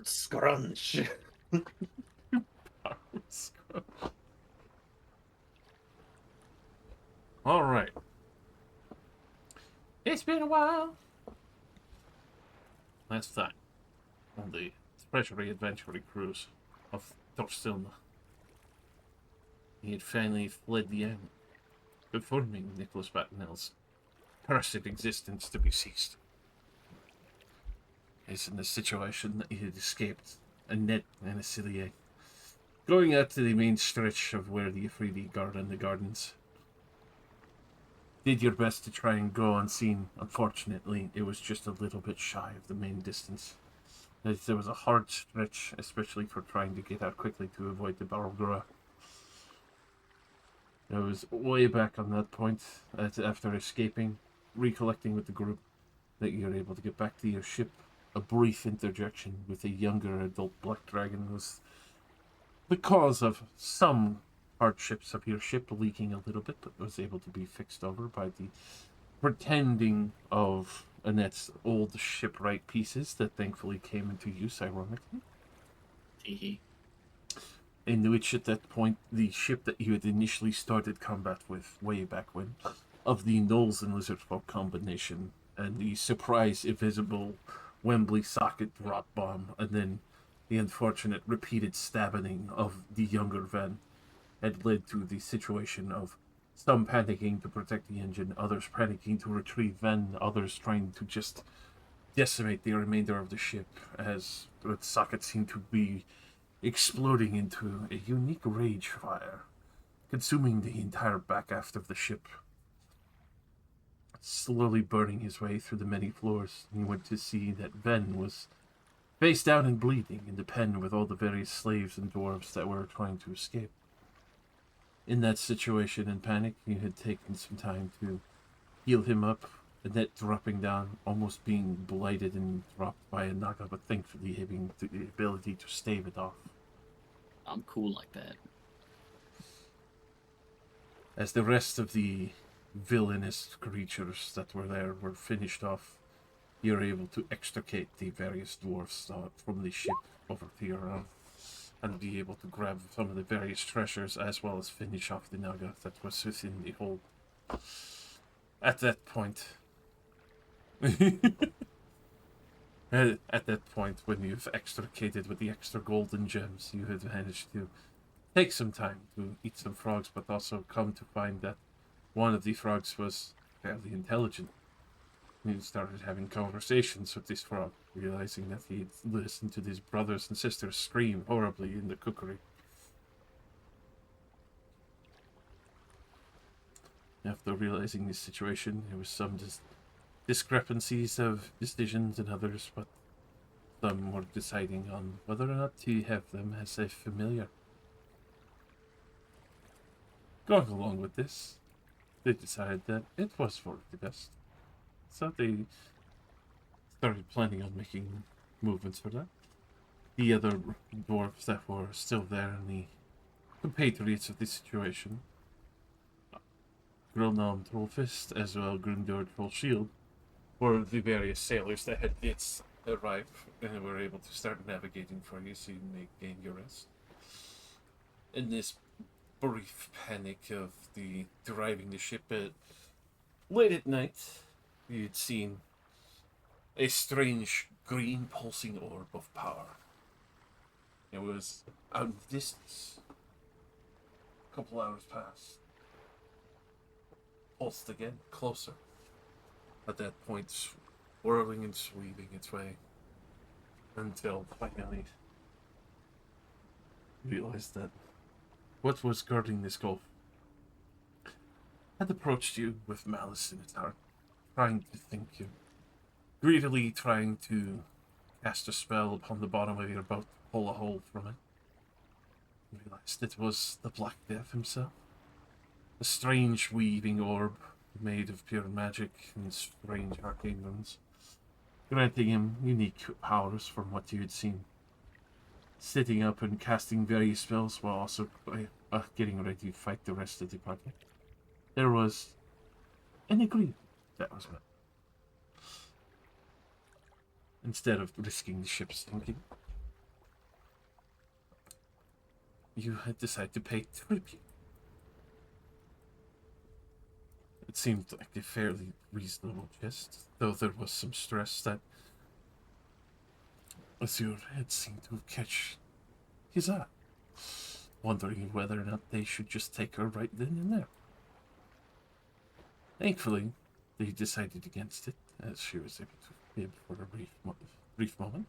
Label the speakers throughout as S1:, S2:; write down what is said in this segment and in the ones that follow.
S1: scrunch.
S2: All right. It's been a while. Last time on the treasury adventuring cruise of Torsilna, he had finally fled the island, confirming Nicholas Batinel's cursed existence to be ceased. It's in the situation that he had escaped a net and a Cillier, going out to the main stretch of where the Afridi garden the gardens. Did your best to try and go unseen. Unfortunately, it was just a little bit shy of the main distance. As there was a hard stretch, especially for trying to get out quickly to avoid the Barrel. It was way back on that point, after escaping, recollecting with the group, that you're able to get back to your ship. A brief interjection with a younger adult black dragon was the cause of some hardships of your ship leaking a little bit, but was able to be fixed over by the pretending of Annette's old shipwright pieces that thankfully came into use, ironically. In which, at that point, the ship that you had initially started combat with, way back when, of the Knolls and Lizardfolk combination, and the surprise invisible Wembley socket drop bomb, and then the unfortunate repeated stabbing of the younger Ven, had led to the situation of some panicking to protect the engine, others panicking to retrieve Ven, others trying to just decimate the remainder of the ship, as the socket seemed to be exploding into a unique rage fire, consuming the entire back aft of the ship, slowly burning his way through the many floors. And you went to see that Ven was face down and bleeding in the pen with all the various slaves and dwarves that were trying to escape. In that situation and panic, you had taken some time to heal him up, Annette dropping down, almost being blighted and dropped by a Naga, but thankfully having the ability to stave it off.
S3: I'm cool like that.
S2: As the rest of the villainous creatures that were there were finished off, you're able to extricate the various dwarfs from the ship over to your own, and be able to grab some of the various treasures as well as finish off the Naga that was within the hold. At that point, when you've extricated with the extra golden gems, you had managed to take some time to eat some frogs, but also come to find that one of the frogs was fairly intelligent. You started having conversations with this frog, realizing that he'd listened to his brothers and sisters scream horribly in the cookery. After realizing this situation, there was some discrepancies of decisions and others, but some were deciding on whether or not to have them as a familiar. Going along with this, they decided that it was for the best. So they started planning on making movements for that. The other dwarves that were still there and the compatriots of the situation, Grilnam Trollfist as well Grundor Trollshield, were the various sailors that had yet arrived and were able to start navigating for you so you may gain your rest. In this brief panic of the driving the ship late at night, you'd seen a strange green pulsing orb of power. It was out in the distance. A couple hours passed. Pulsed again, closer. At that point, swirling and sweeping its way until finally realized that what was guarding this gulf had approached you with malice in its heart, trying to think you, greedily trying to cast a spell upon the bottom of your boat to pull a hole from it. You realized it was the Black Death himself, a strange weaving orb made of pure magic and strange arcane runes, granting him unique powers from what you had seen. Sitting up and casting various spells while also getting ready to fight the rest of the party. There was an agreement that was met. Instead of risking the ship sinking, you had decided to pay tribute. It seemed like a fairly reasonable jest, though there was some stress that Azure had seemed to catch his eye, wondering whether or not they should just take her right then and there. Thankfully, they decided against it, as she was able to fib for a brief moment,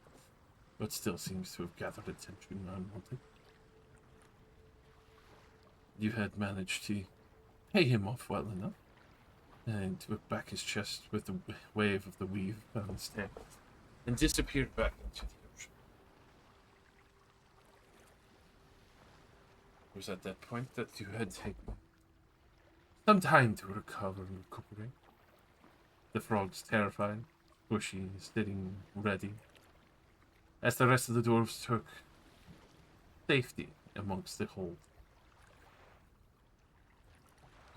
S2: but still seems to have gathered attention unwanted. You had managed to pay him off well enough, and took back his chest with a wave of the weave on his head, and disappeared back into the ocean. It was at that point that you had taken some time to recover and recuperate. The frogs terrified, bushy, sitting ready, as the rest of the dwarves took safety amongst the hold.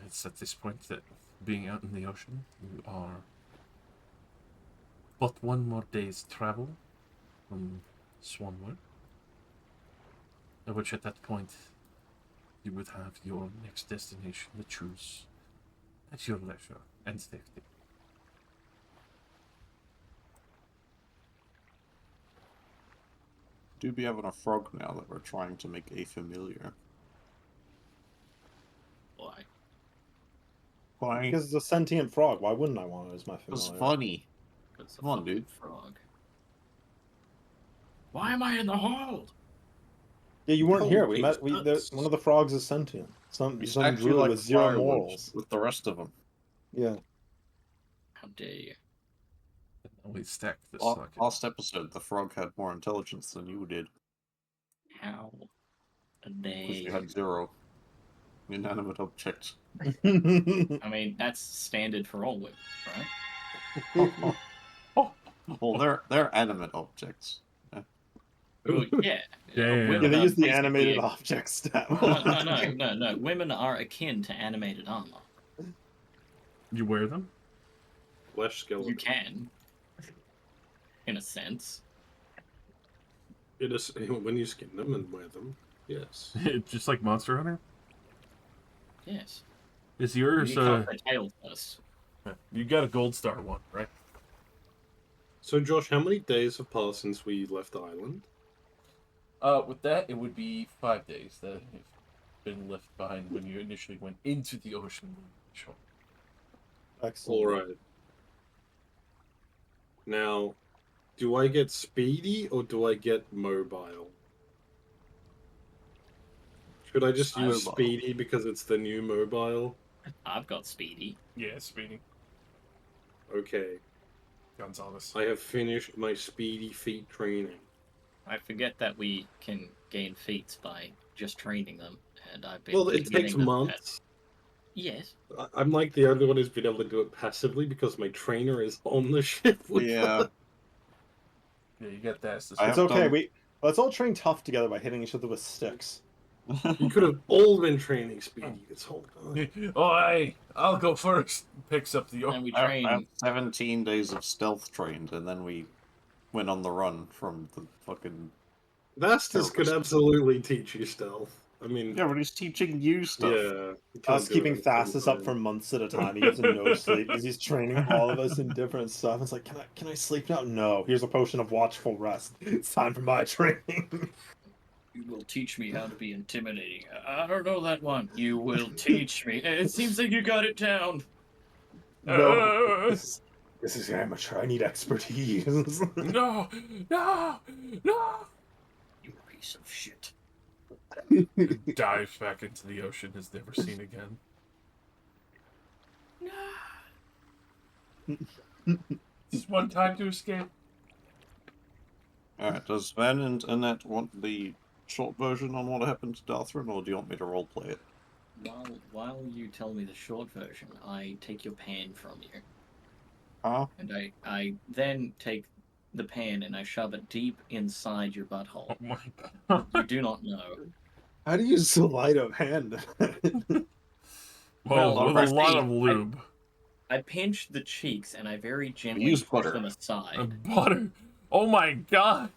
S2: It's at this point that, being out in the ocean, you are but one more day's travel from Swanwood, which at that point you would have your next destination to choose at your leisure and safety.
S1: Do be having a frog now that we're trying to make a familiar.
S3: Why?
S1: Why?
S4: Because it's a sentient frog. Why wouldn't I want it as my
S1: It's
S4: familiar?
S1: funny.
S3: It's a
S1: Come on,
S3: fucking
S1: dude.
S3: frog. Why am I in the hold?
S4: Yeah, you weren't here.
S5: Holy
S4: One of the frogs is sentient. Some
S1: He's
S4: druid
S1: actually like
S4: with zero
S1: firewood
S4: morals.
S1: with the rest of them.
S4: Yeah.
S3: How dare you?
S2: We stacked this
S1: Last episode, the frog had more intelligence than you did.
S3: How dare
S1: Because you
S3: you?
S1: had 0 inanimate objects.
S3: I mean, that's standard for all women, right?
S1: Well, they're animate objects.
S3: Well, yeah.
S2: Yeah,
S4: Yeah,
S3: Women
S4: they
S3: are
S4: use the
S3: basically
S4: animated object stat.
S3: No. Women are akin to animated armor.
S2: You wear them?
S5: Flesh skeleton.
S3: You can, in a sense.
S5: It is when you skin them and wear them. Yes.
S2: Just like Monster Hunter?
S3: Yes.
S2: Is
S3: You
S2: yours,
S3: cut the tail first.
S2: you got a gold star one, right?
S5: So, Josh, how many days have passed since we left the island?
S2: With that, it would be 5 days that have been left behind when you initially went into the ocean. Sure.
S4: Excellent.
S5: All right. Now, do I get speedy or do I get mobile? Should I just use
S1: Mobile.
S5: speedy because it's the new mobile?
S3: I've got speedy.
S2: Yeah, speeding.
S5: Okay.
S2: Gonzalez.
S5: I have finished my speedy feat training.
S3: I forget that we can gain feats by just training them, and I've been.
S5: Well, it takes
S3: getting them
S5: months.
S3: Yes.
S5: I'm like the only one who's been able to do it passively because my trainer is on the ship with
S1: Yeah.
S5: us.
S2: Yeah, you got that. It's
S1: I
S4: It's
S1: have
S4: okay.
S1: done-
S4: Let's all train tough together by hitting each other with sticks.
S5: You could have all been training speedy this whole time.
S2: Oh, hey, I'll go first. Picks up the
S3: And we
S1: I
S3: train.
S1: have 17 days of stealth trained, and then we went on the run from the fucking...
S5: Vastus could
S1: Terrorist.
S5: absolutely teach you stealth. I mean,
S1: Yeah, but he's teaching you stuff.
S5: yeah. you can't
S4: Us
S5: do
S4: keeping
S5: it at the
S4: Thassus
S5: same
S4: up for
S5: time.
S4: months at a time. He gets no sleep because he's training all of us in different stuff. It's like, can I sleep now? No. Here's a potion of watchful rest. It's time for my training.
S3: You will teach me how to be intimidating. I don't know that one. You will teach me. It seems like you got it down.
S4: No. This is amateur. I need expertise.
S2: No!
S3: You piece of shit.
S2: Dives back into the ocean, is never seen again. Just one time to escape.
S1: Alright, does Sven and Annette want the short version on what happened to Darthrin, or do you want me to roleplay it?
S3: While you tell me the short version, I take your pan from you.
S1: Huh?
S3: And I then take the pan and I shove it deep inside your butthole.
S2: Oh my god.
S3: You do not know.
S4: How do you sleight of hand?
S2: Well,
S3: Well,
S2: with a lot
S3: see,
S2: of lube.
S3: I pinch the cheeks and I very gently
S1: Use
S3: push
S1: butter.
S3: them aside.
S2: And butter. Oh my god.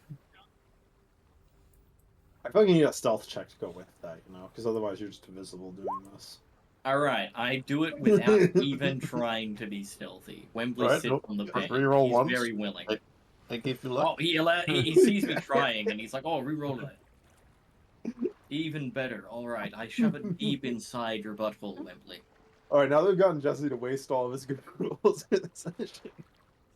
S4: I feel like you need a stealth check to go with that, you know, because otherwise you're just invisible doing this.
S3: Alright, I do it without even trying to be stealthy. Wembley
S1: Right,
S3: sits on the bench.
S1: reroll
S3: He's
S1: once.
S3: very willing.
S1: I give you luck.
S3: Oh, he sees me trying, and he's like, oh, reroll it. Even better. Alright, I shove it deep inside your butthole, Wembley.
S4: Alright, now they've gotten Jesse to waste all of his good rolls in this session.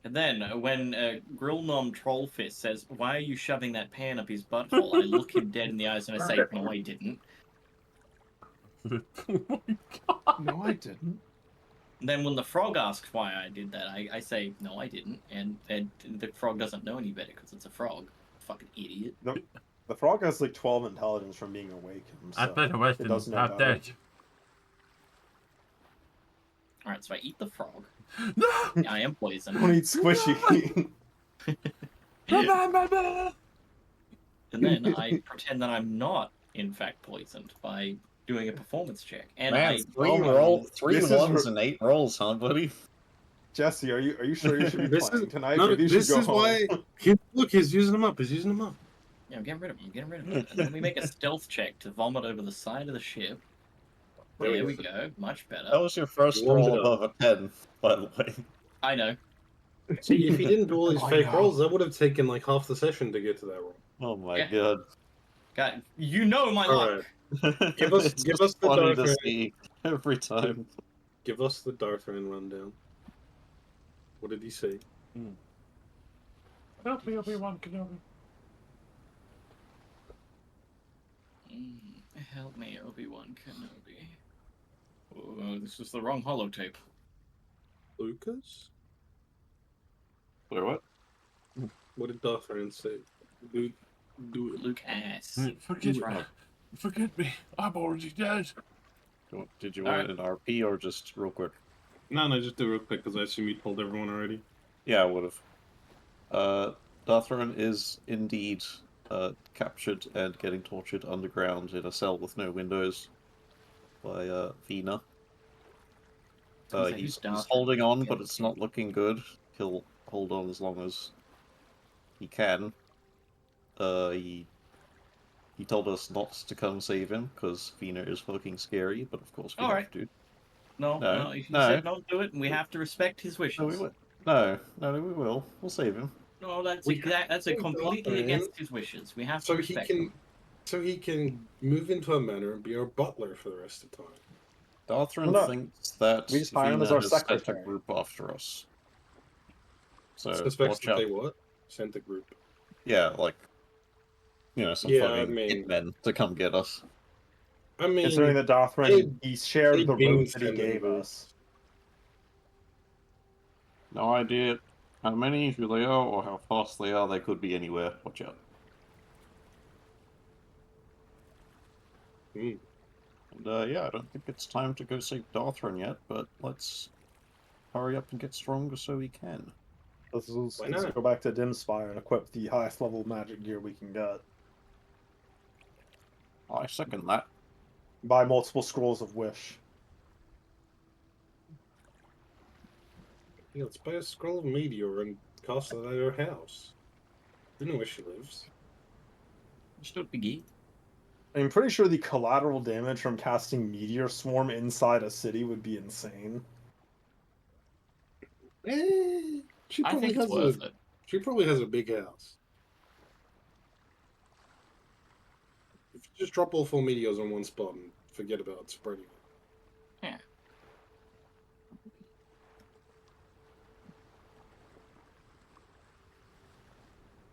S3: And then, when Grill Nom Trollfist says, why are you shoving that pan up his butthole? I look him dead in the eyes and I say, no, I didn't.
S2: Oh my god.
S4: No, I didn't.
S3: And then when the frog asks why I did that, I say, no, I didn't. And the frog doesn't know any better because it's a frog. Fucking idiot.
S4: The frog has like 12 intelligence from being awakened. So
S2: I better rest
S4: it
S2: and
S4: doesn't know
S2: have
S4: better.
S2: that.
S3: Alright, so I eat the frog.
S2: No!
S3: I am poisoned.
S4: Don't eat squishy.
S3: And then I pretend that I'm not, in fact, poisoned by doing a performance check. And
S1: Man,
S3: I
S1: three
S4: This is
S1: ones and 8 rolls, huh, buddy?
S4: Jesse, are you sure you should be
S5: This
S4: playing
S5: is-
S4: tonight?
S5: No,
S4: Maybe you
S5: this
S4: should go
S5: is
S4: home.
S5: why. Look, he's using them up. He's using them up.
S3: Yeah, I'm getting rid of him. I'm getting rid of him. And then we make a stealth check to vomit over the side of the ship. There we go. Much
S1: That
S3: better.
S1: was your first
S5: Warmed
S1: roll
S5: it up.
S1: above a 10, by the way.
S3: I know.
S5: See, if he didn't do all these
S4: Oh,
S5: fake
S4: no.
S5: rolls, that would have taken like half the session to get to that roll.
S1: Oh my
S3: Yeah.
S1: god.
S3: God, you know my
S5: All
S3: luck.
S5: right. Give us-
S1: It's
S5: give
S1: just
S5: us the
S1: funny
S5: dark
S1: to
S5: red.
S1: see every time.
S5: Give us the Darthran rundown. What did he say?
S2: Help me, Obi-Wan Kenobi.
S3: Help me, Obi-Wan Kenobi. Oh, this is the wrong holotape.
S5: Lucas?
S1: Wait, what?
S5: What did Darthran say? Do it.
S3: Luke ass.
S2: Forget
S3: Right.
S2: me. Forget me. I'm already dead.
S1: Did you want an RP or just real quick?
S5: No, just do it real quick because I assume you told everyone already.
S1: Yeah, I would have. Darthran is indeed captured and getting tortured underground in a cell with no windows by Vina. He's holding on, but it's not looking good. He'll hold on as long as he can. He told us not to come save him because Vina is fucking scary, but of course we have
S3: Alright.
S1: to.
S3: No,
S1: No,
S3: he
S1: no.
S3: said don't do it, and we have to respect his wishes.
S1: No, we will. No, we will. We'll save him.
S3: No, that's
S5: We
S3: that's
S5: have to
S3: completely
S5: Darthran
S3: against his wishes. We have to
S5: So he
S3: respect
S5: can,
S3: him.
S5: so he can move into a manor and be our butler for the rest of the time.
S1: Darthran
S4: Well, no.
S1: thinks that
S4: We just hire him as
S1: Vina
S4: our
S1: has sent a
S4: secretary.
S1: group after us. So
S5: Suspects
S1: watch
S5: that
S1: out.
S5: they what? Sent the group.
S1: Yeah, like some
S5: Yeah, I
S1: fucking
S5: mean-
S1: hitmen to come get us.
S5: I mean,
S4: Considering that Darthran, he shared
S5: they've
S4: the
S5: been
S4: route that he
S5: sending
S4: gave
S5: the-
S4: us.
S1: No idea how many, who they are, or how fast they are. They could be anywhere. Watch out.
S5: Hmm.
S1: And yeah, I don't think it's time to go save Darthran yet, but let's hurry up and get stronger so we can.
S4: Let's
S5: Why not?
S4: go back to Dimspire and equip the highest level magic gear we can get.
S1: I second that.
S4: Buy multiple scrolls of wish.
S5: Yeah, let's buy a scroll of meteor and cast it at her house. We know where she lives.
S3: Understood, Biggie.
S4: I'm pretty sure the collateral damage from casting Meteor Swarm inside a city would be insane.
S5: She
S3: I
S5: probably
S3: think it's
S5: has
S3: worth
S5: a.
S3: it.
S5: She probably has a big house. If you just drop all 4 meteors on one spot and forget about spreading it.
S3: Yeah.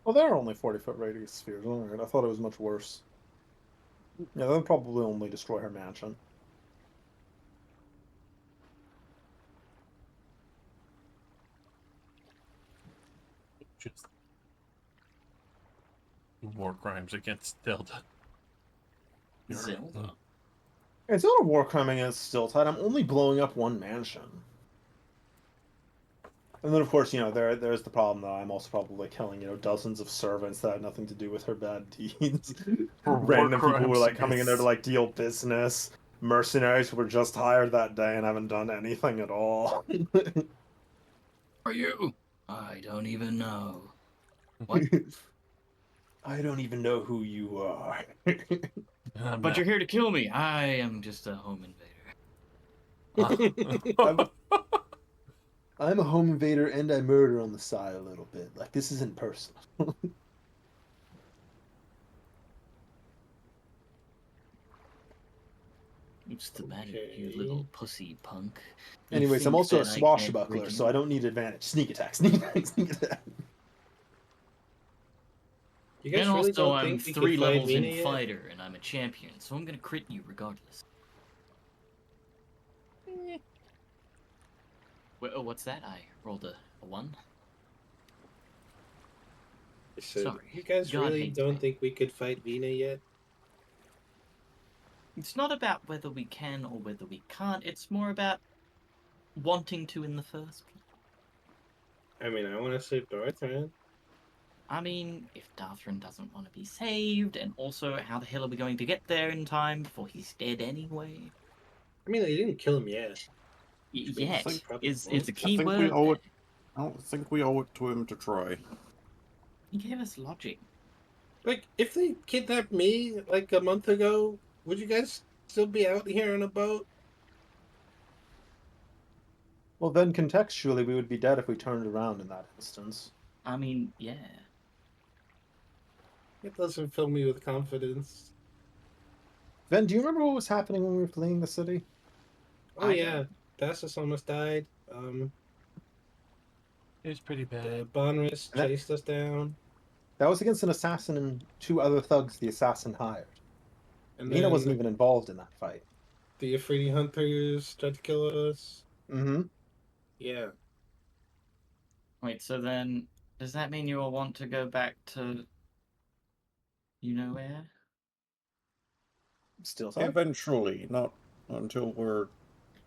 S4: Well, they're only 40-foot radius spheres. Alright, I thought it was much worse. Yeah, they'll probably only destroy her mansion.
S2: Just war crimes against Delta.
S3: Zelda.
S4: It's not a war crime against Stiltide. I'm only blowing up one mansion. And then, of course, there's the problem that I'm also probably killing, dozens of servants that have nothing to do with her bad deeds.
S2: For war
S4: Random people who are,
S2: crimes
S4: coming in there to,
S2: against-
S4: deal business. Mercenaries who were just hired that day and haven't done anything at all.
S3: Are you? I don't even know. What?
S4: I don't even know who you are.
S3: But you're here to kill me. I am just a home invader.
S4: I'm a home invader and I murder on the side a little bit. Like, this isn't personal.
S3: What's the matter, you
S5: Okay.
S3: little pussy punk? You
S4: Anyways, I'm
S3: think
S4: also a
S3: that I can't
S4: swashbuckler, so
S3: read?
S4: I don't need advantage. Sneak attack, sneak attack, sneak attack.
S5: You
S3: And
S5: guys really
S3: also,
S5: don't
S3: I'm
S5: think we could
S3: 3
S5: fight
S3: levels in
S5: Vina yet?
S3: fighter, and I'm a champion, so I'm gonna crit you regardless. Oh, what's that? I rolled a 1.
S5: I said,
S3: Sorry.
S5: you guys
S3: God
S5: really
S3: hates
S5: don't
S3: me.
S5: think we could fight Vina yet?
S3: It's not about whether we can or whether we can't. It's more about wanting to in the first place.
S5: I mean, I want to save Darthran.
S3: I mean, if Darthran doesn't want to be saved, and also, how the hell are we going to get there in time before he's dead anyway?
S5: I mean, they didn't kill him yet.
S3: Yet
S1: think-
S5: probably
S3: is
S5: won't.
S3: a
S1: I
S3: key
S1: think we
S3: word.
S1: owe
S3: There.
S1: it. I don't think we owe it to him to try.
S3: He gave us logic.
S5: Like, if they kidnapped me like a month ago, would you guys still be out here on a boat?
S4: Well, then contextually, we would be dead if we turned around in that instance.
S3: I mean, yeah.
S5: It doesn't fill me with confidence.
S4: Ven, do you remember what was happening when we were fleeing the city?
S5: Oh
S3: I
S5: yeah,
S3: don't.
S5: Dassus almost died.
S2: It was pretty
S5: The
S2: bad.
S5: Bonris
S4: And that-
S5: chased us down,
S4: That was against an assassin and 2 other thugs the assassin hired.
S5: and
S4: Mina wasn't
S5: then
S4: even involved in that fight.
S5: the Afridi hunters tried to kill us.
S4: Mm-hmm.
S5: Yeah,
S3: Wait, so then, does that mean you all want to go back to you know where?
S4: Still time?
S1: Eventually, not until we're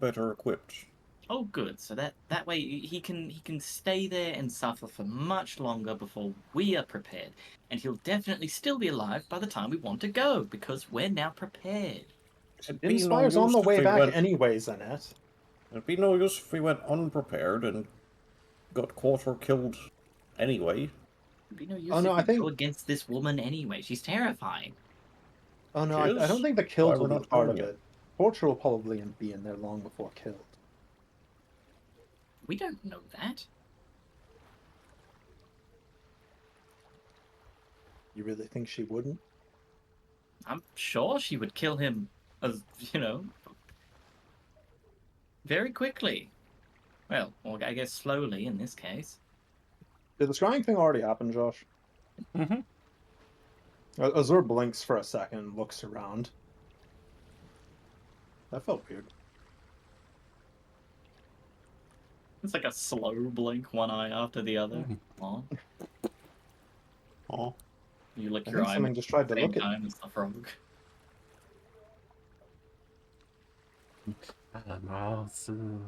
S1: better equipped.
S3: Oh, good. So that way he can stay there and suffer for much longer before we are prepared, and he'll definitely still be alive by the time we want to go because we're now prepared.
S1: It'd be no
S4: Inspire's on
S1: use
S4: the
S1: if
S4: way
S1: we
S4: back
S1: went.
S4: anyways, Annette.
S1: It'd be no use if we went unprepared and got caught or killed anyway.
S3: It'd be no use
S4: Oh, no,
S3: if
S4: I
S3: we go
S4: think...
S3: against this woman anyway. She's terrifying.
S4: Oh, no,
S1: Which
S4: I don't
S1: is
S4: think the
S1: why
S4: kills will
S1: we're
S4: be
S1: not
S4: part of
S1: doing it.
S4: it. Torture will probably be in there long before killed.
S3: We don't know that.
S4: You really think she wouldn't?
S3: I'm sure she would kill him, as very quickly. Well, or I guess slowly in this case.
S4: Did the scrying thing already happen, Josh?
S2: Mm-hmm.
S4: Azur blinks for a second and looks around. That felt weird.
S3: It's like a slow blink, one eye after the other. Aw.
S1: Oh,
S3: You lick
S4: I
S3: your
S4: think
S3: eye
S4: something
S3: at
S4: just tried to
S3: the same
S4: look at
S3: time as the frog.
S2: I'm awesome.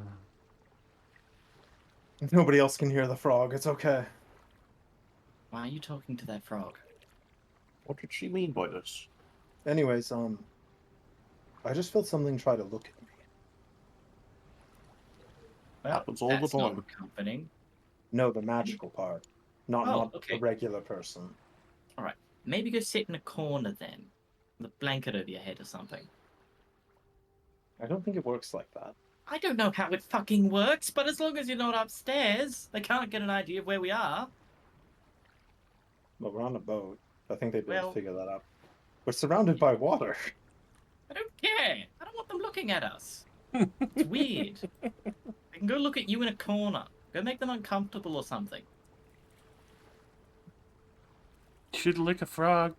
S4: Nobody else can hear the frog. It's okay.
S3: Why are you talking to that frog?
S1: what did she mean by this?
S4: Anyways, I just felt something try to look at me.
S3: Well,
S1: Happens all the
S3: that's not
S1: time.
S3: comforting.
S4: No, the magical part. Not
S3: Oh,
S4: not
S3: okay.
S4: a regular person.
S3: Alright. Maybe go sit in a corner then. With a blanket over your head or something.
S4: I don't think it works like that.
S3: I don't know how it fucking works, but as long as you're not upstairs, they can't get an idea of where we are.
S4: But we're on a boat. I think they'd be able
S3: Well-
S4: to figure that out. We're surrounded by water.
S3: I don't care. I don't want them looking at us. It's weird. They can go look at you in a corner. Go make them uncomfortable or something.
S2: Should lick a frog.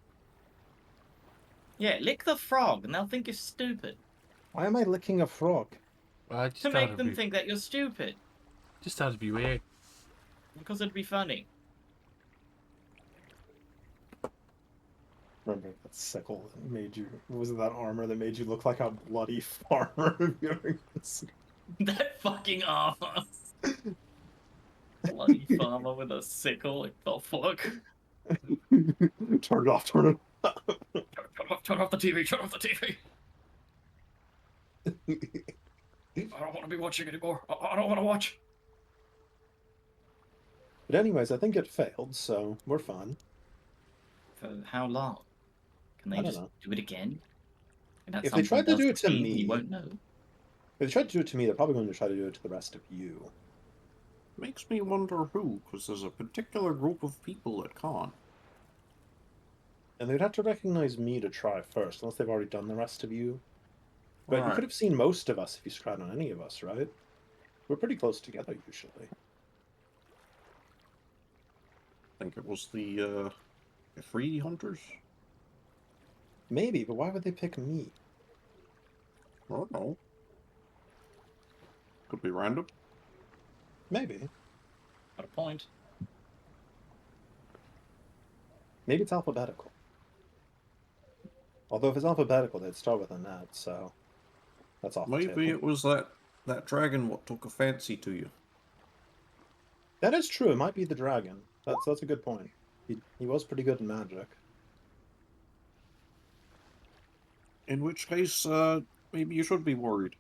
S3: Yeah, lick the frog and they'll think you're stupid.
S4: Why am I licking a frog?
S2: Well, I just
S3: To
S2: thought
S3: make
S2: it'd
S3: them
S2: be,
S3: think that you're stupid.
S2: just thought it'd be weird.
S3: Because it'd be funny.
S4: Remember that sickle that made you... Was it that armor that made you look like a bloody farmer?
S3: That fucking armor. Bloody farmer with a sickle. Like, the fuck?
S4: Turn it off, turn it
S3: Turn off the TV, turn off the TV. I don't want to be watching anymore. I don't want to watch.
S4: But anyways, I think it failed, so we're fine.
S3: For how long? Can
S4: I
S3: they
S4: don't
S3: just
S4: know.
S3: do it again? And at
S4: If
S3: some
S4: they tried
S3: point
S4: to
S3: they'll
S4: do it to
S3: succeed and
S4: me,
S3: you won't know.
S4: if they tried to do it to me, they're probably going to try to do it to the rest of you.
S1: Makes me wonder who, because there's a particular group of people that can't.
S4: And they'd have to recognize me to try first, unless they've already done the rest of you. But you
S1: Right.
S4: could have seen most of us if you tried on any of us, right? We're pretty close together usually.
S1: I think it was the free hunters.
S4: Maybe, but why would they pick me?
S1: I don't know. Could be random.
S4: Maybe.
S3: Got a point.
S4: Maybe it's alphabetical. Although if it's alphabetical, they'd start with a net, so that's off the
S1: Maybe
S4: table.
S1: it was that dragon what took a fancy to you.
S4: That is true. It might be the dragon. That's a good point. He was pretty good in magic.
S1: In which case, maybe you should be worried.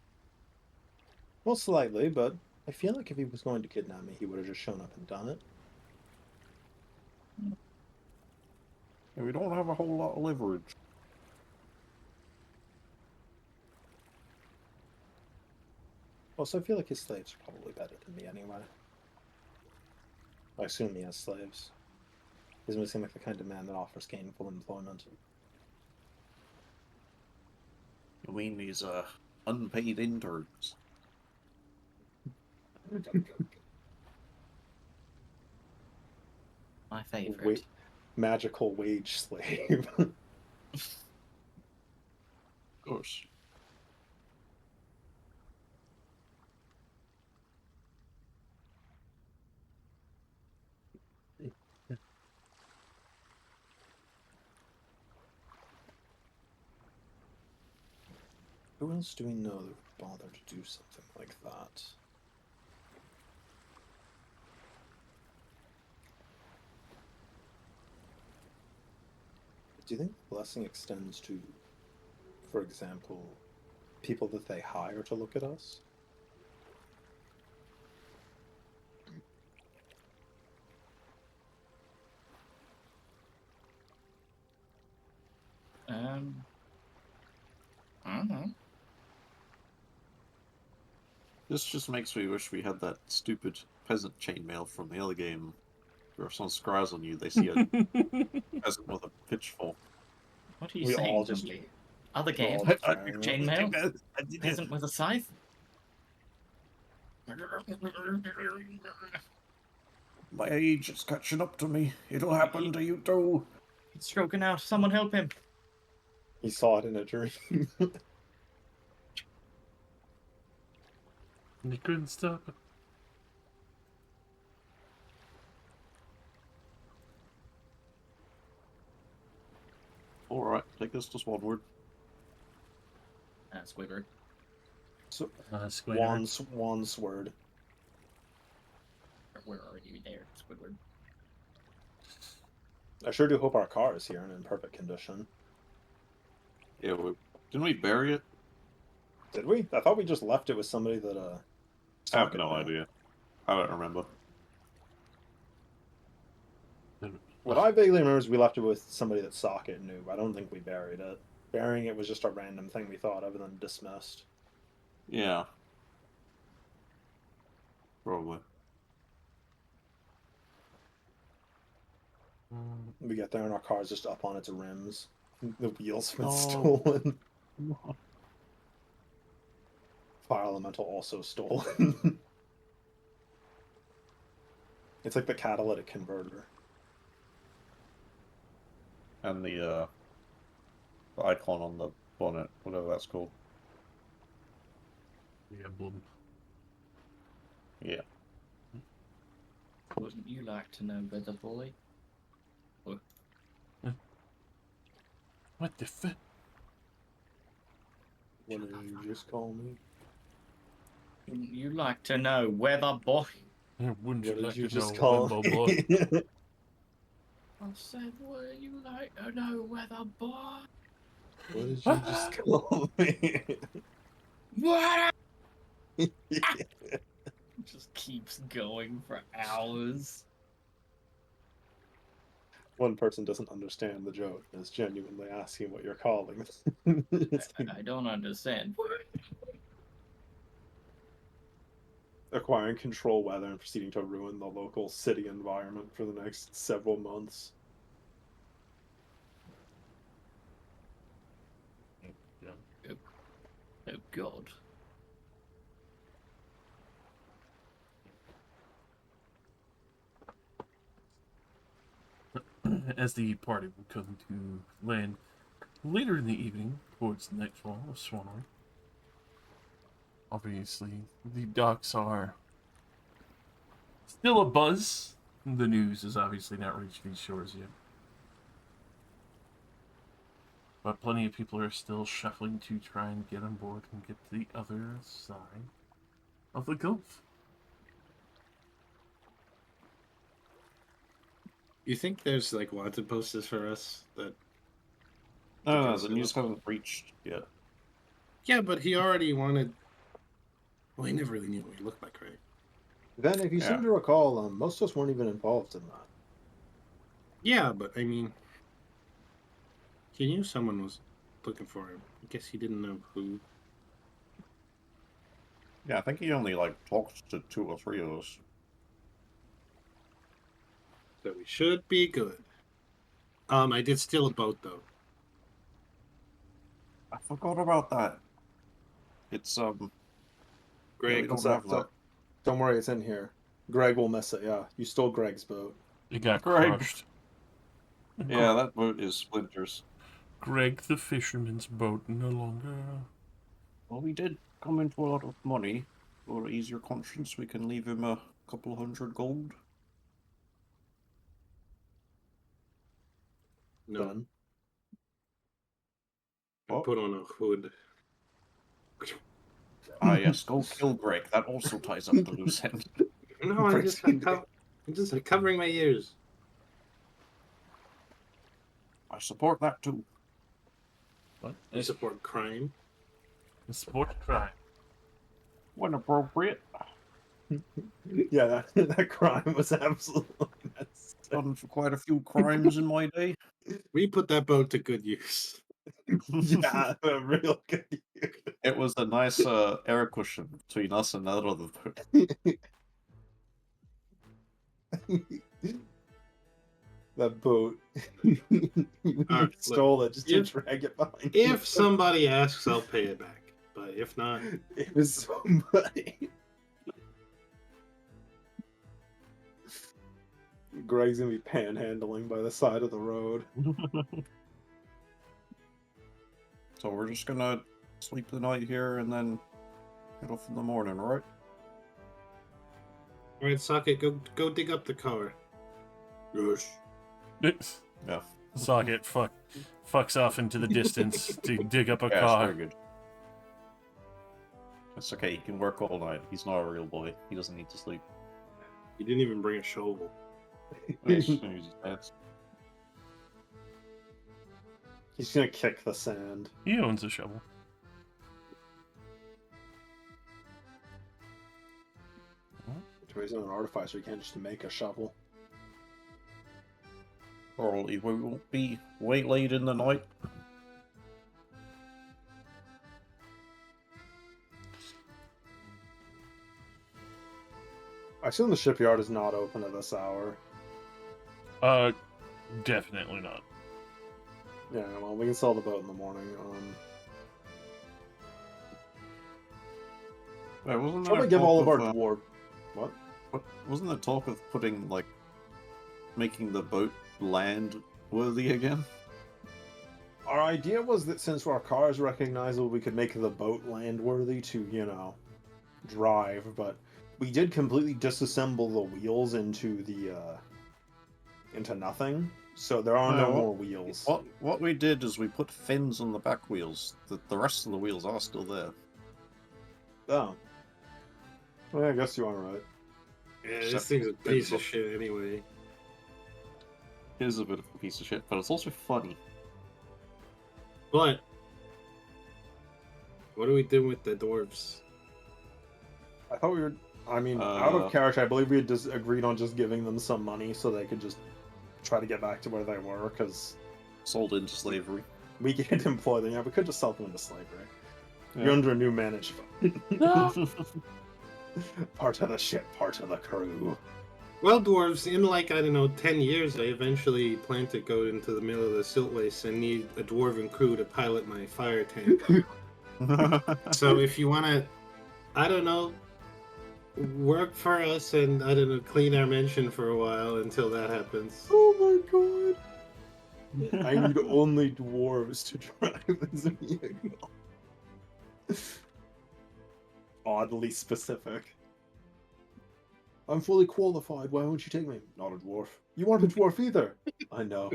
S4: Well, slightly, but I feel like if he was going to kidnap me, he would have just shown up and done it.
S1: And we don't have a whole lot of leverage.
S4: Also, I feel like his slaves are probably better than me anyway. I assume he has slaves. He doesn't seem like the kind of man that offers gainful employment.
S1: I mean, these unpaid interns.
S3: My favorite.
S4: Magical wage slave.
S1: Of course.
S4: Who else do we know that would bother to do something like that? Do you think the blessing extends to, for example, people that they hire to look at us?
S3: I don't know.
S1: This just makes me wish we had that stupid peasant chainmail from the other game. Where if someone scries on you, they see a peasant with a pitchfork.
S3: What are you
S4: We
S3: saying,
S4: all just-
S3: Jumbly? Other
S4: we're all
S3: game?
S4: just carrying it.
S3: Chainmail? Peasant with a scythe?
S1: My age is catching up to me. It'll happen to you too.
S3: He's stroking out. Someone help him.
S4: He saw it in a dream.
S2: And you couldn't stop it.
S1: Alright, take us to Swanward.
S3: Squidward.
S4: So,
S2: Squidward.
S4: one sword.
S3: Where are you there, Squidward?
S4: I sure do hope our car is here and in perfect condition.
S1: Yeah, didn't we bury it?
S4: Did we? I thought we just left it with somebody that
S1: I have no idea. I don't remember.
S4: What I vaguely remember is we left it with somebody that Socket knew. I don't think we buried it. Burying it was just a random thing we thought of and then dismissed.
S1: Yeah. Probably.
S4: We get there and our car's just up on its rims. The wheels have been
S1: Oh.
S4: stolen. Fire elemental also stolen. It's like the catalytic converter.
S1: And the icon on the bonnet, whatever that's called.
S2: The emblem.
S1: Yeah.
S3: Wouldn't you like to know, Weather Boy?
S2: What the fuck?
S4: What did you just call me?
S3: Wouldn't you like to know, Weather Boy?
S2: Wouldn't you
S4: What
S2: like
S4: did you
S2: to
S4: just
S2: know,
S4: call
S2: Wimbo
S4: me?
S2: boy?
S3: I said, would you like to know, Weather Boy?
S4: What did you just call me?
S3: What? Just keeps going for hours.
S4: one person doesn't understand the joke and is genuinely asking what you're calling. It's like
S3: I don't understand.
S4: acquiring control weather and proceeding to ruin the local city environment for the next several months.
S3: Oh God.
S2: As the party will come to land later in the evening, towards nightfall of Swanley. Obviously, the docks are still a buzz. The news has obviously not reached these shores yet. But plenty of people are still shuffling to try and get on board and get to the other side of the Gulf.
S5: You think there's like wanted posters for us that?
S1: No, the news hasn't reached yet.
S5: Yeah, but he already wanted. Well, he never really knew what he looked like, right?
S4: Then, if you
S1: Yeah.
S4: seem to recall, most of us weren't even involved in that.
S5: Yeah, but I mean, he knew someone was looking for him. I guess he didn't know who.
S1: Yeah, I think he only talked to 2 or 3 of us.
S5: So we should be good. I did steal a boat though.
S1: I forgot about that. It's yeah, we
S5: Greg,
S1: don't have that.
S4: Don't worry, it's in here. Greg will miss it. Yeah, you stole Greg's boat.
S2: It got
S1: Greg.
S2: crushed.
S1: Yeah, that boat is splinters.
S2: Greg the fisherman's boat no longer.
S1: Well, we did come into a lot of money. For easier conscience, we can leave him a couple 100 gold.
S5: no,
S4: Then
S5: I
S1: What?
S5: put on a hood.
S1: Ah, yes, go kill Greg. That also ties up the loose end.
S5: No, I'm just covering my ears.
S1: I support that too.
S2: What?
S5: I support crime.
S2: Sport crime.
S1: When appropriate.
S4: yeah, that crime was absolutely
S1: Done for quite a few crimes in my day.
S5: We put that boat to good use.
S4: yeah, a real good.
S1: It was a nice air cushion between us and that other boat.
S4: That boat. you
S5: Alright,
S4: stole it just to
S5: if-
S4: drag it behind.
S5: If somebody asks, I'll pay it back. But if not,
S4: it was somebody. Greg's gonna be panhandling by the side of the road.
S1: So we're just gonna sleep the night here and then head off in the morning, right?
S5: alright, Socket, go dig up the car.
S1: Yes. Yeah.
S2: Socket fucks off into the distance to dig up a
S1: Yeah, it's
S2: car.
S1: very good. It's okay, he can work all night. He's not a real boy. He doesn't need to sleep.
S5: You didn't even bring a shovel.
S1: He's just gonna use his hands.
S4: He's gonna kick the sand.
S2: He owns a shovel.
S4: He's not an artificer, he can't just make a shovel.
S1: Or we won't be waylaid in the night.
S4: I assume the shipyard is not open at this hour.
S2: Definitely not.
S4: Yeah, well, we can sell the boat in the morning.
S1: Yeah, wasn't
S4: Probably
S1: there
S4: give all
S1: talk
S4: of our dwarf. What?
S1: Wasn't there talk of putting making the boat land worthy again?
S4: Our idea was that since our car is recognizable, we could make the boat land worthy to, drive. But we did completely disassemble the wheels into into nothing. So there are no more wheels.
S1: What we did is we put fins on the back wheels. The rest of the wheels are still there.
S4: Oh. Well, I guess you are right.
S5: Yeah,
S1: Except
S5: this thing's a
S1: big
S5: piece of
S1: book.
S5: shit anyway.
S1: It is a bit of a piece of shit, but it's also funny.
S5: But what do we do with the dwarves?
S4: I thought we were. I mean, out of character, I believe we had just agreed on just giving them some money so they could just try to get back to where they were, because
S1: Sold into slavery.
S4: we can't employ them. Yeah, we could just sell them into slavery.
S1: Yeah.
S4: You're under a new management.
S2: No.
S4: Part of the ship, part of the crew.
S5: Well, dwarves, in like, I don't know, 10 years, I eventually plan to go into the middle of the silt waste and need a dwarven crew to pilot my fire tank. So if you want to, I don't know, work for us and, I don't know, clean our mansion for a while until that happens.
S4: Oh my god. I need only dwarves to drive this vehicle. Oddly specific. I'm fully qualified. Why won't you take me? Not a dwarf. You aren't a dwarf either. I know.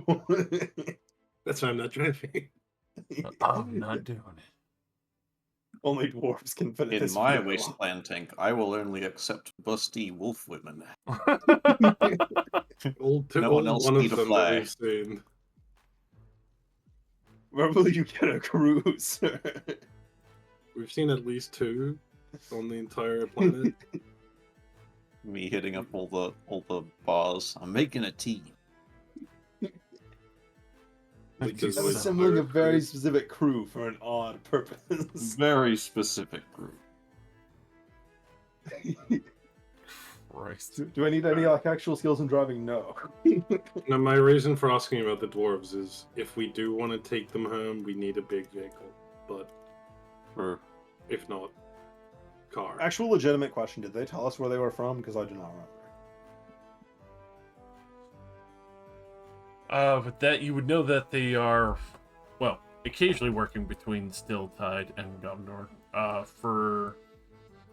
S5: That's why I'm not driving.
S2: I'm not doing it.
S4: Only dwarves can fit in
S1: In
S4: this
S1: my
S4: vehicle.
S1: wasteland tank, I will only accept busty wolf women. No one else
S5: one
S1: need
S5: of
S1: to
S5: them
S1: fly.
S5: that we've seen.
S4: Where will you get a cruise?
S5: We've seen at least 2 on the entire planet.
S1: Me hitting up all the bars. I'm making a tea.
S5: Because
S4: I'm
S5: like,
S4: assembling a
S5: fire
S4: very
S5: crew.
S4: specific crew for an odd purpose.
S1: Very specific group.
S2: Christ.
S4: Do I need any like actual skills in driving? No.
S5: Now, my reason for asking about the dwarves is if we do want to take them home, we need a big vehicle. But
S1: Or
S5: if not, car.
S4: Actual legitimate question: did they tell us where they were from? Because I do not remember.
S2: With that, you would know that they are, well, occasionally working between Stilltide and Gumnor. For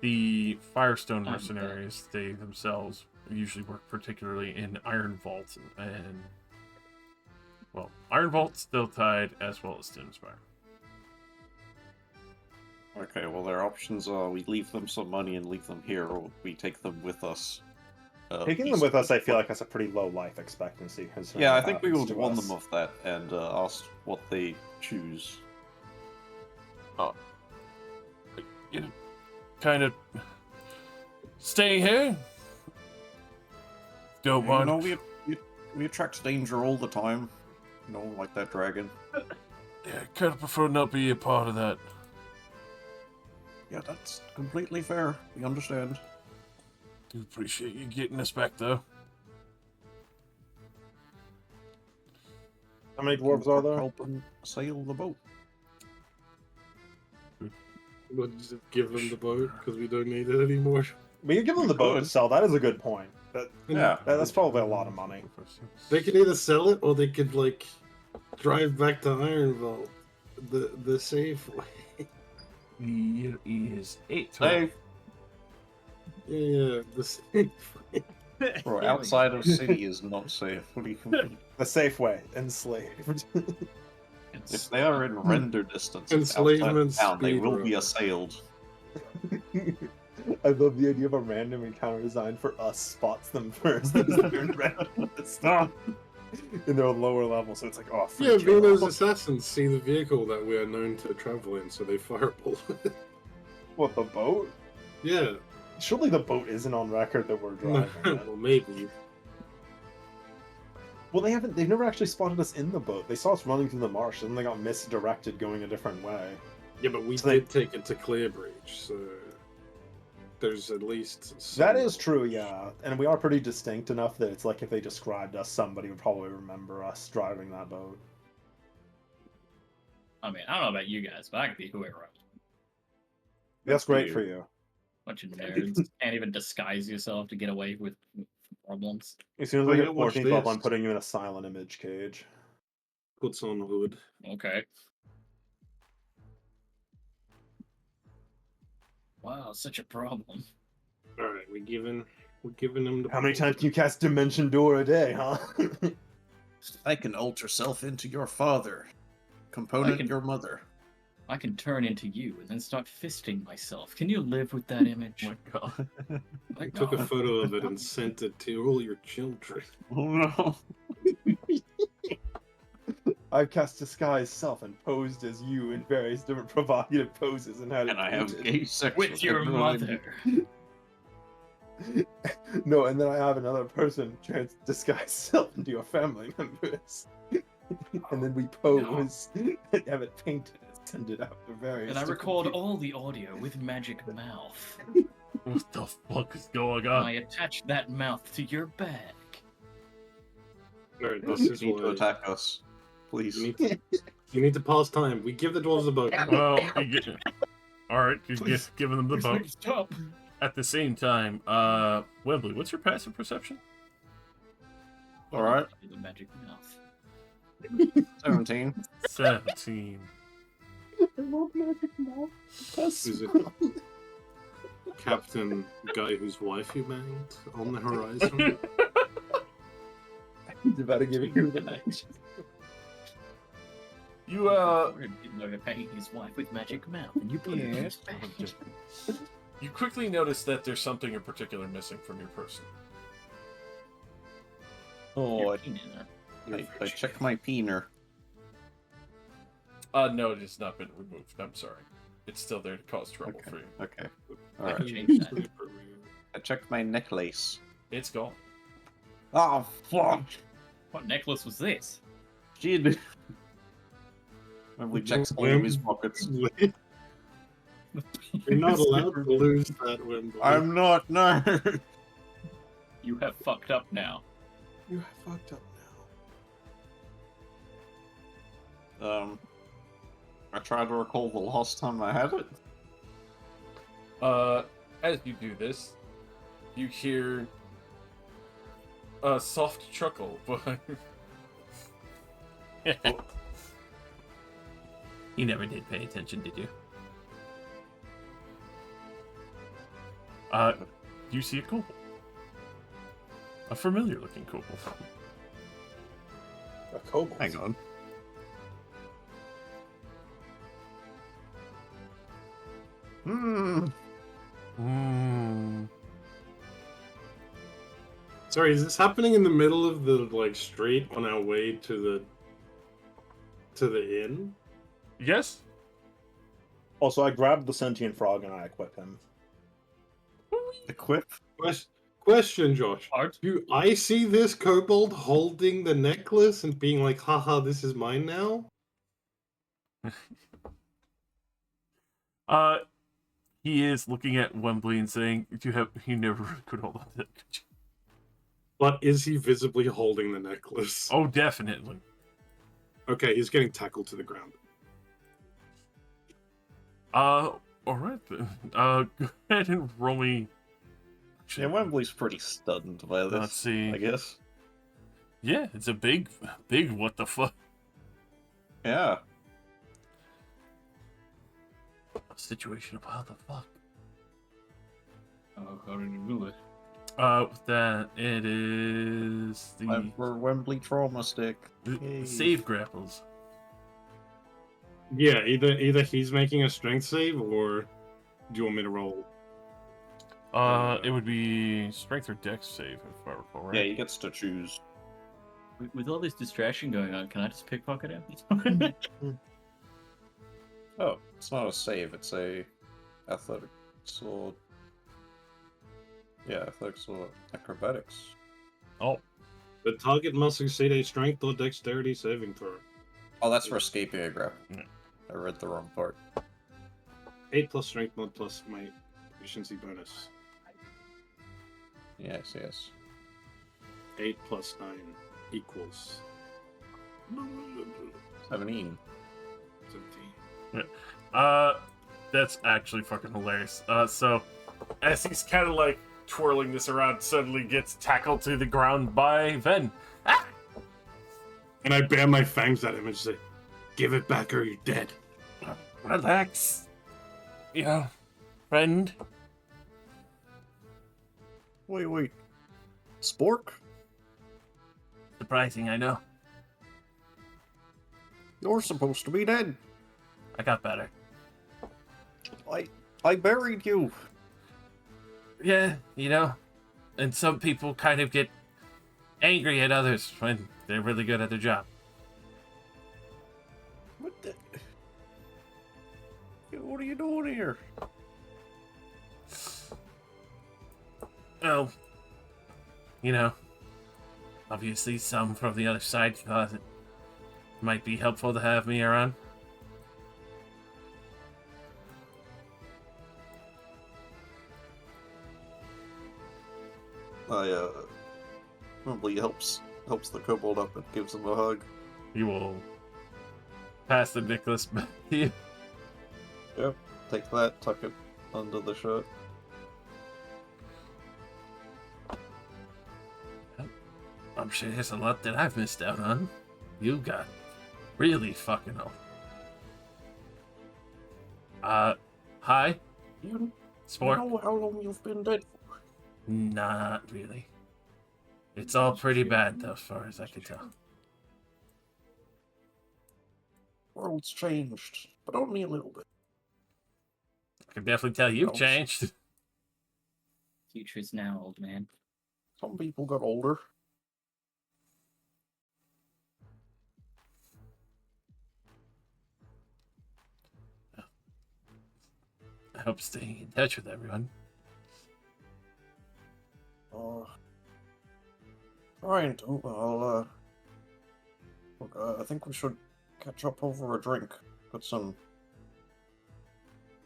S2: the Firestone mercenaries, they themselves usually work particularly in Iron Vault and well, Iron Vault, Stilltide, as well as Stimspire.
S1: okay, well their options are we leave them some money and leave them here, or we take them with us.
S4: Taking them with us, I feel like that's a pretty low life expectancy. considering
S1: Yeah, I
S4: what
S1: think we
S4: happens
S1: would
S4: to
S1: warn
S4: us.
S1: them of that and ask what they choose.
S2: You know, kind of stay here. Don't
S1: You
S2: want.
S1: know, we attract danger all the time. You know, like that dragon.
S2: Yeah, kind of prefer not be a part of that.
S1: Yeah, that's completely fair. We understand.
S2: Do appreciate you getting us back though.
S4: How many dwarves are there?
S1: Help them sail the boat.
S5: We'll just give them the boat because we don't need it anymore.
S4: We can give them the boat to
S1: could.
S4: sell. That is a good point.
S1: Yeah.
S4: That's probably a lot of money.
S5: They could either sell it or they could like drive back to Iron Vault the safe way.
S2: Here is 8.
S1: Safe.
S5: Yeah, the safe way.
S1: Bro, outside of city is not safe. What do you
S4: The safe way, enslaved.
S1: If they are in render distance outside
S5: Enslavement
S1: of town, they will
S5: speedrun.
S1: be assailed.
S4: I love the idea of a random encounter design for us spots them first. As they're in random distance. In their lower level, so it's like, oh,
S5: Yeah,
S4: freak you
S5: Venus
S4: out.
S5: assassins see the vehicle that we are known to travel in, so they fireball it.
S4: What, the boat?
S5: Yeah,
S4: Surely the boat isn't on record that we're driving. it.
S5: well, maybe.
S4: Well, they've never actually spotted us in the boat. They saw us running through the marsh, and then they got misdirected going a different way.
S5: Yeah, but we
S4: So they-
S5: did take it to Clearbreach, so there's at least
S4: That
S5: some-
S4: is true, yeah. And we are pretty distinct enough that it's like if they described us, somebody would probably remember us driving that boat.
S3: I mean, I don't know about you guys, but I can be whoever I want.
S4: That's great
S1: you.
S4: for you.
S3: Bunch of nerds can't even disguise yourself to get away with problems.
S4: As soon as
S5: Oh,
S4: we
S5: yeah,
S4: get
S5: watch
S4: 14th up,
S5: this.
S4: I'm putting you in a silent image cage.
S5: puts on hood.
S3: Okay. Wow, such a problem.
S5: All right, we're giving them the.
S4: How many times can you cast Dimension Door a day, huh?
S1: I can alter self into your father. Component
S3: can-
S1: your mother.
S3: I can turn into you and then start fisting myself. Can you live with that image?
S2: Oh my god.
S3: My
S5: I took a
S3: God.
S5: photo of it and sent it to all your children.
S1: Oh no.
S4: I've cast Disguise Self and posed as you in various different provocative poses and had it
S1: And I have
S4: painted.
S1: gay sex
S3: With your
S1: everyone I
S3: mother.
S1: meet.
S4: No, and then I have another person trying to disguise self into your family members. And then we pose and have it painted and send it out to various.
S3: And I
S4: different
S3: record
S4: people.
S3: all the audio with magic mouth.
S2: What the fuck is going
S3: And I
S2: on?
S3: attach that mouth to your back.
S5: Alright,
S1: You
S5: this is
S1: need to
S5: why
S1: attack us, please.
S5: you need to pause time. We give the dwarves a boat.
S2: Well, alright, you're
S3: Please.
S2: giving them the
S3: Please
S2: boat.
S3: make it stop.
S2: At the same time, Wembley, what's your passive perception?
S1: All right.
S3: The magic mouth.
S1: 17.
S2: 17.
S4: I love magic mouth. That's
S5: Is it Captain guy whose wife you banged on the horizon?
S4: He's about to give you the night.
S2: You,
S3: Didn't know they're paying his wife with magic mouth, and you put it in his back.
S2: you quickly notice that there's something in particular missing from your person.
S1: Oh,
S3: Your
S1: I
S3: penis.
S1: checked my peener.
S2: No, it has not been removed. I'm sorry. It's still there to cause trouble
S1: Okay.
S2: for you.
S1: Okay.
S3: I
S1: All
S3: can
S1: right.
S3: change that.
S1: I checked my necklace.
S2: It's gone.
S1: Oh, fuck.
S3: What necklace was this?
S1: Shit. We checked all of his pockets.
S5: You're not allowed to lose that, Wembley.
S1: I'm not, no.
S3: You have fucked up now.
S4: You have fucked up
S1: I tried to recall the last time I had it.
S2: As you do this, you hear a soft chuckle, but you never did pay attention, did you? You see a kobold. A familiar-looking kobold.
S4: now. A kobold.
S1: Hang on.
S5: Sorry, is this happening in the middle of the street on our way to the inn?
S2: Yes?
S4: Also, I grabbed the sentient frog and I equip him.
S1: Equip?
S5: Question, Josh.
S3: Art?
S5: Do I see this kobold holding the necklace and being like, haha, this is mine now?
S2: He is looking at Wembley and saying, you never could hold on to that, could you?"
S5: But is he visibly holding the necklace?
S2: Oh, definitely.
S5: Okay, he's getting tackled to the ground.
S2: Alright then. Go ahead and roll me.
S1: Yeah, Wembley's pretty stunned by this.
S2: Let's see.
S1: I guess.
S2: Yeah, it's a big what the fuck.
S1: Yeah.
S2: Situation of how the fuck.
S3: Oh, how did you do it?
S2: With that, it is
S1: Time for Wembley trauma stick.
S2: the
S1: Yay.
S2: save grapples.
S5: Yeah, either he's making a strength save, or do you want me to roll?
S2: It would be strength or dex save, if I recall, right?
S1: Yeah, he gets to choose.
S3: With all this distraction going on, can I just pickpocket him?
S1: Oh, it's not a save, it's a athletic sword. Yeah, athletics or acrobatics.
S2: Oh,
S5: The target must succeed a strength or dexterity saving throw.
S1: Oh, that's for escaping a grapple.
S2: Yeah.
S1: I read the wrong part.
S5: 8 plus strength mod plus my efficiency bonus.
S1: Yes, yes.
S5: 8 plus 9 equals
S1: 17.
S5: 17.
S2: that's actually fucking hilarious. So, as he's kind of like twirling this around, suddenly gets tackled to the ground by Ven. Ah!
S5: And I bare my fangs at him and say, "Give it back or you're dead."
S2: Relax. Friend.
S1: Wait. Spork?
S2: Surprising, I know.
S1: You're supposed to be dead.
S2: I got better.
S1: I buried you.
S2: Yeah, and some people kind of get angry at others when they're really good at their job.
S1: What the? What are you doing here?
S2: well, you know, obviously some from the other side thought it might be helpful to have me around.
S1: Probably helps the kobold up and gives him a hug.
S2: He will pass the necklace back to you.
S1: Yep. Take that, tuck it under the shirt.
S2: I'm sure there's a lot that I've missed out on. You got really fucking old. Hi?
S1: You
S2: Sport?
S1: know how long you've been dead for?
S2: Not really. It's all pretty bad, though, as far as I can tell.
S1: World's changed, but only a little bit.
S2: I can definitely tell you've
S1: Oh,
S2: changed.
S3: Future is now, old man.
S1: Some people got older.
S2: I hope staying in touch with everyone.
S1: Trying to. Look, I think we should catch up over a drink. Got some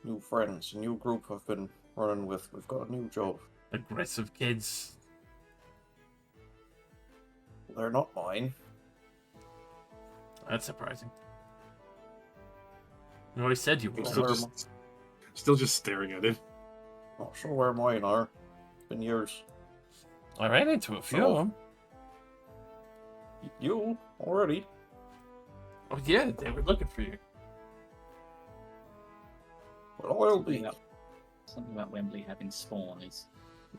S1: new friends, a new group I've been running with. We've got a new job.
S2: Aggressive kids.
S1: They're not mine.
S2: That's surprising. You always said you were.
S5: Still just staring at him.
S1: Not sure where mine are. It's been years.
S2: I ran into a few
S1: Oh.
S2: of them.
S1: You already?
S2: Oh yeah, they were looking for you.
S1: Well, I'll be.
S3: Something about Wembley having spawn is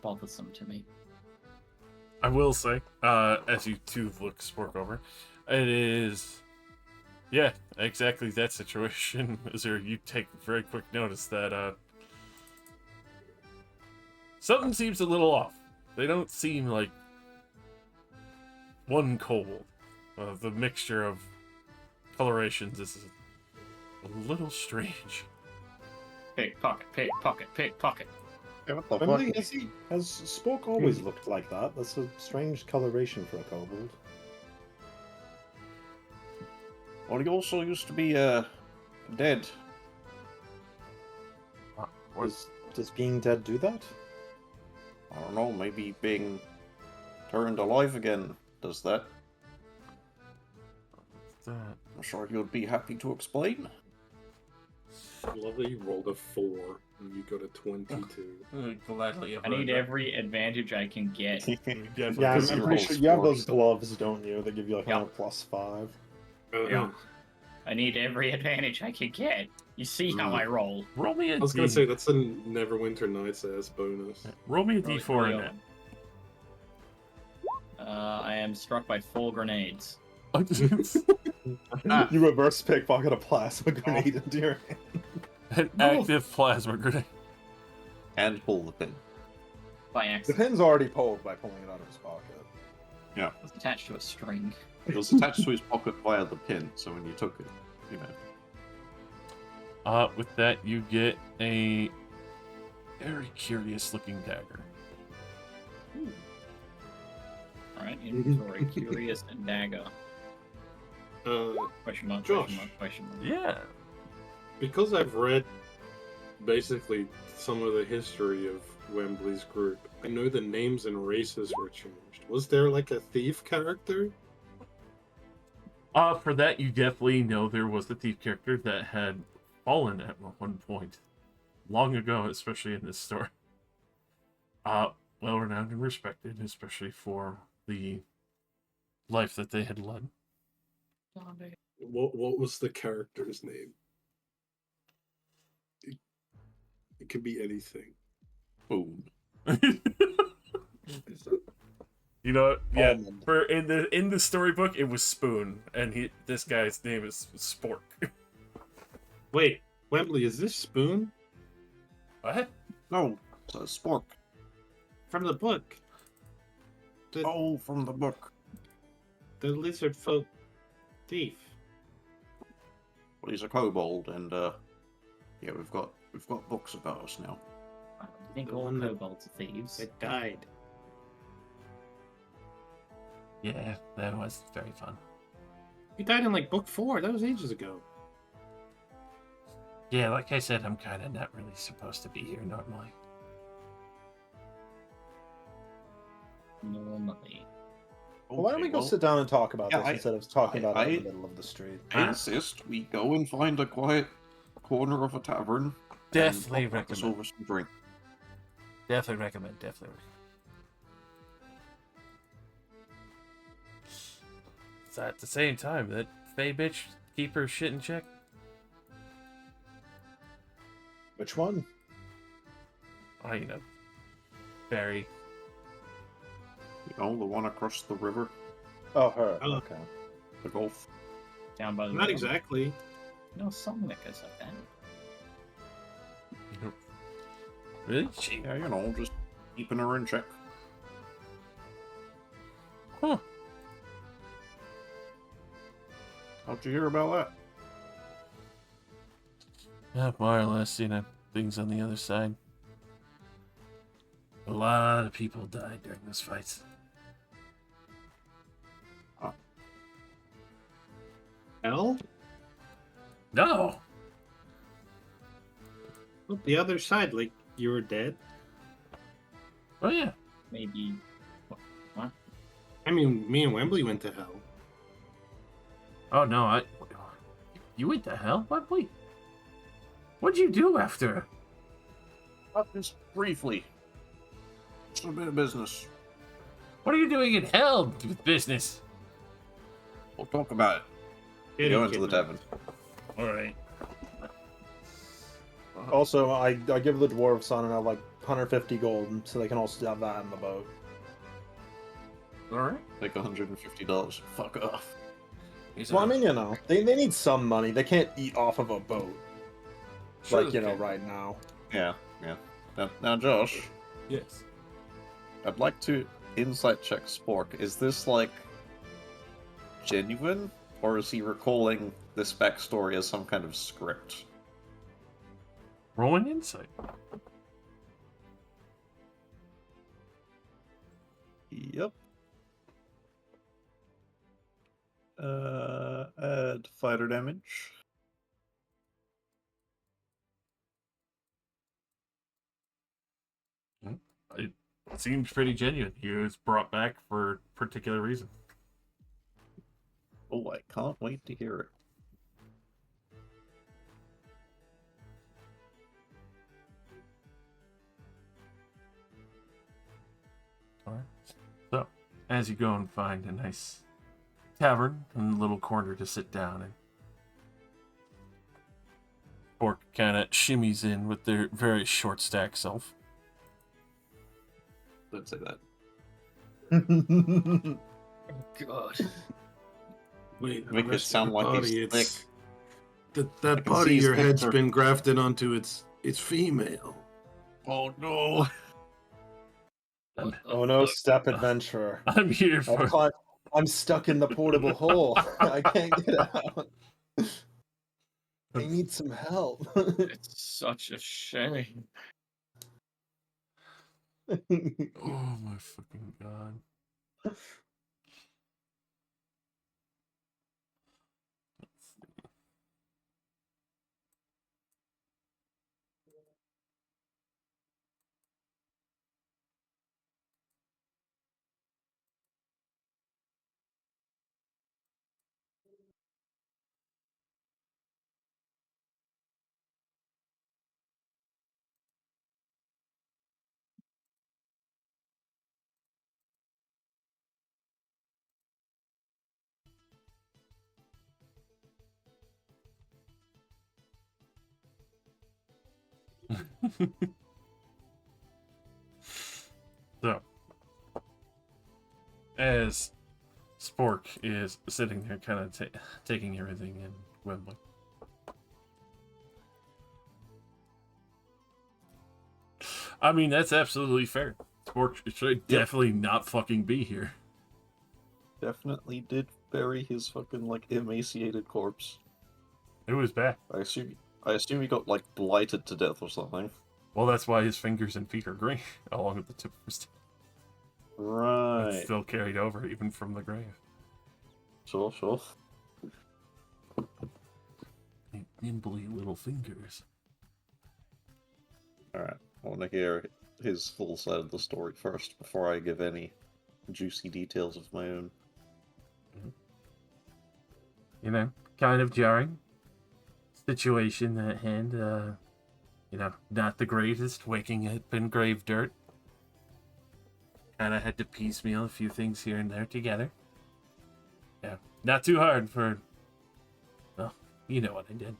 S3: bothersome to me.
S2: I will say, as you two look Spork over, it is, yeah, exactly that situation. Azure, you take very quick notice that something seems a little off. They don't seem like one kobold. The mixture of colorations is a little strange.
S3: Pickpocket, pickpocket, pickpocket.
S1: Yeah, what the
S4: Wembley,
S1: fuck?
S4: has Spock always looked like that? That's a strange coloration for a kobold.
S1: Well, he also used to be, dead.
S4: Does being dead do that?
S1: I don't know, maybe being turned alive again does that.
S2: What's that?
S1: I'm sure he would be happy to explain.
S5: I love that you rolled a 4 and you got a 22.
S2: Gladly
S3: I need every advantage I can get.
S4: Yeah,
S1: Because
S4: I'm
S1: you
S4: pretty
S1: rolled
S4: sure you have those
S1: sports.
S4: gloves, don't you? That give you like
S3: Yeah.
S4: a +5.
S3: Yeah. I need every advantage I can get. You see how I roll.
S2: Roll me a
S5: I was gonna
S2: D.
S5: say that's a Neverwinter Nights ass bonus.
S2: Roll me a
S3: Roll it,
S2: D4
S3: roll
S2: in
S3: it.
S2: that.
S3: I am struck by 4 grenades.
S2: An
S4: You reverse pickpocket a plasma grenade into your hand.
S2: active plasma grenade.
S1: And pull the pin.
S3: By
S4: The
S3: accident.
S4: pin's already pulled by pulling it out of his pocket.
S1: Yeah.
S3: It's attached to a string.
S1: It was attached to his pocket via the pin, so when you took it, you know.
S2: With that, you get a very curious looking dagger.
S3: Alright, inventory. Curious and dagger. Question mark,
S5: Josh.
S3: question mark, question mark.
S2: Yeah.
S5: Because I've read basically some of the history of Wembley's group, I know the names and races were changed. Was there like a thief character?
S2: For that, you definitely know there was a thief character that had fallen at one point, long ago, especially in this story. Well renowned and respected, especially for the life that they had led.
S5: What was the character's name? It could be anything.
S1: Boom.
S5: Is that...
S2: You know, yeah.
S4: Almond.
S2: For in the storybook, it was Spoon, and this guy's name is Spork.
S5: Wait, Wembley, is this Spoon?
S2: What?
S1: No, it's a spork.
S5: From the book.
S1: Oh, from the book.
S5: The lizard folk thief.
S1: Well, he's a kobold, and we've got books about us now.
S3: I think all kobolds are thieves.
S5: It died.
S2: Yeah, that was very fun.
S5: He died in like book 4. That was ages ago.
S2: Yeah, like I said, I'm kind of not really supposed to be here normally.
S3: Normally.
S4: Well, why don't we
S1: Okay,
S4: go
S1: well,
S4: sit down and talk about
S1: yeah,
S4: this instead of talking about it in the middle of the street?
S1: I insist we go and find a quiet corner of a tavern.
S2: Definitely
S1: and talk us
S2: recommend.
S1: over some drink.
S2: Definitely recommend. Definitely recommend. So at the same time, that Faye bitch keep her shit in check.
S4: Which one?
S2: Oh, you know, Barry.
S1: You know, the one across the river,
S4: Oh, her.
S5: Oh.
S4: Okay.
S1: the Gulf.
S3: Down by the
S5: Not
S3: river.
S5: exactly.
S3: No song that goes like that.
S2: Really? She.
S1: Yeah, you know, just keeping her in check.
S2: Huh.
S1: How'd you hear about that?
S2: Yeah, more or less, you know, things on the other side. A lot of people died during this fight.
S5: Hell?
S2: No!
S5: Well, the other side, like you were dead.
S2: Oh, yeah.
S3: Maybe. What?
S5: I mean, me and Wembley went to hell.
S2: Oh, no, You went to hell? What? Wait. What'd you do after?
S1: Just briefly. Just a bit of business.
S2: What are you doing in hell with business?
S1: We'll talk about it.
S5: Getting
S1: Go into the
S5: kidnapped.
S1: tavern.
S2: Alright.
S4: Also, I give the dwarves on and like 150 gold, so they can also have that in the boat.
S2: Alright.
S1: Like $150. Fuck off.
S4: Well, I mean, you know, they need some money. They can't eat off of a boat,
S2: Sure
S4: like, you
S2: they
S4: know,
S2: can.
S4: right now.
S1: Yeah, yeah. Now, Josh,
S2: Yes.
S1: I'd like to insight check Spork. Is this, like, genuine? Or is he recalling this backstory as some kind of script?
S2: Rolling insight.
S1: Yep. Add fighter damage.
S2: It seems pretty genuine. He was brought back for a particular reason.
S1: Oh, I can't wait to hear it.
S2: Alright. So, as you go and find a nice tavern and a little corner to sit down in, Bork kind of shimmies in with their very short stack self.
S1: Don't say that.
S3: God.
S5: Wait,
S1: Make it sound like he's thick.
S5: That
S1: can
S5: part
S1: see
S5: of
S1: his
S5: your head's
S1: picture.
S5: been grafted onto it's female.
S1: Oh no!
S4: Oh no, step adventurer.
S2: I'm here for.
S4: I'm stuck in the portable hole. I can't get out. I need some help.
S3: It's such a shame.
S2: Oh my fucking god. So, as Spork is sitting there kind of taking everything in Wembley. I mean, that's absolutely fair. Spork should definitely not fucking be here.
S1: Definitely did bury his fucking, like, emaciated corpse.
S2: It was bad.
S1: I assume he got, like, blighted to death or something.
S2: Well, that's why his fingers and feet are green, along with the tip of his tail.
S1: Right.
S2: It's still carried over, even from the grave.
S1: Sure.
S2: Nimbly little fingers.
S1: Alright. I want to hear his full side of the story first before I give any juicy details of my own.
S2: You know, kind of jarring situation at hand. You know, not the greatest, waking up in grave dirt. Kind of had to piecemeal a few things here and there together. Yeah, not too hard for... Well, you know what I did.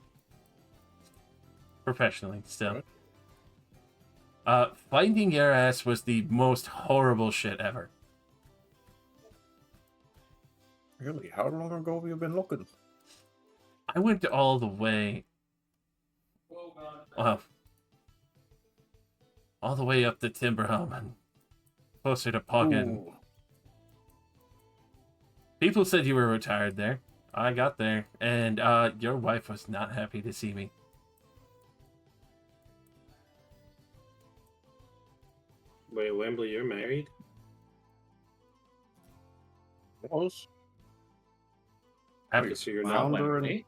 S2: Professionally, still. Finding your ass was the most horrible shit ever.
S1: Really? How long ago have you been looking?
S2: I went all the way... all the way up to Timberhome and closer to Poggin.
S1: Ooh.
S2: People said you were retired there. I got there, and your wife was not happy to see me.
S5: Wait, Wembley, you're married?
S1: Was?
S2: After,
S5: So you're
S3: Wow,
S5: not.
S3: Wembley.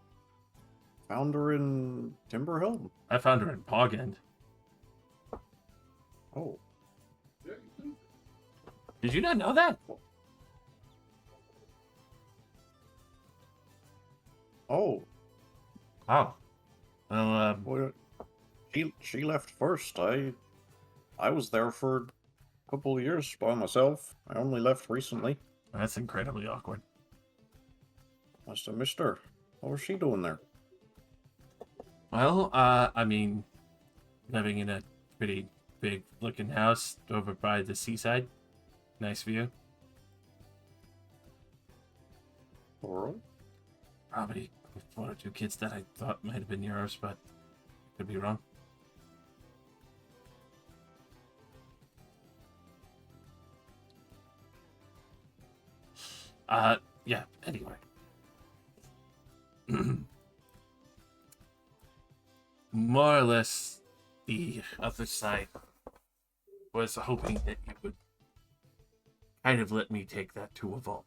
S1: Founder in Timberhill?
S2: I found her in Poggin.
S1: Oh.
S2: Did you not know that?
S1: Oh.
S2: Oh. Well,
S1: Well, she left first. I was there for a couple of years by myself. I only left recently.
S2: that's incredibly awkward.
S1: Must have missed her. What was she doing there?
S2: Well, I mean, living in a pretty big looking house over by the seaside. Nice view.
S1: Laurel?
S2: Probably one or two kids that I thought might have been yours, but could be wrong. Yeah, anyway. More or less, the other side was hoping that you would kind of let me take that to a vault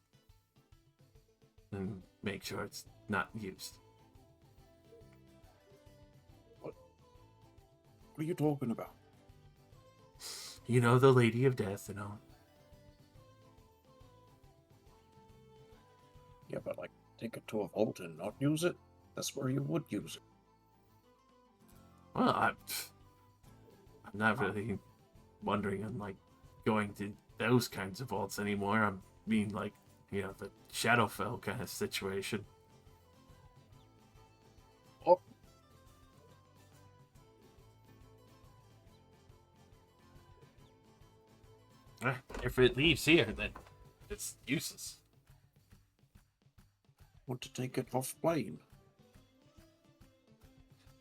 S2: and make sure it's not used.
S1: What are you talking about?
S2: You know, the Lady of Death and all.
S1: Yeah, but like, take it to a vault and not use it? That's where you would use it.
S2: Well, I'm not really wondering on, like, going to those kinds of vaults anymore. I mean, like, you know, the Shadowfell kind of situation.
S1: Oh.
S2: If it leaves here, then it's useless.
S1: Want to take it off plane?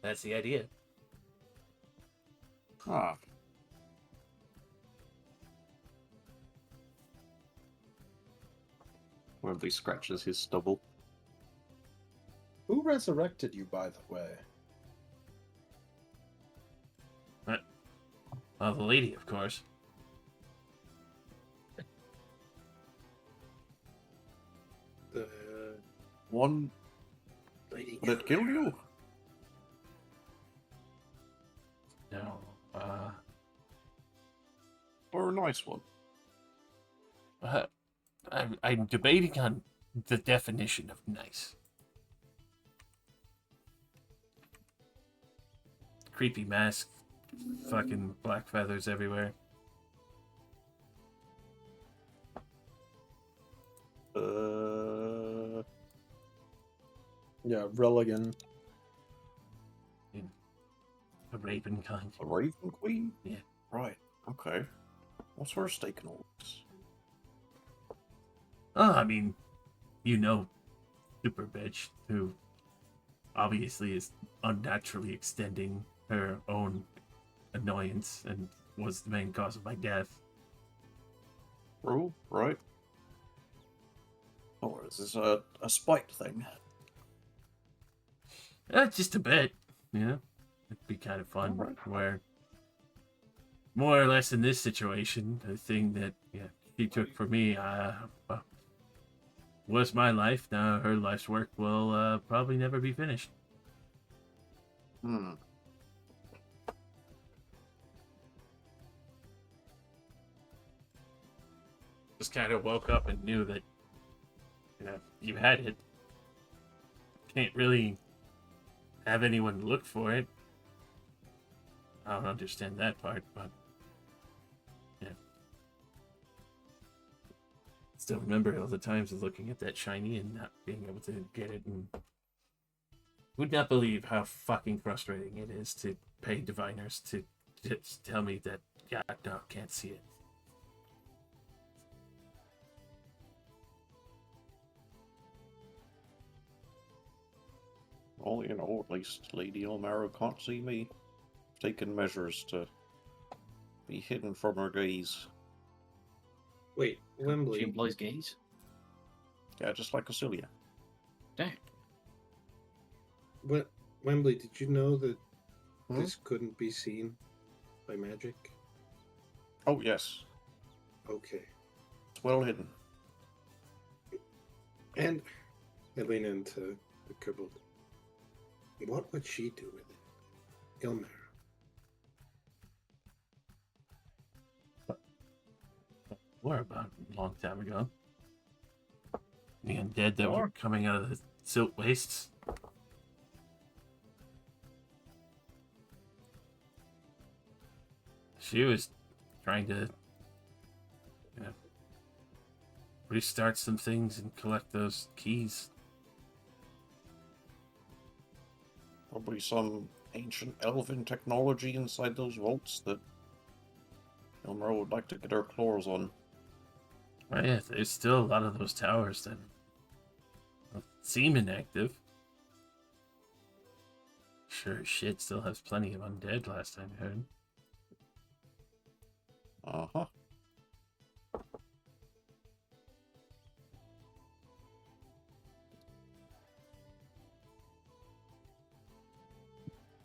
S2: That's the idea.
S1: Ah. Wembley scratches his stubble.
S4: Who resurrected you, by the way?
S2: Well, the lady, of course.
S5: The
S1: One
S5: lady.
S1: that killed you?
S2: No,
S1: Or a nice one?
S2: I'm debating on the definition of nice. Creepy mask, fucking black feathers everywhere.
S4: Yeah, Religan.
S2: A raven kind.
S1: A Raven Queen?
S2: Yeah.
S1: Right, okay. What's her stake in all this?
S2: Oh, I mean, you know, Super Bitch, who obviously is unnaturally extending her own annoyance and was the main cause of my death.
S1: Rule, right? Or is this a spite thing?
S2: Just a bit, you know? It'd be kind of fun
S1: Alright.
S2: where, more or less in this situation, the thing that she took for me was my life. Now her life's work will probably never be finished.
S1: Hmm.
S2: Just kind of woke up and knew that, you had it. Can't really have anyone look for it. I don't understand that part, but yeah. Still remember all the times of looking at that shiny and not being able to get it, and would not believe how fucking frustrating it is to pay diviners to just tell me that, yeah, no, can't see it.
S1: Well, at least Lady Elmara can't see me. Taking measures to be hidden from her gaze.
S5: Wait,
S3: She
S5: Wembley.
S3: employs gays.
S1: Yeah, just like Osilia.
S3: Damn.
S5: What, Wembley? Did you know that
S1: Hmm?
S5: this couldn't be seen by magic?
S1: Oh, yes.
S5: Okay.
S1: It's well hidden.
S5: And I lean into the kobold. What would she do with it? Ilmar.
S2: Or about a long time ago. The undead that were
S3: Or-
S2: coming out of the silt wastes. She was trying to, restart some things and collect those keys.
S1: Probably some ancient elven technology inside those vaults that Elmara would like to get her claws on.
S2: Well, yeah, there's still a lot of those towers that seem inactive. Sure as shit still has plenty of undead last time I heard.
S1: Uh-huh.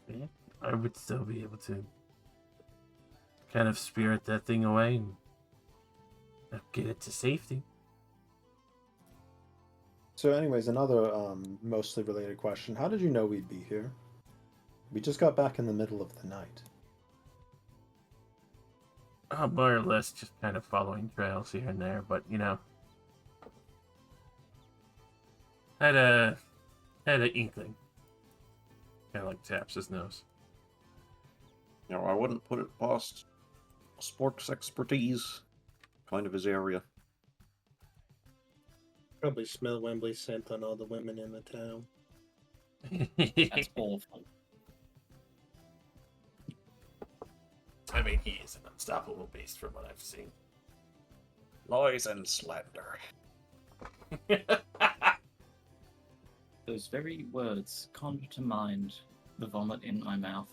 S2: Yeah, I would still be able to kind of spirit that thing away and get it to safety.
S4: So, anyways, another mostly related question. How did you know we'd be here? We just got back in the middle of the night.
S2: More or less just kind of following trails here and there, but had a inkling. Kind of like taps his nose.
S1: I wouldn't put it past Spork's expertise. Kind of his area.
S5: Probably smell Wembley's scent on all the women in the town.
S3: That's awful.
S2: I mean, he is an unstoppable beast from what I've seen.
S1: Lies and slander.
S3: Those very words conjure to mind the vomit in my mouth.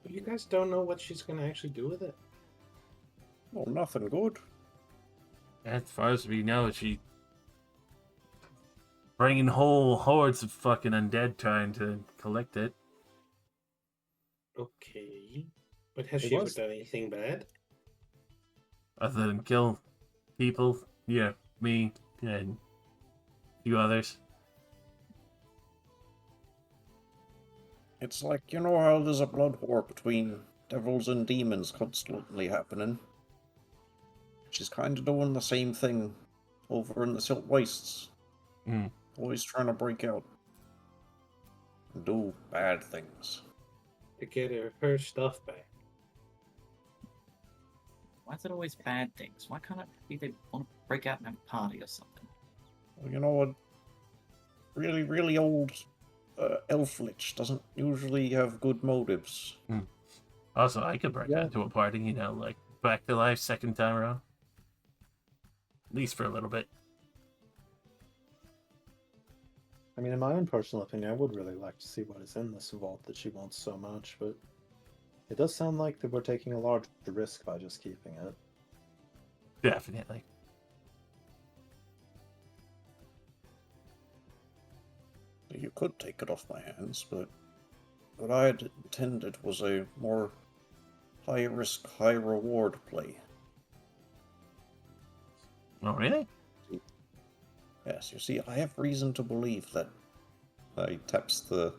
S5: You guys don't know what she's gonna actually do with it?
S1: Well, nothing good.
S2: As far as we know, she bringing whole hordes of fucking undead trying to collect it.
S5: Okay. But has
S4: It
S5: she ever
S4: was-
S5: done anything bad?
S2: Other than kill people, yeah, me and a few others.
S1: It's like, how there's a blood war between devils and demons constantly happening. She's kind of doing the same thing over in the Silt Wastes.
S2: Mm.
S1: Always trying to break out and do bad things.
S5: To get her stuff back.
S3: Why is it always bad things? Why can't it be they want to break out and have a party or something?
S1: Well, a really, really old elf lich doesn't usually have good motives.
S2: Also, I could break
S4: Yeah.
S2: out into a party, like back to life second time around. At least for a little bit.
S4: I mean, in my own personal opinion, I would really like to see what is in this vault that she wants so much, but it does sound like that we're taking a large risk by just keeping it.
S2: Definitely.
S1: You could take it off my hands, but what I had intended was a more high risk, high reward play.
S2: Oh, really?
S1: Yes, you see, I have reason to believe that. He taps the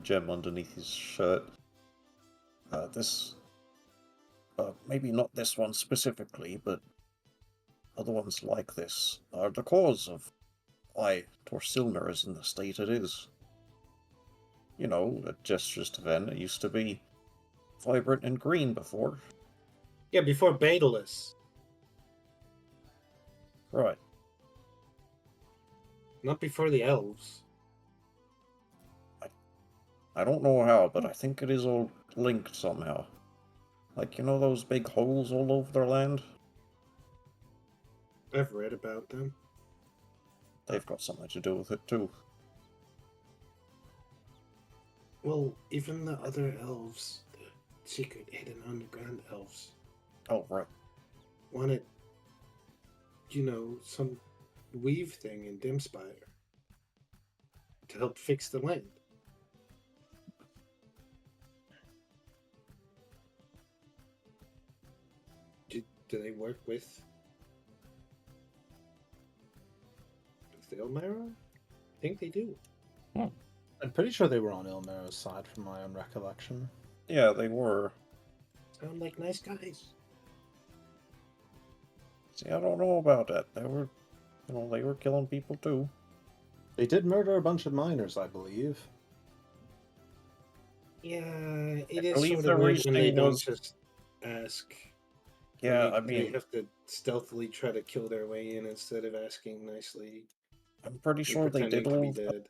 S1: gem underneath his shirt. Maybe not this one specifically, but other ones like this are the cause of why Torsilna is in the state it is. You know, a Gestures to Ven, it used to be vibrant and green before.
S5: Yeah, before Betelgeuse.
S1: Right.
S5: Not before the elves.
S1: I don't know how, but I think it is all linked somehow. Like, you know those big holes all over their land?
S5: I've read about them.
S1: They've got something to do with it too.
S5: Well, even the other elves, the secret hidden underground elves,
S1: Oh, right.
S5: wanted, some weave thing in Dimspire to help fix the land. Do they work with the Elmara? I think they do.
S4: I'm pretty sure they were on Ilmer's side from my own recollection.
S1: Yeah, they were.
S5: Sound like nice guys.
S1: See, I don't know about that. They were killing people too.
S4: They did murder a bunch of miners, I believe.
S5: Yeah, it
S1: I
S5: is
S1: believe
S5: sort
S1: their
S5: of weird when they
S1: reasoning
S5: don't
S1: was-
S5: just ask.
S1: Yeah,
S5: When they
S1: I mean,
S5: have to stealthily try to kill their way in instead of asking nicely
S1: I'm pretty
S5: and
S1: sure they
S5: pretending
S1: did
S5: to be
S1: all
S5: dead.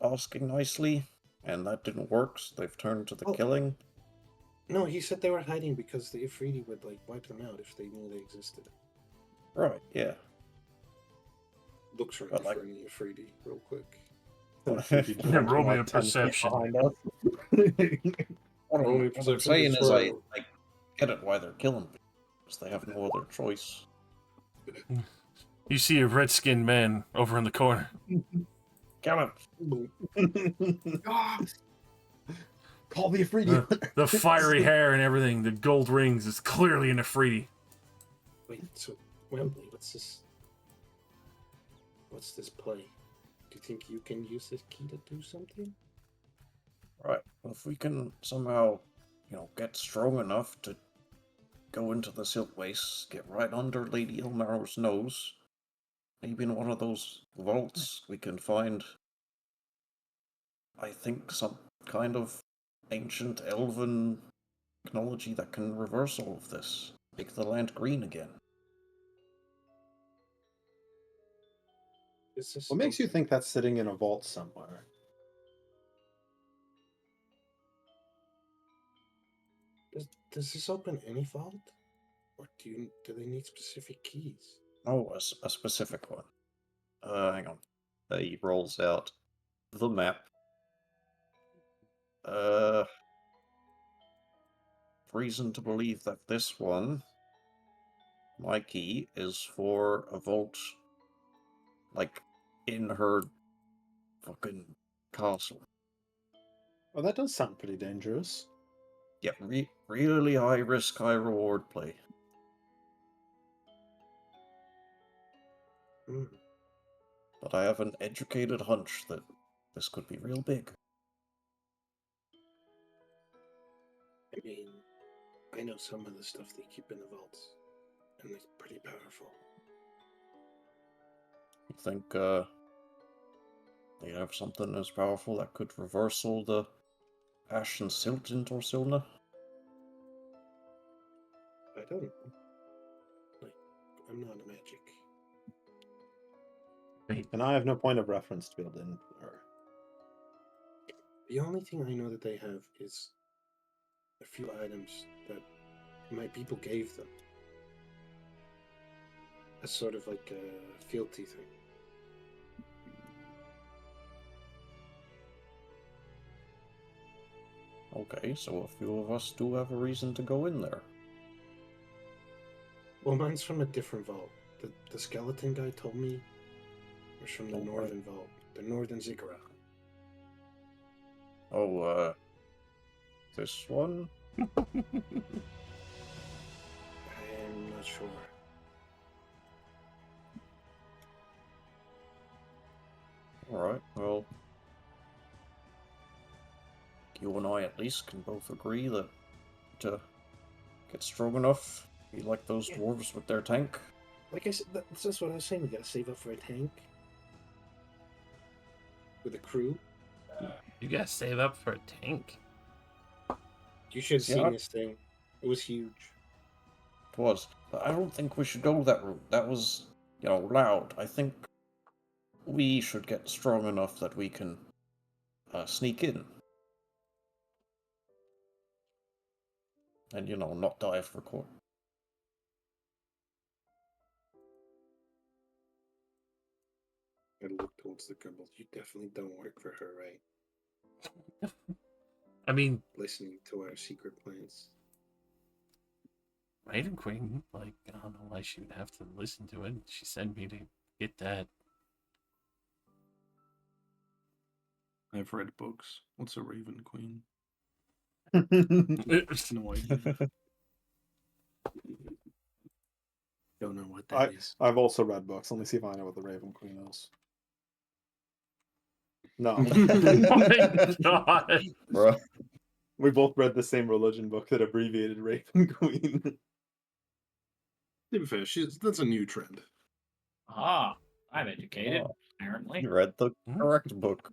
S1: asking nicely, and that didn't work, so they've turned to the
S5: Oh.
S1: killing.
S5: No, he said they were hiding because the Ifriti would wipe them out if they knew they existed.
S1: Right, yeah.
S5: Looks around
S1: But, like-
S5: for any Ifriti real quick.
S2: Yeah, roll me a perception.
S1: What
S5: Roll me
S1: I'm
S5: perception
S1: saying
S5: to
S1: is I
S5: throw.
S1: get it why they're killing people, because they have no other choice.
S2: You see a red-skinned man over in the corner.
S1: Kill him!
S4: Call the Afridi.
S2: The fiery hair and everything, the gold rings, is clearly an Afridi.
S5: Wait, so Wembley, what's this? What's this play? Do you think you can use this key to do something?
S1: Right, well, if we can somehow, get strong enough to go into the Silt Wastes, get right under Lady Ilmar's nose, maybe in one of those vaults we can find, I think, some kind of ancient elven technology that can reverse all of this, make the land green again.
S5: Is this
S4: What makes you think that's sitting in a vault somewhere?
S5: Does this open any vault? Or do they need specific keys?
S1: Oh, a specific one. Hang on. He rolls out the map. Reason to believe that this one, my key, is for a vault, like, in her fucking castle.
S4: Well, that does sound pretty dangerous.
S1: Yeah, really high risk, high reward play.
S5: Hmm.
S1: But I have an educated hunch that this could be real big.
S5: I mean, I know some of the stuff they keep in the vaults, and it's pretty powerful.
S1: You think, they have something as powerful that could reverse all the ash and silt in Torsilna?
S5: I don't know. I'm not a magic.
S4: And I have no point of reference to be able to infer.
S5: The only thing I know that they have is a few items that my people gave them. As sort of like a fealty thing.
S1: Okay, so a few of us do have a reason to go in there.
S5: Well, mine's from a different vault. The skeleton guy told me it was from the
S1: Oh, right.
S5: northern vault. The northern ziggurat.
S1: Oh, this one?
S5: I'm not sure.
S1: Alright, well. You and I at least can both agree that to get strong enough, be like those
S5: Yeah.
S1: dwarves with their tank.
S5: Like I said, that's just what I was saying. We gotta save up for a tank with a crew.
S2: You gotta save up for a tank.
S5: You should have
S1: Yeah.
S5: seen this thing. It was huge.
S1: It was. But I don't think we should go that route. That was, loud. I think we should get strong enough that we can sneak in. And, not die for court.
S5: I look towards the girls. You definitely don't work for her, right?
S2: I mean,
S5: Listening to our secret plans.
S2: Raven Queen, like, I don't know why she would have to listen to it. She sent me to get that.
S6: I've read books. What's a Raven Queen?
S2: It's
S6: No idea.
S5: Don't know what that is.
S4: I've also read books. Let me see if I know what the Raven Queen is. No.
S2: oh my god.
S1: Bruh.
S4: We both read the same religion book that abbreviated Raven Queen.
S6: To be fair, that's a new trend.
S3: Ah, I'm educated,
S1: Oh.
S3: apparently.
S1: You read the correct book.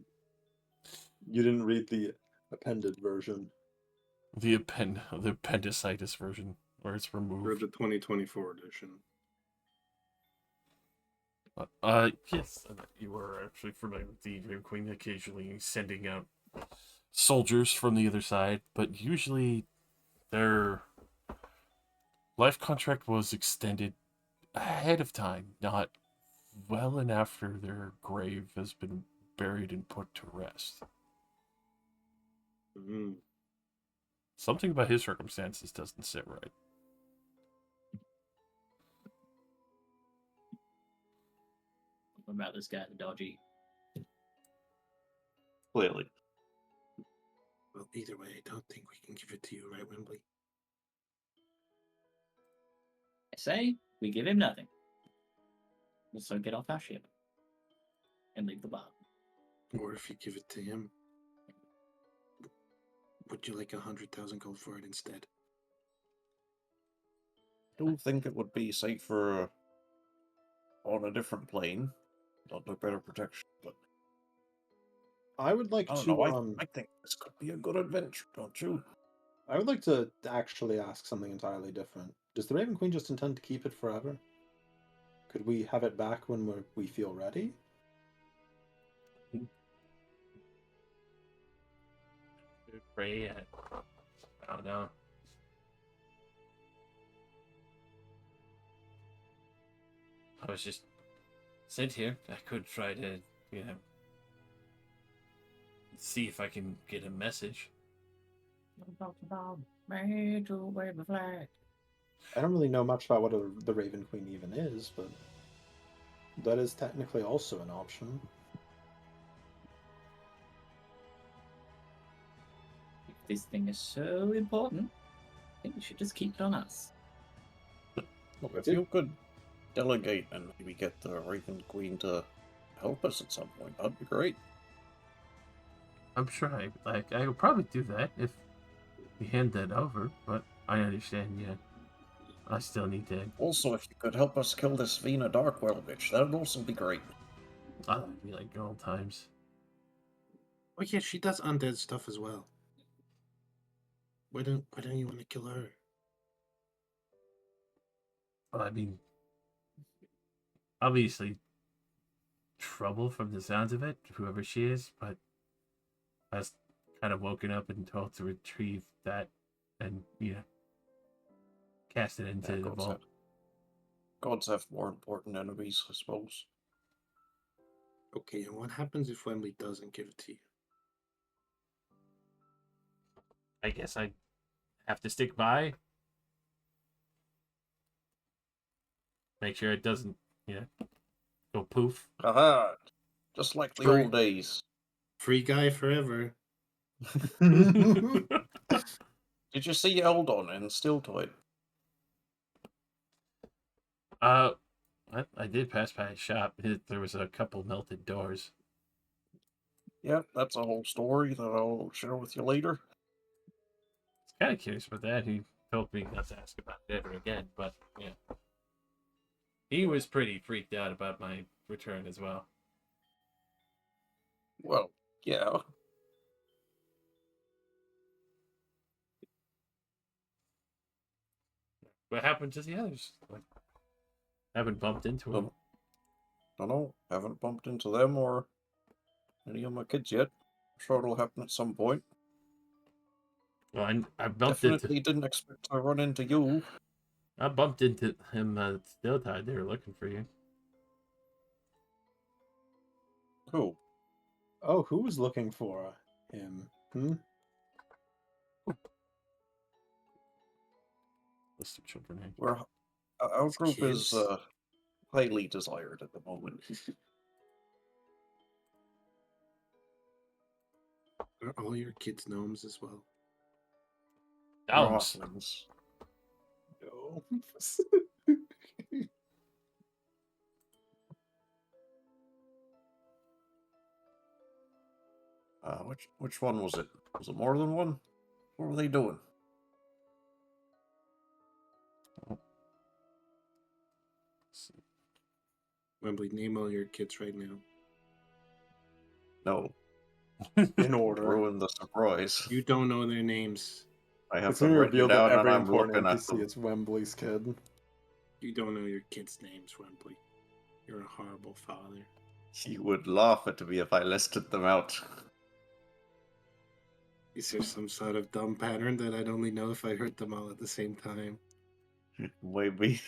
S4: You didn't read the appended version.
S2: The appendicitis version, where it's
S6: Read
S2: removed.
S6: the 2024 edition.
S2: Yes, you were actually familiar with the Raven Queen occasionally sending out soldiers from the other side, but usually their life contract was extended ahead of time, not well and after their grave has been buried and put to rest.
S5: Mm.
S2: Something about his circumstances doesn't sit right.
S3: What about this guy, the dodgy?
S1: Clearly.
S5: Well, either way, I don't think we can give it to you, right, Wembley?
S3: I say we give him nothing. Also get off our ship and leave the bar.
S5: Or if you give it to him, would you like 100,000 gold for it instead?
S1: I do think it would be safer on a different plane. Under better protection, but
S4: I would like
S1: I don't
S4: to
S1: know. I think this could be a good adventure, don't you?
S4: I would like to actually ask something entirely different. Does the Raven Queen just intend to keep it forever? Could we have it back when we feel ready?
S2: Pray at. I don't know. I was just sent here. I could try to, see if I can get a message.
S3: Made to wave a flag.
S4: I don't really know much about what the Raven Queen even is, but that is technically also an option.
S3: If this thing is so important, I think we should just keep it on us.
S1: Look, if you could delegate and maybe get the Raven Queen to help us at some point, that'd be great.
S2: I'm sure I would probably do that if we hand that over, but I understand, yeah. I still need to.
S1: Also, if you could help us kill this Vina Darkwell bitch, that'd also be great.
S2: That'd be like old times.
S5: Oh yeah, she does undead stuff as well. Why don't you want to kill her?
S2: Well, I mean, obviously, trouble from the sounds of it, whoever she is, but I was kind of woken up and told to retrieve that and, cast it into the vault.
S1: Gods have more important enemies, I suppose.
S5: Okay, and what happens if Wembley doesn't give it to you?
S2: I guess I have to stick by. Make sure it doesn't, go poof.
S1: Aha! Just like the
S5: Sorry.
S1: old days.
S5: Free guy forever.
S1: Did you see Eldon in Stiltoid?
S2: I did pass by his shop. There was a couple melted doors.
S1: Yep, that's a whole story that I'll share with you later.
S2: Kind of curious about that. He told me not to ask about it ever again, but yeah. He was pretty freaked out about my return as well.
S1: Well, yeah.
S2: What happened to the others? Like, haven't bumped into him.
S1: Don't know. Haven't bumped into them or any of my kids yet. Sure it'll happen at some point.
S2: Well, I bumped
S1: Definitely didn't expect to run into you.
S2: I bumped into him still tied. They were looking for you.
S1: Who?
S4: Oh, who was looking for him?
S2: List of children names.
S1: Our group
S5: Kids?
S1: is highly desired at the moment.
S5: Are all your kids gnomes as well?
S1: We're
S2: Elms.
S1: halflings.
S4: No.
S1: Which one was it? Was it more than one? What were they doing?
S5: Wembley, name all your kids right now.
S1: No.
S4: In order.
S1: Ruin the surprise.
S5: You don't know their names.
S1: I have
S4: It's going
S1: them
S4: to
S1: written
S4: reveal that
S1: down and
S4: every
S1: I'm
S4: important
S1: looking at
S4: NPC
S1: them.
S4: is Wembley's kid.
S5: You don't know your kids' names, Wembley. You're a horrible father.
S1: You would laugh at me if I listed them out.
S5: Is there some sort of dumb pattern that I'd only know if I heard them all at the same time?
S1: Maybe.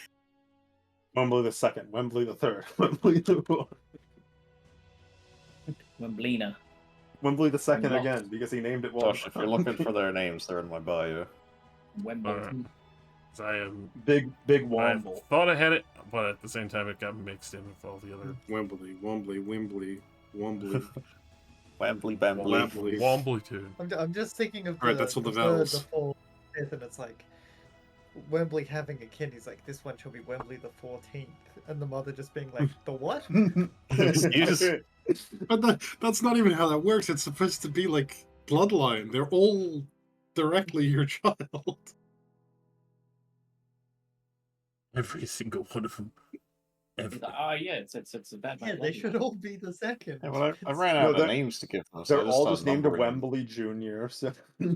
S4: Wembley the second, Wembley the third, Wembley the fourth.
S3: Wemblina.
S4: Wembley the second
S3: Unlocked.
S4: again because he named it one.
S1: Josh, if you're looking for their names, they're in my bio.
S3: Wembley.
S2: Alright. I am.
S4: big
S2: I
S4: Womble.
S2: thought I had it, but at the same time, it got mixed in with all the other.
S5: Wembley.
S1: Wambly Bambly.
S5: Wembley.
S2: Wombly too.
S7: I'm just thinking of
S5: Alright, that's all the
S7: third,
S5: vowels.
S7: the fourth, fifth, and it's like Wembley having a kid. He's like, this one shall be Wembley the 14th, and the mother just being like, the what?
S1: Excuse?
S5: But that's not even how that works. It's supposed to be like bloodline. They're all directly your child.
S2: Every single one of them. Every.
S3: Yeah, it's about my
S7: Yeah, they
S3: bloodline.
S7: should all be the second.
S1: Yeah, well, I ran
S4: No,
S1: out of
S4: they're-
S1: names to give them, so I
S4: They're
S1: just
S4: all
S1: started
S4: just named a
S1: numbering them.
S4: Wembley Jr., so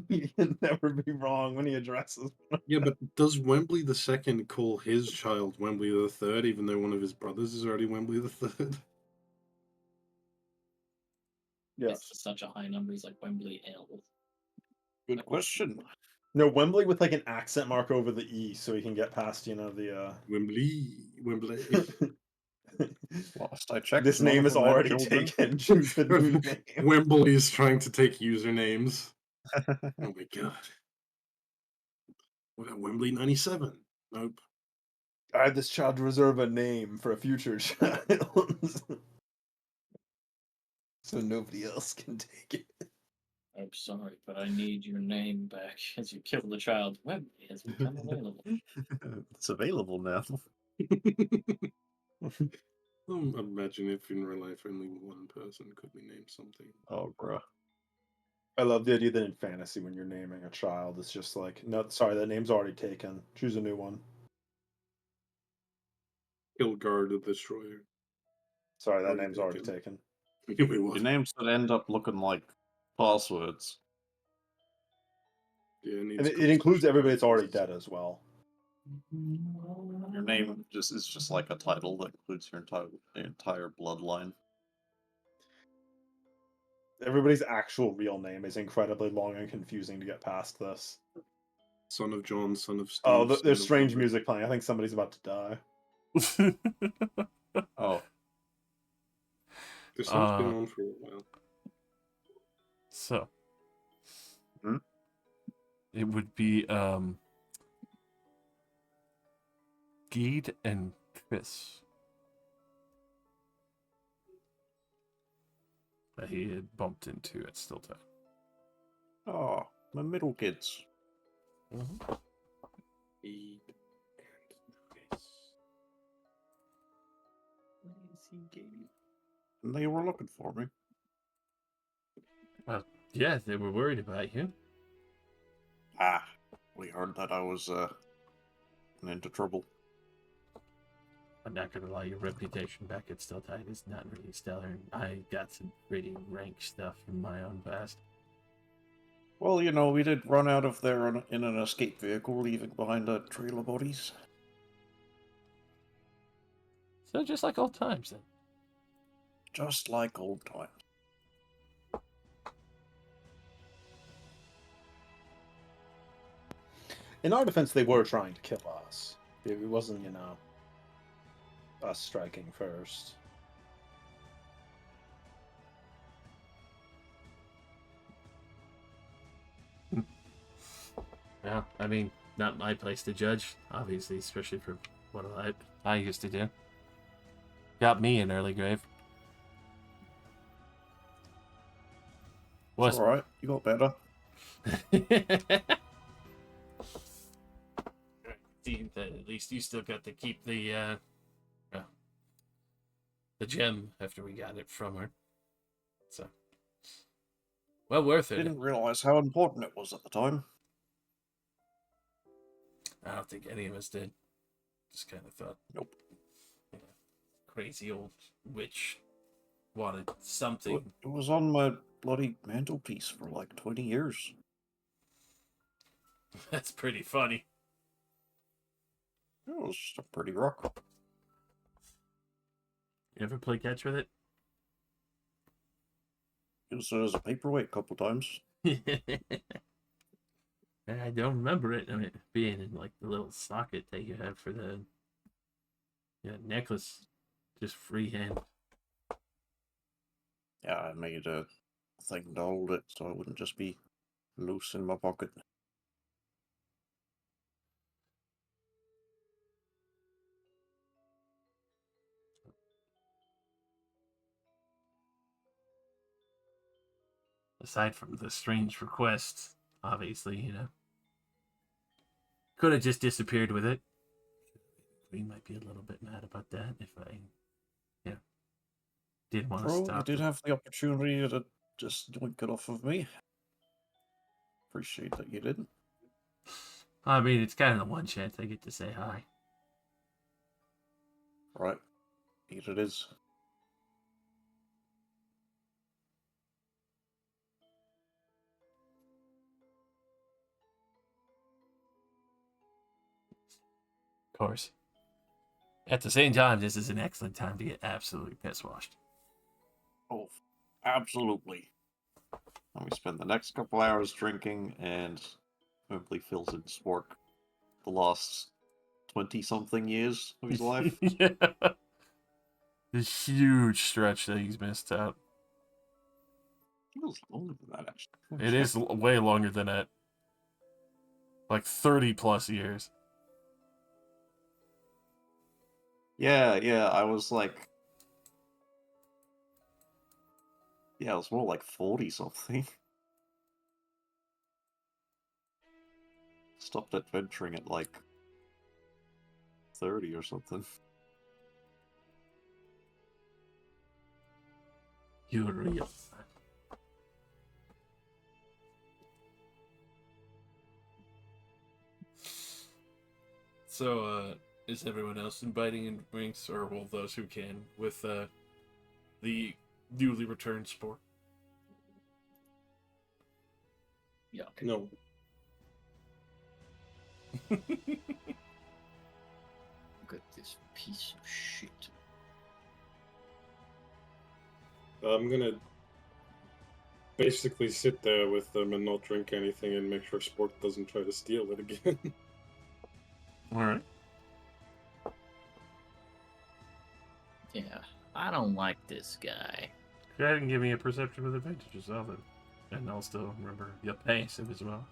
S4: he can never be wrong when he addresses.
S5: Yeah, but does Wembley the Second call his child Wembley the Third, even though one of his brothers is already Wembley the Third?
S4: Yes.
S3: It's just such a high number. He's like Wembley L.
S1: Good question.
S4: No, Wembley with like an accent mark over the E so he can get past, the
S5: Wembley.
S1: Last I checked,
S4: This
S1: none
S4: name
S1: of
S4: is
S1: them had
S4: already
S1: children.
S4: taken. Choose the new name.
S5: Wembley is trying to take usernames. Oh my god. What about Wembley 97? Nope.
S4: I had this child reserve a name for a future child. So nobody else can take it.
S3: I'm sorry, but I need your name back as you killed the child. Wembley has become available.
S1: It's available now.
S5: Imagine if in real life only one person could be named something.
S1: Oh, bruh.
S4: I love the idea that in fantasy, when you're naming a child, it's just like, no, sorry, that name's already taken. Choose a new one.
S5: Kilgard the Destroyer.
S4: Sorry, that
S5: Already
S4: name's already
S5: taken.
S4: taken.
S5: Wait, what?
S1: Your names would end up looking like passwords.
S5: Yeah,
S4: And it includes everybody that's already dead as well.
S1: Your name is just like a title that includes your entire bloodline.
S4: Everybody's actual real name is incredibly long and confusing to get past this.
S5: Son of John, son of Steve.
S4: Oh,
S5: son
S4: there's
S5: of
S4: strange
S5: Robert.
S4: music playing. I think somebody's about to die.
S1: Oh,
S5: This song's been on for a while.
S2: So.
S1: Hmm?
S2: It would be Geed and Chris. That he had bumped into at Stilltown.
S1: oh, my middle kids.
S2: Mhm.
S5: Eat and trace.
S3: What is he getting?
S1: And they were looking for me.
S2: Well, yeah, they were worried about you.
S1: Ah, we heard that I was into trouble.
S2: I'm not gonna lie, your reputation back at Stiltide is not really stellar, and I got some pretty rank stuff from my own past.
S1: Well, you know, we did run out of there in an escape vehicle, leaving behind a trail of bodies.
S2: So just like old times then.
S1: Just like old times.
S4: In our defense, they were trying to kill us. It wasn't, you know, us striking first.
S2: Yeah, I mean, not my place to judge, obviously, especially for what I used to do. Got me an early grave.
S1: It's
S2: Was
S1: alright, you got better.
S2: Dean, at least you still got to keep the gem after we got it from her. So, well worth it.
S1: Didn't realize how important it was at the time.
S2: I don't think any of us did. Just kind of thought,
S1: Nope.
S2: you know, crazy old witch wanted something.
S1: It was on my bloody mantelpiece for like 20 years.
S2: That's pretty funny.
S1: It was just a pretty rock.
S2: You ever play catch with it?
S1: Used it as a paperweight a couple times.
S2: I don't remember it. I mean, being in like the little socket that you have for the necklace, just freehand.
S1: Yeah, I made a thing to hold it so it wouldn't just be loose in my pocket.
S2: Aside from the strange request, obviously, could have just disappeared with it. Queen might be a little bit mad about that if I, did want to
S1: Bro,
S2: stop.
S1: you did have the opportunity to just yoink it off of me. Appreciate that you didn't.
S2: I mean, it's kind of the one chance I get to say hi.
S1: Right. Eat it is.
S2: Of course. At the same time, this is an excellent time to get absolutely piss washed.
S1: Oh, absolutely. And we spend the next couple hours drinking, and Wembley fills in Spork the last 20-something years of his life.
S2: Yeah. The huge stretch that he's missed out.
S1: Feels longer than that, actually.
S2: It is way longer than that. Like 30 plus years.
S1: Yeah, I was like... Yeah, it was more like 40-something. Stopped adventuring at like 30 or something.
S2: You're real. So, is everyone else inviting in drinks, or will those who can, with the newly returned sport?
S3: Yeah.
S5: No.
S3: Look at this piece of shit.
S5: I'm gonna basically sit there with them and not drink anything and make sure Sport doesn't try to steal it again.
S2: Alright.
S3: Yeah, I don't like this guy.
S2: Go ahead and give me a perception with advantage yourself, and I'll still remember your passive as well.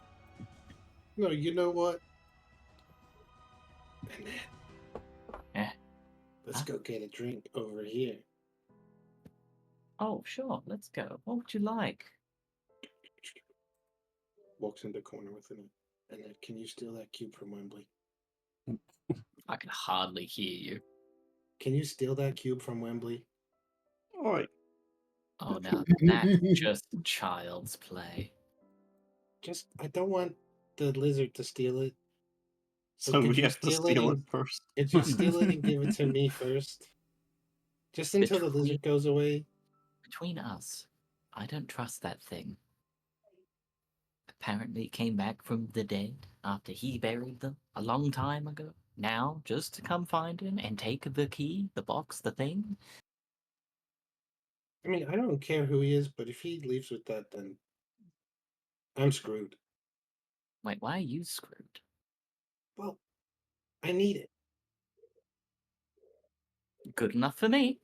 S5: No, you know what?
S3: Eh.
S5: Let's
S3: Huh?
S5: go get a drink over here.
S3: Oh, sure, let's go. What would you like?
S5: Walks in the corner with it. And then, can you steal that cube from Wembley?
S3: I can hardly hear you.
S5: Can you steal that cube from Wembley?
S1: Alright.
S3: Oh, now that's just child's play.
S5: Just, I don't want the lizard to steal it.
S1: So
S5: could
S1: we
S5: you
S1: have to
S5: steal it
S1: steal it
S5: and-
S1: first.
S5: Could you steal it and give it to me first? Just until the lizard goes away.
S3: Between us, I don't trust that thing. Apparently it came back from the dead after he buried them a long time ago. Now, just to come find him and take the key, the box, the thing.
S5: I mean, I don't care who he is, but if he leaves with that, then I'm screwed.
S3: Wait, why are you screwed?
S5: Well, I need it.
S3: Good enough for me.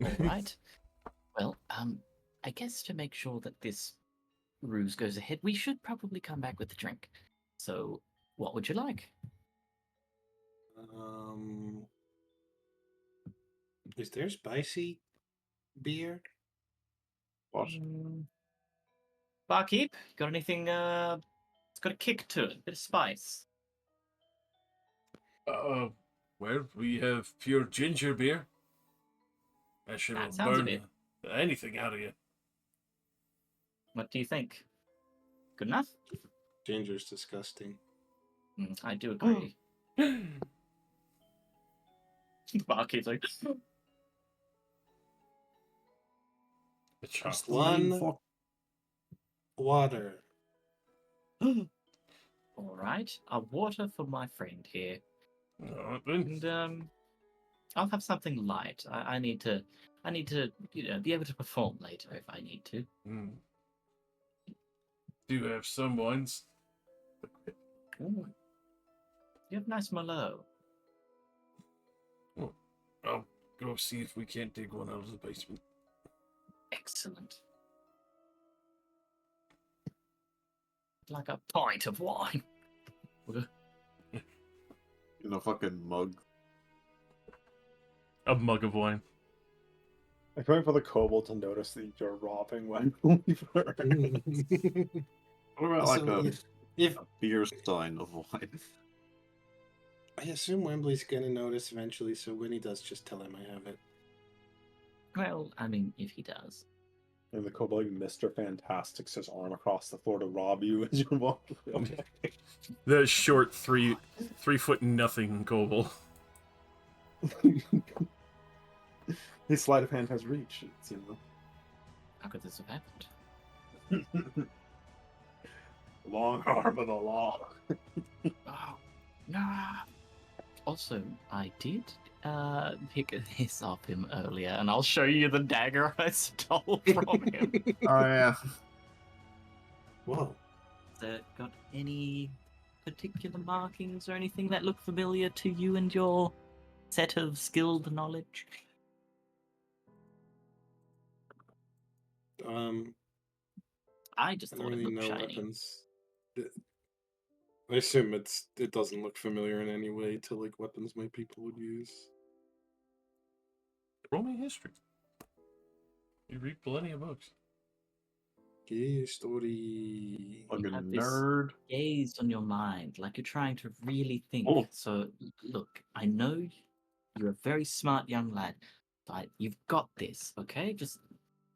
S3: All right. Well, I guess to make sure that this ruse goes ahead, we should probably come back with a drink. So, what would you like?
S5: Is there spicy beer?
S1: What?
S3: Barkeep, got anything, it's got a kick to it, a bit of spice.
S2: Well, we have pure ginger beer. That should
S3: That sounds a
S2: burn anything out of you.
S3: What do you think? Good enough?
S5: Ginger's disgusting.
S3: I do agree. Barkeep's like,
S2: The
S1: Just
S2: chocolate.
S1: the main
S5: One
S1: fuck.
S5: water.
S3: all right, a water for my friend here.
S2: Alright then.
S3: And, I'll have something light. I need to, be able to perform later if I need to.
S2: Do have some wines.
S3: Ooh. You have nice Merlot.
S2: I'll go see if we can't dig one out of the basement.
S3: Excellent. Like a pint of wine.
S1: In a fucking mug.
S2: A mug of wine.
S4: I'm waiting for the kobold to notice that you're robbing Wembley first.
S1: What about
S5: So
S1: like a
S5: if
S1: beer stein of wine?
S5: I assume Wembley's gonna notice eventually, so when he does, just tell him I have it.
S3: Well, I mean, if he does.
S4: And the kobold, like, Mr. Fantastic, his arm across the floor to rob you as you're walking away.
S2: The short 3 foot nothing kobold.
S4: His sleight of hand has reach. It's,
S3: How could this have happened?
S4: long arm of the law.
S3: Oh, nah. Also, I did pick this off him earlier, and I'll show you the dagger I stole from him.
S1: Oh yeah.
S5: Whoa.
S3: Has it got any particular markings or anything that look familiar to you and your set of skilled knowledge? I just
S5: I
S3: thought
S5: don't
S3: it
S5: really
S3: looked
S5: know
S3: shiny.
S5: weapons. I assume it doesn't look familiar in any way to like weapons my people would use.
S2: Roll me history. You read plenty of books.
S5: Okay, story.
S3: You
S1: Fucking
S3: have this
S1: nerd.
S3: gaze on your mind, like you're trying to really think.
S1: Oh.
S3: So, look, I know you're a very smart young lad, but you've got this, okay? Just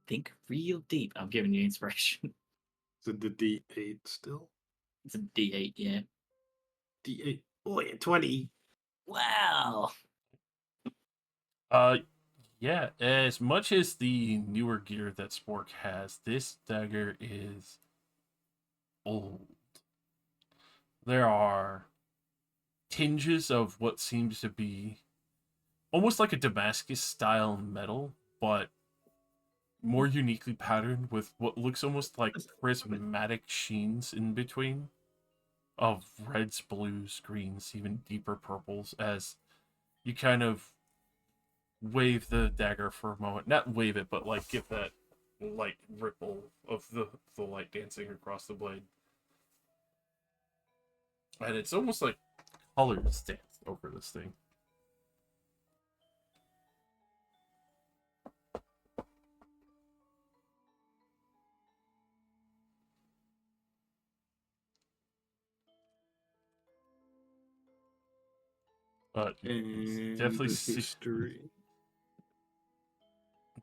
S3: think real deep. I'm giving you inspiration.
S5: Is it the D8 still?
S3: It's a D8, yeah.
S5: D8. Oh, yeah, 20.
S3: Wow.
S2: Yeah, as much as the newer gear that Spork has, this dagger is old. There are tinges of what seems to be almost like a Damascus style metal, but more uniquely patterned with what looks almost like prismatic sheens in between of reds, blues, greens, even deeper purples as you kind of wave the dagger for a moment. Not wave it, but like give that light ripple of the light dancing across the blade. And it's almost like colors dance over this thing. But
S6: And
S2: definitely,
S6: the history.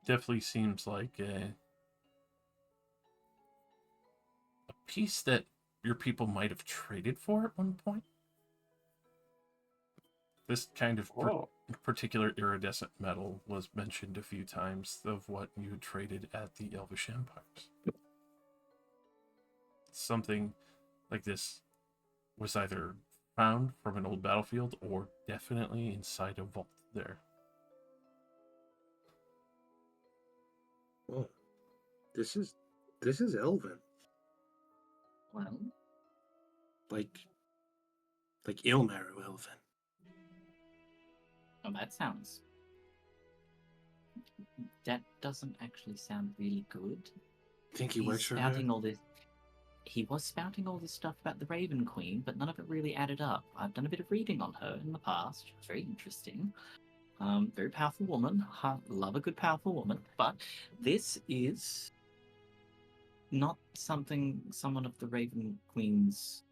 S2: definitely seems like a piece that your people might have traded for at one point. This kind of
S1: Whoa.
S2: particular iridescent metal was mentioned a few times of what you had traded at the Elvish Empires. Something like this was either found from an old battlefield or definitely inside a vault there.
S5: Oh, this is Elven.
S3: Well,
S5: Like Ilmarrow Elven.
S3: oh, that doesn't actually sound really good.
S5: Think he works for her?
S3: spouting all this. He was spouting all this stuff about the Raven Queen, but none of it really added up. I've done a bit of reading on her in the past. She was very interesting. Very powerful woman. Love a good powerful woman. But this is not something someone of the Raven Queen's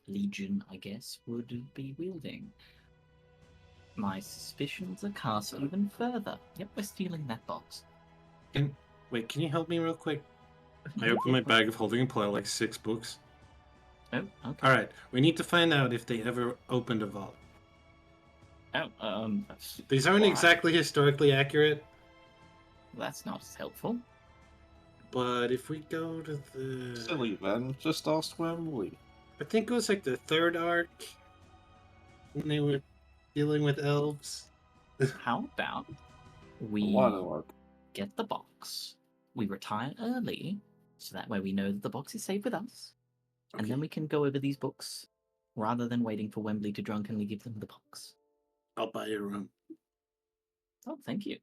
S3: legion, I guess, would be wielding. My suspicions are cast even further. Yep, we're stealing that box.
S5: Can you help me real quick? I open my bag of holding and pull out like 6 books.
S3: Oh, okay.
S5: All right, we need to find out if they ever opened a vault.
S3: Oh,
S5: These aren't
S3: why?
S5: exactly historically accurate,
S3: That's not as helpful.
S5: but if we go to the...
S1: Silly man, just asked Wembley.
S5: I think it was like the 3rd arc when they were dealing with elves.
S3: How about we
S1: One
S3: get the box, we retire early, so that way we know that the box is safe with us, and then
S5: Okay.
S3: we can go over these books rather than waiting for Wembley to drunkenly give them the box.
S5: I'll buy a room.
S3: Oh, thank you.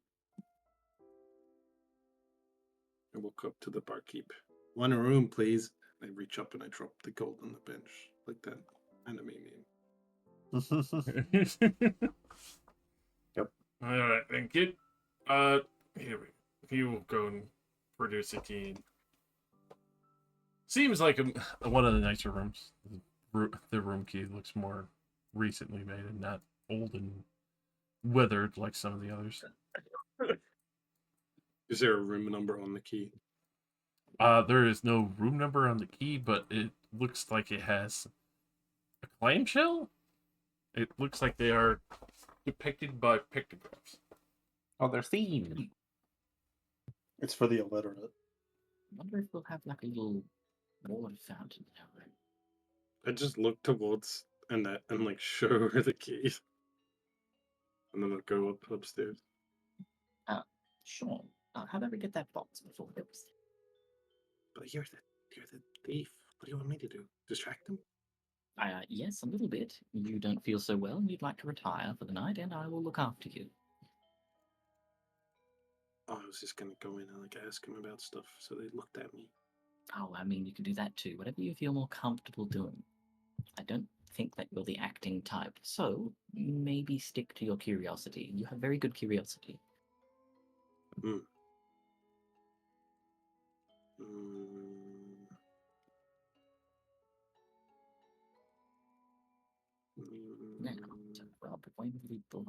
S5: I walk up to the barkeep. Want a room, please? I reach up and I drop the gold on the bench, like that anime meme.
S1: Yep.
S2: All right, thank you. Here you will go and produce a key. Seems like one of the nicer rooms. The room key looks more recently made and not old and weathered like some of the others.
S5: Is there a room number on the key?
S2: There is no room number on the key, but it looks like it has a clamshell. It looks like they are depicted by pictographs.
S1: Oh, they're themed.
S4: It's for the illiterate.
S3: I wonder if we'll have like a little water fountain now.
S5: I just look towards and like show her the key, and then I'll go upstairs.
S3: Sure. How about we get that box before we go?
S5: But you're the thief. What do you want me to do? Distract them?
S3: Yes, a little bit. You don't feel so well, and you'd like to retire for the night, and I will look after you.
S5: Oh, I was just gonna go in and like ask him about stuff, so they looked at me.
S3: Oh, I mean, you can do that too. Whatever you feel more comfortable doing. I don't think that you're the acting type, so maybe stick to your curiosity. You have very good curiosity.
S5: Mm.
S3: Now, to rob Wembley blind.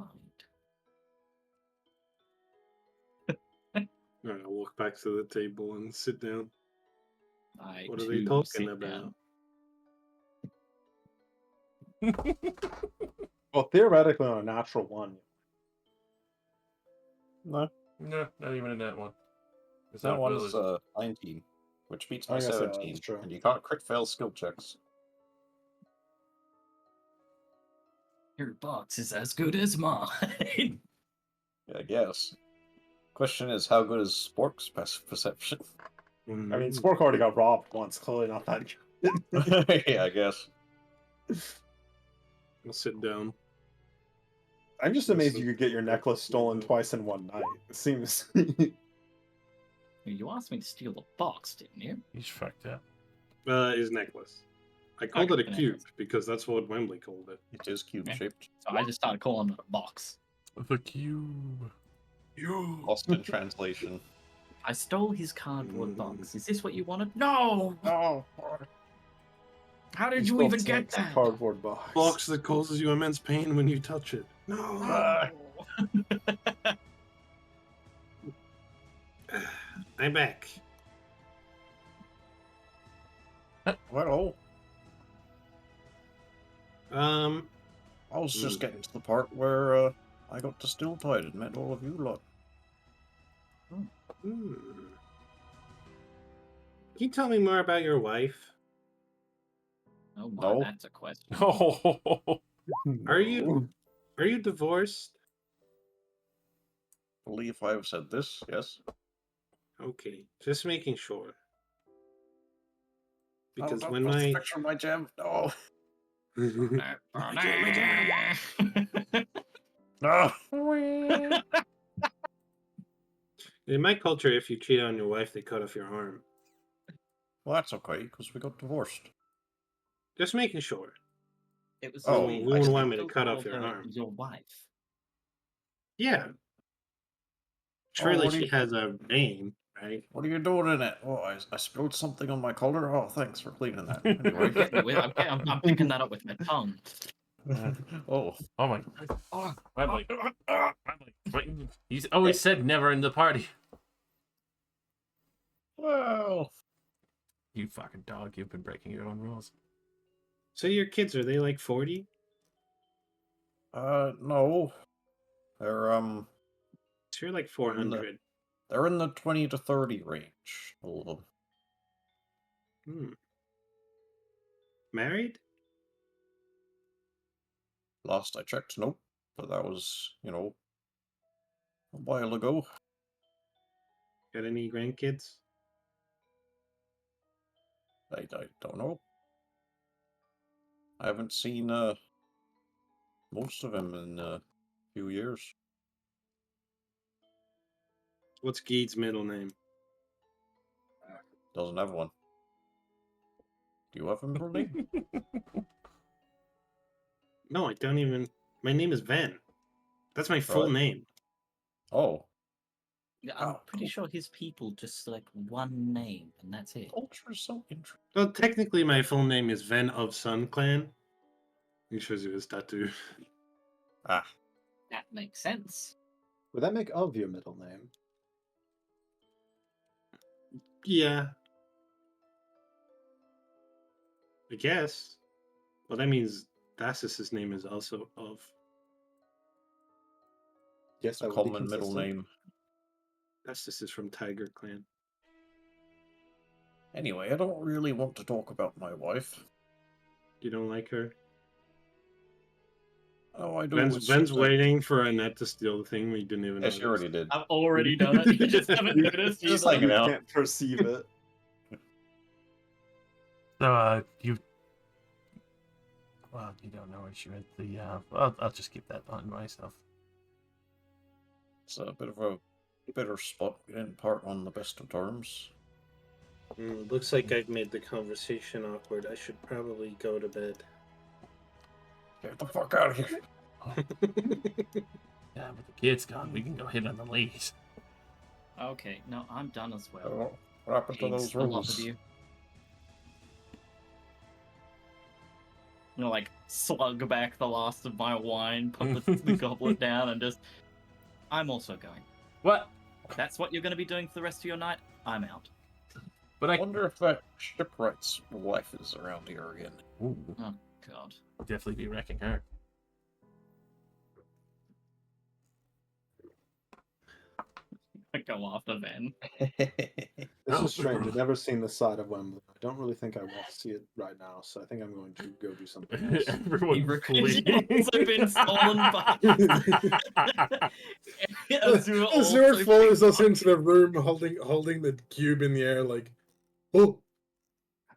S5: Alright, I'll walk back to the table and sit down. What are they
S3: too
S5: talking
S3: sit
S5: about?
S3: down.
S4: Well, theoretically, on a natural one.
S1: No,
S2: No, not even in that one. Is
S1: that
S2: that
S1: one's 19, which beats my
S4: I guess, yeah,
S1: 17,
S4: that's true.
S1: and you can't crit fail skill checks.
S3: Your box is as good as mine.
S1: Yeah, I guess. Question is, how good is Spork's perception?
S4: I mean, Spork already got robbed once. Clearly not that good.
S1: Yeah, I guess.
S5: I'll sit down.
S4: I'm just amazed you could get your necklace stolen twice in one night. It seems.
S3: You asked me to steal the box, didn't you?
S2: He's fucked up.
S5: His necklace. I called
S3: Okay,
S5: it a
S3: the
S5: cube
S3: necklace.
S5: because that's what Wembley called it.
S1: It is cube-shaped.
S3: So I just started calling it a box.
S2: The cube. You.
S1: Lost in translation.
S3: I stole his cardboard box. Is this what you wanted? No!
S1: Oh!
S3: How did
S4: He's
S3: you
S4: 12
S3: even get
S4: tanks,
S3: that?
S4: cardboard box.
S6: Box that causes you immense pain when you touch it. No.
S1: Ah.
S5: I'm back.
S1: Well, I was just
S5: Hmm.
S1: getting to the part where I got to still tied and met all of you lot.
S5: Can you tell me more about your wife?
S3: Oh my,
S1: No.
S3: that's a question.
S2: Oh,
S5: Are you divorced?
S1: I believe I have said this, yes.
S5: Okay, just making sure. Because
S1: don't
S5: when
S1: post a
S5: my
S1: picture of my gem. No. No.
S5: in my culture, if you cheat on your wife, they cut off your arm.
S1: Well, that's okay, because we got divorced.
S5: Just making sure.
S3: It was
S1: Oh,
S5: you
S3: sweet.
S5: wouldn't
S1: I
S5: want
S1: see.
S5: me to
S3: Still
S5: cut
S3: call
S5: off your
S3: her
S5: arm.
S3: your wife.
S5: Yeah,
S1: Oh,
S5: surely
S1: what are
S5: she
S1: you,
S5: has a name, right?
S1: what are you doing in it? Oh, I spilled something on my collar. Oh, thanks for cleaning that. Anyway.
S3: I'm picking that up with my tongue.
S1: Oh.
S2: oh my! Oh, Wembley. Wembley. He's always said never in the party.
S1: Well.
S2: You fucking dog! You've been breaking your own rules.
S5: So your kids, are they like 40?
S1: No. They're
S5: So you're like
S1: in
S5: 400.
S1: they're in the 20 to 30 range. All of them.
S5: Hmm. Married?
S1: Last I checked, nope. But that was, a while ago.
S5: Got any grandkids?
S1: I don't know. I haven't seen most of them in a few years.
S5: What's Geed's middle name?
S1: Doesn't have one. Do you have a middle name?
S5: No, I don't even. My name is Ven. That's my full
S1: Right.
S5: name.
S1: Oh,
S3: Yeah, I'm
S1: Oh,
S3: pretty
S1: cool.
S3: sure his people just select one name and that's it.
S1: culture is so interesting.
S5: Well, technically, my full name is Ven of Sun Clan. He shows you his tattoo.
S1: Ah,
S3: That makes sense.
S4: Would that make of your middle name?
S5: Yeah. I guess. Well, that means Dassus's name is also of.
S4: Yes,
S1: it's a
S4: that would be
S1: common middle
S4: consistent.
S1: name.
S5: Dassus is from Tiger Clan.
S1: Anyway, I don't really want to talk about my wife.
S5: You don't like her?
S1: Oh, I do.
S5: Ven's
S1: It's just that-
S5: waiting for Annette to steal the thing we didn't even
S1: Yes, you
S5: notice.
S1: already did.
S3: I've already done it. You just haven't noticed.
S1: Just
S3: You
S1: hanging
S4: You
S1: out.
S4: can't perceive it.
S2: So, you. Well, you don't know where she went. I'll just keep that on myself.
S1: It's a bit of a bitter spot. We didn't part on the best of terms.
S5: Looks like I've made the conversation awkward. I should probably go to bed.
S1: Get the fuck out of here.
S2: Yeah, with the kids gone, we can go hit on the ladies.
S3: Okay, no, I'm done as well.
S1: Oh, what happened to
S3: Pigs,
S1: those
S3: the lot
S1: rules?
S3: of you. Like slug back the last of my wine, put the goblet down, and just. I'm also going.
S2: What?
S3: That's what you're going to be doing for the rest of your night. I'm out.
S2: But
S1: I wonder if that shipwright's wife is around here again.
S2: Ooh,
S3: Oh God.
S2: definitely be wrecking her.
S3: I go after Ven.
S4: This is strange. I've never seen this side of Wembley. I don't really think I want to see it right now, so I think I'm going to go do something else.
S2: Everyone
S3: You've
S2: flee.
S3: also been stolen by. Azure
S5: Azure
S3: also
S5: follows us
S3: picked
S5: into the room, holding the cube in the air, like, oh.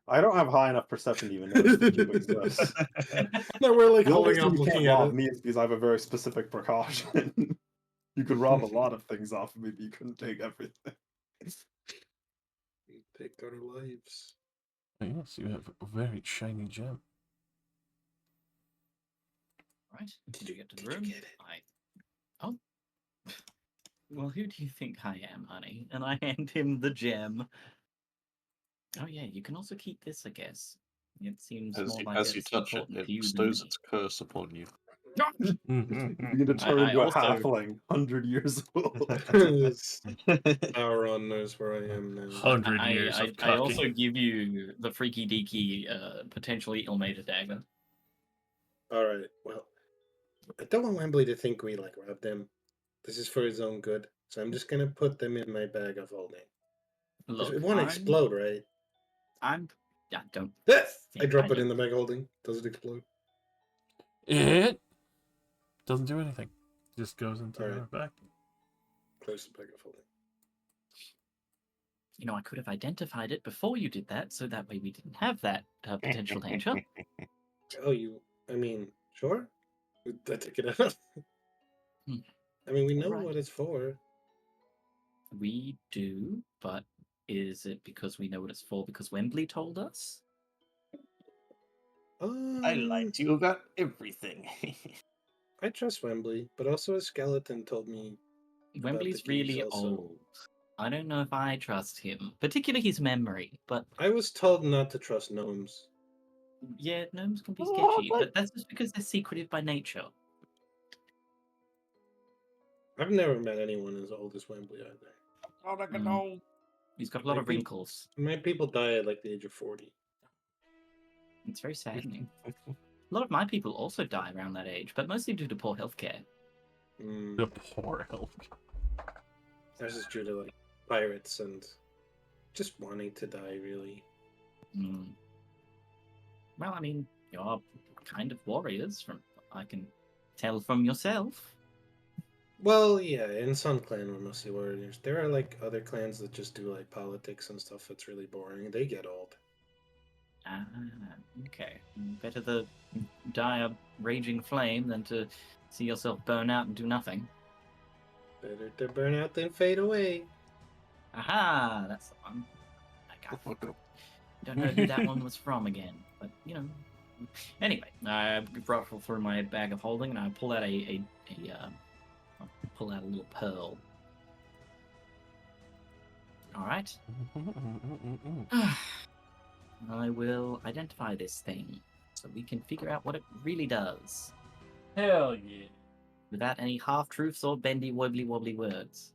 S4: I don't have high enough perception to even notice the cube exists.
S5: No, we're like
S4: The only
S5: holding up,
S4: reason you can't
S5: looking at
S4: rob
S5: it.
S4: me is because I have a very specific precaution. You could rob a lot of things off of me, but you couldn't take everything.
S5: Take our lives.
S2: Yes, you have a very shiny gem.
S3: Right? Did you get to the
S5: Did you
S3: room?
S5: get it?
S3: Oh. Well, who do you think I am, honey? And I hand him the gem. Oh yeah, you can also keep this, I guess. It seems
S1: As
S3: more
S1: you,
S3: like
S1: as you
S3: it's
S1: touch it,
S3: important
S1: it
S3: to you than
S1: bestows
S3: me.
S1: its curse upon you.
S4: You're gonna turn
S3: I
S4: into a
S3: also-
S4: halfling, 100 years old.
S5: Sauron knows where I am now.
S2: 100 years of
S3: I
S2: cucking.
S3: also give you the freaky deaky, potentially ill-mated dagger.
S5: All right. Well, I don't want Wembley to think we like robbed him. This is for his own good, so I'm just gonna put them in my bag of holding. 'Cause
S3: Look,
S5: it won't explode, right?
S3: I don't.
S5: I
S3: think
S5: drop
S3: I
S5: it
S3: don't-
S5: in the bag of holding. Does it explode?
S2: It doesn't do anything. Just goes into the
S5: Alright.
S2: back.
S5: Close the bag of holding.
S3: You know, I could have identified it before you did that, so that way we didn't have that potential danger.
S5: Oh, I mean, sure. I take it out.
S3: Hmm.
S5: I mean, we know
S3: Alright.
S5: what it's for.
S3: We do, but is it because we know what it's for because Wembley told us?
S1: I lied to you about everything.
S5: I trust Wembley, but also a skeleton told me
S3: Wembley's
S5: the keys
S3: really
S5: also.
S3: old. I don't know if I trust him, particularly his memory, but
S5: I was told not to trust gnomes.
S3: yeah, gnomes can be
S1: Oh,
S3: sketchy,
S1: but-
S3: but that's just because they're secretive by nature.
S5: I've never met anyone as old as Wembley either.
S1: Oh, I can
S3: Mm.
S1: know.
S3: He's got a lot
S5: My
S3: of
S5: peop-
S3: wrinkles.
S5: My people die at like the age of 40.
S3: It's very saddening. A lot of my people also die around that age, but mostly due to poor healthcare.
S2: The poor elf.
S5: That's just due to like pirates and just wanting to die, really.
S3: Mm. Well, I mean, you're kind of warriors, from I can tell from yourself.
S5: Well, yeah, in some clan we're mostly warriors. There are like other clans that just do like politics and stuff that's really boring. They get old.
S3: Ah, okay. Better to die a raging flame than to see yourself burn out and do nothing.
S5: Better to burn out than fade away.
S3: Aha, that's the one. I don't know who that one was from again, but you know. Anyway, I ruffle through my bag of holding and I pull out pull out a little pearl. All right. I will identify this thing so we can figure out what it really does
S2: Hell yeah.
S3: without any half truths or bendy wobbly wobbly words.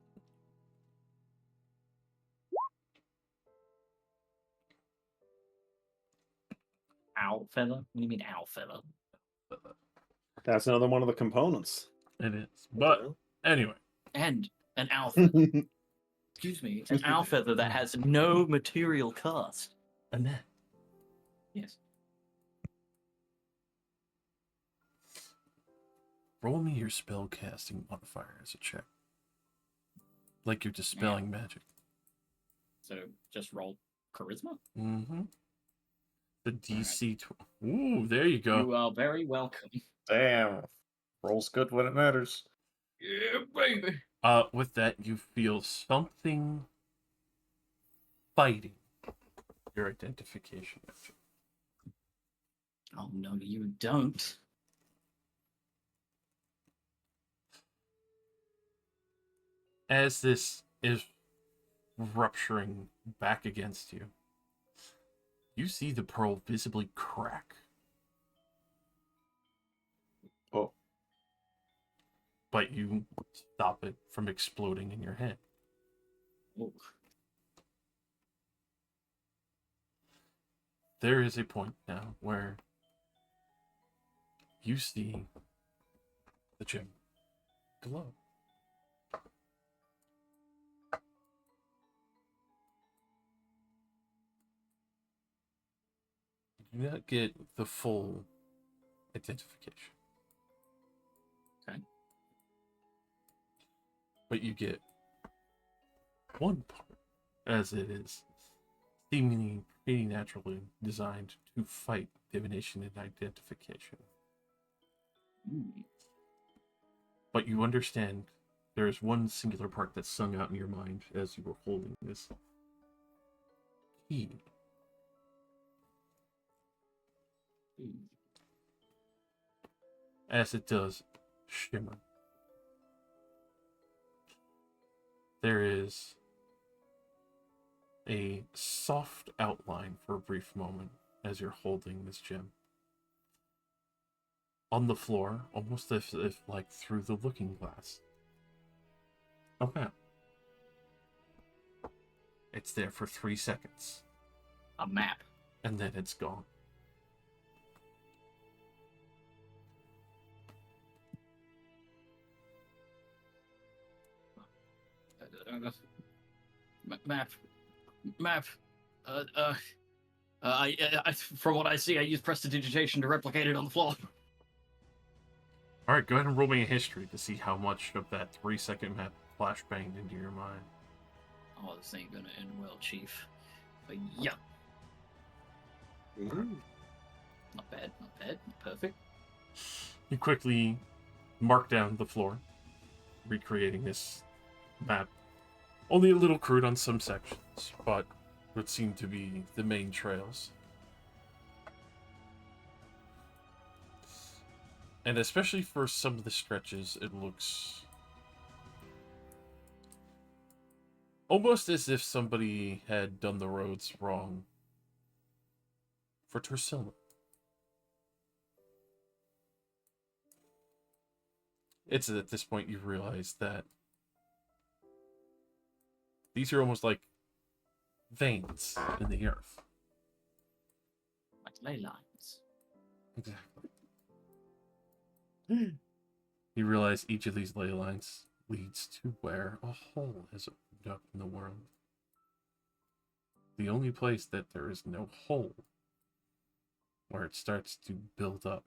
S3: Owl feather? What do you mean owl feather?
S4: That's another one of the components.
S2: It is.
S5: What the
S2: But
S5: hell?
S2: anyway.
S3: And an owl feather. Excuse me, an owl feather that has no material cost.
S2: Annette.
S3: Yes.
S2: Roll me your spell casting modifier as a check. Like you're dispelling magic.
S3: So just roll charisma.
S2: Mm-hmm. The DC. Ooh, there you go.
S3: You are very welcome.
S1: Damn. Rolls good when it matters.
S3: Yeah, baby.
S2: With that, you feel something fighting your identification.
S3: Oh no, you don't.
S2: As this is rupturing back against you, you see the pearl visibly crack.
S1: Oh.
S2: But you stop it from exploding in your head.
S3: Oh.
S2: There is a point now where you see the gem glow. You do not get the full identification.
S3: Okay.
S2: But you get one part, as it is seemingly pretty naturally designed to fight divination and identification. But you understand there is one singular part that sung out in your mind as you were holding this key. As it does shimmer, there is a soft outline for a brief moment as you're holding this gem. On the floor, almost if like through the looking glass. A map. It's there for 3 seconds.
S3: A map.
S2: And then it's gone.
S3: Map. Map. From what I see, I use prestidigitation to replicate it on the floor.
S2: Alright, go ahead and roll me a history to see how much of that 3-second map flashbanged into your mind.
S3: Oh, this ain't gonna end well, Chief. But yeah.
S5: Ooh.
S3: Not bad, not bad, not perfect.
S2: You quickly mark down the floor, recreating this map. Only a little crude on some sections, but would seem to be the main trails. And especially for some of the stretches, it looks almost as if somebody had done the roads wrong for Torsilna. It's at this point you realize that these are almost like veins in the earth.
S3: Like ley lines.
S2: Exactly. You realize each of these ley lines leads to where a hole has opened up in the world. The only place that there is no hole, where it starts to build up,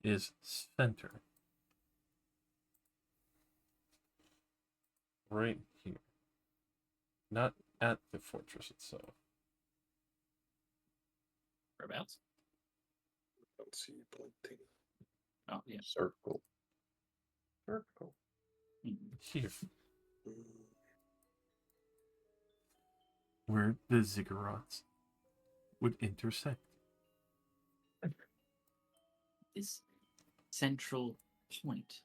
S2: is center. Right here. Not at the fortress itself.
S3: Whereabouts?
S5: Don't see you pointing.
S3: Oh, yeah.
S1: Circle. Circle.
S2: Here.
S5: Mm.
S2: Where the ziggurats would intersect.
S3: This central point.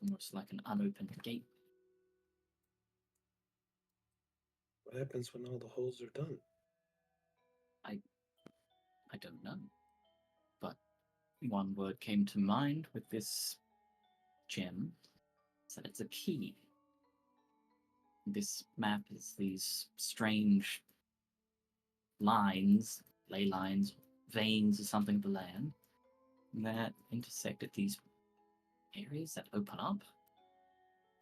S3: Almost like an unopened gate.
S5: What happens when all the holes are done?
S3: I don't know. But one word came to mind with this gem. Is that it's a key. This map is these strange lines, ley lines, veins or something of the land that intersect at these areas that open up.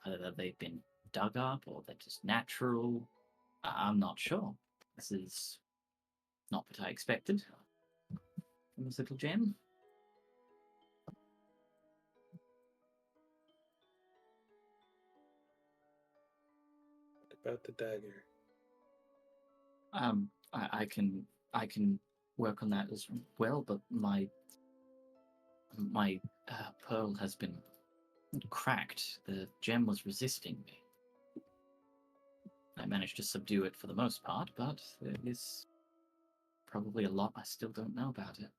S3: Whether they've been dug up or they're just natural, I'm not sure. This is not what I expected from this little gem.
S5: What about the dagger?
S3: I can work on that as well, but my pearl has been cracked. The gem was resisting me. I managed to subdue it for the most part, but there is probably a lot I still don't know about it.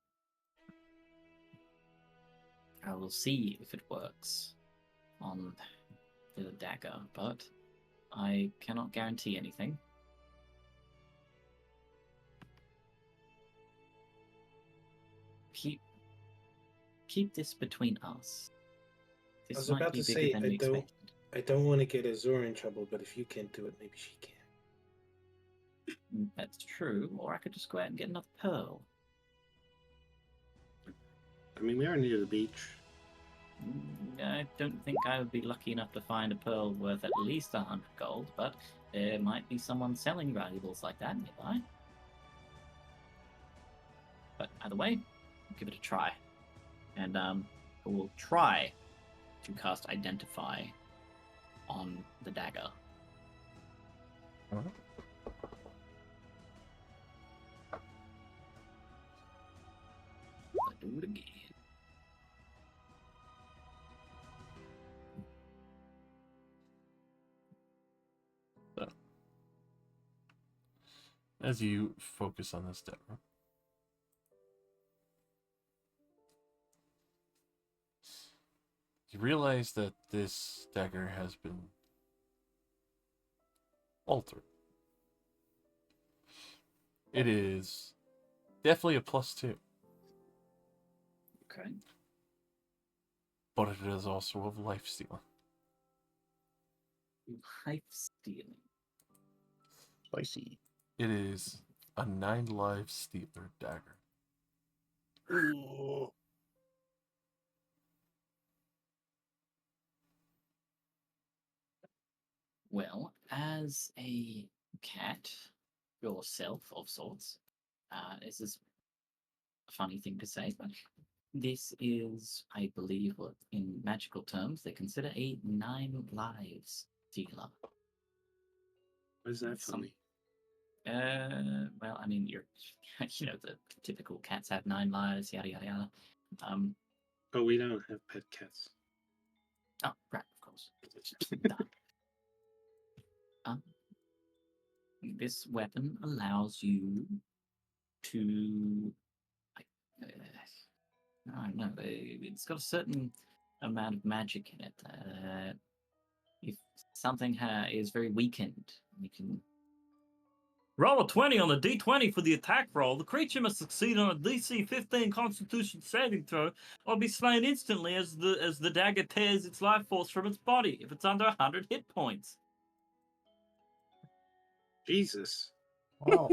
S3: I will see if it works on the dagger, but I cannot guarantee anything. Keep this between us.
S5: I was
S3: This might
S5: about
S3: be
S5: to
S3: bigger
S5: say,
S3: than we expected.
S5: I don't want to get Azura in trouble, but if you can't do it, maybe she can.
S3: That's true, or I could just go out and get another pearl.
S5: I mean, we are near the beach.
S3: I don't think I would be lucky enough to find a pearl worth at least 100 gold, but there might be someone selling valuables like that nearby. But either way, I'll give it a try. And I will try to cast Identify on the dagger. I'll do it again.
S2: As you focus on this dagger, you realize that this dagger has been altered. It is definitely a +2,
S3: Okay.
S2: but it is also of life stealing.
S3: Life stealing.
S1: Spicy.
S2: It is a 9 live stealer dagger.
S1: Ooh.
S3: Well, as a cat yourself of sorts, this is a funny thing to say, but this is, I believe, what in magical terms they consider a 9 lives dealer.
S5: Why is that
S3: Some-
S5: funny?
S3: Well, I mean, you're, the typical cats have 9 lives, yada yada yada.
S5: Oh, we don't have pet cats.
S3: Oh, right, of course. Duh. This weapon allows you to, I don't know, it's got a certain amount of magic in it. If something is very weakened, you can roll a 20 on the d20 for the attack roll. The creature must succeed on a DC 15 Constitution saving throw, or be slain instantly as the dagger tears its life force from its body. If it's under 100 hit points.
S5: Jesus.
S1: Wow.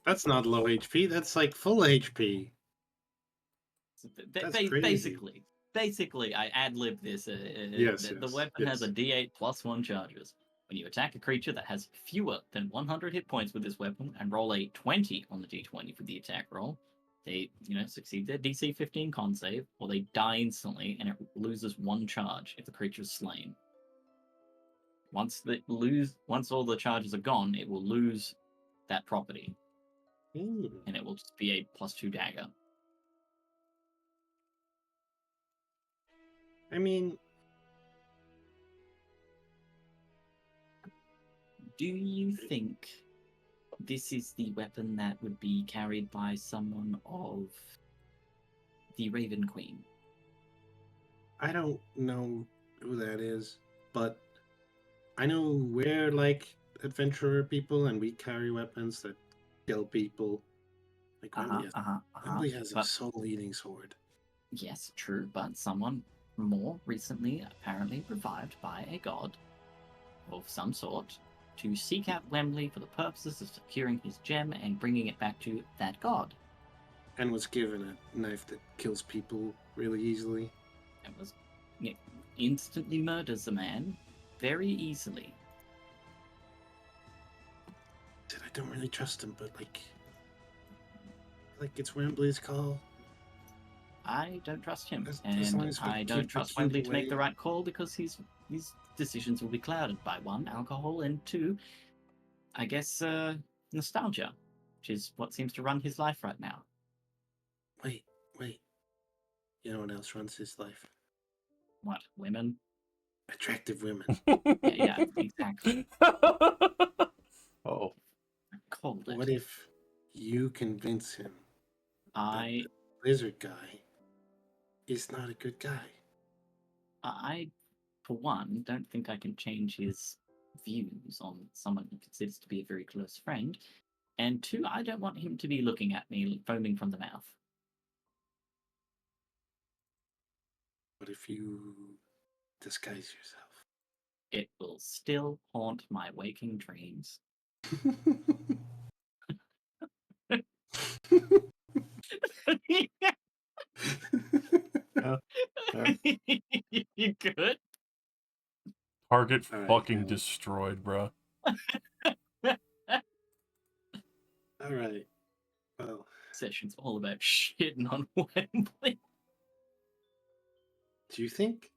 S5: That's not low HP, that's like full HP.
S3: So
S5: That's crazy.
S3: basically, I ad-lib this.
S5: Yes,
S3: The
S5: yes,
S3: weapon has a
S5: yes.
S3: D8 +1 charges. When you attack a creature that has fewer than 100 hit points with this weapon and roll a 20 on the D20 for the attack roll, they, succeed their DC 15 con save, or they die instantly and it loses 1 charge if the creature is slain. Once all the charges are gone, it will lose that property, and it will just be a +2 dagger.
S5: I mean,
S3: Do you think this is the weapon that would be carried by someone of the Raven Queen?
S5: I don't know who that is, but I know we're like adventurer people and we carry weapons that kill people. Like Wembley has a
S3: But
S5: soul-eating sword.
S3: yes, true, but someone more recently apparently revived by a god of some sort to seek out Wembley for the purposes of securing his gem and bringing it back to that god.
S5: And was given a knife that kills people really easily.
S3: It was instantly murders a man very easily.
S5: Said I don't really trust him, but like it's Wembley's call.
S3: I don't trust him,
S5: As long
S3: and
S5: as we
S3: I
S5: keep
S3: don't
S5: the
S3: trust
S5: cube
S3: Wembley to make the
S5: away.
S3: right call because his decisions will be clouded by 1, alcohol, and 2, I guess, nostalgia, which is what seems to run his life right now.
S5: Wait. You know what else runs his life?
S3: What, women?
S5: Attractive women.
S3: Yeah, exactly.
S1: Oh.
S3: Called it.
S5: What if you convince him that
S3: I,
S5: the lizard guy is not a good guy?
S3: for one, don't think I can change his views on someone he considers to be a very close friend. And 2, I don't want him to be looking at me foaming from the mouth.
S5: What if you disguise
S3: It will still haunt my waking dreams.
S5: yourself?
S3: You good?
S2: Target
S5: All right,
S2: fucking
S5: man.
S2: destroyed, bruh.
S5: All right. Well,
S3: Session's all about shitting on Wembley.
S5: do you think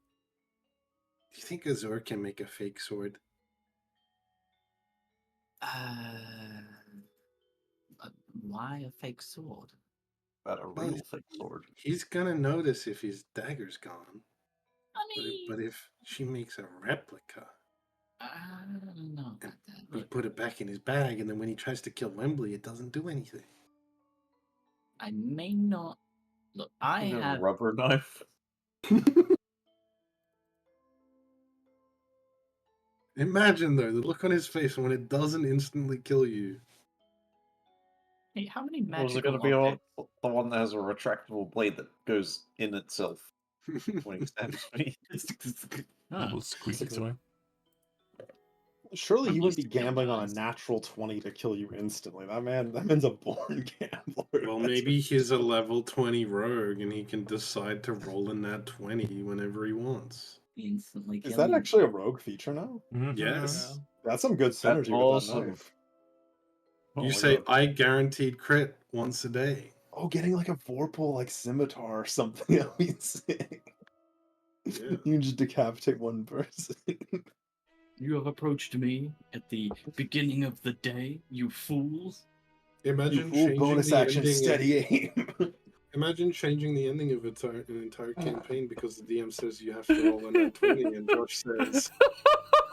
S5: Azor can make a fake sword?
S3: Why a fake sword?
S1: Got a real thick sword.
S5: He's gonna notice if his dagger's gone.
S3: I mean,
S5: But if she makes a replica,
S3: I don't know about that.
S5: we
S3: Look,
S5: put it back in his bag, and then when he tries to kill Wembley, it doesn't do anything.
S3: I may not. Look, I
S1: And a
S3: have.
S1: rubber knife.
S5: Imagine though the look on his face when it doesn't instantly kill you.
S3: Hey, how many
S1: Was it
S3: magical
S1: going to be
S3: objects?
S1: the one that has a retractable blade that goes in itself when he stabs me?
S3: Huh.
S2: Little squeaky toy.
S4: Surely
S3: I'm
S4: he wouldn't
S3: used
S4: be
S3: to
S4: gambling on a
S3: guns.
S4: natural 20 to kill you instantly. That man's a born gambler.
S5: Well,
S4: That's
S5: maybe
S4: for
S5: he's a
S4: sure.
S5: level 20 rogue and he can decide to roll in that 20 whenever he wants.
S3: Instantly
S4: Is
S3: kill
S4: that
S3: you.
S4: actually a rogue feature now?
S5: Yes.
S4: That's some good
S1: That's
S4: synergy with that
S1: awesome.
S4: knife.
S1: Oh
S5: You
S1: my
S5: say,
S1: god.
S5: I guaranteed crit once a day.
S4: Oh, getting like a Vorpal like scimitar or something. That'd be sick.
S5: Yeah.
S4: You can just decapitate one person.
S3: You have approached me at the beginning of the day, you fools.
S4: You
S5: Imagine
S4: fool,
S5: changing
S4: bonus
S5: the
S4: action,
S5: ending of,
S4: steady aim.
S5: imagine changing the ending of an entire campaign because the DM says you have to roll in that 20 and Josh says,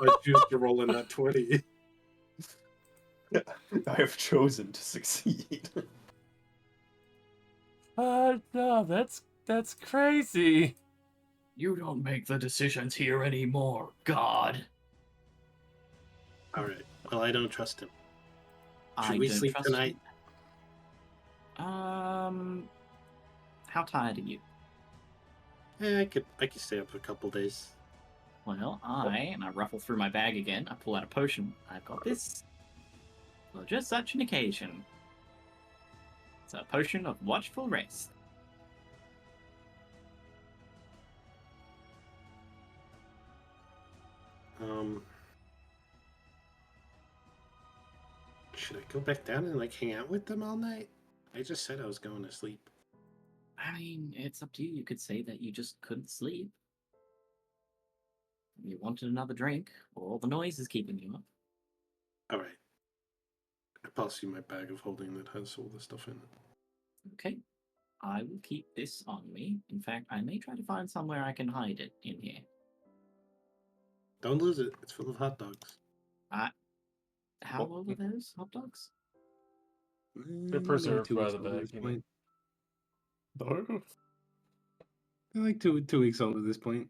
S5: I choose to roll in that 20.
S4: I have chosen to succeed.
S2: No, that's crazy.
S3: You don't make the decisions here anymore, God.
S5: Alright, well, I don't trust him. Should
S3: I
S5: we
S3: don't
S5: sleep
S3: trust
S5: tonight?
S3: you. How tired are you?
S5: I could stay up for a couple days.
S3: Well, I ruffle through my bag again. I pull out a potion. I've got this for just such an occasion. It's a potion of watchful rest.
S5: Should I go back down and like hang out with them all night? I just said I was going to sleep.
S3: I mean, it's up to you. You could say that you just couldn't sleep. You wanted another drink, or all the noise is keeping you up.
S5: Alright. I pass you my bag of holding that has all the stuff in it.
S3: Okay. I will keep this on me. In fact, I may try to find somewhere I can hide it in here.
S5: Don't lose it. It's full of hot dogs.
S3: How old are those hot dogs?
S2: They're
S5: Maybe
S2: preserved
S5: 2
S2: by
S5: weeks
S2: the
S5: old at
S2: bag,
S5: this
S2: you
S5: point.
S1: No.
S5: They're like two weeks old at this point.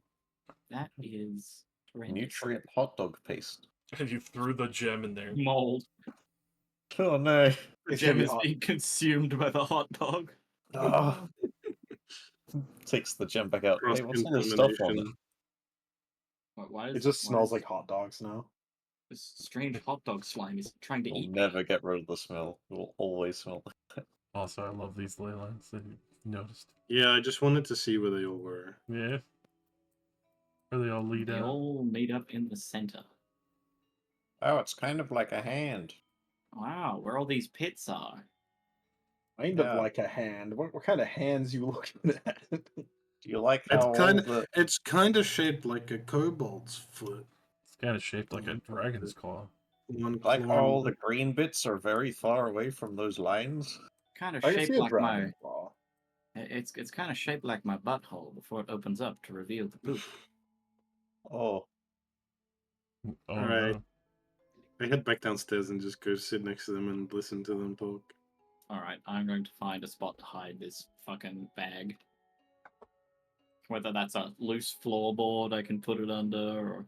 S3: That is horrendous.
S1: Nutrient hot dog paste.
S2: And you threw the gem in there.
S3: Mold.
S1: Oh no.
S3: The
S4: It's
S3: gem
S4: gonna be
S3: is
S4: hot.
S3: being consumed by the hot dog.
S1: Ah. Takes the gem back out. Hey, what's all this stuff on it?
S5: Cross-contamination.
S3: Why
S4: It just smells like hot dogs now.
S3: this strange hot dog slime is trying to
S1: We'll
S3: eat
S1: never get rid of the smell. It will always smell like that.
S2: Also, I love these ley lines that you noticed.
S5: Yeah, I just wanted to see where they all were.
S2: Yeah. Where they all
S3: me.
S2: lead
S3: They
S2: out.
S3: all meet up in the center.
S1: Oh, it's kind of like a hand.
S3: Wow, where all these pits are.
S4: Kind of
S1: Yeah.
S4: like a hand. What kind of hands you looking at?
S1: Do you like
S5: It's
S1: how all
S5: kind
S1: the...
S5: of shaped like a kobold's foot.
S2: It's kind of shaped like a dragon's claw.
S5: One
S1: like
S5: claw
S1: how
S5: on
S1: all
S5: the-
S1: the green bits are very far away from those lines?
S3: Kind of
S4: I can
S3: shaped
S4: see a
S3: like
S4: dragon
S3: my.
S4: claw.
S3: It's kind of shaped like my butthole before it opens up to reveal the poop.
S1: Oh,
S2: Oh
S5: Alright.
S2: no.
S5: I head back downstairs and just go sit next to them and listen to them talk.
S3: All right, I'm going to find a spot to hide this fucking bag. Whether that's a loose floorboard I can put it under, or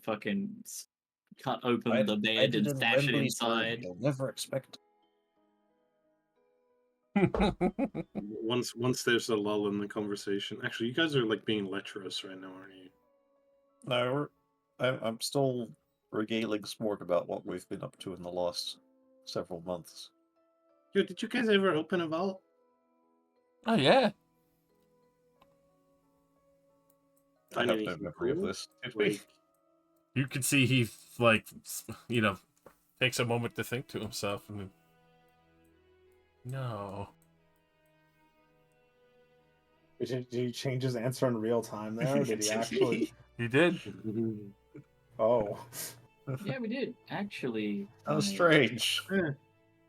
S3: fucking cut open the bed and stash it inside.
S1: You'll never expect.
S5: Once there's a lull in the conversation. Actually, you guys are like being lecherous right now, aren't you?
S1: No, I'm still regaling Smorg about what we've been up to in the last several months.
S5: Yo, did you guys ever open a vault?
S2: Oh yeah.
S1: I
S5: Find
S1: have no
S5: anything
S1: memory of
S5: cool?
S1: this. Did we?
S5: Like,
S2: You can see he like takes a moment to think to himself and then... No.
S4: Did he change his answer in real time there? Or did he actually?
S2: He did.
S4: Oh.
S3: Yeah, we did actually.
S1: How
S3: I-
S1: strange.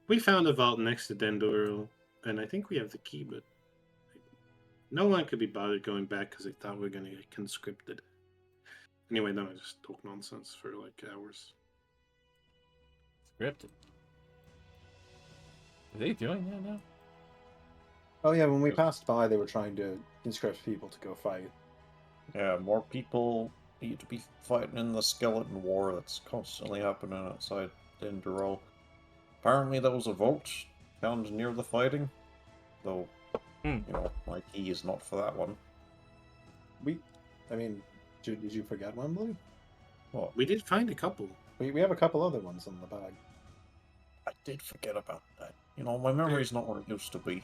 S5: we found a vault next to Dendoro, and I think we have the key, but no one could be bothered going back because they thought we were going to get conscripted. Anyway, then I just talk nonsense for like hours.
S2: Scripted. Are they doing that now?
S4: Oh yeah, when we passed by, they were trying to conscript people to go fight.
S1: Yeah, more people need to be fighting in the skeleton war that's constantly happening outside Dinderol. Apparently there was a vault found near the fighting, though, you know, my key is not for that one.
S4: I mean, did you forget Wembley?
S1: Well,
S5: We did find a couple.
S4: We have a couple other ones in the bag.
S1: I did forget about that. You know, my memory's not what it used to be.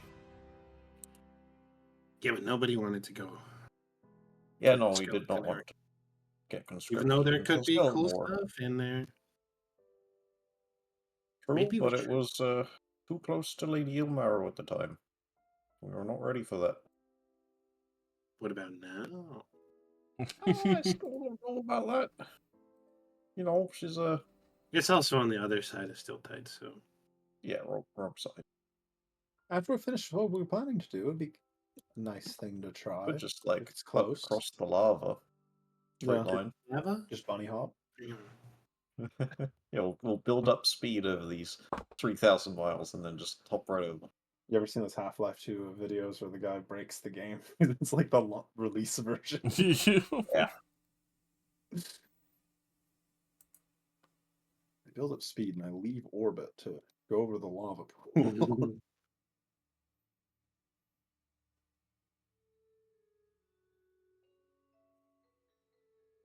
S5: Yeah, but nobody wanted to go.
S1: Yeah,
S5: to
S1: no,
S5: the
S1: we did not
S5: skeleton
S1: want
S5: area.
S1: to get conscripted.
S5: Even though there
S1: into
S5: could
S1: the
S5: be
S1: skeleton
S5: cool
S1: war.
S5: stuff in there.
S1: True,
S5: Maybe we
S1: but it
S5: should.
S1: was too close to Lady Ilmarrow at the time. We were not ready for that.
S5: What about now?
S1: I still don't know about that. You know, she's a
S5: It's also on the other side of Stiltide, so
S1: rope side.
S4: After we finish what we were planning to do, it'd be a nice thing to try.
S1: But just like
S4: if it's
S1: cut
S4: close.
S1: across the lava. Straight
S4: Yeah.
S1: line.
S5: Lava?
S4: Just bunny hop.
S1: Yeah, we'll build up speed over these 3,000 miles and then just hop right over.
S4: You ever seen those Half-Life 2 videos where the guy breaks the game? It's like the release version.
S1: Yeah.
S4: I build up speed and I leave orbit to go over the lava pool.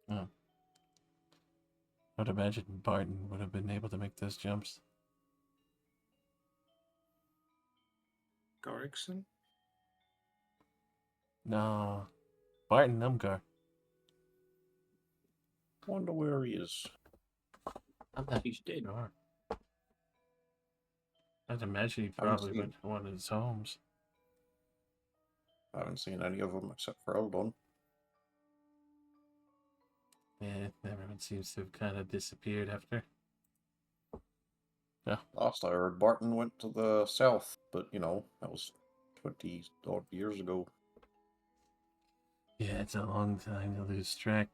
S2: Oh. I'd imagine Barton would have been able to make those jumps.
S5: Garrickson?
S2: No. Barton Numgar.
S1: Wonder where he is.
S3: I thought he's dead.
S2: Sure. I'd imagine he
S1: Haven't
S2: probably
S1: seen-
S2: went to one of his homes.
S1: I haven't seen any of them except for Eldon.
S2: Yeah, everyone seems to have kind of disappeared after.
S1: Last I heard, Barton went to the south, but you know, that was 20 odd years ago.
S2: Yeah, it's a long time to lose track.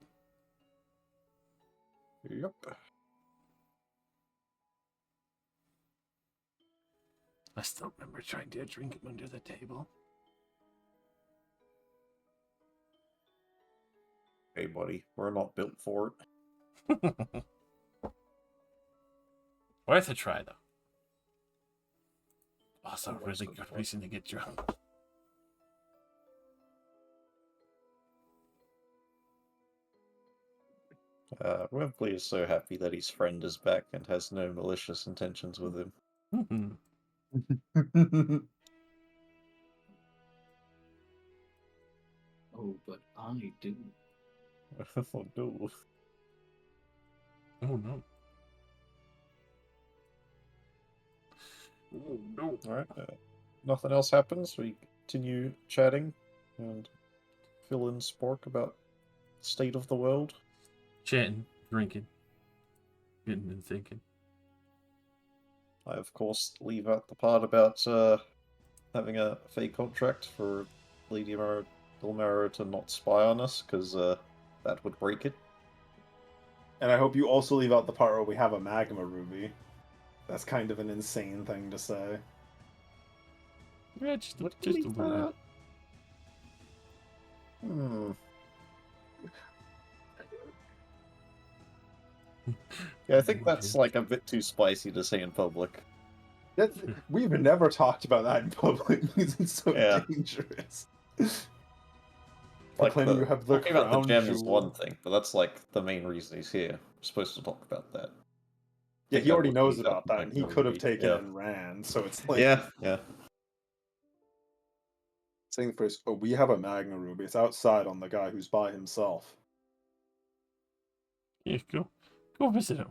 S1: Yep.
S2: I still remember trying to drink him under the table.
S1: Hey, buddy, we're not built for it.
S2: Worth a try, though. Also,
S1: Oh,
S2: really
S1: that's
S2: good
S1: good.
S2: reason to get drunk.
S1: Wembley is so happy that his friend is back and has no malicious intentions with him.
S3: Oh, but I do.
S1: Oh no.
S2: Oh no. Oh no.
S1: Alright, nothing else happens. We continue chatting and fill in Spork about the state of the world.
S2: Chatting, drinking, getting and thinking.
S1: I, of course, leave out the part about having a fake contract for Lady Ilmarrow to not spy on us, because that would break it.
S4: And I hope you also leave out the part where we have a magma ruby. That's kind of an insane thing to say.
S2: Yeah, just a
S1: Would
S2: little
S1: leave
S2: bit.
S1: that? Yeah, I think that's like a bit too spicy to say in public.
S4: We've never talked about that in public because it's so
S1: Yeah.
S4: dangerous.
S1: Like
S4: Claiming you have the
S1: talking about the
S4: crown
S1: gem is
S4: jewel.
S1: one thing, but that's like the main reason he's here. We're supposed to talk about that.
S4: Yeah,
S1: think
S4: he
S1: that
S4: already
S1: would
S4: knows
S1: leave
S4: about
S1: out
S4: that, and he
S1: Magna
S4: could have
S1: Ruby.
S4: taken
S1: Yeah.
S4: it and ran. So it's like
S1: Yeah.
S4: saying the phrase, "Oh, we have a magna ruby." It's outside on the guy who's by himself.
S2: Yeah, go visit him.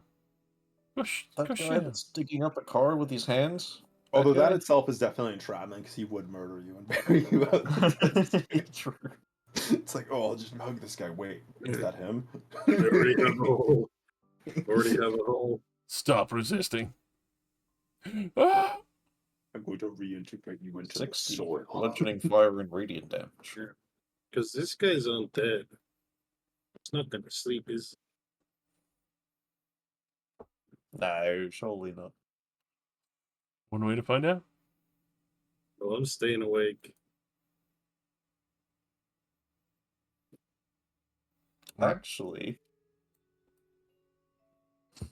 S2: Go
S1: That
S2: go
S1: guy
S2: shit him.
S1: that's digging up a car with his hands.
S4: Although that
S1: guy?
S4: itself is definitely entrapment because he would murder you and bury you out.
S1: True.
S4: It's like, oh, I'll just hug this guy. Wait, is that him?
S5: Already have a hole. Already have a hole.
S2: Stop resisting. Ah!
S4: I'm going to reintegrate you into
S1: 60
S4: the soil.
S1: bludgeoning fire and radiant damage.
S5: Because this guy's undead. It's not gonna sleep, is
S1: No, surely not.
S2: One way to find out.
S5: well, I'm staying awake.
S1: Actually, I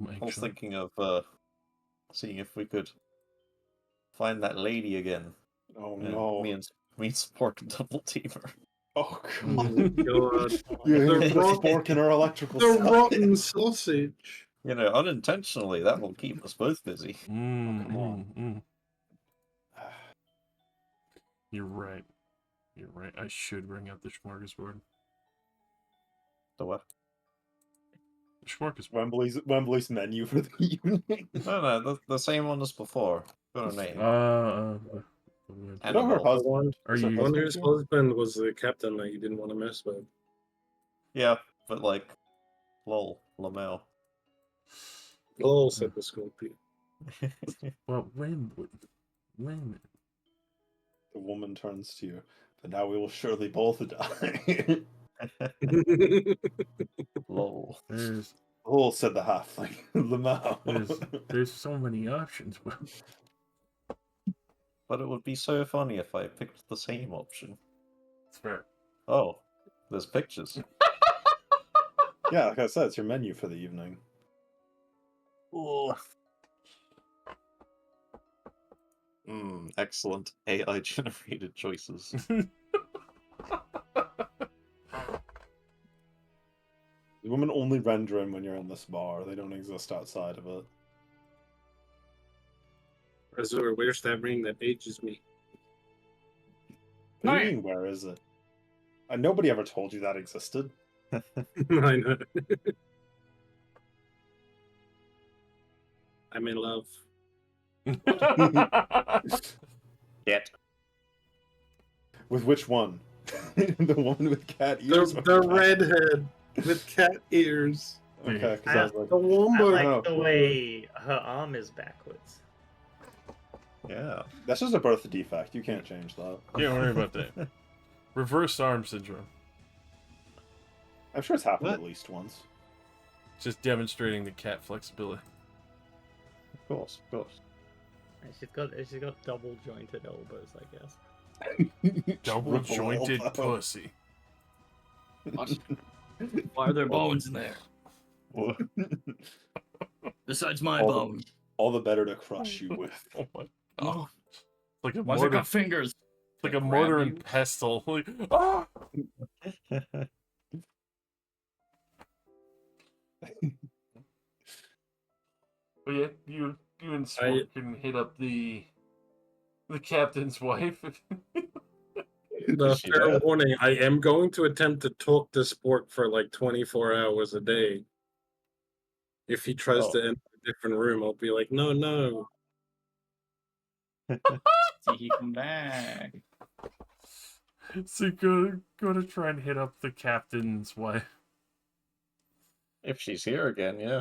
S1: was
S2: Actually.
S1: thinking of seeing if we could find that lady again.
S4: Oh
S1: And
S4: no.
S1: me and Spork can double team her.
S4: Oh
S5: Oh
S4: god.
S5: god.
S4: You
S5: The
S4: put a
S5: rot-
S4: spork in our electrical
S5: The
S4: socket.
S5: rotten sausage.
S1: You know, unintentionally, that will keep us both busy.
S4: come on.
S2: You're right. You're right. I should bring out the smorgasbord.
S1: The what?
S2: The smorgasbord.
S4: Wembley's menu for the evening.
S1: No, the same one as before. Got a name.
S4: I know her
S1: Annabelle.
S4: husband.
S2: Are
S4: Is her
S2: you-
S4: husband
S5: Wonder's
S4: here?
S5: husband was the captain that you didn't want to mess with.
S1: Yeah, but like, lol, Lamel.
S5: Oh, said the scorpion.
S2: Well, Wembley. When?
S4: The woman turns to you. But now we will surely both die.
S1: Lol.
S2: There's
S4: Oh, said the halfling. Lamau.
S2: there's so many options.
S1: But it would be so funny if I picked the same option.
S2: It's fair.
S1: Oh, there's pictures.
S4: Yeah, like I said, it's your menu for the evening.
S1: Oh. Excellent AI generated choices.
S4: The women only render in when you're in this bar. They don't exist outside of it.
S5: Azur, where's that ring that ages me?
S4: What do you mean, where is it? Nobody ever told you that existed.
S5: I know. I'm in love.
S1: Yet.
S4: With which one? The woman with cat ears?
S5: The redhead with cat ears.
S4: Okay, because I was like,
S5: The one
S7: I
S5: boy.
S7: like the way her arm is backwards.
S1: Yeah.
S4: that's just a birth defect. You can't change that.
S2: Can't worry about that. Reverse arm syndrome.
S4: I'm sure it's happened
S5: What?
S4: at least once.
S2: Just demonstrating the cat flexibility.
S1: Of course, of course.
S7: And she's got double jointed elbows, I guess.
S2: Double
S4: Triple
S2: jointed
S4: elbow.
S2: pussy.
S3: What? Why are there bones in there? Besides my bone.
S4: All the better to crush you with.
S2: Oh my god.
S3: Oh,
S2: It's like a
S3: why's it
S2: mortar.
S3: got fingers?
S2: It's like
S3: To
S2: a
S3: grab
S2: mortar
S3: you?
S2: and pestle. Like, ah! But yeah, you and Sport can hit up the captain's wife.
S5: The
S1: She
S5: fair
S1: dead?
S5: warning, I am going to attempt to talk to Sport for like 24 hours a day. If he tries
S1: Oh.
S5: to enter a different room, I'll be like, no.
S3: See, he come back.
S2: So go to try and hit up the captain's wife.
S1: If she's here again, yeah.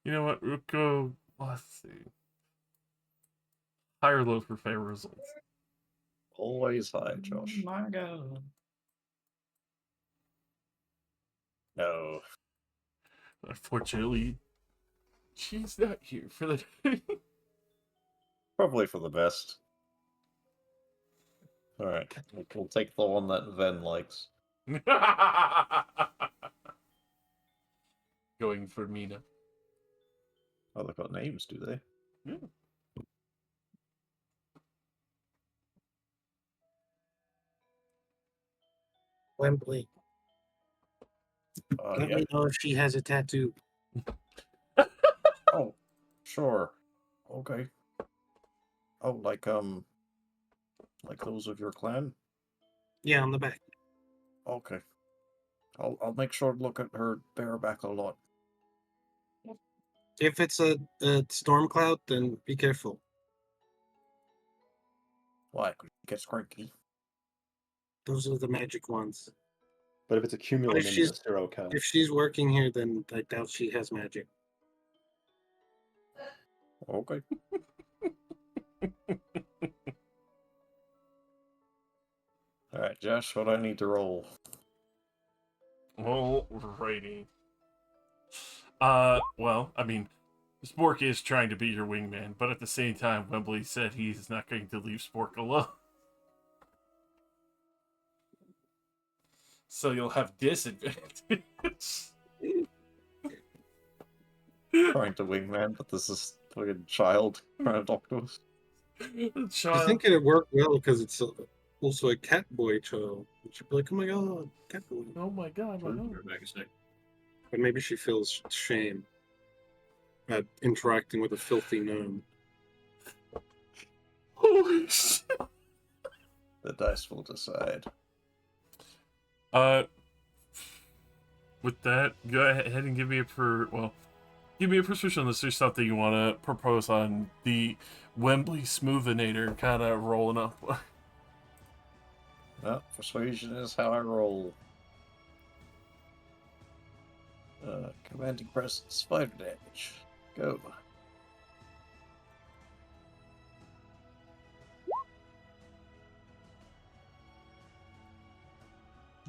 S2: You know what? We'll go. Let's see. High or low for fair results.
S1: Always high, Josh.
S3: Oh my god.
S1: No.
S2: Unfortunately, she's not here for the day.
S1: Probably for the best. Alright, we'll take the one that Ven likes.
S2: Going for Mina.
S1: Oh, they've got names, do they?
S2: Yeah.
S5: Wembley, let
S1: Yeah.
S5: me know if she has a tattoo.
S1: Oh, sure. Okay. Oh, like those of your clan?
S5: Yeah, on the back.
S1: Okay. I'll make sure to look at her bareback a lot.
S5: If it's a storm cloud, then be careful.
S1: Why? Could it get cranky?
S5: Those are the magic ones.
S4: But if it's a cumulative,
S5: she's-
S4: you're okay.
S5: If she's working here, then I doubt she has magic.
S1: Okay. Alright, Josh, what do I need to roll?
S2: Alrighty. Well, I mean, Spork is trying to be your wingman, but at the same time, Wembley said he's not going to leave Spork alone. so you'll have disadvantage.
S1: Trying to wingman, but this is fucking child trying to talk to us.
S5: I
S2: Child.
S5: think it'd work well because it's also a cat boy child. She'd be like, "Oh my god, cat boy!"
S2: Oh my god, my God.
S5: But maybe she feels shame at interacting with a filthy gnome.
S2: Holy shit.
S1: The dice will decide.
S2: With that, go ahead and give me give me a persuasion unless there's something you want to propose on the Wembley Smoothinator kind of rolling up.
S1: Well, persuasion is how I roll. Commanding presence, 5 damage. Go.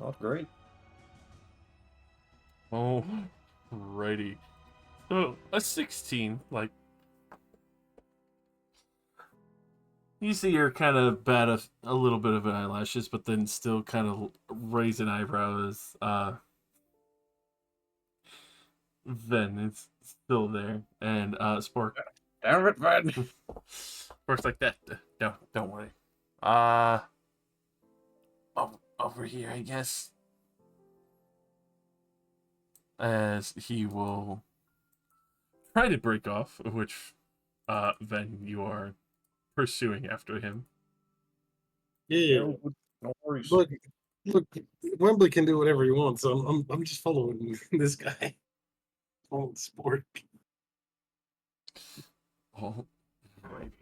S1: Not great.
S2: Oh, righty. So a 16, like you see, you're kind of bad a little bit of eyelashes, but then still kind of raising eyebrows. Ven is still there, and Spork.
S1: Damn it, Van!
S2: Spork's like that. Don't worry. Over here, I guess. As he will try to break off, which then you are pursuing after him.
S5: Yeah.
S1: No worries.
S5: Look, Wembley can do whatever he wants. So I'm just following this guy. Following Sport.
S2: Oh, right.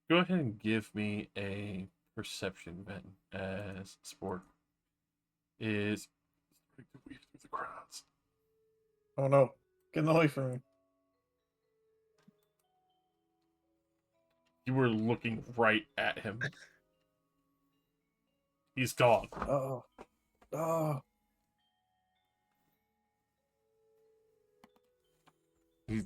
S2: Go ahead and give me a perception, Ben, as Sport is starting to weave through the crowds.
S1: Oh no. Get away from me.
S2: You were looking right at him. He's gone.
S1: Oh. Oh.
S2: He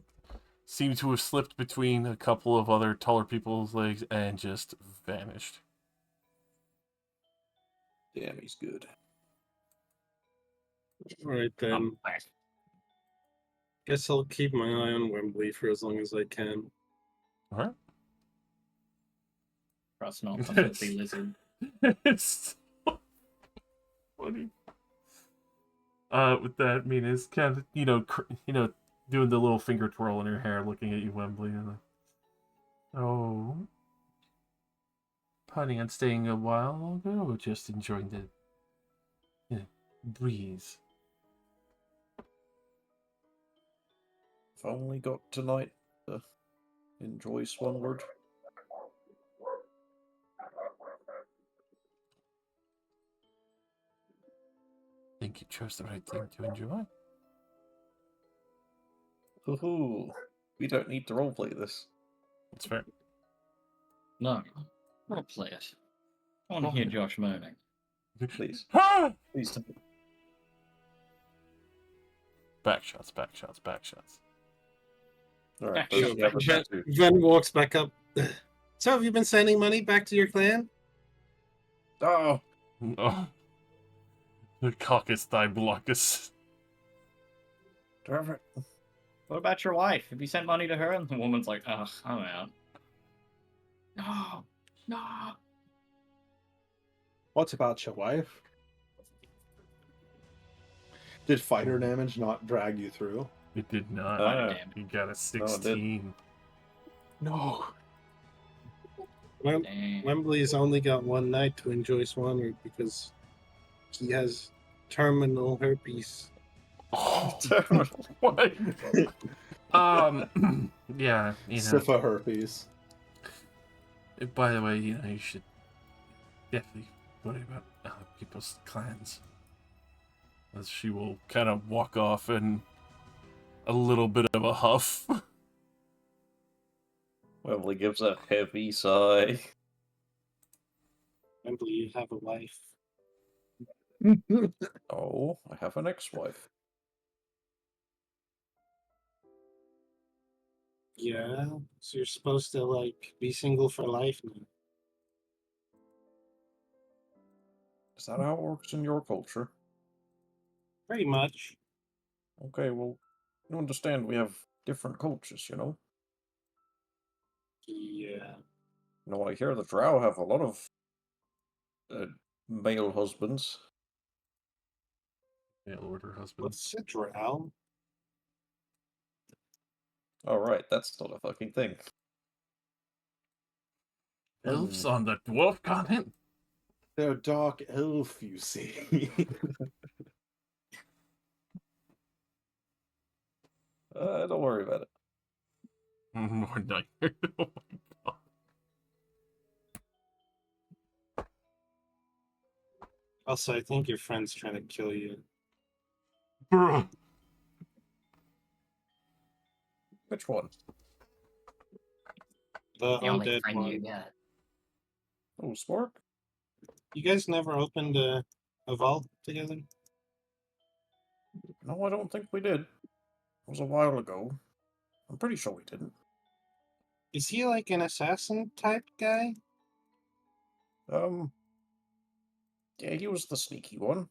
S2: seemed to have slipped between a couple of other taller people's legs and just vanished.
S1: Damn, he's good.
S5: All right then. Guess I'll keep my eye on Wembley for as long as I can.
S2: All right.
S3: Trust not the filthy lizard.
S2: It's so funny. With that, Mina's kind of, doing the little finger twirl in her hair, looking at you, Wembley, and like, oh, planning on staying a while longer, or just enjoying the breeze?
S1: If I only got tonight to enjoy Swanward.
S2: Think you chose the right thing to enjoy?
S1: Hoo-hoo. We don't need to roleplay this.
S2: That's fair.
S3: No, I'll play it. I want to hear Josh moaning.
S1: Please.
S2: Ah!
S1: Please don't.
S2: Back shots, back shots, back shots.
S1: Alright,
S3: Actually,
S1: first the other
S5: Ven,
S1: two.
S5: Ven walks back up. So have you been sending money back to your clan?
S1: Oh!
S2: Oh. The caucus thigh-blockus.
S1: Damn it.
S3: What about your wife? Have you sent money to her? And the woman's like, ugh, I'm out. No.
S4: What about your wife? Did fighter damage not drag you through?
S2: It did not.
S3: Damn.
S2: You got a
S1: it
S2: 16.
S4: No.
S3: Damn.
S5: Wembley's only got one night to enjoy Swanward because he has terminal herpes.
S2: Oh, what? Yeah,
S4: Sypha herpes.
S2: By the way, you should definitely worry about other people's clans. As she will kind of walk off in a little bit of a huff.
S1: Wembley gives a heavy sigh.
S5: Wembley, you have a wife.
S1: Oh, I have an ex-wife.
S5: Yeah, so you're supposed to be single for life now.
S1: Is that how it works in your culture?
S5: Pretty much.
S1: Okay, well, you understand we have different cultures, you know?
S5: Yeah.
S1: No, I hear the Drow have a lot of uh, male husbands.
S2: Mail order husband.
S5: What's a drow?
S1: All right, that's not a fucking thing.
S2: Elves on the dwarf continent?
S4: They're dark elf, you see.
S1: Don't worry about it.
S2: More nightmare. Oh my god.
S5: Also, I think your friend's trying to kill you.
S2: Bruh.
S1: Which one?
S5: The
S3: The only
S5: undead
S3: friend you
S5: one.
S3: got.
S1: Oh, Spork?
S5: You guys never opened a vault together?
S1: No, I don't think we did. It was a while ago. I'm pretty sure we didn't.
S5: Is he like an assassin type guy?
S1: Um, yeah, he was the sneaky one.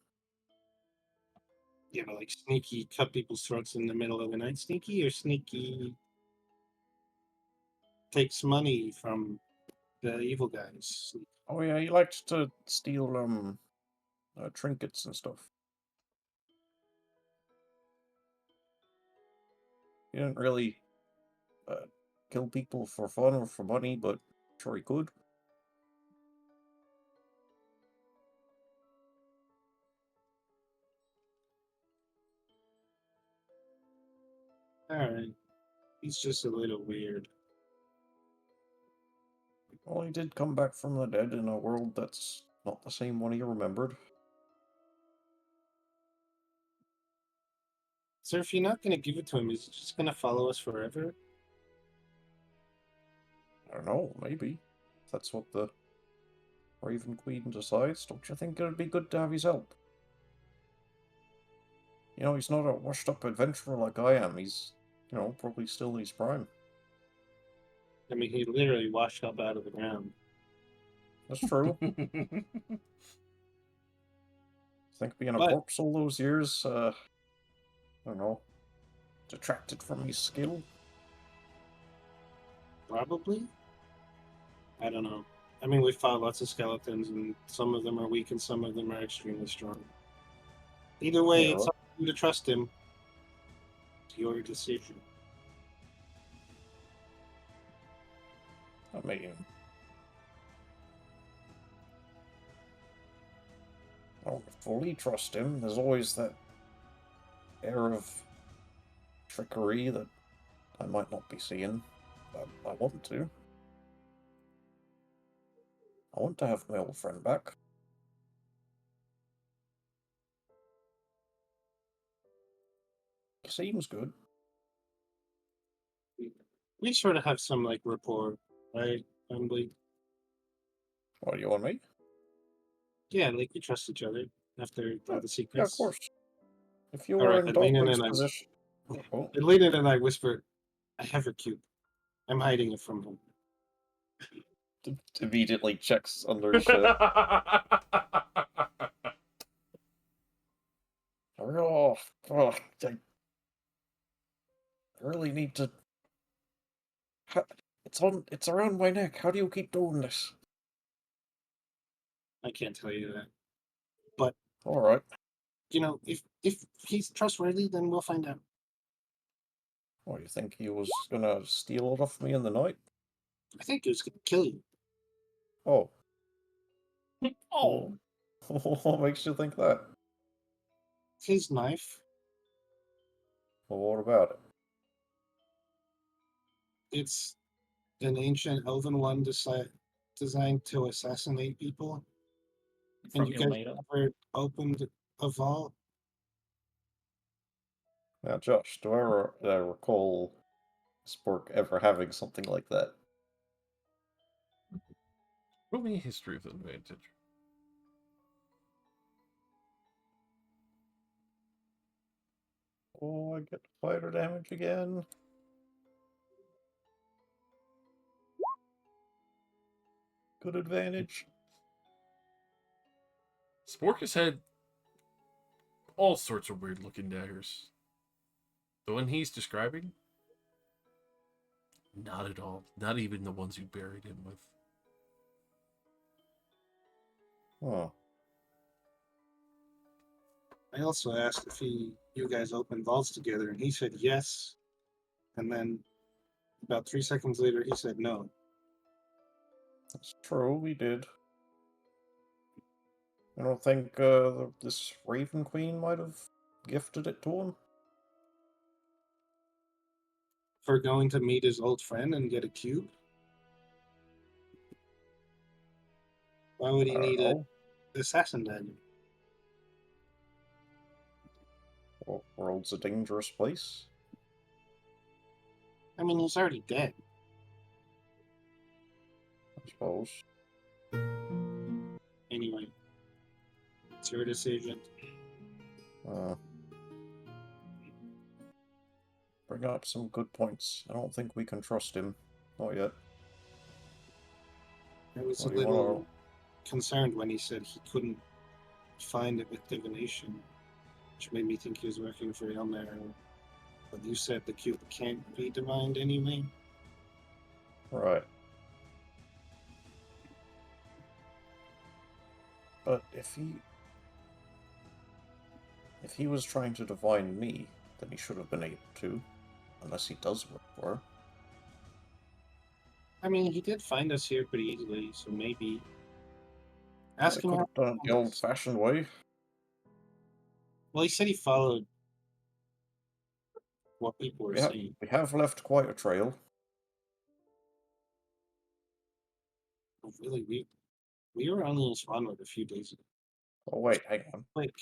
S5: You know, like sneaky cut people's throats in the middle of the night sneaky, or sneaky takes money from the evil guys?
S1: Oh yeah, he liked to steal trinkets and stuff. He didn't really kill people for fun or for money, but sure he could.
S5: Alright. He's just a little weird.
S1: Well, he did come back from the dead in a world that's not the same one he remembered.
S5: So if you're not gonna give it to him, is he just gonna follow us forever?
S1: I don't know, maybe. If that's what the Raven Queen decides, don't you think it'd be good to have his help? You know, he's not a washed-up adventurer like I am. He's, you know, probably still in his prime.
S5: I mean, he literally washed up out of the ground.
S1: That's true. Think being a
S5: But
S1: corpse all those years, I don't know, detracted from his skill?
S5: probably? I don't know. I mean, we fought lots of skeletons, and some of them are weak and some of them are extremely strong. Either way,
S1: Yeah,
S5: it's up to you to trust him. It's your decision.
S1: I mean, I don't fully trust him. There's always that air of trickery that I might not be seeing. I want to. I want to have my old friend back. He seems good.
S5: We sort of have some like rapport, right, Emily?
S1: What do you want me?
S5: Yeah, like we trust each other after all the
S1: Yeah, of
S5: secrets.
S1: course. If you
S5: All
S1: were
S5: right,
S1: in
S5: I lean in
S1: Dogman's
S5: and I,
S1: position... Oh,
S5: I lean in and I whisper, "I have her cube. I'm hiding it from him."
S1: immediately checks under his shirt. Oh, I really need to... It's around my neck. How do you keep doing this?
S5: I can't tell you that, but
S1: All right.
S5: you know, if he's trustworthy, then we'll find out.
S1: What, you think he was gonna steal it off me in the night?
S5: I think he was gonna kill you.
S1: Oh.
S3: Oh,
S1: What makes you think that?
S5: His knife.
S1: Well, what about it?
S5: It's an ancient elven one designed to assassinate people. And
S3: from
S5: you guys
S3: Ilmater.
S5: never opened a vault?
S1: Now, Josh, do I recall Spork ever having something like that?
S2: Roll me a history of advantage.
S1: Oh, I get fighter damage again. Good advantage.
S2: Spork has had all sorts of weird looking daggers. The one he's describing? Not at all. Not even the ones you buried him with.
S1: Huh.
S5: I also asked if you guys opened vaults together, and he said yes. And then about 3 seconds later, he said no.
S1: That's true, we did. I don't think this Raven Queen might have gifted it to him.
S5: For going to meet his old friend and get a cube? Why would he need an
S1: Oh,
S5: assassin then?
S1: world's a dangerous place.
S5: I mean, he's already dead.
S1: I suppose.
S5: Anyway, it's your decision.
S1: Bring up some good points. I don't think we can trust him. Not yet.
S5: I was a
S1: What do you
S5: little
S1: wanna-
S5: concerned when he said he couldn't find it with divination, which made me think he was working for Elmer. But you said the cube can't be divined anyway.
S1: Right. But if he was trying to divine me, then he should have been able to. Unless he does work for her.
S5: I mean, he did find us here pretty easily, so maybe.
S1: I
S5: Ask him
S1: could
S5: how.
S1: have done it the old-fashioned way.
S5: Well, he said he followed what people were saying.
S1: We have left quite a trail.
S5: Oh, really, we were only in Swanwood a few days ago.
S1: Oh wait, hang on.
S5: Quick.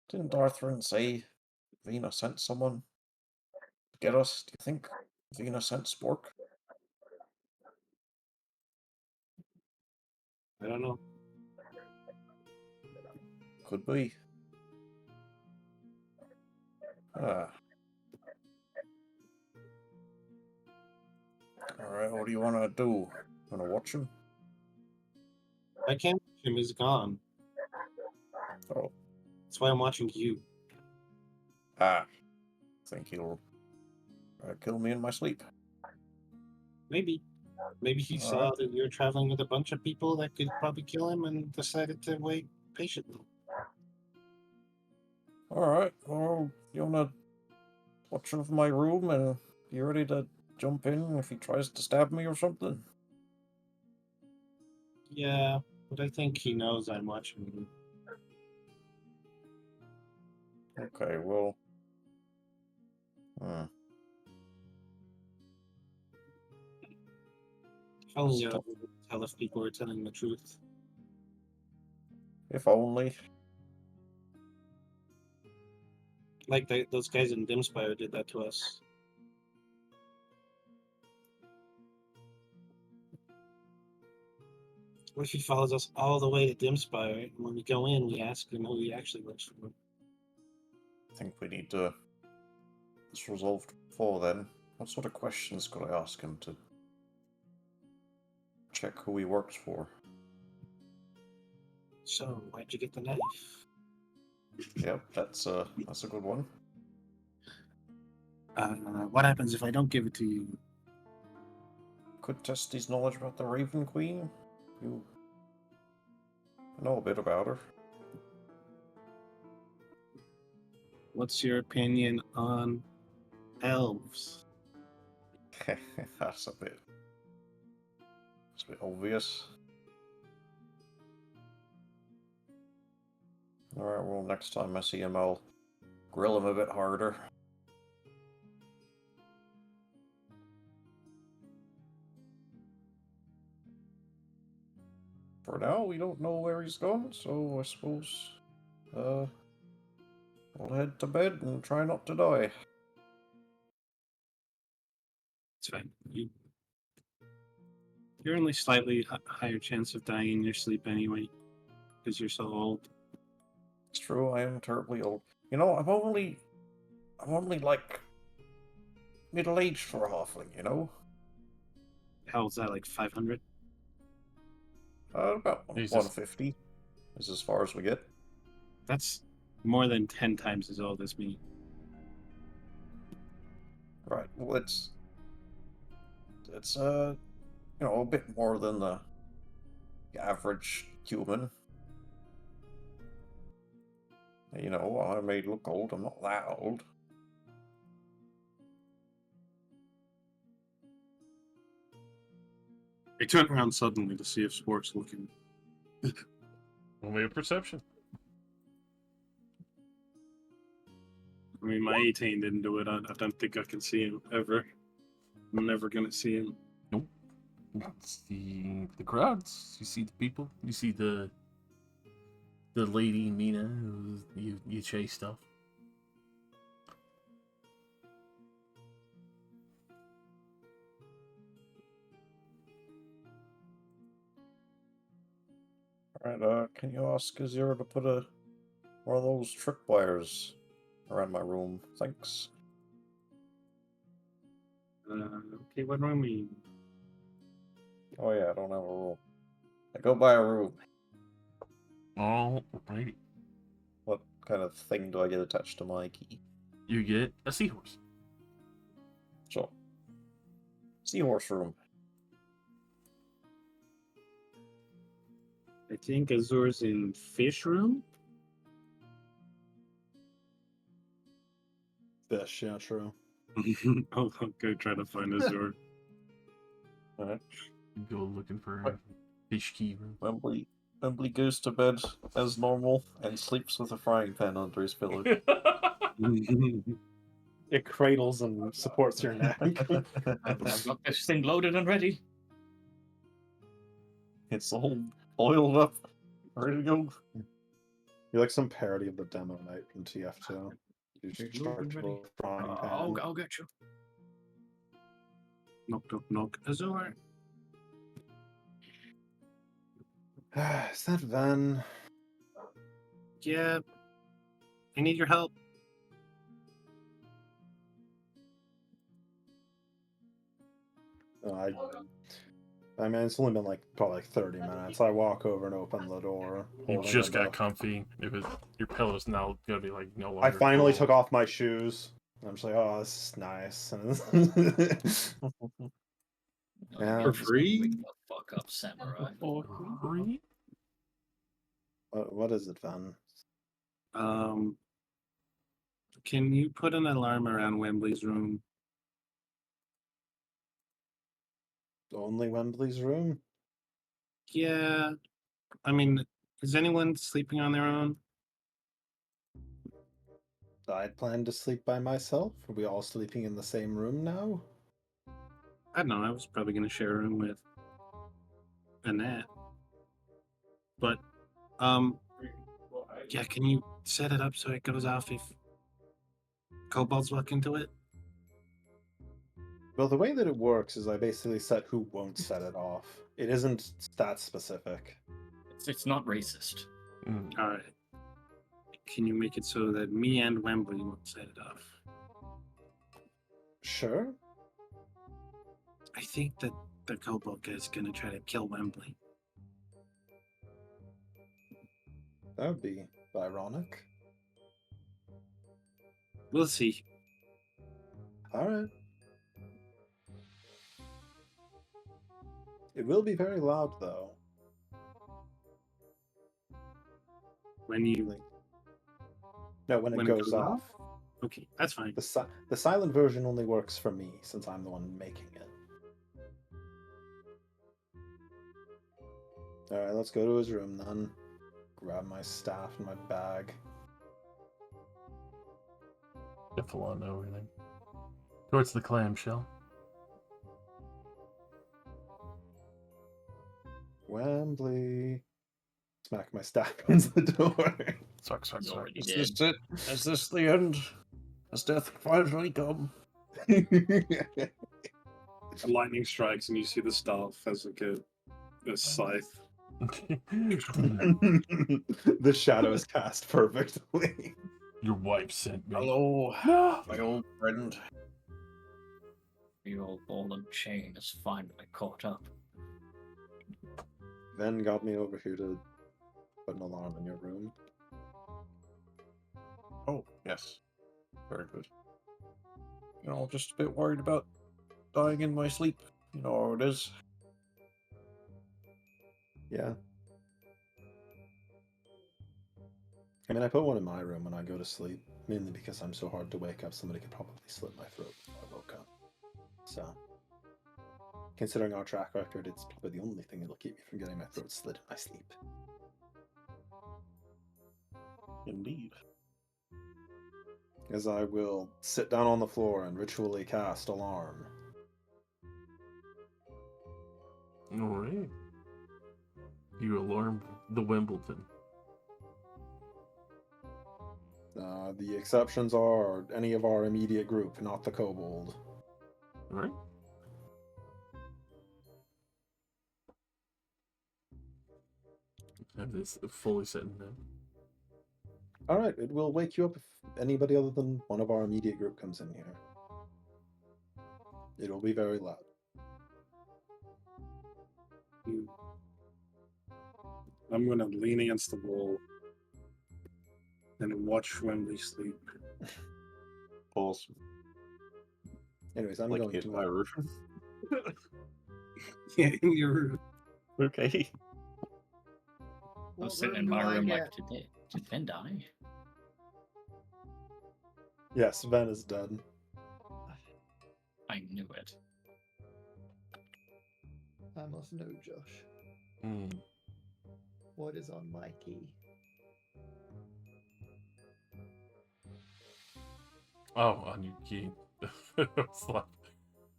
S1: Didn't Darthrin say Vina sent someone to get us? Do you think Vina sent Spork?
S5: I don't know.
S1: Could be. Alright, what do you want to do? Want to watch him?
S5: I can't watch him. He's gone.
S1: Oh.
S5: That's why I'm watching you.
S1: I think he'll kill me in my sleep.
S5: Maybe. Maybe he saw that you're traveling with a bunch of people that could probably kill him and decided to wait patiently.
S1: Alright, well, you want to watch over my room and be ready to jump in if he tries to stab me or something?
S5: Yeah, but I think he knows I'm watching you.
S1: Okay, well...
S5: If only I would tell if people were telling the truth.
S1: If only.
S5: Like those guys in Dimspire did that to us. What if he follows us all the way to Dimspire, and when we go in, we ask him who he actually works for?
S1: I think we need to... this resolved before then. What sort of questions could I ask him to check who he works for?
S5: So, why'd you get the knife?
S1: Yep, that's a good one.
S5: What happens if I don't give it to you?
S1: Could test his knowledge about the Raven Queen. You know a bit about her.
S5: What's your opinion on elves?
S1: That's a bit obvious. Alright, well, next time I see him, I'll grill him a bit harder. For now, we don't know where he's gone, so I suppose, we'll head to bed and try not to die.
S5: It's fine. You're only slightly higher chance of dying in your sleep anyway, because you're so old.
S1: It's true, I am terribly old. You know, I'm only like middle-aged for a halfling, you know?
S5: How old's that, like 500?
S1: About
S2: Jesus.
S1: 150. is as far as we get.
S6: That's more than 10 times as old as me.
S1: Right. Well, it's a bit more than the average human. I may look old. I'm not that old.
S6: I turn around suddenly to see if Spork's looking.
S2: Only a perception.
S6: I mean, my 18 didn't do it. I don't think I can see him ever. I'm never gonna see him.
S2: Nope. You see the crowds. You see the people. You see the lady Mina who you chase stuff.
S1: Alright, can you ask Azira to put one of those tripwires around my room? Thanks.
S6: Okay, what do I mean?
S1: Oh yeah, I don't have a room. I go buy a room.
S2: Alrighty.
S1: What kind of thing do I get attached to my key?
S2: You get a seahorse.
S1: Sure. Seahorse room.
S6: I think Azur's in fish room.
S4: Fish, yeah, true.
S6: I'll go try to find Azur.
S1: Alright.
S2: You go looking for
S1: What?
S2: a fish key room.
S1: Wembley goes to bed as normal and sleeps with a frying pan under his pillow.
S4: It cradles and supports your neck.
S3: I've got this thing loaded and ready.
S1: It's all oiled up, ready to go.
S4: You're like some parody of the demo night from TF2. You just
S6: Loaded and
S4: start
S6: ready.
S4: with a frying pan.
S6: I'll get you. Knock, knock, knock. Azur.
S4: Is that Ven?
S6: Yeah. I need your help.
S4: I mean, it's only been probably 30 minutes. I walk over and open the door.
S2: You
S4: holding
S2: just
S4: a
S2: got
S4: book.
S2: comfy. Your pillow's now gonna be like no longer.
S4: I finally
S2: cold.
S4: took off my shoes. I'm just like, oh, this is nice. Yeah.
S3: You're
S6: For free?
S3: Wake the fuck up, samurai.
S2: Free?
S4: What is it, Ven?
S6: Can you put an alarm around Wembley's room?
S4: Only Wembley's room?
S6: Yeah. I mean, is anyone sleeping on their own?
S4: I'd planned to sleep by myself. Are we all sleeping in the same room now?
S6: I don't know. I was probably going to share a room with Annette. But, yeah, can you set it up so it goes off if kobolds walk into it?
S4: Well, the way that it works is I basically set who won't set it off. It isn't stat specific.
S3: It's not racist.
S6: All right. Can you make it so that me and Wembley won't set it off?
S4: Sure.
S6: I think that the kobold guy's going to try to kill Wembley.
S4: That would be ironic.
S6: We'll see.
S4: Alright. It will be very loud, though.
S6: When
S4: When it
S6: when it
S4: goes
S6: goes
S4: off.
S6: Okay, that's fine.
S4: The silent version only works for me, since I'm the one making it. Alright, let's go to his room then. Grab my staff and my bag.
S2: Careful on everything. Towards the clamshell.
S4: Wembley. Smack my staff against the door.
S2: Suck.
S3: You already
S1: Is
S3: did.
S1: this it? Is this the end? Has death finally come?
S6: Lightning strikes and you see the staff as like a scythe.
S4: The shadow is cast perfectly.
S2: Your wife sent me.
S1: Hello,
S2: No.
S1: my old friend.
S3: The old ball and chain is finally caught up.
S4: Ven got me over here to put an alarm in your room.
S1: Oh, yes. Very good. You know, just a bit worried about dying in my sleep. You know how it is.
S4: Yeah. I mean, I put one in my room when I go to sleep, mainly because I'm so hard to wake up, somebody could probably slit my throat if I woke up. So, considering our track record, it's probably the only thing that'll keep me from getting my throat slit in my sleep.
S1: Indeed.
S4: As I will sit down on the floor and ritually cast alarm.
S2: Alright. You alarm the Wimbledon.
S4: The exceptions are any of our immediate group, not the kobold.
S2: Alright. Have this fully set in now.
S4: Alright, it will wake you up if anybody other than one of our immediate group comes in here. It will be very loud.
S6: I'm gonna lean against the wall and watch Wembley sleep.
S1: Pause.
S4: Anyways, I'm
S1: Like
S4: going
S1: in
S4: to.
S1: my room.
S6: Yeah, in your room.
S1: Okay.
S3: I was sitting in my room like, did Ben die?
S4: Yes, Ben is dead.
S3: I knew it.
S7: I must know, Josh.
S2: Hmm.
S7: What is on my key?
S2: Oh, on your key. It's like,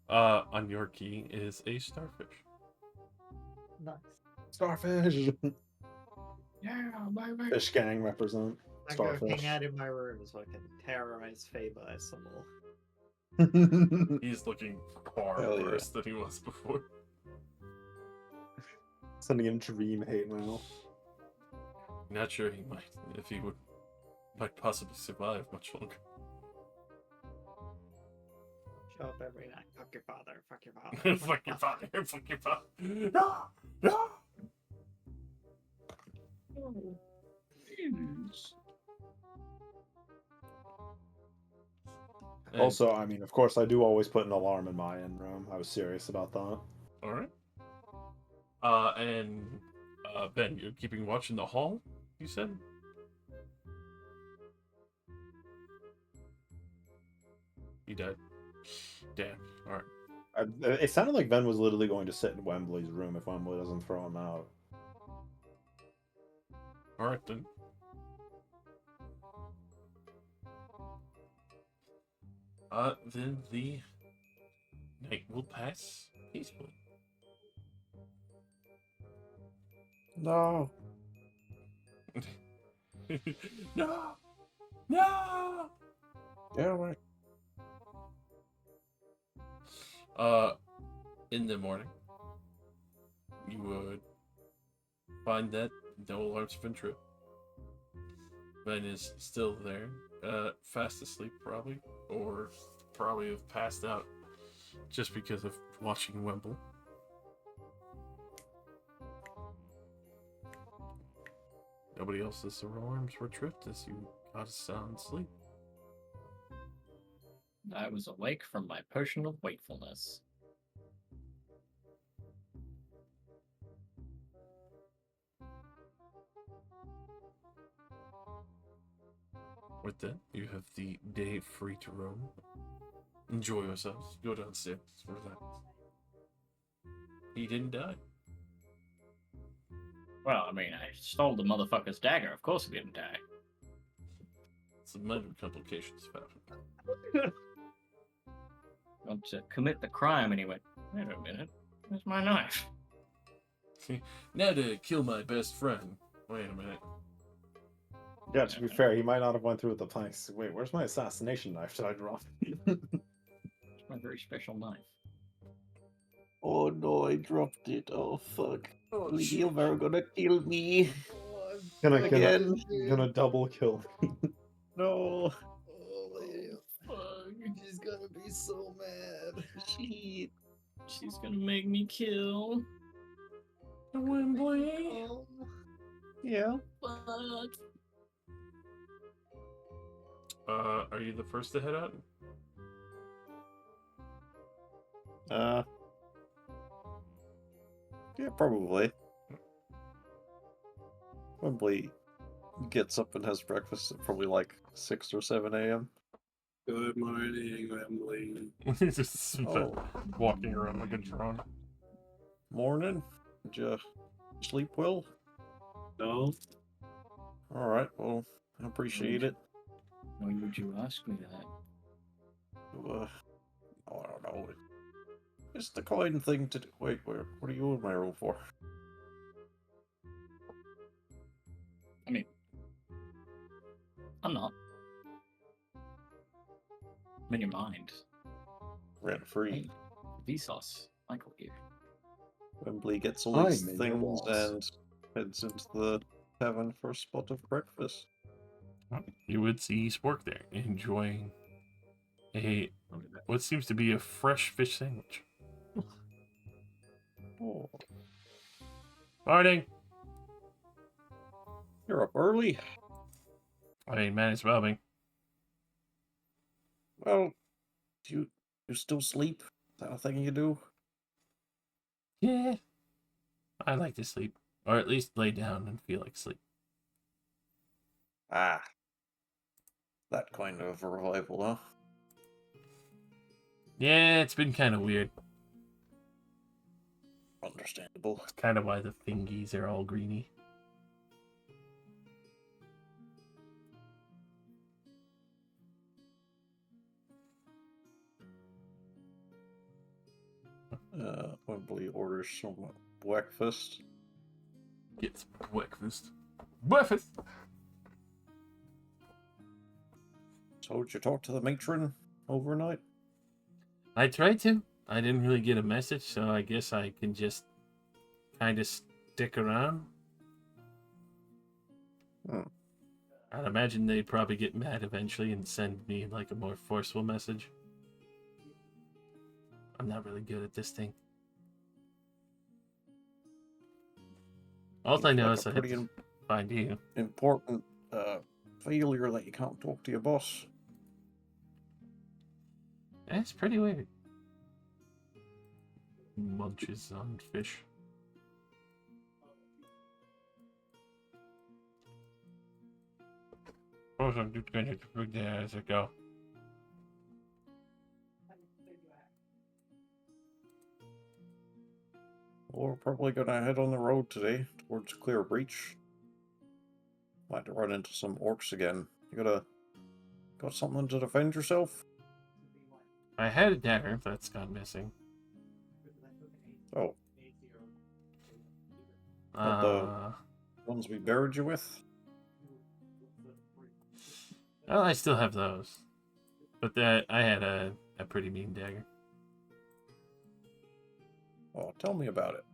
S2: on your key is a starfish.
S7: Nice.
S4: Starfish!
S3: Yeah, bye.
S4: Fish gang represent.
S7: I go hang
S4: Starfish.
S7: out in my room so I can terrorize Faber some more.
S2: He's looking far
S1: Hell yeah.
S2: worse than he was before.
S4: Sending him dream hate mail.
S2: Not sure he might, if he might possibly survive much longer.
S7: Show up every night. Fuck your father. Fuck your father.
S2: Fuck your father. Fuck your father. No! No! And-
S4: Also, I mean, of course, I do always put an alarm in my in room. I was serious about that.
S2: Alright. And Ben, you're keeping watch in the hall, you said? You died. Damn. Alright.
S4: It sounded like Ben was literally going to sit in Wembley's room if Wembley doesn't throw him out.
S2: Alright then. Then the night will pass peacefully.
S1: No.
S2: No! No!
S1: Yeah, right.
S2: In the morning, you would find that no alarms have been tripped. Ben is still there, fast asleep probably, or probably have passed out just because of watching Wembley. Nobody else's alarms were tripped as you got a sound sleep.
S3: I was awake from my potion of wakefulness.
S2: With that, you have the day free to roam. Enjoy yourselves. Go downstairs. Relax. He didn't die.
S3: Well, I mean, I stole the motherfucker's dagger. Of course he didn't die.
S2: Some minor complications found.
S3: Want to commit the crime, and he went, wait a minute, where's my knife?
S2: Now to kill my best friend. Wait a minute.
S4: Yeah, to be fair, he might not have went through with the planks. Wait, where's my assassination knife? Did I drop it?
S3: It's my very special knife.
S1: Oh no, I dropped it. Oh fuck.
S2: Oh,
S1: You're gonna kill me.
S4: Gonna double kill.
S1: No.
S7: She's gonna be so mad.
S1: Shit.
S3: She's gonna make me kill.
S2: Wembley.
S1: Yeah.
S3: What?
S2: Are you the first to head out?
S1: Yeah, probably. Probably gets up and has breakfast at probably like 6 or 7 a.m.
S6: Good morning, Emily.
S2: Just
S1: Oh,
S2: walking around like a drone.
S1: morning. Did you sleep well?
S6: No,
S1: All right. Well, I appreciate it.
S3: Why would you ask me that?
S1: I don't know. It's the kind thing to do. Wait, what are you in my room for?
S3: I mean, I'm not. I'm in your mind.
S1: Rent free.
S3: Hey, Vsauce, Michael here.
S1: Wembley gets all
S4: I'm
S1: these
S4: in your
S1: things
S4: walls.
S1: and heads into the tavern for a spot of breakfast.
S2: You would see Spork there, enjoying what seems to be a fresh fish sandwich.
S1: Oh,
S2: Morning!
S1: you're up early.
S2: I man as well, me.
S1: Well, do you still sleep? Is that a thing you do?
S2: Yeah, I like to sleep, or at least lay down and feel like sleep.
S1: Ah, that kind of a revival, huh?
S2: Yeah, it's been kind of weird.
S1: Understandable.
S2: It's kind of why the thingies are all greeny.
S1: Wembley orders some breakfast.
S2: Gets breakfast. Breakfast!
S1: So, did you talk to the matron overnight?
S2: I tried to. I didn't really get a message, so I guess I can just kind of stick around.
S1: Hmm.
S2: I'd imagine they'd probably get mad eventually and send me like a more forceful message. I'm not really good at this thing. All I
S1: Seems
S2: know
S1: like
S2: is
S1: a
S2: I had
S1: pretty
S2: to find you.
S1: important failure that you can't talk to your boss.
S2: It's pretty weird. Munches on fish. Oh, I'm just going to put that as I go.
S1: Well, we're probably gonna head on the road today towards Clear Breach. Might run into some orcs again. Got something to defend yourself?
S2: I had a dagger that's gone missing.
S1: Oh, not the ones we buried you with?
S2: Well, I still have those. But I had a pretty mean dagger.
S1: Oh, tell me about it.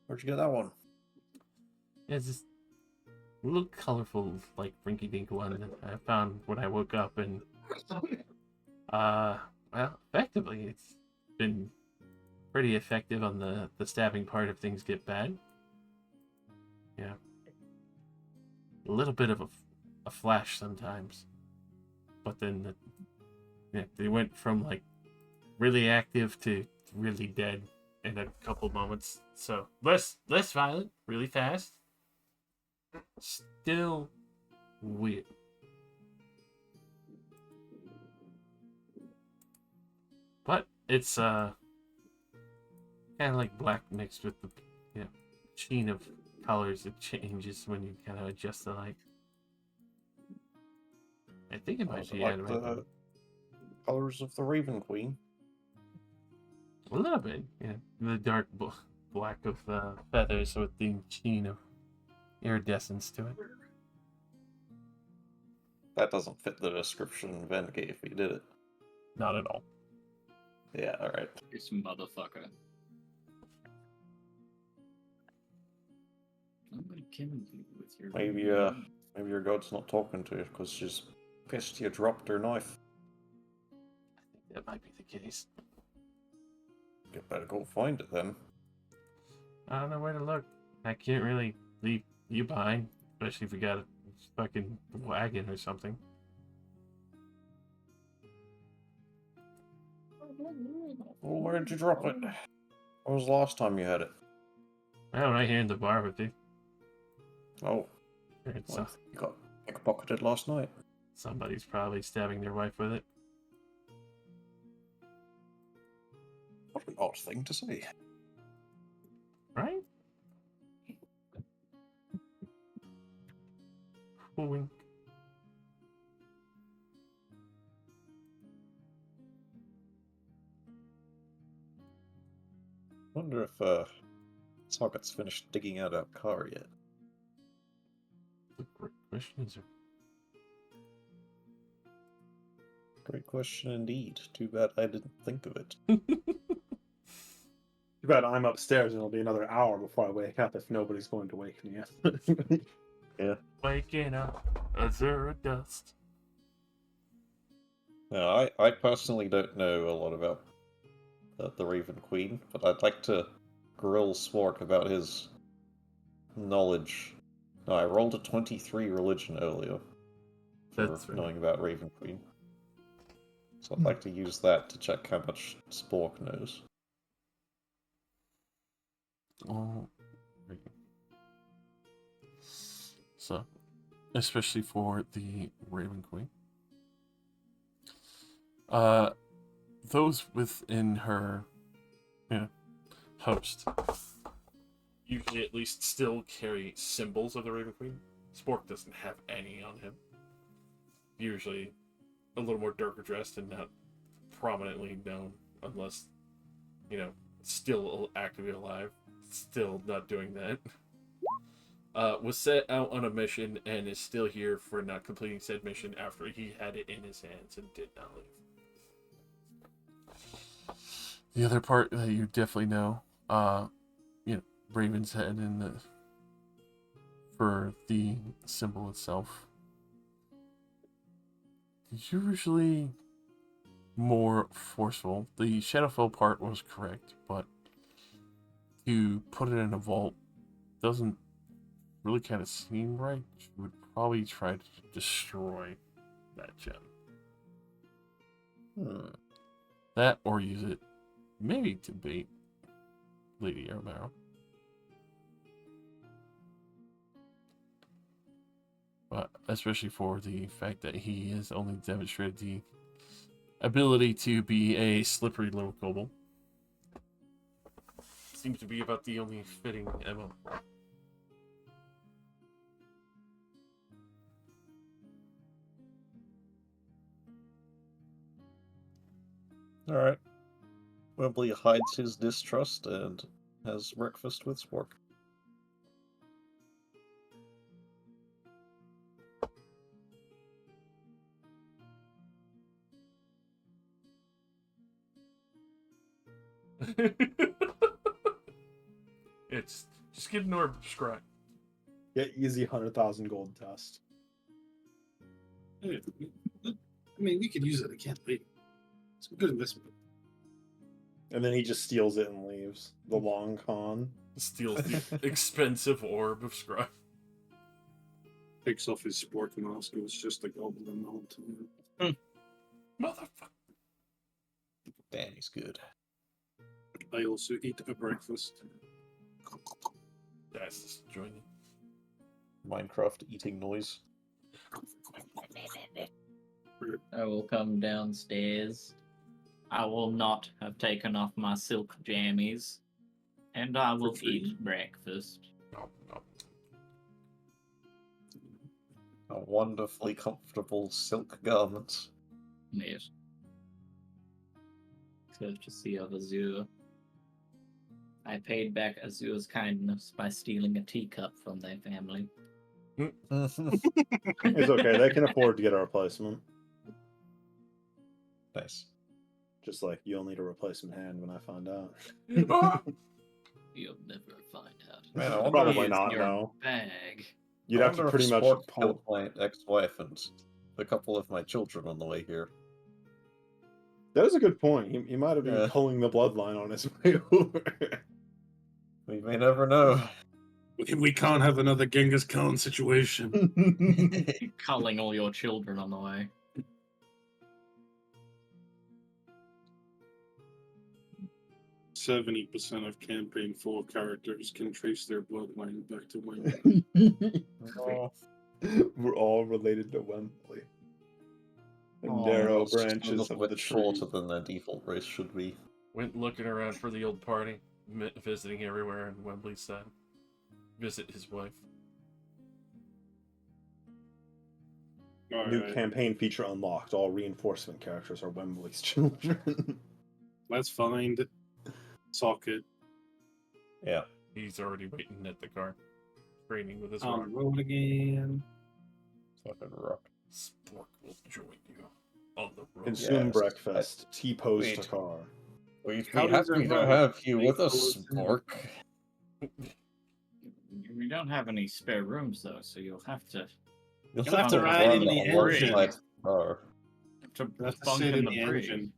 S1: Where'd you get that one?
S2: It's this little colorful, like rinky-dink one that I found when I woke up, and well, effectively, it's been pretty effective on the stabbing part if things get bad. Yeah, a little bit of a flash sometimes, but then they went from like really active to really dead in a couple moments. So less violent, really fast. Still weird. But it's kind of like black mixed with the sheen of colors. It changes when you kind of adjust the light. I think it might
S1: Was it
S2: be
S1: like
S2: animated.
S1: the colors of the Raven Queen?
S2: A little bit, yeah. The dark black of feathers with the sheen of iridescence to it.
S1: That doesn't fit the description Van gave if he did it.
S2: Not at all.
S1: Yeah, alright.
S3: This motherfucker. I'm gonna kill you with your.
S1: Maybe your god's not talking to you because she's pissed you dropped her knife.
S2: I think that might be the case.
S1: You better go find it then.
S2: I don't know where to look. I can't really leave You buying? Especially if you got a fucking wagon or something.
S1: Well, where did you drop it? When was the last time you had it?
S2: Oh, right here in the bar with you.
S1: Oh,
S2: It's,
S1: well, you got pickpocketed last night.
S2: somebody's probably stabbing their wife with it.
S1: What an odd thing to say.
S2: Right? Wink.
S1: Wonder if Socket's finished digging out our car yet.
S2: The great question is
S1: Great question indeed. Too bad I didn't think of it.
S4: Too bad I'm upstairs and it'll be another hour before I wake up if nobody's going to wake me up.
S1: Yeah.
S2: waking up as a dust.
S1: No, I personally don't know a lot about the Raven Queen, but I'd like to grill Spork about his knowledge. No, I rolled a 23 religion earlier for
S2: That's right.
S1: knowing about Raven Queen. So I'd like to use that to check how much Spork knows.
S2: Oh, right. So, especially for the Raven Queen. Those within her, host usually at least still carry symbols of the Raven Queen. Spork doesn't have any on him. Usually a little more darker dressed and not prominently known, unless, still actively alive. Still not doing that. Was set out on a mission and is still here for not completing said mission after he had it in his hands and did not leave. The other part that you definitely know, Raven's head and for the symbol itself. Usually more forceful. The Shadowfell part was correct, but to put it in a vault doesn't really kind of seem right. You would probably try to destroy that gem. That or use it maybe to bait Lady Arrow. But especially for the fact that he has only demonstrated the ability to be a slippery little kobold. Seems to be about the only fitting MO.
S1: Alright. Wembley hides his distrust and has breakfast with Spork.
S2: It's just get an orb scribe.
S4: Get easy 100,000 gold test.
S5: I mean, we could use it again later. It's a good investment.
S4: And then he just steals it and leaves. The long con.
S2: Steals the expensive orb of scribe.
S6: Takes off his sport mask. It was just a goblin the whole time.
S2: Motherfucker.
S1: Damn, he's good.
S6: I also eat a breakfast.
S2: That's just joining.
S1: Minecraft eating noise.
S3: I will come downstairs. I will not have taken off my silk jammies. And I will eat breakfast.
S1: A wonderfully comfortable silk garment.
S3: Yes. Courtesy of Azure. I paid back Azure's kindness by stealing a teacup from their family.
S4: It's okay. They can afford to get a replacement.
S1: Nice.
S4: Just like you'll need a replacement hand when I find out.
S3: You'll never find out.
S1: Man, I wonder
S4: Probably
S1: if
S4: not,
S3: Your
S4: no.
S3: bag.
S4: You'd
S1: I
S4: have to
S1: wonder if
S4: pretty much
S1: Spork
S4: pull.
S1: killed my ex-wife and a couple of my children on the way here.
S4: That is a good point. He might have been
S1: Yeah.
S4: pulling the bloodline on his way over.
S1: We may never know.
S6: We can't have another Genghis Khan situation.
S3: Culling all your children on the way.
S6: %70 of campaign 4 characters can trace their bloodline back to Wayne.
S1: Oh,
S4: We're all related to Wembley. The
S3: Oh,
S4: narrow
S1: it's just a
S4: branches
S1: little
S4: of
S1: bit
S4: the
S1: shorter
S4: tree.
S1: than the default race should be.
S2: Went looking around for the old party, visiting everywhere in Wembley's side. Visit his wife.
S4: New
S6: Alright,
S4: campaign feature unlocked. All reinforcement characters are Wembley's children.
S6: let's find Socket
S1: Yeah.
S2: He's already waiting at the car, training with his
S6: on
S2: rock.
S6: the road again.
S1: Fucking rock.
S2: Spork will join you on the road.
S4: Consume
S1: Yes,
S4: breakfast. T-pose to
S1: wait.
S4: car.
S1: We'd
S6: How
S1: be
S6: does
S1: happy to
S6: everybody
S1: have you
S6: make
S1: with us,
S6: those in?
S1: Spork.
S3: We don't have any spare rooms though, so you'll have to
S1: You'll
S6: You'll have to
S1: run
S6: ride in the
S1: alongside
S6: engine.
S1: the car.
S6: Let's
S3: bunk
S6: sit
S3: in
S6: in
S3: the
S6: the
S3: bridge.
S6: engine.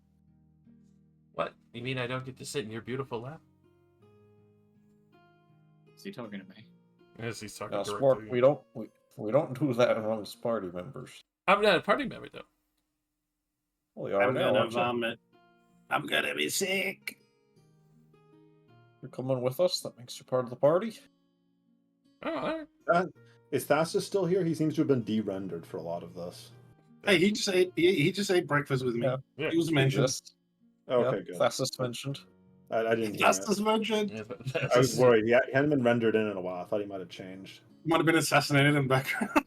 S2: What? You mean I don't get to sit in your beautiful lap?
S3: Is he talking to me?
S2: As he's talking
S1: Now,
S2: directly.
S1: Spork, we don't do that amongst party members.
S2: I'm not a party member though.
S1: Well, you are
S6: I'm
S1: now,
S6: gonna
S1: aren't you?
S6: vomit. I'm gonna be sick.
S1: You're coming with us. That makes you part of the party.
S2: Oh, all right.
S4: Is Thassus still here? He seems to have been de-rendered for a lot of this.
S6: Hey, he just ate breakfast with me.
S1: Yeah.
S2: Yeah.
S6: He was mentioned.
S1: Exist.
S4: Okay,
S1: Yeah,
S4: good.
S1: Thassus mentioned.
S4: I didn't hear
S6: That's
S4: it.
S6: just mentioned.
S2: Yeah,
S4: I was worried. He hadn't been rendered in a while. I thought he might have changed.
S6: Might have been assassinated in background.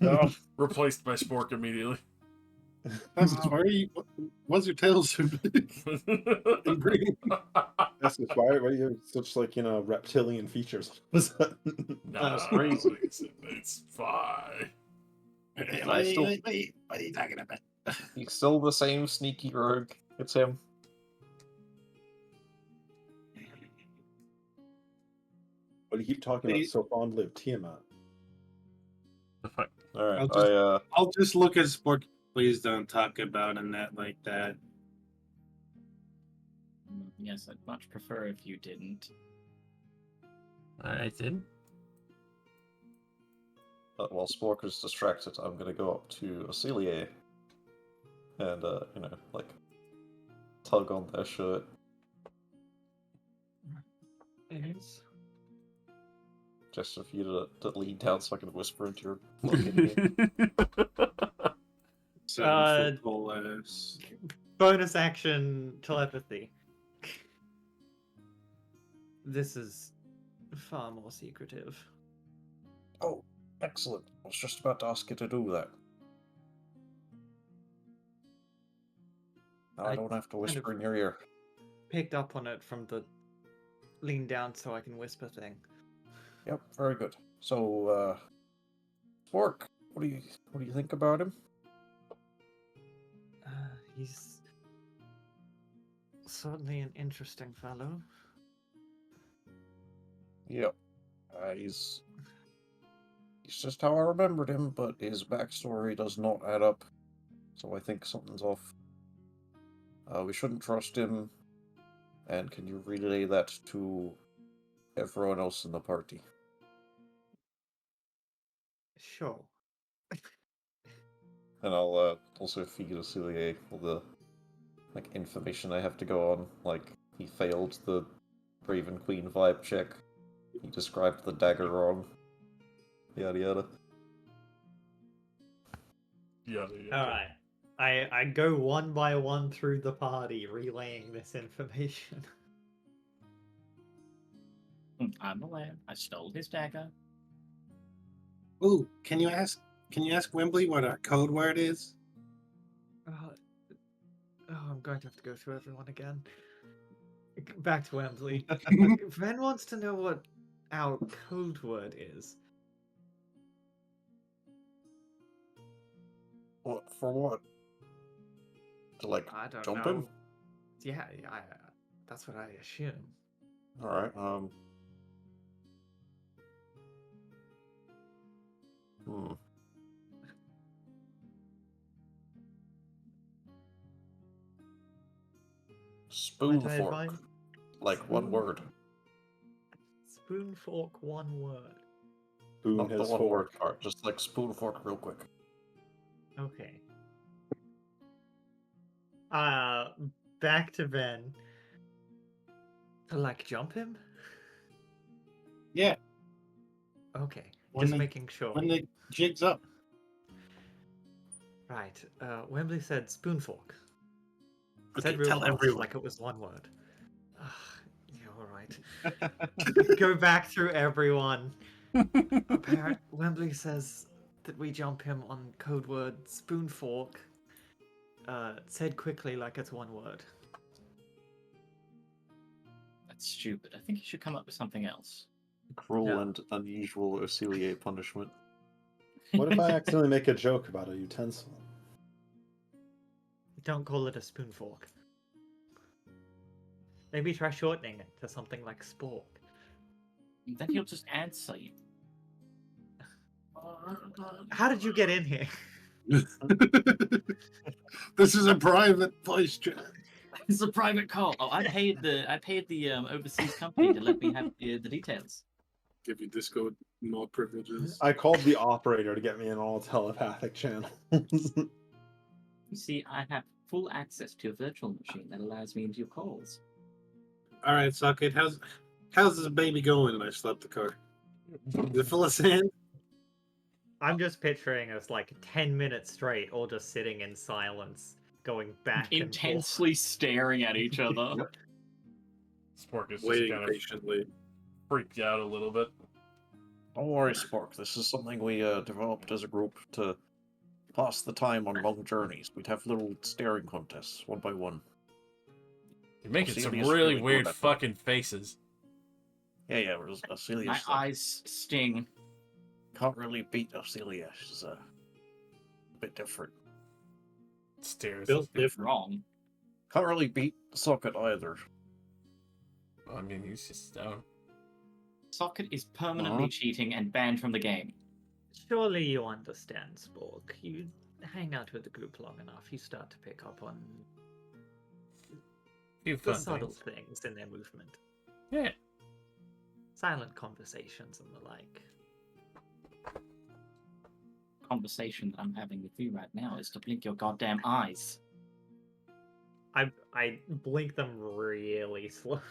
S1: No.
S2: replaced by Spork immediately.
S6: That's just why are you. What's your tail so big and green?
S4: That's just why are you such reptilian features all of a sudden?
S2: Nah,
S6: crazy.
S2: It's fine.
S6: What
S1: I still-
S6: are you talking about?
S1: He's still the same sneaky rogue. It's him.
S4: What do you keep talking about so fondly of Tiamat?
S1: All right,
S6: I'll just look at Spork. Please don't talk about Annette like that.
S3: Yes, I'd much prefer if you didn't.
S2: I didn't.
S1: While Spork is distracted, I'm gonna go up to Acelia and, tug on their shirt. Just for you to lean down so I can whisper into your fucking ear.
S6: Football ass.
S7: Bonus action telepathy. This is far more secretive.
S1: Oh, excellent. I was just about to ask you to do that. Now I
S7: I
S1: don't have to
S7: kind
S1: whisper
S7: of-
S1: in your ear.
S7: Picked up on it from the lean down so I can whisper thing.
S1: Yep, very good. So, Spork, what do you think about him?
S7: He's certainly an interesting fellow.
S1: Yep. He's just how I remembered him, but his backstory does not add up. So I think something's off. We shouldn't trust him. And can you relay that to everyone else in the party?
S7: Sure.
S1: And I'll also feed Celia all the information I have to go on. Like, he failed the Raven Queen vibe check. He described the dagger wrong. Yada yada.
S2: Yeah.
S7: Alright. I go one by one through the party, relaying this information.
S3: I'm aware. I stole his dagger.
S6: Ooh, can you ask Wembley what our code word is?
S7: I'm going to have to go through everyone again. Back to Wembley. Ven wants to know what our code word is.
S1: What for? What? To
S7: I don't
S1: jump
S7: know.
S1: him?
S7: Yeah, that's what I assume.
S1: All right. Spoon
S7: Might I
S1: fork.
S7: advise?
S1: Like one
S7: Spoon?
S1: word.
S7: spoon fork one word.
S4: Boone
S1: Not the
S4: has
S1: one word
S4: fork.
S1: part, just like spoon fork real quick.
S7: Okay. Back to Ben. To like jump him?
S5: Yeah,
S7: Okay.
S5: When
S7: Just
S5: the-
S7: making sure.
S5: when the jig's up.
S7: Right. Wembley said spoon fork.
S5: Okay,
S7: Said real
S5: tell
S7: fast,
S5: everyone.
S7: like it was one word. Ugh, yeah, alright. Go back through everyone. Wembley says that we jump him on code word spoon fork. Said quickly like it's one word.
S3: That's stupid. I think you should come up with something else.
S1: Cruel
S7: No.
S1: and unusual Osilier punishment.
S4: What if I accidentally make a joke about a utensil?
S7: Don't call it a spoon fork. Maybe try shortening it to something like spork.
S3: Then he'll just answer you.
S7: How did you get in here?
S5: This is a private voice chat.
S3: It's a private call. Oh, I paid the overseas company to let me have the details.
S6: Give you Discord more privileges.
S4: I called the operator to get me in all telepathic channels.
S3: You see, I have full access to a virtual machine that allows me into your calls.
S5: All right, Socket, how's this baby going? And I slapped the car. Is it full of sand?
S7: I'm just picturing us like 10 minutes straight, all just sitting in silence, going back
S3: Intensely staring at each other.
S2: Spork is just
S6: Waiting
S2: kind of
S6: patiently.
S2: freaked out a little bit.
S1: Don't worry, Spork. This is something we developed as a group to pass the time on long journeys. We'd have little staring contests, one by one.
S2: You're making some
S1: Celia's
S2: really
S1: good
S2: weird
S1: at that.
S2: fucking faces.
S1: Yeah, Osilia's
S3: My eyes sting.
S1: can't really beat Osilia. She's a bit different.
S2: Stares.
S5: Built
S2: at you.
S5: different.
S3: Wrong.
S1: Can't really beat Socket either.
S2: I mean, he's just down.
S3: Socket is permanently cheating and banned from the game.
S7: Surely you understand, Spork. You hang out with the group long enough, you start to pick up on
S2: Few
S7: the
S2: fun
S7: subtle
S2: things.
S7: things in their movement.
S2: Yeah.
S7: Silent conversations and the like.
S3: Conversation that I'm having with you right now is to blink your goddamn eyes.
S7: I blink them really slowly.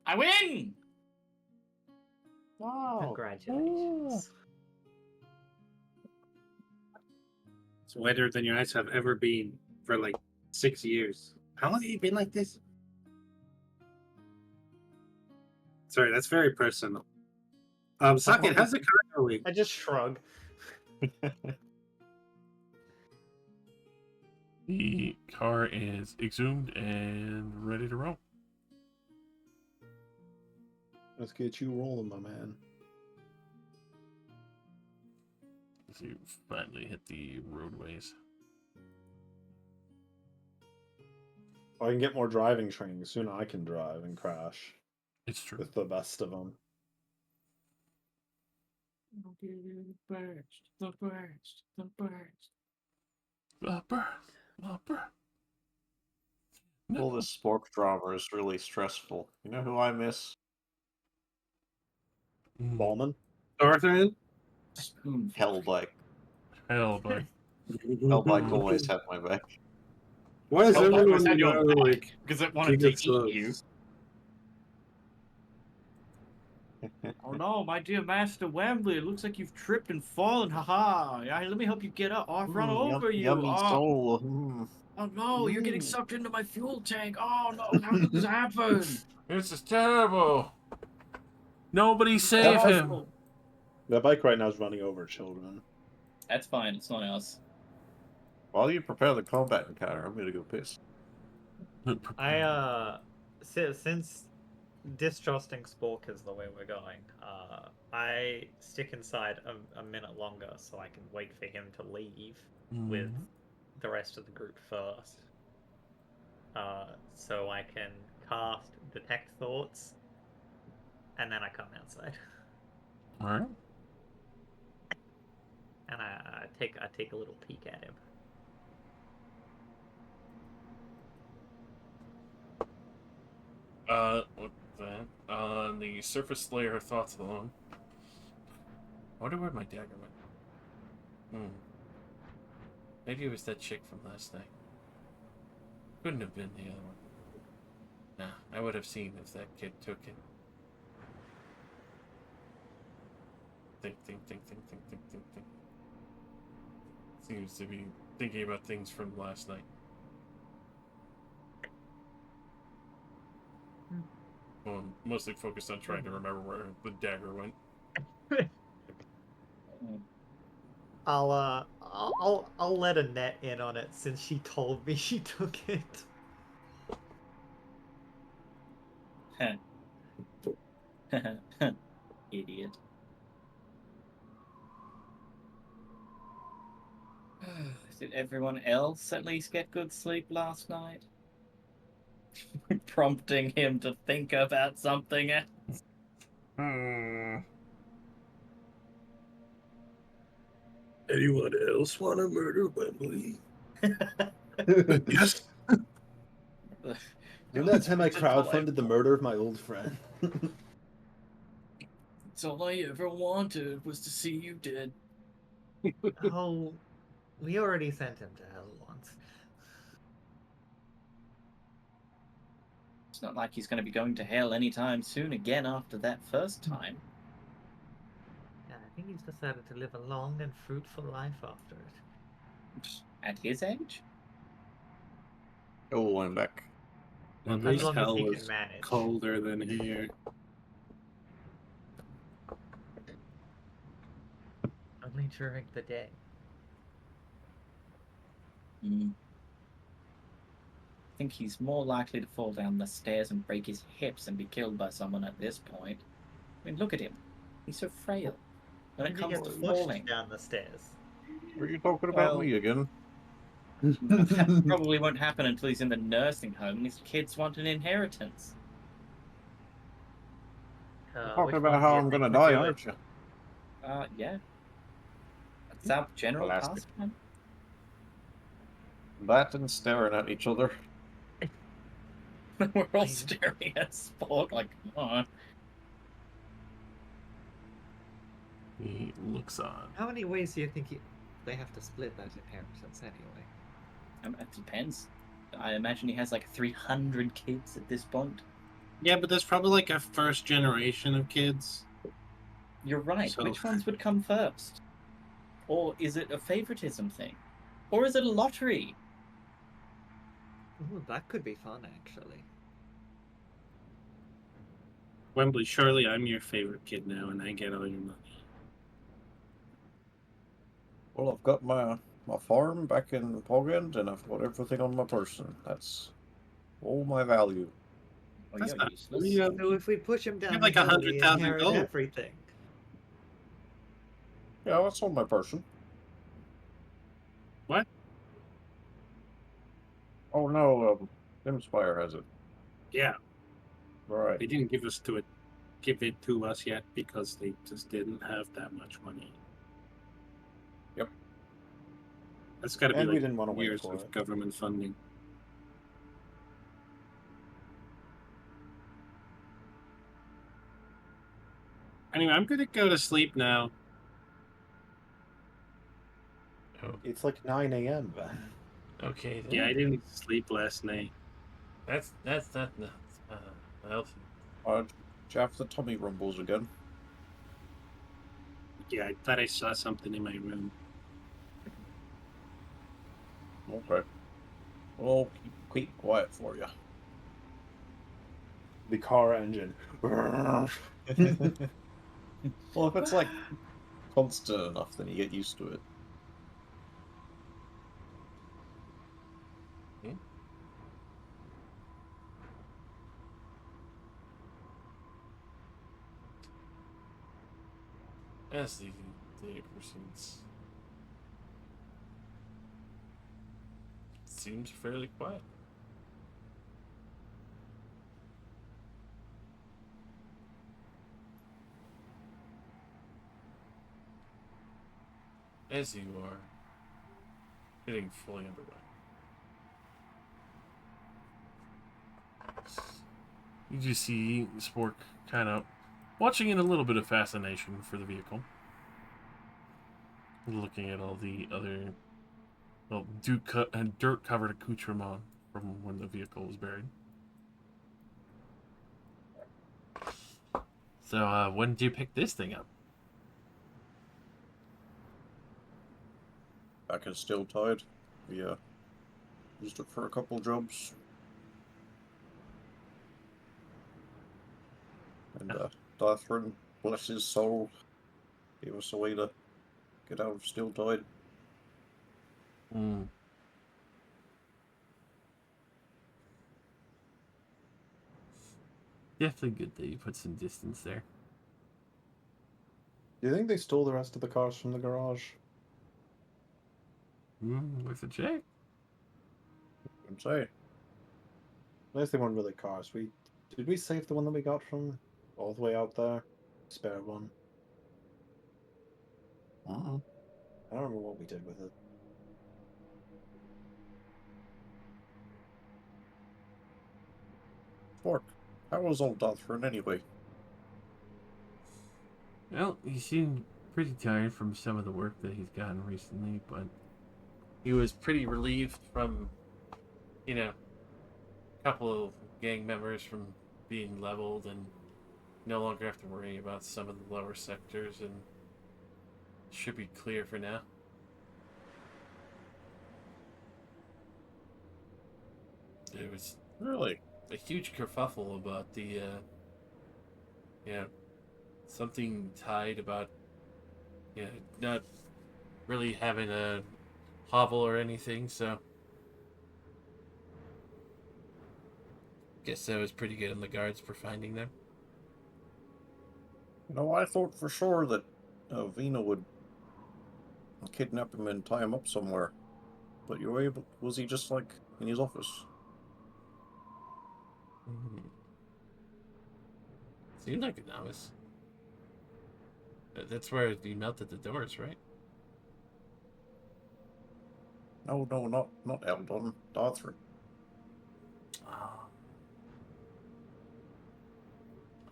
S3: I win!
S1: Wow.
S7: Congratulations.
S5: It's wetter than your eyes have ever been for like 6 years. How long have you been like this? Sorry, that's very personal. Socket, how's the car going?
S7: I just shrug.
S2: The car is exhumed and ready to roll.
S4: Let's get you rolling, my man.
S2: As you finally hit the roadways.
S4: If I can get more driving training, soon I can drive and crash
S2: It's true.
S4: with the best of them.
S3: The burst, the burst, the burst.
S1: All this Spork drama is really stressful. You know who I miss?
S4: Ballman?
S5: Arthur?
S3: Spoon.
S1: Hellbike.
S2: Hellbike.
S1: Hellbike always had my back.
S5: Why is
S3: Hellbike
S5: everyone
S3: had your back
S5: like
S3: because it wanted to eat you. Oh no, my dear Master Wembley, it looks like you've tripped and fallen. Haha. Let me help you get up. Oh, I've run over you.
S1: Yummy
S3: Oh.
S1: soul. Mm.
S3: Oh no, you're getting sucked into my fuel tank. Oh no, how did this happen?
S2: This is terrible. Nobody save him.
S4: That bike right now is running over children.
S3: That's fine, it's not us.
S1: While you prepare the combat encounter, I'm gonna go piss.
S7: Since distrusting Spork is the way we're going, I stick inside a minute longer so I can wait for him to leave with the rest of the group first. So I can cast Detect Thoughts, and then I come outside.
S2: Alright.
S7: And I take a little peek at him.
S2: that. On the surface layer of thoughts alone. I wonder where my dagger went. Maybe it was that chick from last night. Couldn't have been the other one. Nah, I would have seen if that kid took it. Think. Seems to be thinking about things from last night. Well, I'm mostly focused on trying to remember where the dagger went.
S7: I'll let Annette in on it since she told me she took it.
S3: Idiot. Did everyone else at least get good sleep last night? Prompting him to think about something else.
S6: Anyone else want to murder Wembley? Yes.
S4: Remember that time I
S3: That's all
S4: crowdfunded the murder of my old friend?
S3: That's all I ever wanted was to see you dead.
S7: Oh, we already sent him to hell once.
S3: It's not like he's going to be going to hell anytime soon again after that first time.
S7: And I think he's decided to live a long and fruitful life after it.
S3: At his age?
S1: Oh, I'm back.
S6: At
S7: As
S6: least
S7: long as
S6: hell
S7: he
S6: was
S7: can manage.
S6: colder than here.
S7: Only during the day.
S3: I think he's more likely to fall down the stairs and break his hips and be killed by someone at this point. I mean, look at him. He's so frail when it
S7: And he
S3: comes
S7: gets
S3: to
S7: pushed
S3: falling.
S7: down the stairs.
S1: Are you talking about
S3: Well-
S1: me again?
S3: That probably won't happen until he's in the nursing home and his kids want an inheritance.
S1: You're
S7: Which
S1: talking about
S7: one do
S1: how
S7: you
S1: I'm
S7: think
S1: gonna
S7: would
S1: die,
S7: do it?
S1: aren't you?
S3: Yeah. That's our general
S1: Plastic.
S3: pastime.
S1: That and staring at each other.
S3: We're all staring at Spork like, come on.
S2: He looks on.
S7: How many ways do you think they have to split that inheritance anyway?
S3: It depends. I imagine he has like 300 kids at this point.
S6: Yeah, but there's probably like a first generation of kids.
S3: You're right.
S6: So-
S3: Which ones would come first? Or is it a favoritism thing? Or is it a lottery?
S7: Ooh, that could be fun, actually.
S6: Wembley, surely I'm your favorite kid now, and I get all your money.
S1: Well, I've got my farm back in Pogend, and I've got everything on my person. That's all my value.
S3: Well,
S6: That's
S3: you're
S6: not-
S3: useless.
S6: you-
S7: So if we push him down
S6: have
S7: the
S6: like
S7: hill, we
S6: 100,000
S7: inherit
S6: gold.
S7: everything.
S1: Yeah, that's on my person.
S6: What?
S1: Oh no, Inspire has it.
S6: Yeah,
S1: Right.
S6: they didn't give it to us yet because they just didn't have that much money.
S1: Yep.
S6: That's got to be
S4: And we
S6: like
S4: didn't want to wait
S6: years
S4: for
S6: of
S4: it.
S6: government funding. Anyway, I'm gonna go to sleep now.
S4: It's like 9 a.m.
S2: Okay, then.
S6: Yeah, I didn't sleep last night.
S2: That's not nuts. Healthy.
S1: Jeff, the tummy rumbles again.
S6: Yeah, I thought I saw something in my room.
S1: Okay. Well, keep quiet for you.
S4: The car engine.
S1: Well, if it's like constant enough, then you get used to it.
S2: As the day proceeds, it seems fairly quiet. As you are getting fully underway, You just see Spork kind of watching in a little bit of fascination for the vehicle. Looking at all the other dirt-covered accoutrement from when the vehicle was buried. So, when did you pick this thing up?
S1: Back is still tied. We used it for a couple jobs. And Darthrin, bless his soul, gave us a way to get out of Still Tide.
S2: Hmm. Definitely good that you put some distance there.
S4: Do you think they stole the rest of the cars from the garage?
S2: With a check.
S1: I'd say.
S4: Unless they weren't really cars. Did we save the one that we got from all the way out there? Spare one.
S1: Uh-huh.
S4: I don't remember what we did with it.
S1: Fork, how was old Darthrin anyway?
S2: Well, he seemed pretty tired from some of the work that he's gotten recently, but he was pretty relieved from, a couple of gang members from being leveled and no longer have to worry about some of the lower sectors, and should be clear for now. There was
S1: Really?
S2: a huge kerfuffle about the, something tied about, not really having a hovel or anything, so guess I was pretty good on the guards for finding them.
S1: You know, I thought for sure that Vina would kidnap him and tie him up somewhere. But you were able... Was he just, like, in his office?
S2: Seemed like a novice. That's where he melted the doors, right?
S1: No, not Eldon. Darthrin.
S2: Oh.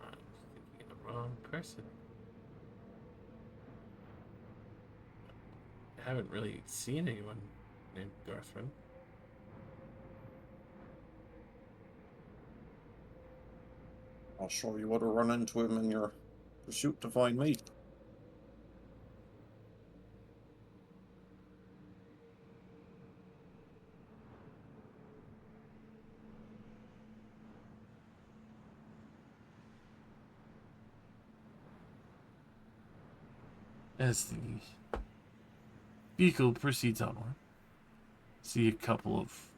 S2: I'm thinking of the wrong person. I haven't really seen anyone named Darthrin.
S1: I'll show you what to run into him in your pursuit to find me.
S2: As the vehicle proceeds onward, see a couple of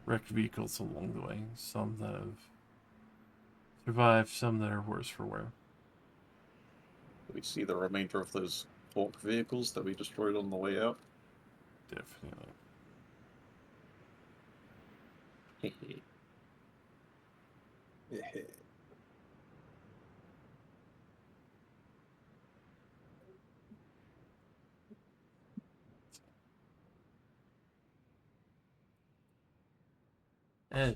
S2: wrecked vehicles along the way. Some that have survived, some that are worse for wear.
S1: We see the remainder of those bulk vehicles that we destroyed on the way out.
S2: Definitely. As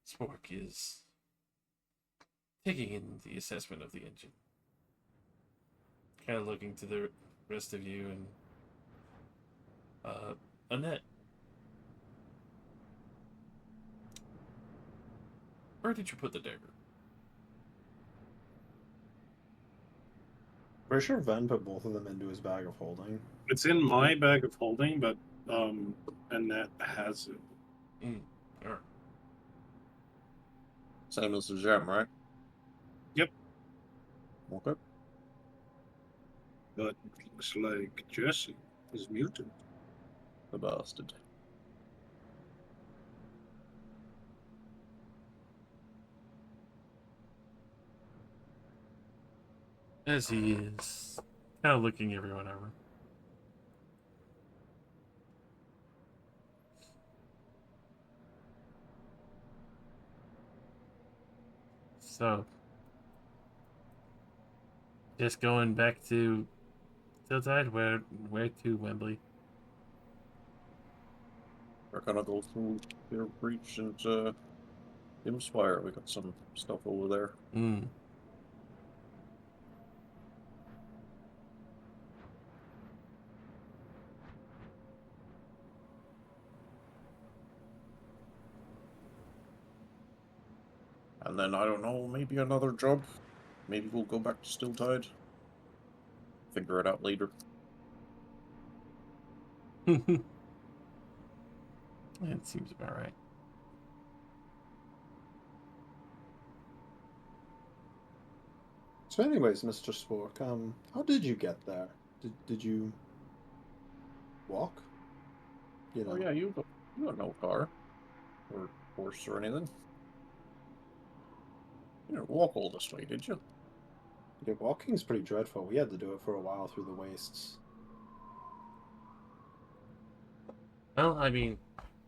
S2: Spork is taking in the assessment of the engine, kind of looking to the rest of you, and Annette, where did you put the dagger?
S4: Pretty sure Ven put both of them into his bag of holding.
S6: It's in my bag of holding, but Annette has it.
S2: Or
S1: Same as the gem, right?
S6: Yep.
S1: Okay.
S6: But looks like Jesse is mutant.
S1: The bastard.
S2: as he is kind of looking everyone over. So, just going back to Tiltide, where to Wembley?
S1: We're gonna go through their breach and Spire, we got some stuff over there.
S2: Mm.
S1: And then, I don't know, maybe another job. Maybe we'll go back to Stilltide. Figure it out later.
S2: That seems about right.
S4: So, anyways, Mr. Spork, how did you get there? Did you walk? You know,
S1: Oh yeah, you got no car or horse or anything. You didn't walk all this way, did you?
S4: yeah, walking's pretty dreadful. We had to do it for a while through the wastes.
S2: Well, I mean,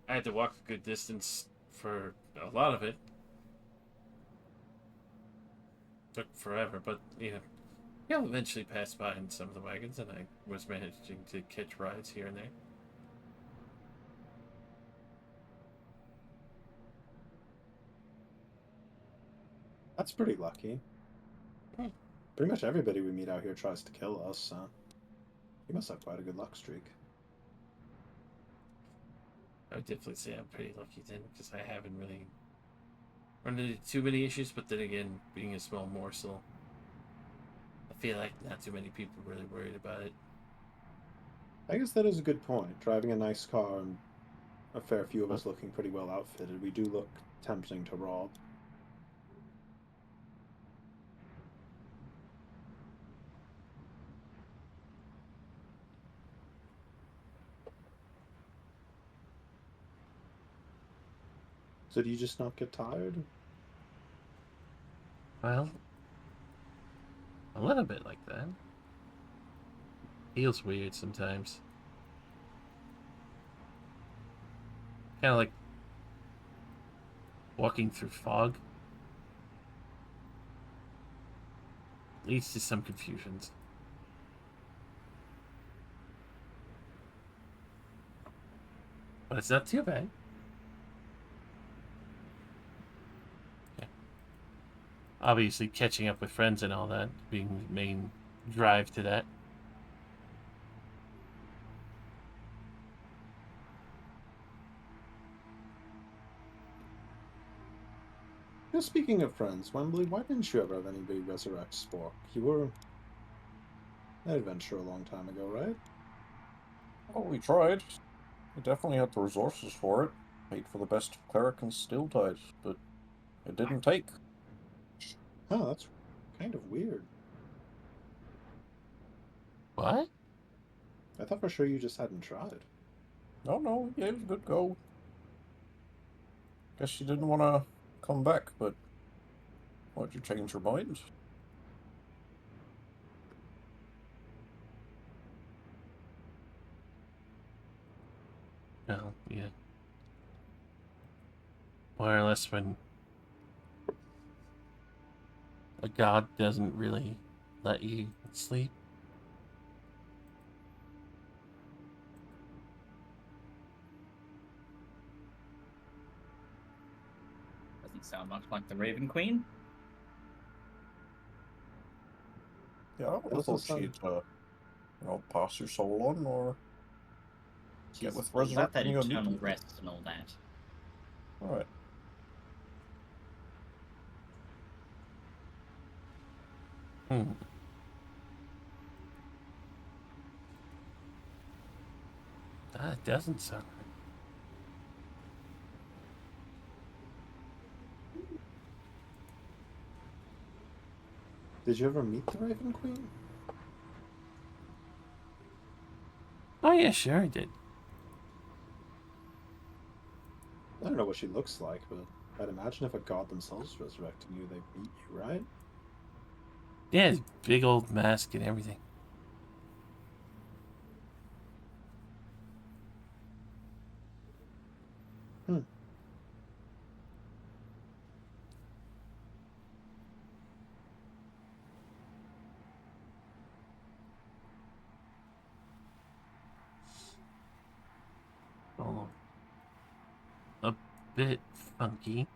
S2: I had to walk a good distance for a lot of it. Took forever, but yeah, eventually passed by in some of the wagons, and I was managing to catch rides here and there.
S4: That's pretty lucky.
S2: Hmm.
S4: Pretty much everybody we meet out here tries to kill us, so you must have quite a good luck streak.
S2: I would definitely say I'm pretty lucky then, because I haven't really run into too many issues, but then again, being a small morsel, I feel like not too many people really worried about it.
S4: I guess that is a good point. Driving a nice car and a fair few of
S2: Huh?
S4: us looking pretty well outfitted, we do look tempting to rob. So do you just not get tired?
S2: Well, a little bit like that. Feels weird sometimes. Kind of like walking through fog. Leads to some confusions. But it's not too bad. Yeah. Obviously, catching up with friends and all that being the main drive to that.
S4: Just speaking of friends, Wembley, why didn't you ever have anybody resurrect Spork? You were an adventure a long time ago, right?
S1: Oh, we tried. We definitely had the resources for it. Paid for the best cleric in Stilltide, but it didn't take.
S4: Oh, that's kind of weird.
S2: What?
S4: I thought for sure you just hadn't tried.
S1: No, no, yeah, it was a good go. Guess she didn't want to come back, but why'd you change your mind?
S2: Well, yeah. More or less when a god doesn't really let you sleep.
S3: Doesn't sound much like the Raven Queen.
S1: Yeah, I would
S4: That
S1: have
S4: doesn't
S1: thought
S4: sound.
S1: she'd pass your soul on or get
S3: She's
S1: with
S3: all about that
S1: resurrecting you
S3: eternal
S1: immediately.
S3: rest and all that.
S1: Alright.
S2: Hmm. That doesn't sound right.
S4: Did you ever meet the Raven Queen?
S2: Oh, yeah, sure, I did.
S4: I don't know what she looks like, but I'd imagine if a god themselves was resurrecting you, they'd meet you, right?
S2: Yeah, his big old mask and everything.
S4: Hmm.
S2: Oh, a bit funky.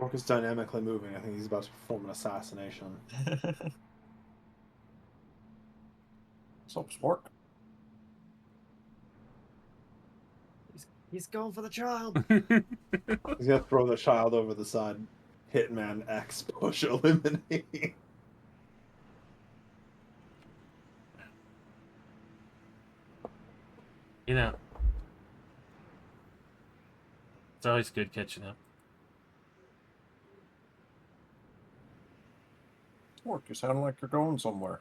S4: Orc is dynamically moving. I think he's about to perform an assassination.
S1: What's up, Spork?
S7: He's going for the child.
S4: He's gonna throw the child over the side. Hitman X push eliminate.
S2: You know, it's always good catching up.
S1: Spork, you sound like you're going somewhere.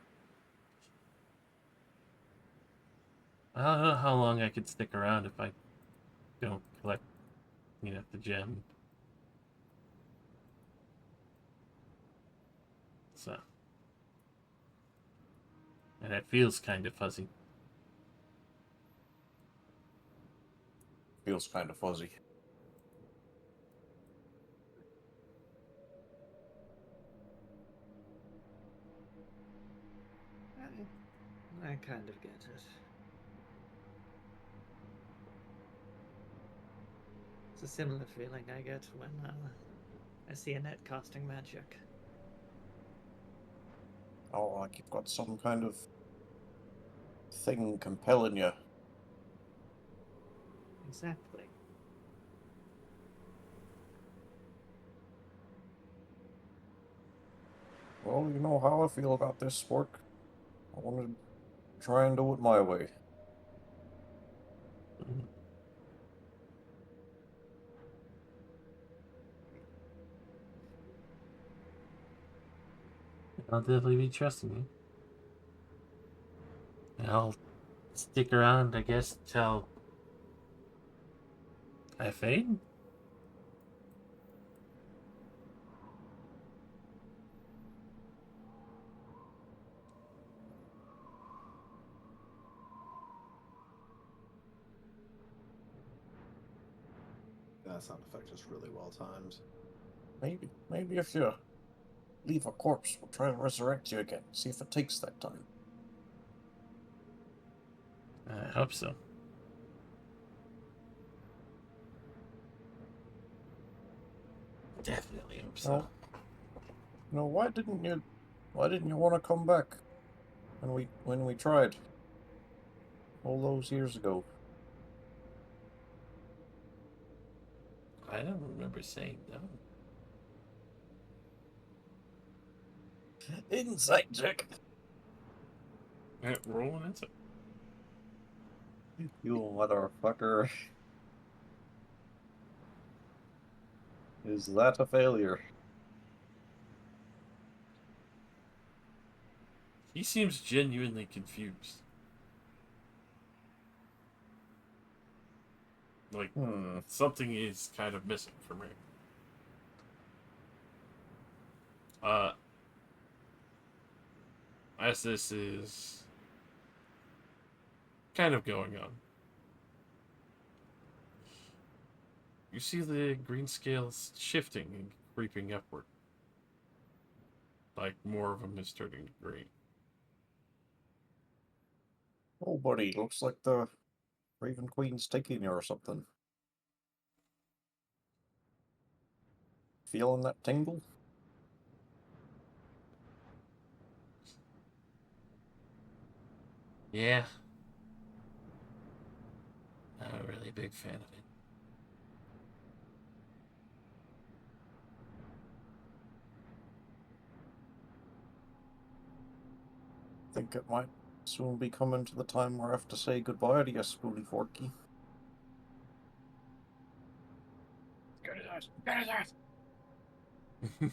S2: I don't know how long I could stick around if I don't collect, the gem. So, and it feels kind of fuzzy.
S1: Feels kind of fuzzy.
S7: I kind of get it. It's a similar feeling I get when I see a net casting magic.
S1: Oh, like you've got some kind of thing compelling you.
S7: Exactly.
S1: Well, you know how I feel about this, Spork. I want to try and do it my way.
S2: Mhm. I'll definitely be trusting you. And I'll stick around, I guess, till I fade.
S4: That sound effect is really well timed.
S1: Maybe if you leave a corpse, we'll try to resurrect you again. See if it takes that time.
S2: I hope so. Definitely hope so.
S1: No, why didn't you want to come back when we tried all those years ago?
S2: I don't remember saying no.
S1: Insight check.
S2: Roll an insight.
S1: You motherfucker. Is that a failure?
S2: He seems genuinely confused. Like, something is kind of missing from him. As this is kind of going on, you see the green scales shifting and creeping upward. Like more of them is turning green.
S1: Oh, buddy, looks like the Raven Queen's taking you or something. Feeling that tingle?
S2: Yeah. I'm a really big fan of it.
S1: Think it might soon be coming to the time where I have to say goodbye to you, Spoolie Forky.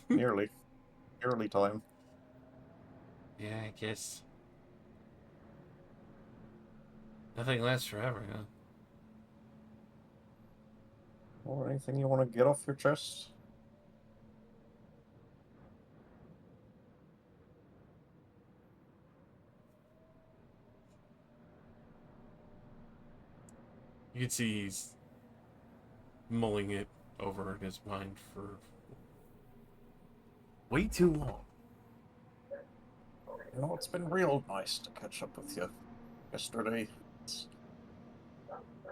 S1: Nearly. Nearly time.
S2: Yeah, I guess. Nothing lasts forever, huh?
S1: Or anything you want to get off your chest?
S2: You can see he's mulling it over in his mind for way too long.
S1: You know, it's been real nice to catch up with you yesterday.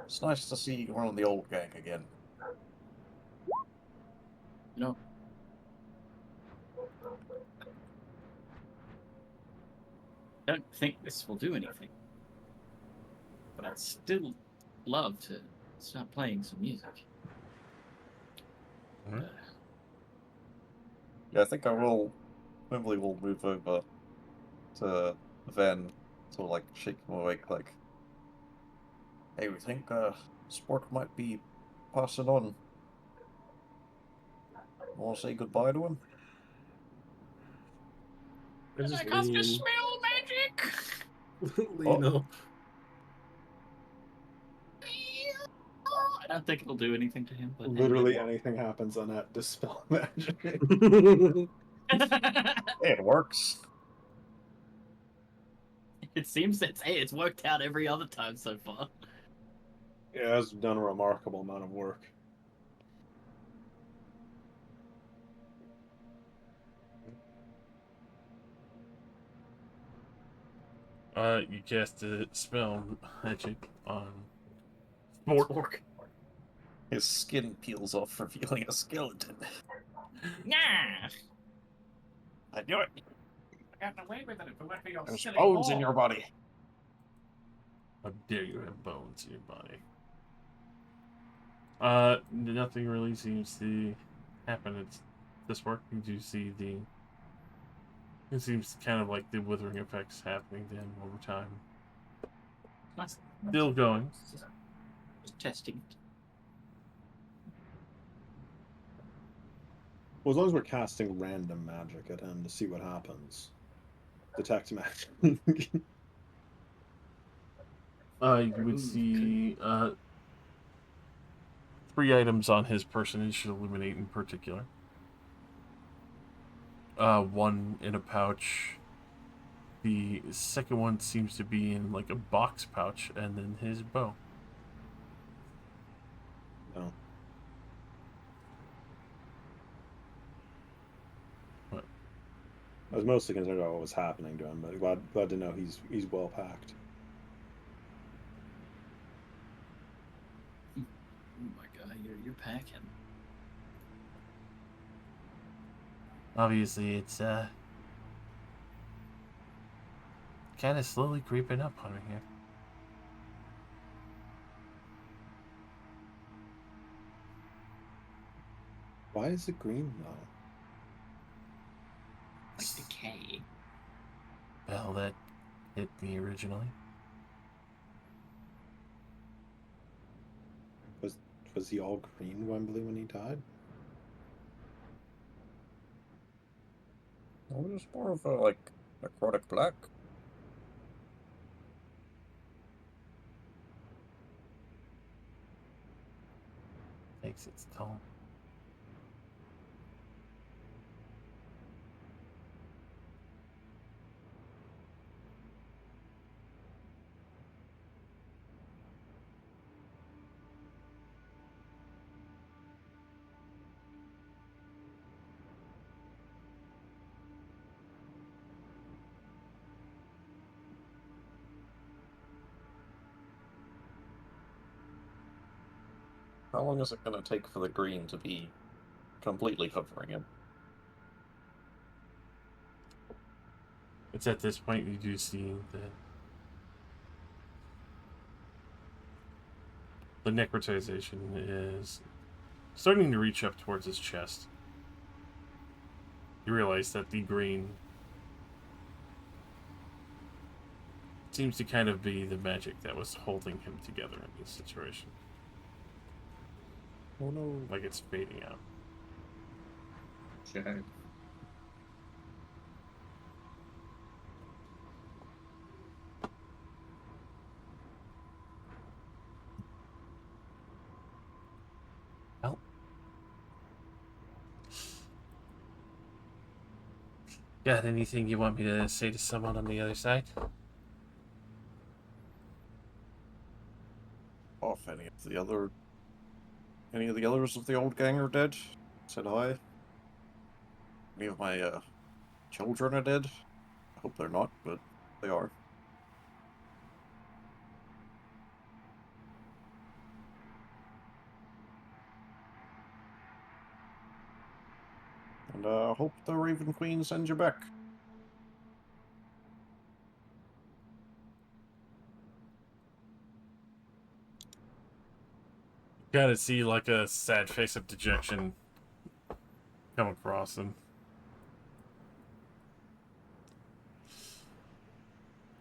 S1: It's nice to see one of the old gang again.
S3: You know, Don't think this will do anything, but I'd still love to start playing some music.
S2: Mhm.
S1: Yeah, I think I will. Wembley will move over to Van, sort of like shake him awake, like, hey, we think Sport might be passing on. Want to say goodbye to him?
S6: I just
S3: I cast a
S6: lean,
S3: spell magic.
S6: lean up.
S3: I don't think it'll do anything to him, but
S4: Literally anything happens on that dispel magic.
S3: anyway.
S1: It works.
S3: It seems that it's worked out every other time so far.
S4: Yeah, it's done a remarkable amount of work.
S2: You cast a spell magic on Sport.
S3: Spork.
S1: His skin peels off, revealing a skeleton.
S3: Nah.
S1: I knew it.
S3: I got away with it if it weren't for your
S1: There's
S3: silly
S1: bones in
S3: law.
S1: your body.
S2: How dare you have bones in your body? Nothing really seems to happen at this work. You do see the. It seems kind of like the withering effects happening to him over time.
S3: Nice.
S2: Still going.
S3: Just testing it.
S4: Well, as long as we're casting random magic at him to see what happens. Detect magic.
S2: You would see 3 items on his person he should illuminate in particular. One in a pouch. The second one seems to be in like a box pouch, and then his bow.
S4: No.
S2: What?
S4: I was mostly concerned about what was happening to him, but glad to know he's well packed.
S3: Oh my god, you're packing.
S2: Obviously, it's kind of slowly creeping up on me here.
S4: Why is it green though?
S3: Like decay.
S2: Well, that hit me originally.
S4: Was he all green, Wembley, when he died?
S1: Well, it was more of a, like, necrotic black.
S2: Takes its toll.
S1: How long is it going to take for the green to be completely covering him?
S2: It's at this point you do see the necrotization is starting to reach up towards his chest. You realize that the green seems to kind of be the magic that was holding him together in this situation.
S1: Oh no.
S2: Like it's fading out.
S3: Sure.
S2: Well, got anything you want me to say to someone on the other side?
S1: Oh, if any of the others of the old gang are dead, said hi. Any of my children are dead. I hope they're not, but they are. And hope the Raven Queen sends you back.
S2: Gotta see like a sad face of dejection come across him.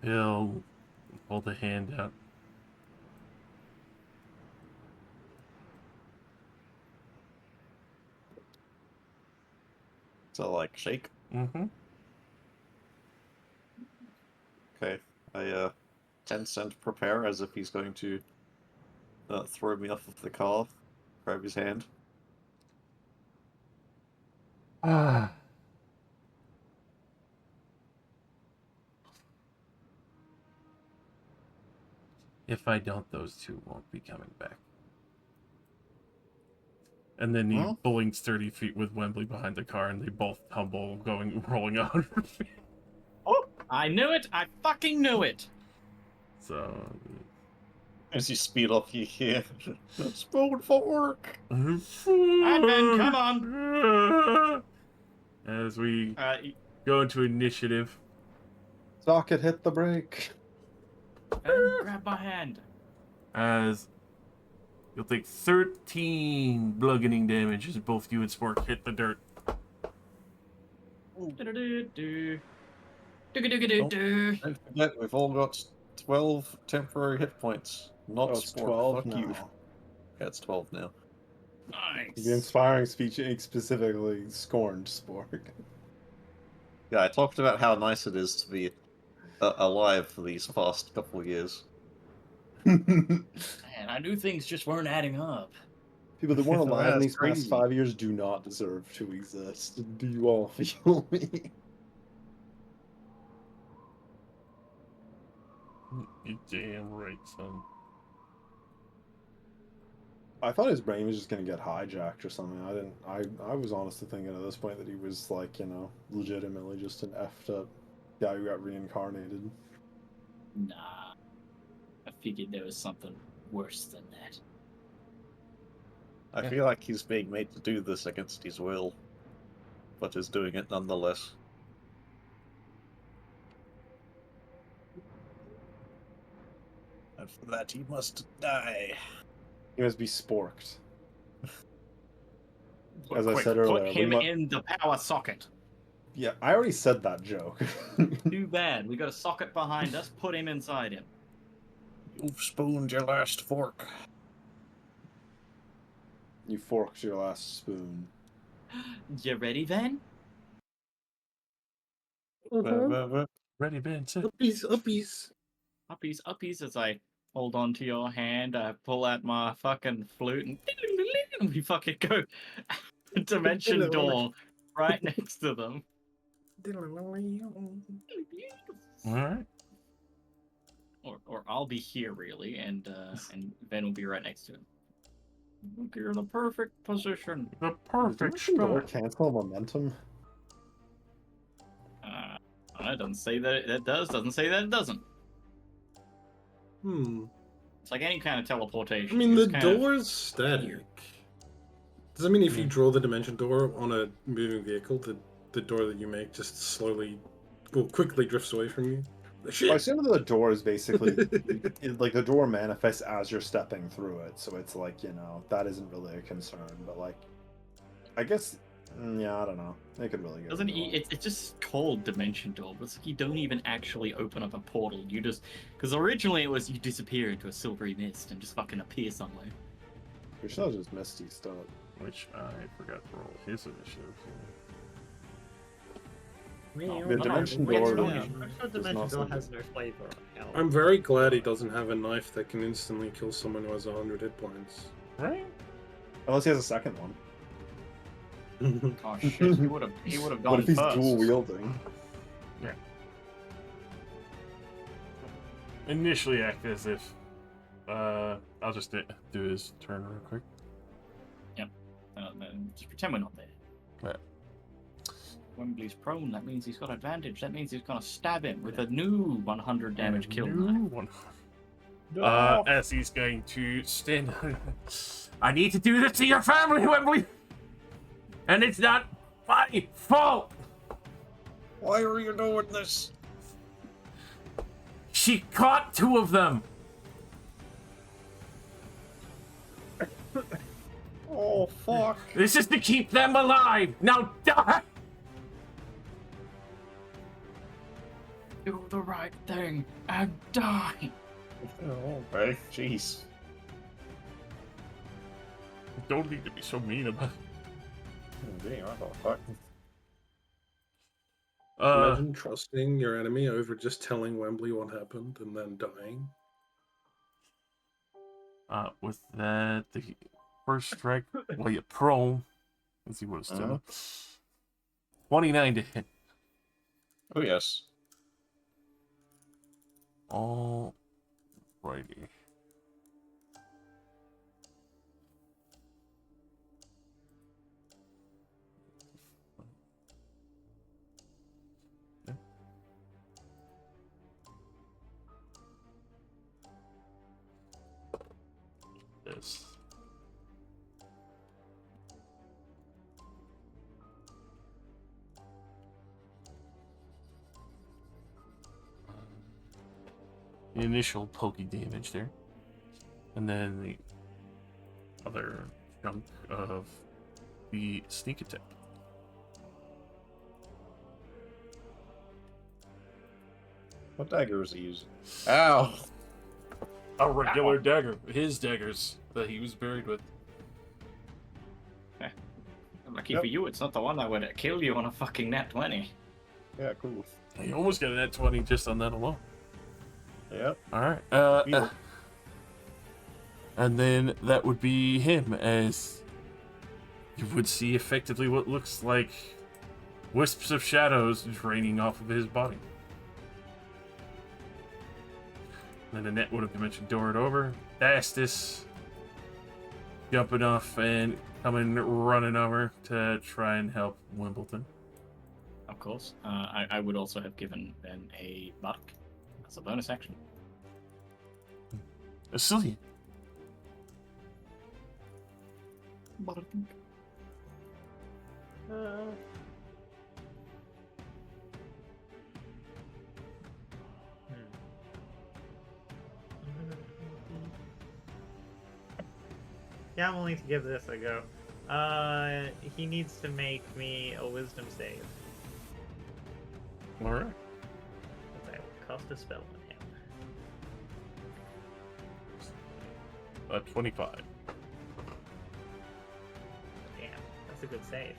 S2: He'll hold a hand out.
S1: So, like, shake.
S2: Mm-hmm.
S1: Okay. I 10 cent prepare as if he's going to throw me off of the car. Grab his hand.
S2: Ah. If I don't, those two won't be coming back. And then he blinks 30 feet with Wembley behind the car, and they both tumble, rolling out.
S3: Oh, I knew it! I fucking knew it!
S2: So.
S1: As you speed off, you hear spoon fork.
S3: Advent, come on!
S2: As we go into initiative.
S4: Socket, hit the brake.
S3: Ben, grab my hand.
S2: As you'll take 13 bludgeoning damage as both you and Spork hit the dirt.
S1: Don't forget, we've all got 12 temporary hit points. Not
S4: Oh, it's
S1: Spork.
S4: 12
S1: Fuck you.
S4: now.
S1: Yeah, it's 12 now.
S3: Nice.
S4: The inspiring speech specifically scorned Spork.
S1: Yeah, I talked about how nice it is to be alive for these past couple of years.
S3: Man, I knew things just weren't adding up.
S4: People that weren't alive in
S1: That's
S4: these
S1: crazy.
S4: past 5 years do not deserve to exist. Do you all feel me?
S2: You damn right, son.
S4: I thought his brain was just gonna get hijacked or something. I was honestly thinking at this point that he was like, you know, legitimately just an effed up guy who got reincarnated.
S3: Nah. I figured there was something worse than that.
S1: I feel like he's being made to do this against his will, but is doing it nonetheless. And for that he must die.
S4: He must be sporked.
S3: But
S4: As I
S3: quick,
S4: said
S3: put
S4: earlier,
S3: him in the power socket.
S4: Yeah, I already said that joke.
S3: Too bad. We got a socket behind us. Put him inside him.
S1: You've spooned your last fork.
S4: You forked your last spoon.
S3: You ready, then?
S2: Ready, Ben, sit.
S5: Uppies.
S3: Uppies, as I hold on to your hand, I pull out my fucking flute and we fucking go dimension door right next to them.
S2: Alright.
S3: Or I'll be here really, and Ben will be right next to him. Look, you're in the perfect position.
S2: The perfect
S4: Door
S2: spot.
S4: cancel momentum.
S3: It doesn't say that it does. Doesn't say that it doesn't. It's like any kind of teleportation.
S5: I mean,
S3: You
S5: the
S3: just kind of-
S5: door's static. Does that mean if you draw the dimension door on a moving vehicle, the door that you make just slowly, well, quickly drifts away from you? Shit.
S4: I assume that the door is basically like the door manifests as you're stepping through it, so it's like, you know, that isn't really a concern. But like, I guess, yeah, I don't know. They could really go.
S3: Doesn't it's just called dimension door, but it's like you don't even actually open up a portal. You just because originally it was you disappear into a silvery mist and just fucking appear somewhere.
S4: You're still just Misty stuff.
S2: Which I forgot to roll his initiative.
S4: The dimension door.
S7: The dimension door has no flavor.
S5: I'm very glad he doesn't have a knife that can instantly kill someone who has 100 hit points.
S2: Right?
S4: Unless he has a second one.
S3: Oh shit! He would have gone
S4: What if he's
S3: first.
S4: dual wielding?
S2: Yeah. Initially act as if I'll just do his turn real quick.
S3: Just pretend we're not there.
S2: Right.
S3: Wembley's prone. That means he's got advantage. That means he's gonna stab him with a new 100 damage kill knife.
S2: As he's going to stand. I need to do this to your family, Wembley, and it's not my fault.
S1: Why are you doing this?
S2: She caught 2 of them.
S1: Oh, fuck.
S2: This is to keep them alive. Now die.
S3: Do the right thing and die.
S1: Oh, okay. Jeez.
S2: Don't need to be so mean about it.
S1: Damn, I thought fuck.
S6: Imagine trusting your enemy over just telling Wembley what happened and then dying.
S2: With that, the first strike, well, you prone. Let's see what it's doing. 29 to hit.
S1: Oh, yes.
S2: Alrighty. This. The initial pokey damage there. And then the other chunk of the sneak attack.
S1: What dagger is he using? Ow!
S2: A regular dagger. His daggers that he was buried with.
S3: Lucky for you, it's not the one that would kill you on a fucking nat 20.
S1: Yeah, cool.
S2: He almost got a net 20 just on that alone.
S1: Yep.
S2: Alright. And then that would be him, as you would see effectively what looks like wisps of shadows draining off of his body. And then Annette would have mentioned door it over. Dastus jumping off and coming running over to try and help Wimbledon.
S3: Of course. I would also have given Ben a bark as a bonus action.
S2: Cillian.
S3: Bark.
S7: Yeah, I'm willing to give this a go. He needs to make me a wisdom save.
S2: Alright.
S7: Because I will cast a spell on him.
S2: 25.
S7: Damn, that's a good save.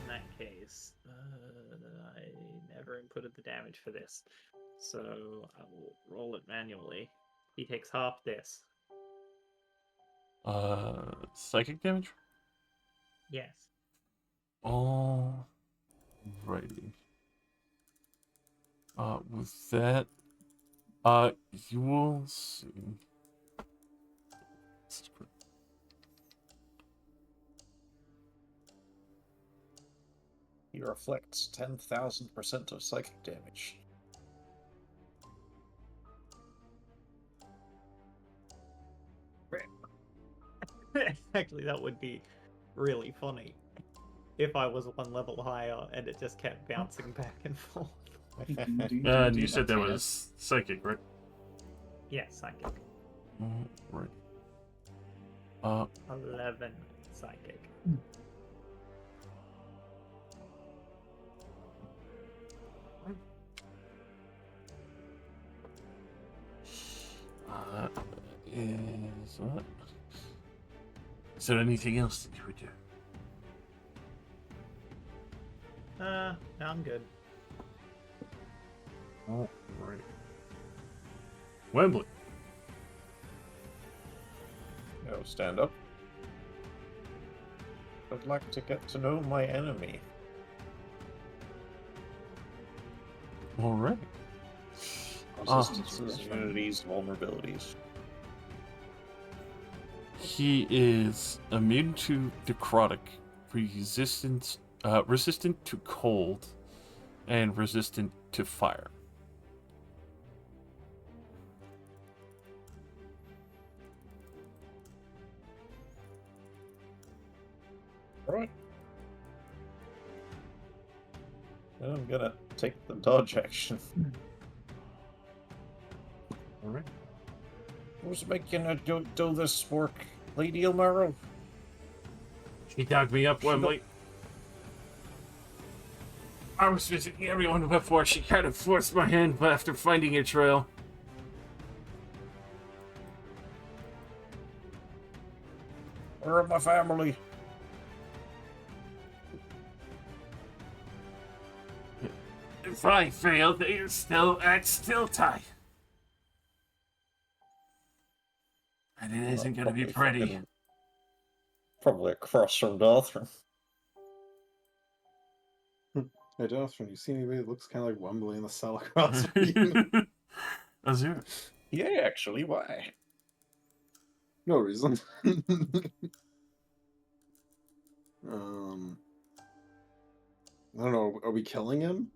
S7: In that case, I never inputted the damage for this. So I will roll it manually. He takes half this.
S2: Psychic damage?
S7: Yes.
S2: Alrighty. With that, you will see.
S1: He reflects 10,000% of psychic damage.
S7: Actually, that would be really funny if I was 1 level higher and it just kept bouncing back and forth.
S2: And you said that was psychic, right?
S7: Yes, psychic.
S2: Right.
S7: 11 psychic.
S2: Is there anything else that you would do?
S7: No, I'm good.
S2: Oh, right. Wembley.
S1: No, stand up. I'd like to get to know my enemy.
S2: All right.
S1: Resistances, immunities, vulnerabilities.
S2: He is immune to necrotic, resistant to cold, and resistant to fire.
S1: Right. And I'm gonna take the dodge action.
S2: Alright.
S1: Who's making her do this work? Lady Ilmaro?
S2: She dug me up,
S1: She don't-
S2: Wembley. I was visiting everyone before she kind of forced my hand after finding your trail.
S1: Where are my family?
S2: If I fail, they are still at still tie. And it isn't gonna be pretty.
S1: Probably across from Dothram.
S4: Hey, Jonathan, you see anybody that looks kind of like Wembley in the cell across from you?
S2: Azure.
S1: Yeah, actually, why?
S4: No reason. I don't know. Are we killing him?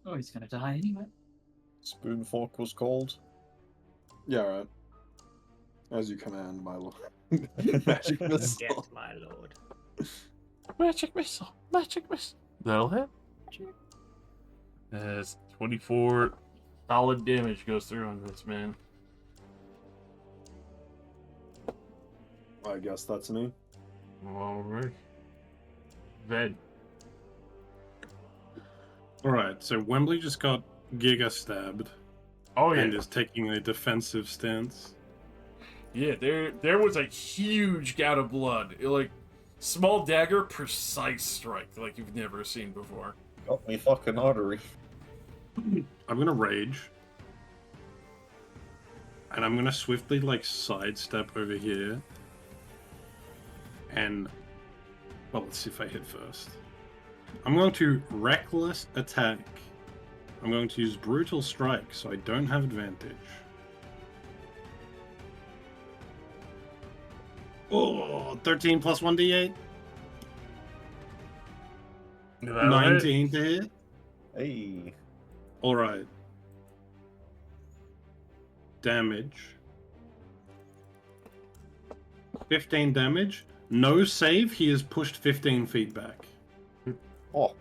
S3: Oh, he's gonna die anyway.
S1: Spoonfork was called.
S4: Yeah, right. As you command, my lord. Magic
S7: Yes,
S4: missile.
S7: my lord.
S2: Magic missile. Magic missile. That'll hit. As 24 solid damage goes through on this man.
S4: I guess that's me.
S2: Alright. Ved.
S6: Alright, so Wembley just got Giga stabbed
S2: Oh
S6: and
S2: yeah.
S6: is taking a defensive stance.
S2: Yeah, there was a huge gout of blood. Like, small dagger, precise strike, like you've never seen before.
S1: Got me fucking artery.
S6: I'm gonna rage. And I'm gonna swiftly, like, sidestep over here. And, well, let's see if I hit first. I'm going to reckless attack. I'm going to use brutal strike, so I don't have advantage. Oh, 13 plus 1d8.
S2: That'll hit.
S6: 19 to hit.
S1: Hey.
S6: Alright. Damage. 15 damage. No save. He is pushed 15 feet back.
S1: Oh.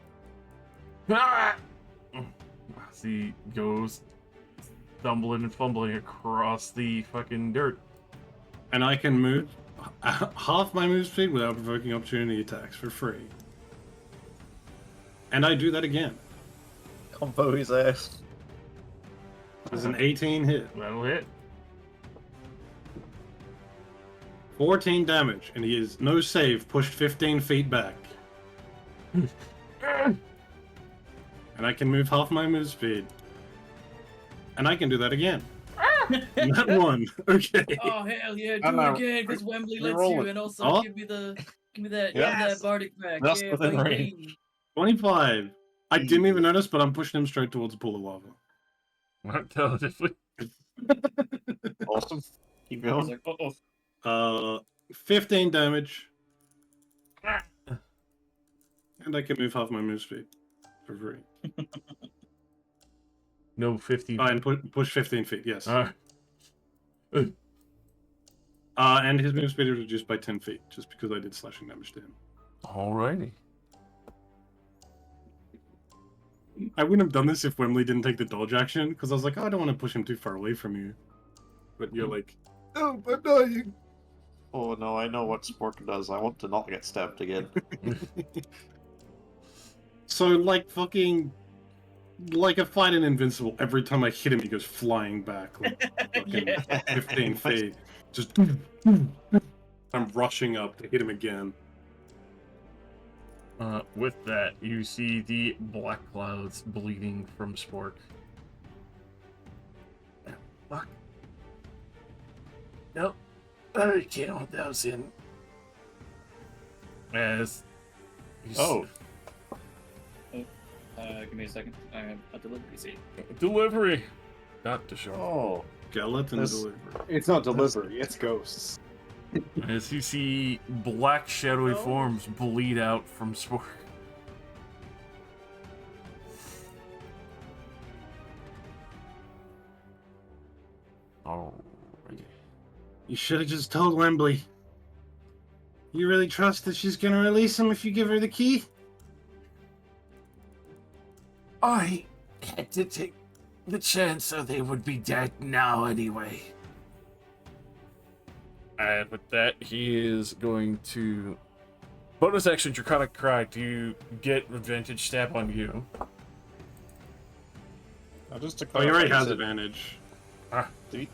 S2: Ah! As he goes stumbling and fumbling across the fucking dirt.
S6: And I can move half my move speed without provoking opportunity attacks for free. And I do that again.
S1: Combo his ass.
S6: There's an 18 hit.
S2: That'll hit.
S6: 14 damage. And he is no save, pushed 15 feet back. And I can move half my move speed. And I can do that again. Not one. Okay.
S3: Oh hell yeah,
S1: I
S3: do
S1: know.
S3: it again because Wembley lets
S1: Reroll
S3: you,
S1: it.
S3: and also
S6: Oh.
S3: give me that
S1: Yes.
S3: bardic back.
S1: Just
S3: yeah,
S1: within
S3: baby.
S1: range.
S6: 25. I didn't even notice, but I'm pushing him straight towards a pool of lava.
S2: Relatively.
S1: Awesome. Keep
S3: I was
S1: going.
S3: like, uh-oh.
S6: 15 damage. And I can move half my move speed for free.
S2: No 15.
S6: And push 15 feet, yes.
S2: Alright.
S6: And his move speed is reduced by 10 feet, just because I did slashing damage to him.
S2: Alrighty.
S6: I wouldn't have done this if Wembley didn't take the dodge action, because I was like, oh, I don't want to push him too far away from you. But you're like, oh, I'm dying.
S1: Oh no, I know what Spork does. I want to not get stabbed again.
S6: So, like, like a fight in Invincible, every time I hit him, he goes flying back, like, fucking
S3: Yeah.
S6: 15 feet. Just, I'm rushing up to hit him again.
S2: With that, you see the black clouds bleeding from Spork. Fuck. Nope. I can't hold those in. As you
S1: Oh.
S3: Give me a second. I have a delivery seat.
S2: delivery. Not to show.
S1: Oh.
S6: Skeleton
S1: This-
S6: delivery.
S4: It's not delivery, it's ghosts.
S2: As you see black shadowy
S7: Oh.
S2: forms bleed out from Spork. Alrighty.
S6: You should have just told Wembley. You really trust that she's gonna release him if you give her the key?
S2: I had to take the chance that they would be dead now anyway. And with that, he is going to... Bonus action, Draconic Cry. Do you get advantage stab on you?
S1: Now, just to
S6: Oh, he already
S1: clarify,
S6: has
S1: said-
S6: advantage.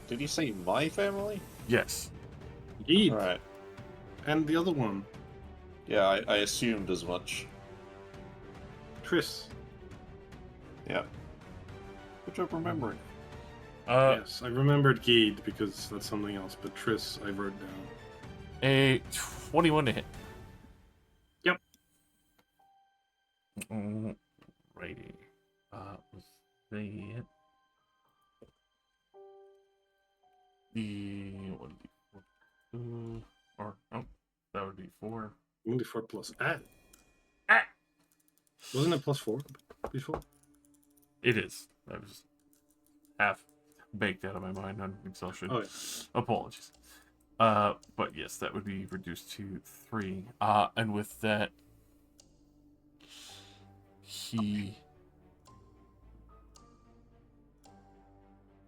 S1: Did he say my family?
S2: Yes.
S6: Yeet.
S1: Alright.
S6: And the other one,
S1: Yeah, I assumed as much.
S6: Triss.
S1: Yeah. Good job remembering.
S6: Yes, I remembered Geed because that's something else, but Triss I wrote down.
S2: A 21 to hit.
S6: Yep.
S2: Righty. Was that the 1d4? Or, oh, that would be 4.
S6: 1d4 plus. Ah!
S2: Ah!
S6: Wasn't it plus 4 before?
S2: It is. That was half baked out of my mind on exhaustion.
S6: Oh, yeah.
S2: Apologies. But yes, that would be reduced to 3. And with that, he...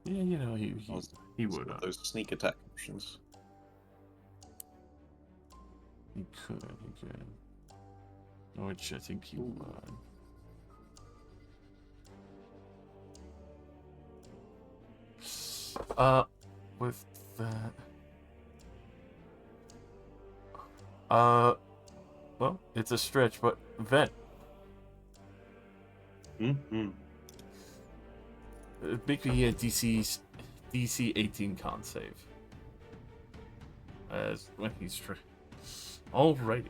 S2: Yeah, you know, he would.
S1: Those sneak attack options.
S2: He could. Which I think he would. With that... well, it's a stretch, but Vet.
S6: Mm-hmm.
S2: Make me a DC 18 con save. As when he's alrighty.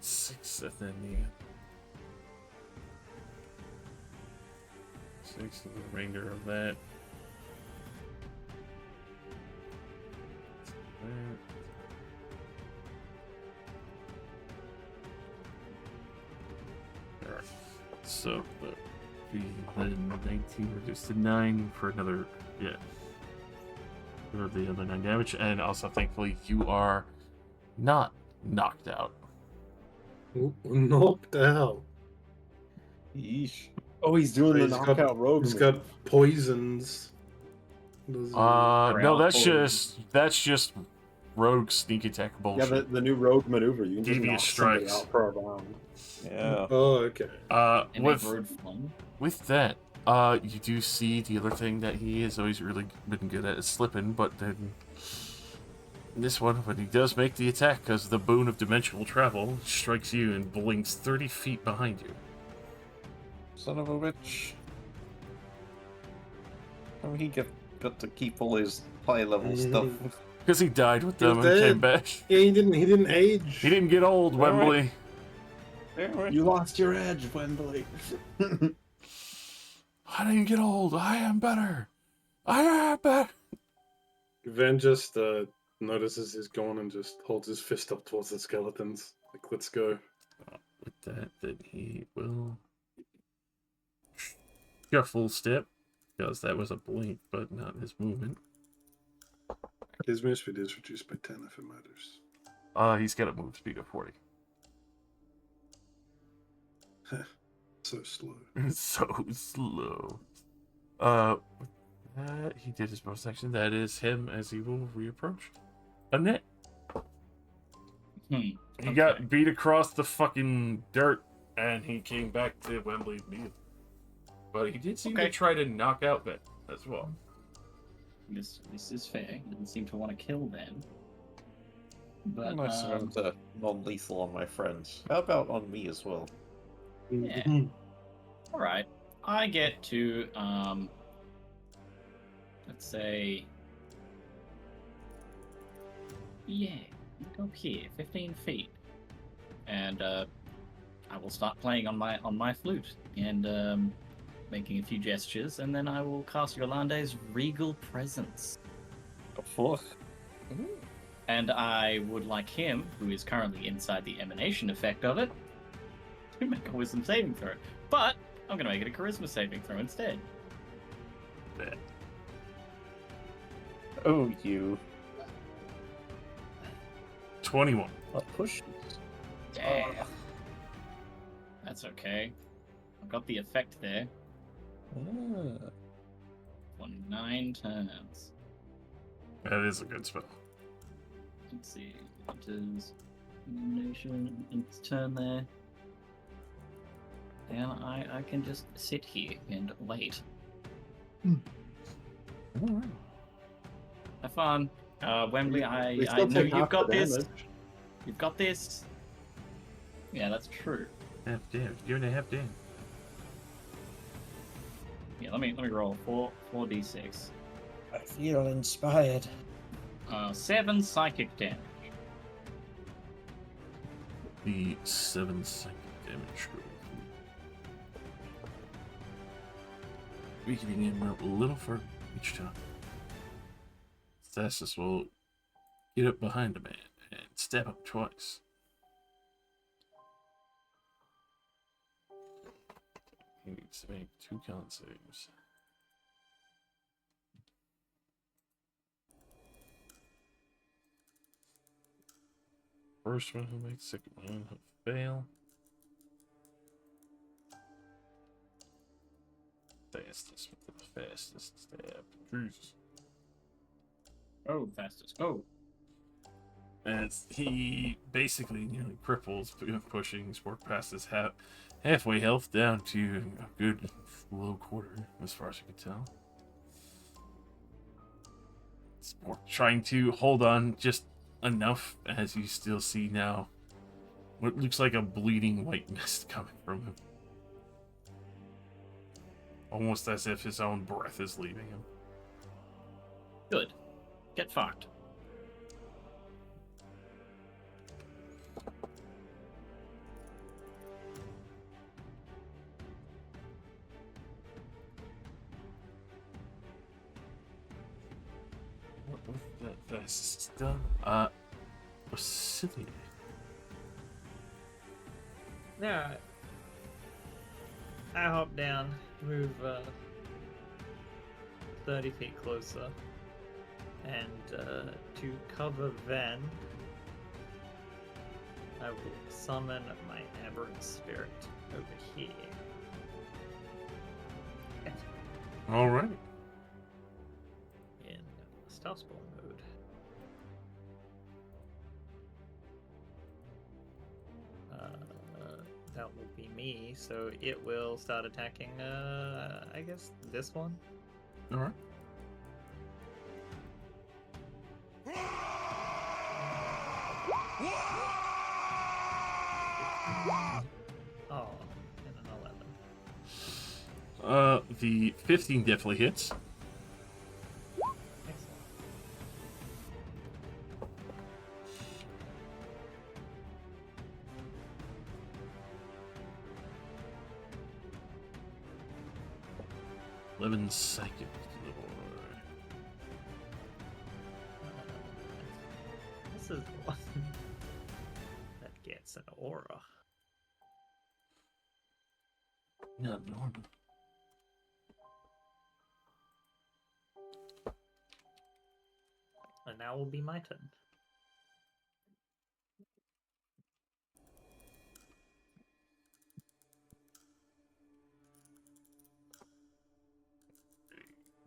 S2: 6 and then the 6 and the remainder of that. Alright. So then 19 reduced to 9 for another, for the other 9 damage, and also thankfully you are not knocked out.
S6: Knocked out.
S4: Yeesh. Oh, he's doing the knockout rogue.
S6: He's got poisons.
S2: No, that's just rogue sneak attack
S4: Yeah,
S2: bullshit.
S4: the new rogue maneuver. You can just
S2: Devious
S4: knock somebody
S2: strikes.
S4: out for a round.
S1: Yeah.
S6: Oh, okay.
S3: And make road fun.
S2: With that, you do see the other thing that he has always really been good at is slipping, but then this one, when he does make the attack, because the boon of dimensional travel strikes you and blinks 30 feet behind you.
S1: Son of a bitch. How did he got to keep all his high level stuff?
S2: Because he died with them
S6: He's
S2: and came
S6: dead.
S2: back.
S6: Yeah, he didn't age.
S2: He didn't get old,
S1: All right.
S2: Wembley.
S4: You lost your edge, Wembley.
S2: I didn't get old. I am better. I am better.
S6: Van just notices he's gone and just holds his fist up towards the skeletons. Like, let's go.
S2: With that, then he will take a full step, because that was a blink, but not his movement.
S6: His move speed is reduced by 10 if it matters.
S2: He's got a move speed of 40.
S6: So slow.
S2: So slow. With that, he did his bonus action. That is him as he will reapproach. Annette. He got beat across the fucking dirt, and he came back to Wembley immediately. But he did seem to try to knock out Ben as well.
S3: This is fair. He doesn't seem to want to kill them. But
S1: Nice of him to non-lethal on my friends. How about on me as well?
S3: Yeah. All right. I get to let's say, go here, 15 feet, and I will start playing on my flute and making a few gestures, and then I will cast Yolande's Regal Presence. And I would like him, who is currently inside the emanation effect of it, to make a wisdom saving throw. But I'm going to make it a charisma saving throw instead.
S1: Oh, you.
S2: 21.
S1: A push.
S3: Damn. That's okay. I've got the effect there.
S1: Ah.
S3: 29 turns.
S2: That is a good spell.
S3: Let's see. It is illumination. Its turn there. And I can just sit here and wait.
S2: Alright.
S3: Have fun. Wembley, I
S4: We
S3: know
S4: still take
S3: you've
S4: half
S3: got
S4: the
S3: this.
S4: damage.
S3: You've got this. Yeah, that's true.
S2: Half damage. Doing a half damage.
S3: Yeah, let me roll 4d6.
S1: I feel inspired.
S3: 7 psychic damage.
S2: The 7 psychic damage roll. Weakening him a little further each time. Thassus will get up behind the man and stab him twice. He needs to make 2 con saves. First one he'll make, second one he'll fail. Fastest with the fastest stab. Jesus.
S3: Oh, fastest. Oh.
S2: As he basically nearly cripples, pushing Spork past his halfway health down to a good low quarter, as far as you can tell. Spork trying to hold on just enough, as you still see now what looks like a bleeding white mist coming from him. Almost as if his own breath is leaving him.
S3: Good. Get fucked.
S2: What with that fast done? Basilia.
S7: Alright. I hop down, move 30 feet closer, and to cover Ven, I will summon my aberrant spirit over here.
S2: Alright.
S7: In stealth spawn mode. That will be me, so it will start attacking, I guess this one.
S2: Alright.
S7: Oh, and an 11.
S2: The 15 definitely hits.
S7: Excellent.
S2: Psychic.
S7: This is the one that gets an aura.
S2: Not normal.
S7: And now will be my turn.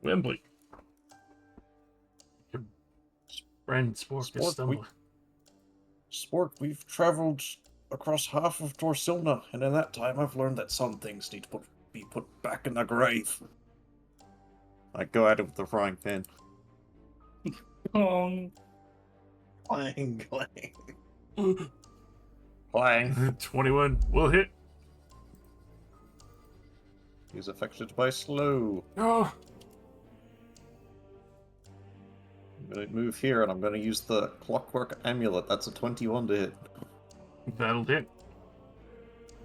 S2: Wembley. Your friend Spork is
S1: Spork,
S2: stumbling.
S1: Spork, we've traveled across half of Torsilna, and in that time I've learned that some things need to be put back in the grave. I go out with the frying pan.
S3: Pong.
S4: Clang, clang.
S1: Clang.
S2: 21 will hit.
S1: He's affected by slow.
S2: Oh,
S1: I'm gonna move here, and I'm gonna use the clockwork amulet. That's a 21 to hit.
S2: that'll hit.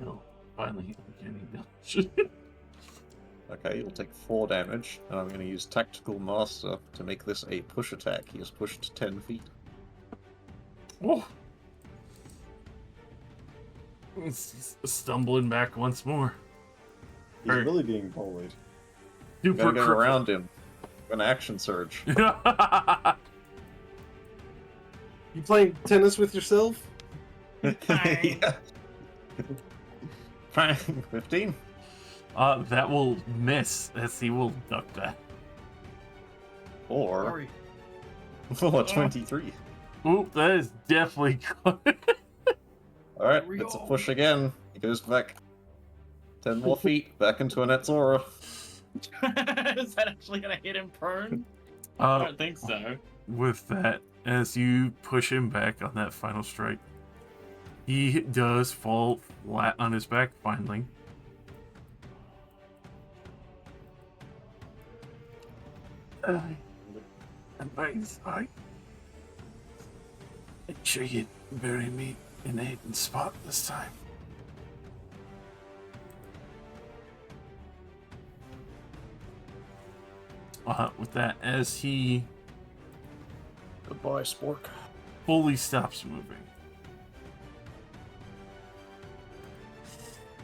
S2: No, finally getting done.
S1: Okay, he'll take 4 damage, and I'm gonna use Tactical Master to make this a push attack. He is pushed 10 feet.
S2: Oh. He's stumbling back once more.
S4: He's
S2: Or-
S4: really being bullied.
S1: I'm
S2: Super
S1: gonna go
S2: crippled.
S1: around him. An action surge.
S6: You playing tennis with yourself?
S3: Fine.
S1: Yeah. Fine. 15.
S2: That will miss as he will duck that.
S1: Or
S7: Sorry.
S1: 23.
S2: Oop, that is definitely good.
S1: Alright,
S3: Here we
S1: it's a
S3: go.
S1: push again. He goes back 10 more feet, back into Annette's aura.
S3: Is that actually gonna hit him prone? I
S2: Uh,
S3: don't think so.
S2: with that, as you push him back on that final strike, he does fall flat on his back finally. I'm very sorry. Make sure you bury me in a hidden spot this time. With that, as he
S1: Goodbye, Spork.
S2: fully stops moving,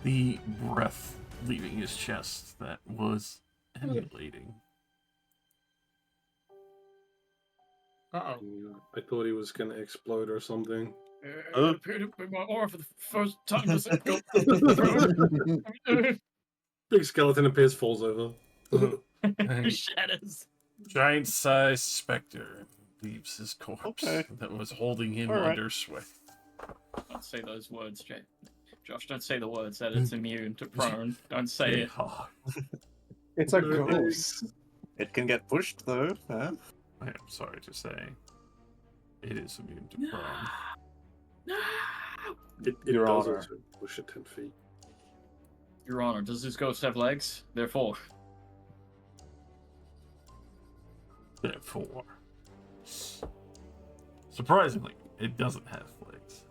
S2: the breath leaving his chest that was emulating.
S7: Uh-oh.
S6: I thought he was gonna explode or something.
S3: It appeared to be my aura for the first time this go.
S6: Big skeleton appears, falls over.
S3: Shatters.
S2: Giant-sized specter leaves his corpse
S1: Okay.
S2: that was holding him
S1: All right.
S2: under sway.
S3: Don't say those words, Jay. Josh, don't say the words that it's immune to prone. Don't say it.
S2: Oh,
S4: It's a ghost.
S1: It can get pushed, though. Huh?
S2: I am sorry to say, it is immune to prone.
S3: No!
S6: It
S4: Your
S6: does
S4: Honor.
S6: also push it 10 feet.
S3: Your Honor, does this ghost have legs? Therefore.
S2: Therefore, surprisingly, it doesn't have legs.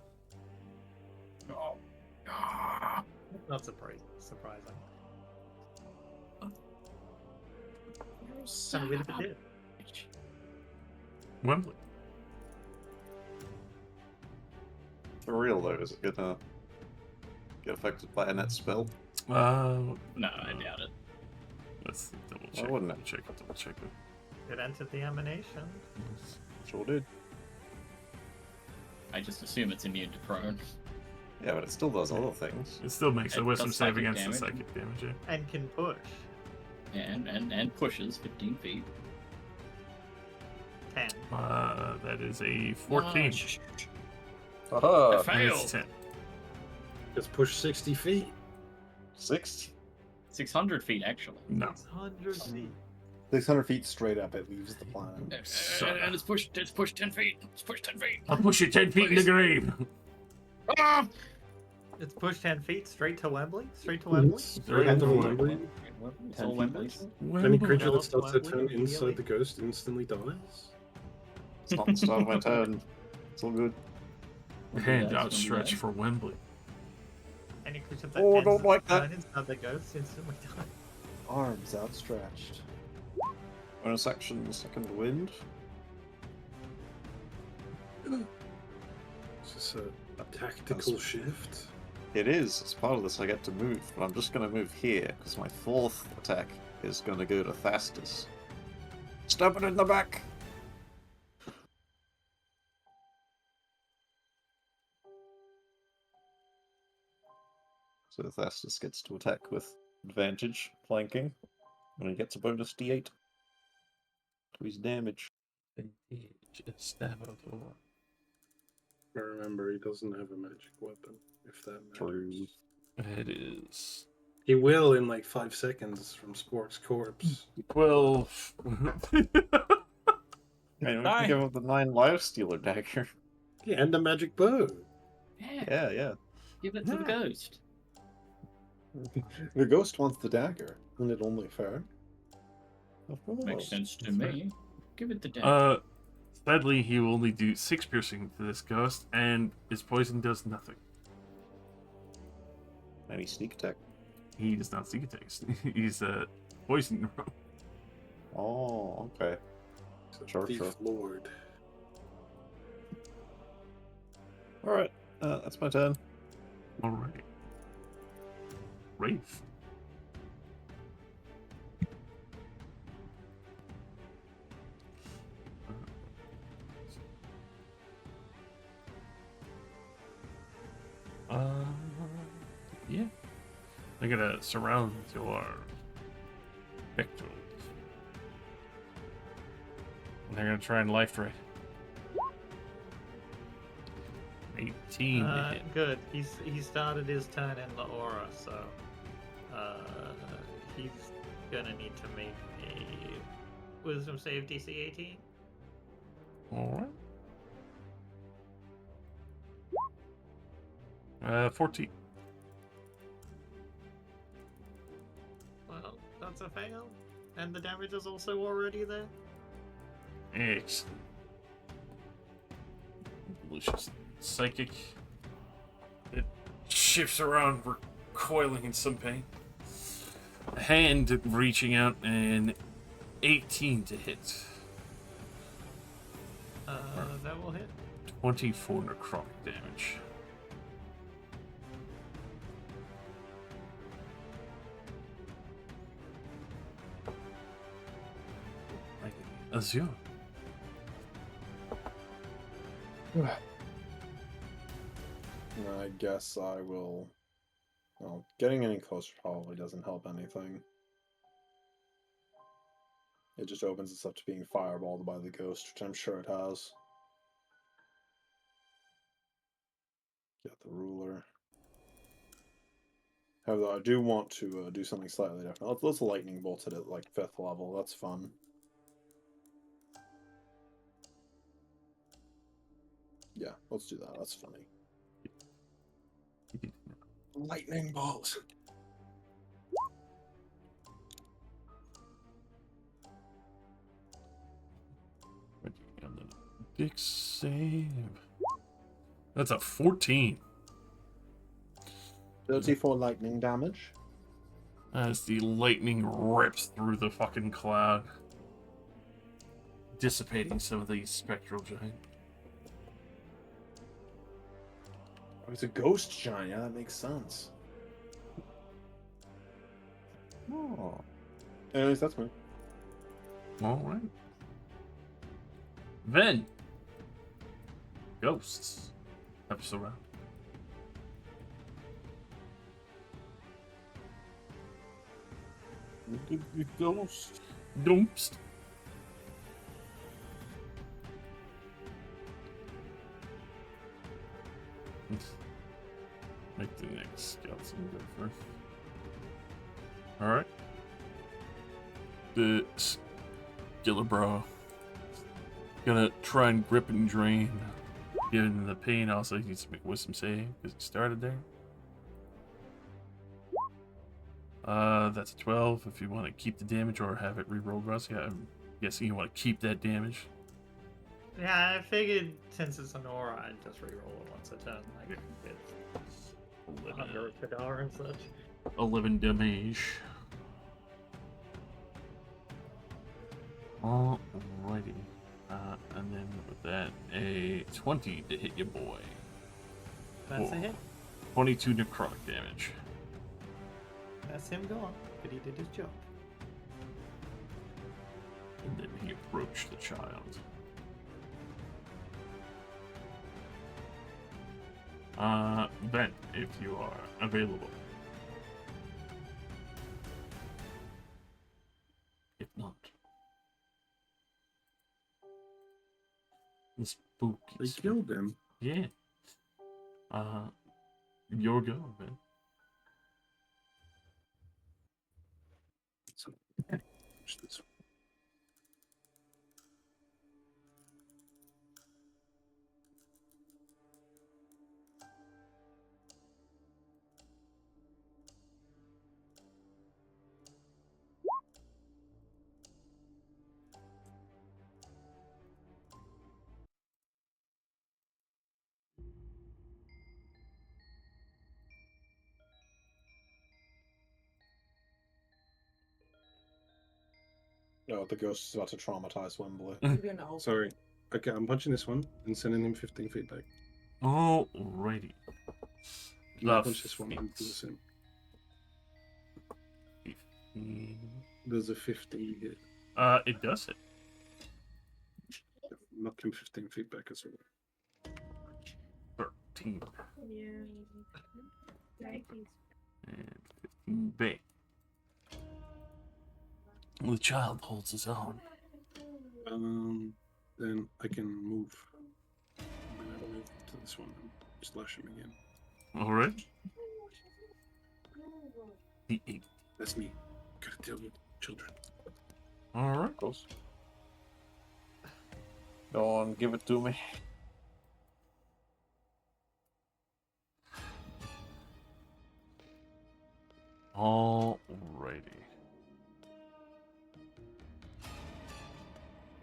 S3: Oh. Ah.
S7: Not surprising.
S3: You're
S7: Son of a bitch.
S2: Wembley.
S1: For real, though, is it gonna get affected by Annette's spell?
S3: No, I doubt it.
S2: Let's double check.
S1: wouldn't it?
S2: Double check it.
S7: It entered the emanation.
S1: Sure did.
S3: I just assume it's immune to prone.
S1: Yeah, but it still does other things.
S2: It still makes a
S3: It
S2: wisdom
S3: does
S2: save
S3: psychic
S2: against the
S3: damage.
S2: psychic damage. Yeah.
S7: And can push.
S3: And pushes 15 feet.
S7: 10.
S2: That is a 14.
S3: I
S1: Aha!
S2: And
S3: failed.
S2: it's 10.
S6: Gets pushed 60 feet.
S1: 6.
S3: 600 feet, actually.
S2: No.
S7: 600 feet.
S4: 600 feet straight up, it leaves the planet.
S3: And it's pushed 10 feet. It's pushed 10 feet.
S2: I'll push you 10 feet in the grave.
S3: Ah!
S7: It's pushed 10 feet straight to Wembley? Straight to Wembley?
S2: Straight
S6: End
S2: to
S6: of
S2: Wembley.
S6: Wembley.
S3: It's all Wembley's.
S6: Any creature that
S7: Develop
S6: starts to
S7: Wembley
S6: turn inside
S7: immediately.
S6: the ghost instantly dies.
S1: It's not the start of my turn. It's all good.
S2: Hand outstretched for Wembley.
S7: Any creature that
S1: Oh,
S7: ends
S1: don't like
S7: its
S1: that.
S7: turn inside the ghost instantly dies.
S4: Arms outstretched.
S1: Bonus action, second wind.
S6: Is this a tactical shift?
S1: It is. As part of this, I get to move, but I'm just going to move here because my fourth attack is going to go to Thastus. Stab it in the back. So Thastus gets to attack with advantage, flanking, and he gets a bonus d8 to his damage.
S2: Just stab out over.
S6: But remember, he doesn't have a magic weapon, if that matters.
S1: True.
S2: It is
S6: He will in like 5 seconds from Spork's corpse.
S2: 12.
S1: I don't give him the 9 life stealer dagger.
S6: Yeah, and a magic bow.
S3: Yeah,
S1: Yeah.
S3: give it to the ghost.
S4: The ghost wants the dagger. Isn't it only fair?
S1: Of course.
S3: Makes sense to me. Give it the dagger.
S2: Sadly, he will only do 6 piercing to this ghost, and his poison does nothing.
S1: Any sneak attack?
S2: He does not seek attacks. He's poison.
S1: Oh, okay.
S6: So
S1: Sure,
S6: Thief
S1: sure.
S6: Lord.
S1: Alright, that's my turn.
S2: All right. Wraith. They're gonna surround your pectorals. And they're gonna try and life ray. 18 to hit.
S7: Good. He started his turn in the aura, so he's gonna need to make a wisdom save DC 18.
S2: Alright. 14.
S7: Well, that's a fail. And the damage is also already there.
S2: Excellent. Delicious. Psychic. It shifts around, recoiling in some pain. A hand reaching out, and 18 to hit.
S7: That will hit.
S2: 24 necrotic damage. Azure.
S4: I guess I will. Well, getting any closer probably doesn't help anything. It just opens us up to being fireballed by the ghost, which I'm sure it has. Get the ruler. However, I do want to do something slightly different. Let's lightning bolt it at like 5th level. That's fun. Yeah, let's do that. That's funny. Lightning bolt.
S2: Big save. That's a 14.
S4: 34 lightning damage.
S2: As the lightning rips through the fucking cloud, dissipating some of these spectral giant.
S4: Oh, it's a ghost giant. Yeah, that makes sense. Oh. Anyways, that's me.
S2: All right. Then, ghosts have surrounded. Ghost. Ghost. Make the next skeleton go first. Alright. The Skillabro gonna try and grip and drain. Given the pain, also he needs to make wisdom save because he started there. That's a 12 if you want to keep the damage or have it rerolled, Russ. Yeah, I'm guessing you want to keep that damage.
S7: Yeah, I figured since it's an aura, I'd just reroll it once a turn. Like, it's under a Fedar and such.
S2: 11 damage. Alrighty. And then with that, a 20 to hit your boy.
S7: That's a hit.
S2: 22 necrotic damage.
S7: That's him gone, but he did his job.
S2: And then he approached the child. Ben, if you are available. If not. The spooky.
S6: They killed him.
S2: Yeah. Your go, Ben.
S6: So, push this.
S4: No, the ghost is about to traumatize Wembley.
S6: Sorry. Okay, I'm punching this one and sending him 15 feet back.
S2: Alrighty.
S6: Can I punch this one and do the same?
S2: 15.
S6: There's a 50 hit.
S2: It does it.
S6: Knock him 15 feet back as well.
S2: 13. And 15 bait. The child holds his own.
S6: Then I can move. I'm gonna move to this one and slash him again.
S2: All right. The 8.
S6: That's me. Gotta deal with children.
S2: All right.
S1: Goes. Go on, give it to me.
S2: Alrighty.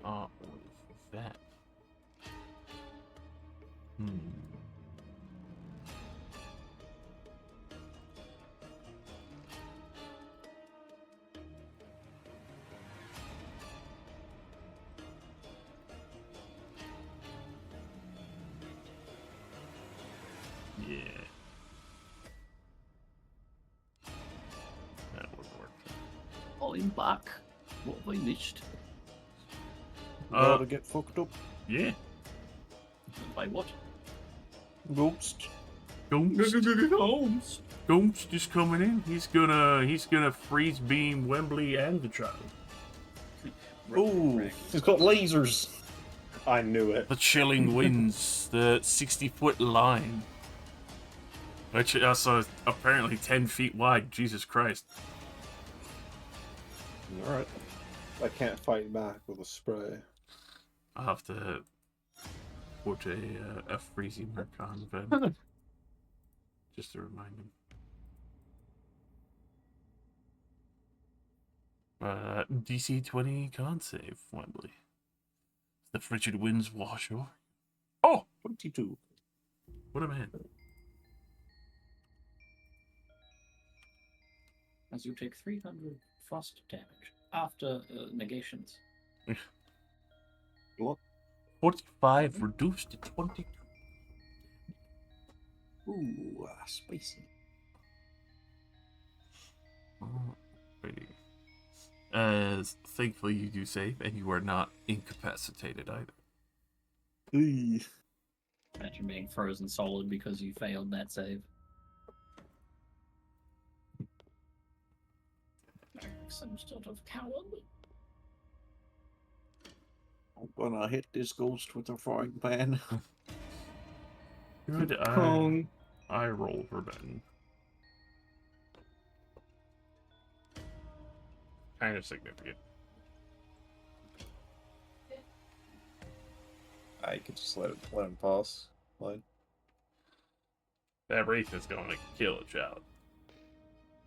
S2: With that. Yeah. That would work.
S3: I'm back. What have I missed?
S1: Gotta get fucked up.
S2: Yeah.
S3: By what?
S1: Ghost.
S2: Ghost. Ghost is coming in. He's gonna freeze beam Wembley and the child.
S1: Ooh, he's got lasers.
S4: I knew it.
S2: The chilling winds, the 60-foot line. Which also apparently 10 feet wide. Jesus Christ.
S4: Alright. I can't fight back with a spray.
S2: I'll have to put a freezing mark on Ben. Just to remind him. DC 20 con save, Wembley. The frigid winds wash over. Oh!
S1: 22.
S2: What a man.
S3: As you take 300 frost damage after negations.
S1: What?
S2: 45 reduced to 22.
S1: Ooh, spicy.
S2: Alrighty. Thankfully you do save, and you are not incapacitated either.
S1: Eee.
S3: Imagine being frozen solid because you failed that save. Like some sort of coward.
S1: I'm gonna hit this ghost with a frying pan.
S2: Good I roll for Ben. Kind of significant.
S1: I could just let him pass. Fine.
S2: That wraith is going to kill a child.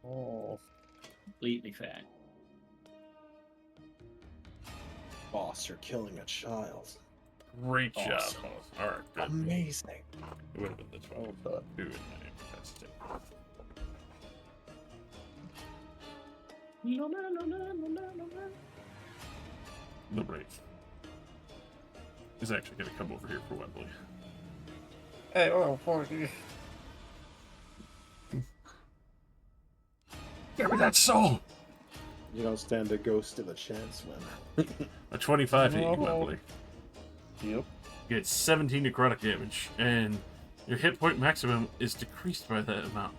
S1: Oh,
S3: Completely fair.
S4: Boss, you're killing a child.
S2: Great job,
S3: Awesome.
S2: boss. Alright, good.
S4: Amazing.
S2: It would have been this one.
S1: well done.
S2: Who would have been incapacitated? The wraith is actually going to come over here for Wembley.
S1: Hey, oh, fuck you.
S2: Give me that soul!
S4: You don't stand a ghost of a chance, when.
S2: A 25 hit you,
S1: No.
S2: Wembley.
S1: Yep.
S2: You get 17 necrotic damage, and your hit point maximum is decreased by that amount.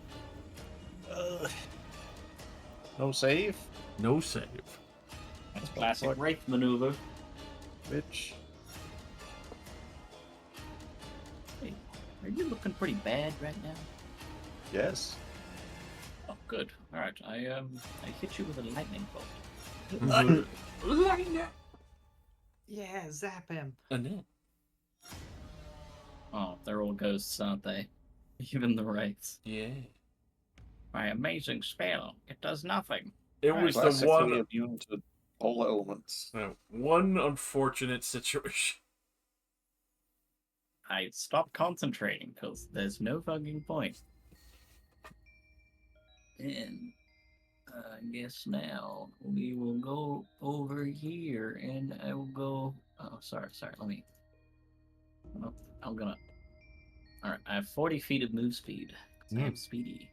S1: No save?
S2: No save.
S3: That's classic Wraith maneuver.
S1: Bitch.
S3: Hey, are you looking pretty bad right now?
S1: Yes.
S3: Oh, good. All right, I hit you with a lightning bolt.
S7: Yeah, zap him.
S2: And then
S3: Oh, they're all ghosts, aren't they? Even the wraiths.
S2: yeah.
S3: My amazing spell. It does nothing.
S2: It
S3: Alright,
S2: was the
S1: Classically
S2: one
S1: immune to all elements.
S2: one unfortunate situation.
S3: I stopped concentrating because there's no fucking point. And I guess now we will go over here and I will go. Oh, sorry. Let me. Oh, I'm gonna. Alright, I have 40 feet of move speed. 'Cause I'm speedy.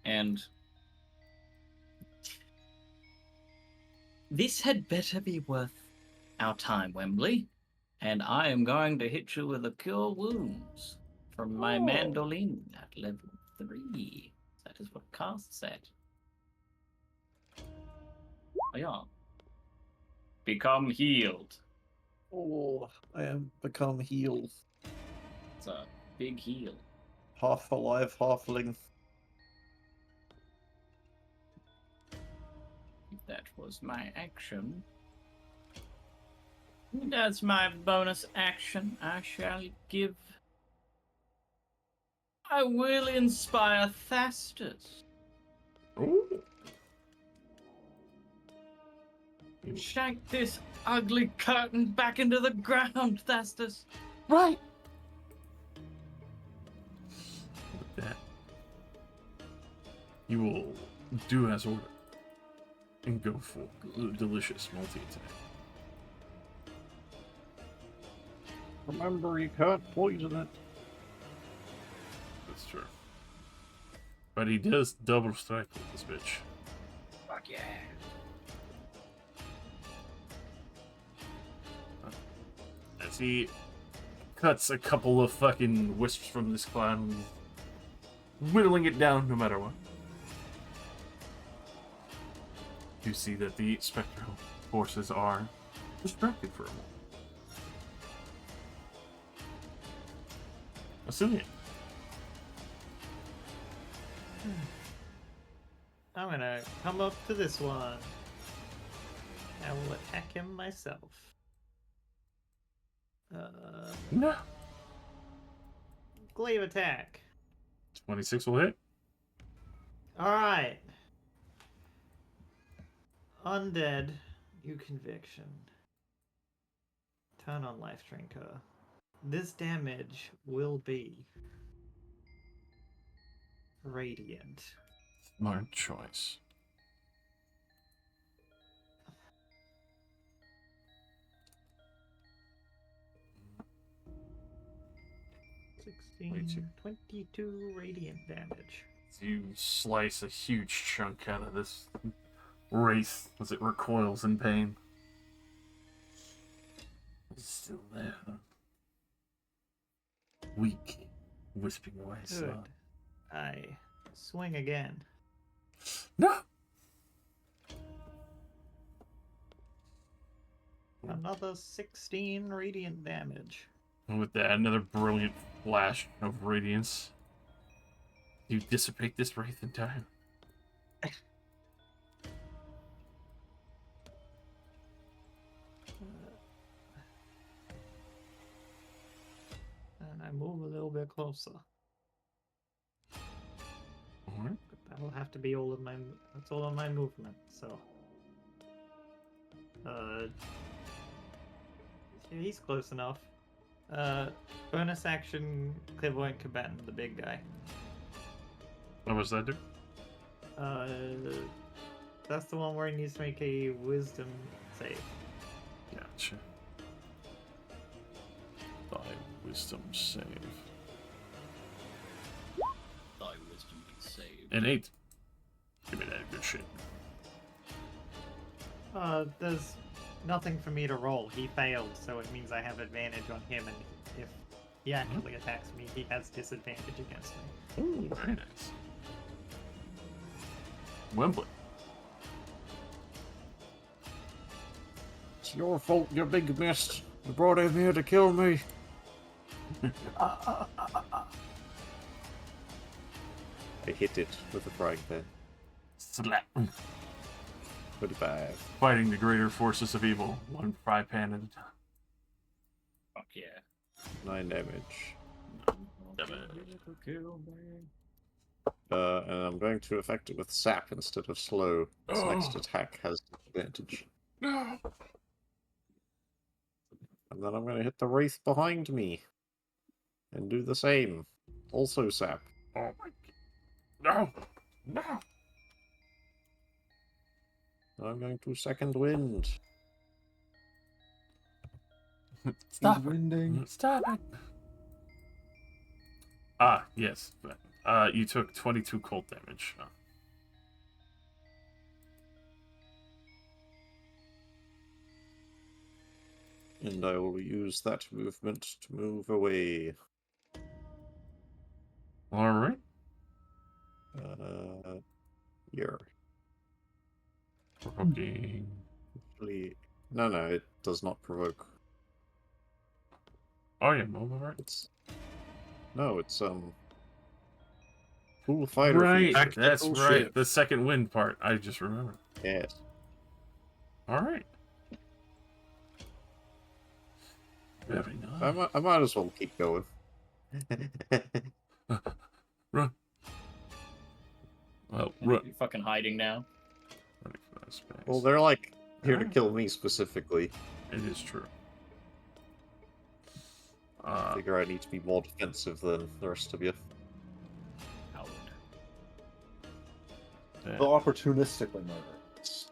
S3: And. This had better be worth our time, Wembley. And I am going to hit you with a Cure Wounds from my mandolin at level 3. Is that is what cast said. Oh, yeah. Become healed.
S1: Oh, I am become healed.
S3: It's a big heal.
S1: Half alive, halfling.
S3: If that was my action. That's my bonus action. I shall give. I will inspire Thastus.
S2: Ooh.
S3: Shank this ugly curtain back into the ground, Thastus.
S2: Right. With that, you will do as ordered and go for a delicious multi-attack.
S1: Remember, you can't poison it.
S2: That's true. But he does double strike with this bitch.
S3: Fuck yeah.
S2: As he cuts a couple of fucking wisps from this clown, whittling it down no matter what. You see that the spectral forces are distracted for a moment. Assyrian.
S7: I'm gonna come up to this one. I will attack him myself.
S2: No.
S7: Glaive attack.
S2: 26 will hit.
S7: Alright. Undead. You conviction. Turn on life drinker. This damage will be radiant.
S2: Smart choice.
S7: Sixteen, 22 radiant damage.
S2: You slice a huge chunk out of this wraith as it recoils in pain. It's still there. Weak, wisping away
S7: Good.
S2: slowly.
S7: I swing again.
S2: No!
S7: Another 16 radiant damage.
S2: And with that, another brilliant flash of radiance. You dissipate this wraith entirely.
S7: And I move a little bit closer.
S2: Alright.
S7: But that'll have to be all of my. That's all of my movement. So. He's close enough. Bonus action, clairvoyant combatant, the big guy.
S2: What was that do?
S7: That's the one where he needs to make a wisdom save.
S2: Gotcha. Thy wisdom save.
S3: Thy wisdom be saved.
S2: An 8. Give me that good shit.
S7: There's nothing for me to roll. He failed, so it means I have advantage on him, and if he actually attacks me, he has disadvantage against me.
S2: Ooh, very nice. Wembley.
S1: It's your fault, you big mist. You brought him here to kill me. I hit it with a frying pan.
S2: Slap.
S1: 25.
S2: Fighting the greater forces of evil, one fry pan at a time.
S3: Fuck yeah.
S1: 9 damage.
S3: Kill me.
S1: And I'm going to affect it with sap instead of slow. Its next attack has advantage.
S2: No.
S1: And then I'm going to hit the wraith behind me. And do the same. Also sap.
S2: Oh my god. No. No.
S1: I'm going to second wind.
S2: Stop
S4: He's
S2: it.
S4: winding.
S2: Stop it. Ah, yes. You took 22 cold damage. Oh.
S1: And I will use that movement to move away.
S2: Alright.
S1: Here.
S2: Provoking.
S1: Actually, no, it does not provoke.
S2: Oh yeah, mobile right.
S1: It's Pool fighter
S2: Right,
S1: feature.
S2: that's
S6: Tactical
S2: right.
S6: shift.
S2: The second wind part. I just remembered.
S1: Yes.
S2: All right. Very nice.
S1: I might as well keep going.
S2: Run. Well, run.
S3: You're fucking hiding now.
S2: Running for that space.
S1: Well, they're like here to
S2: Alright.
S1: kill me specifically.
S2: It is true.
S1: I figure I need to be more defensive than the rest of you.
S3: Coward.
S4: They'll opportunistically murder us.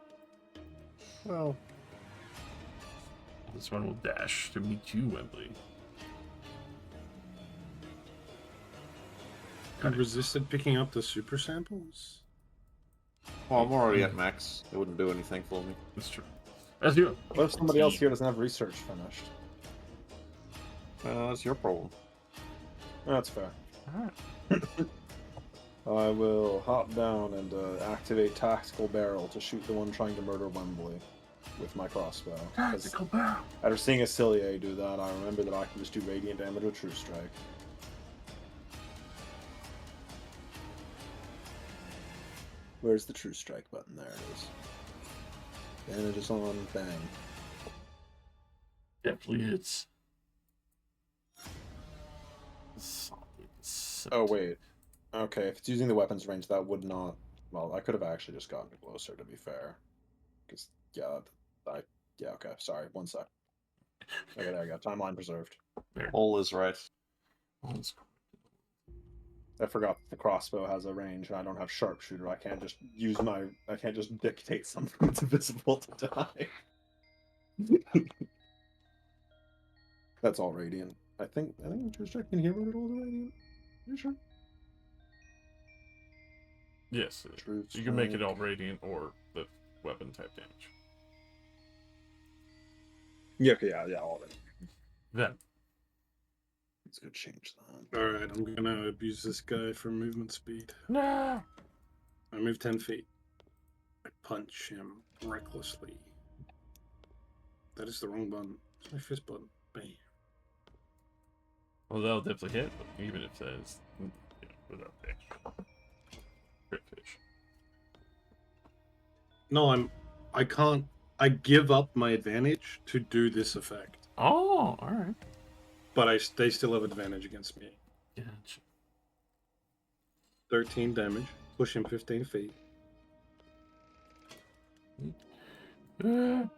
S1: Well,
S2: This one will dash to meet you, Wembley.
S6: I resisted picking up the super samples.
S1: well, I'm already at max. It wouldn't do anything for me.
S2: That's true. As you.
S4: What if somebody else here doesn't have research finished?
S1: That's your problem.
S4: That's fair.
S2: Alright.
S4: I will hop down and activate tactical barrel to shoot the one trying to murder Wembley with my crossbow. 'Cause
S2: Tactical barrel.
S4: after seeing Acilier do that, I remember that I can just do radiant damage with True Strike. Where's the True Strike button? There it is. Damage is on, bang.
S2: Definitely hits.
S4: Oh, wait. Okay, if it's using the weapons range, that would not... Well, I could have actually just gotten closer, to be fair. Because, yeah, yeah, okay, sorry, one sec. Okay, there you go. Timeline preserved.
S1: All is right.
S4: I forgot that the crossbow has a range, and I don't have sharpshooter. I can't just I can't just dictate something that's invisible to die. That's all radiant. I think True Strike can heal a little of the radiant. Are you sure?
S2: Yes.
S4: True
S2: You can make it
S4: Strike.
S2: all radiant or the weapon type damage.
S4: Yeah, okay, yeah, all of it.
S2: Then.
S4: Let's go change that.
S6: Alright, I'm gonna abuse this guy for movement speed.
S2: No.
S6: I move 10 feet. I punch him recklessly. That is the wrong button. It's my fist button. Bam.
S2: Well, that'll definitely hit, but even if that is without the extra crit fish.
S6: No, I can't. I give up my advantage to do this effect.
S2: Oh, all right.
S6: But they still have advantage against me.
S2: Gotcha.
S6: 13 damage. Push him 15 feet. And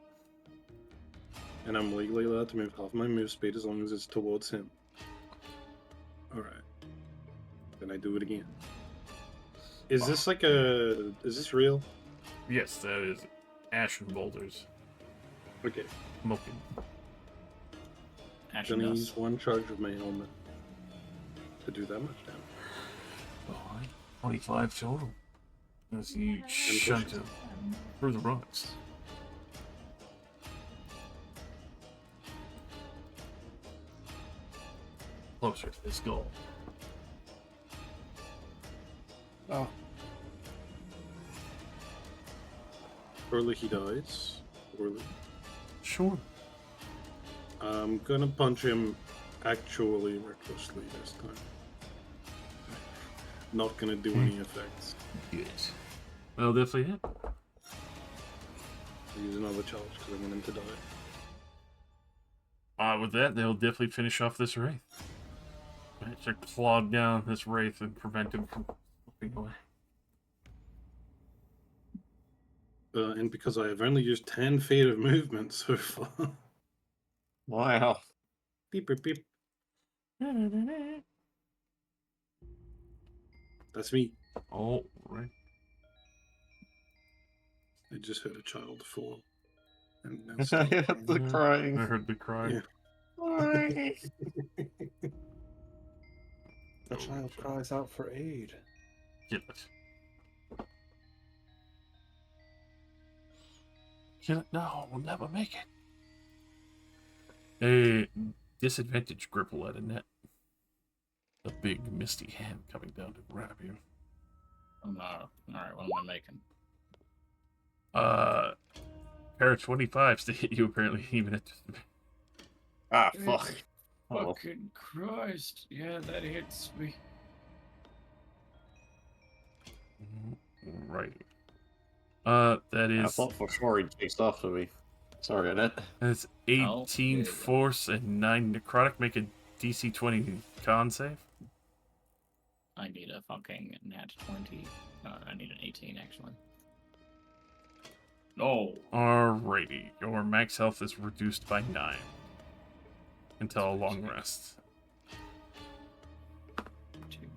S6: I'm legally allowed to move half my move speed as long as it's towards him. Alright. Then I do it again. Is this like a... Is this real?
S2: Yes, that is ashen boulders.
S6: Okay.
S2: Smoking.
S3: Ashen
S6: Then I
S3: dust.
S6: use one charge of my helmet to do that much damage.
S2: All right. 25 total. As you shunt him through the rocks. Closer to his goal.
S1: Oh,
S6: Early he dies. Early.
S2: Sure.
S6: I'm gonna punch him actually recklessly this time. Not gonna do any effects.
S2: Yes. Well, definitely hit.
S6: I'll use another charge because I want him to die.
S2: With that, they'll definitely finish off this wraith. Right, to claw down this wraith and prevent him from slipping away.
S6: And because I have only used 10 feet of movement so far.
S1: wow.
S6: Beep, beep, beep. That's me.
S2: Oh, right.
S6: I just heard a child fall. And now
S1: I
S6: start
S1: heard the
S6: crying.
S2: I
S1: crying.
S2: heard the cry.
S6: Yeah.
S4: The child cries out for aid.
S2: Kill it. Kill it. No, we'll never make it. A disadvantage grapple at a net. A big misty hand coming down to grab you.
S3: Oh, no. Alright, what am I making?
S2: Pair of 25s to hit you, apparently, even at.
S1: Ah, fuck. Oh,
S3: Fucking Christ. Yeah, that hits me.
S2: Right. That
S1: I
S2: is.
S1: thought for sure he'd chase after me. Sorry, Annette.
S2: That's
S3: Oh,
S2: 18
S3: yeah, yeah.
S2: force and 9 necrotic. Make a DC 20 con save.
S3: I need a fucking nat 20. I need an 18, actually. No.
S2: Alrighty. Your max health is reduced by 9 until a long rest.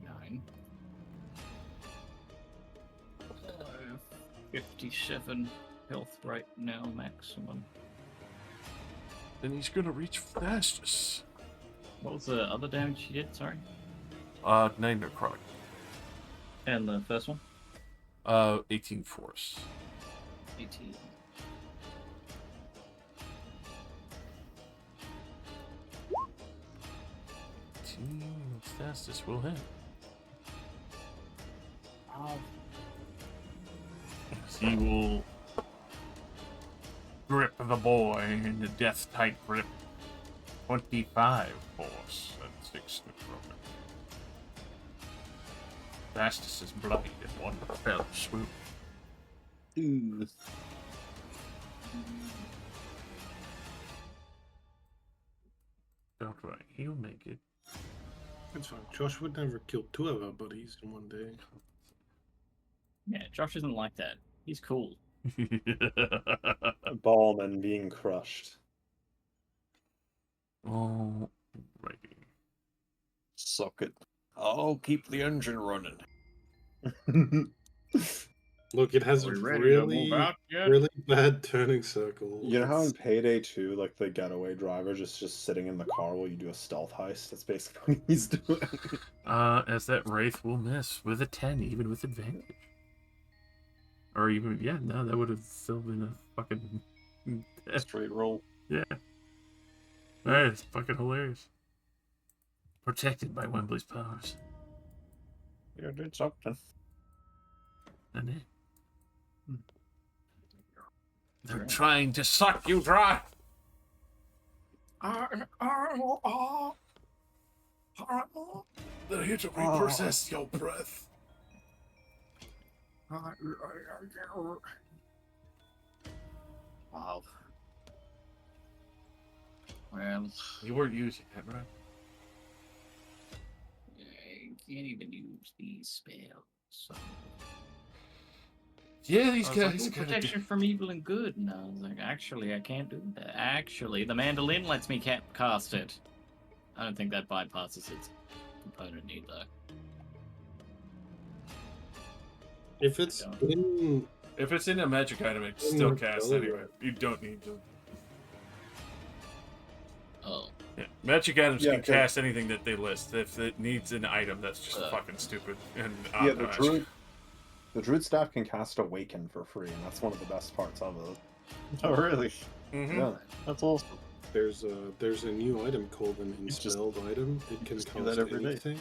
S3: 9. 57 health right now, maximum.
S2: Then he's gonna reach fastest.
S3: What was the other damage he did? Sorry.
S2: 9 necrotic.
S3: And the first one?
S2: 18 force.
S3: 18.
S2: Fastest will hit.
S3: Oh.
S2: He will grip the boy in the death tight grip. 25 force and 6 necrotic. Fastest is bloody in one fell swoop.
S1: Ooh.
S2: Don't worry, he'll make it.
S6: It's fine. Josh would never kill 2 of our buddies in one day.
S3: Yeah, Josh isn't like that. He's cool.
S4: Ballman being crushed.
S2: Alrighty.
S1: Suck it. I'll keep the engine running.
S6: Look, it has
S3: Are
S6: a
S3: we ready to
S6: really,
S3: move out yet?
S6: really bad turning circle.
S4: You know how in
S6: It's-
S4: Payday 2, like the getaway driver just sitting in the car while you do a stealth heist? That's basically what he's doing.
S2: As that Wraith will miss with a 10, even with advantage. Or even, yeah, no, that would have still been a fucking.
S1: Straight roll.
S2: Yeah. That is fucking hilarious. Protected by Wembley's powers.
S1: You did something.
S2: And it. They're trying to suck you dry. They're here to repossess your breath.
S3: Wow. Well,
S2: You weren't using it, right?
S3: I can't even use these spells. So.
S2: Yeah, these
S3: I was like,
S2: guys
S3: "Ooh,
S2: gotta
S3: protection from evil and good." And I was like, actually, I can't do that. Actually, the mandolin lets me cast it. I don't think that bypasses its component either.
S6: If it's in,
S2: If it's in a magic item, it's still cast anyway. You don't need to.
S3: Oh.
S2: Yeah. Magic items
S4: Yeah,
S2: can
S4: okay.
S2: cast anything that they list. If it needs an item, that's just fucking stupid. And
S4: Yeah, the druid staff can cast Awaken for free, and that's one of the best parts of it.
S1: Oh, really?
S2: Mm-hmm.
S4: Yeah.
S1: That's awesome.
S6: there's a new item called an
S1: just-
S6: Inspelled item. It can
S1: just do
S6: cast
S1: that every day.
S6: anything.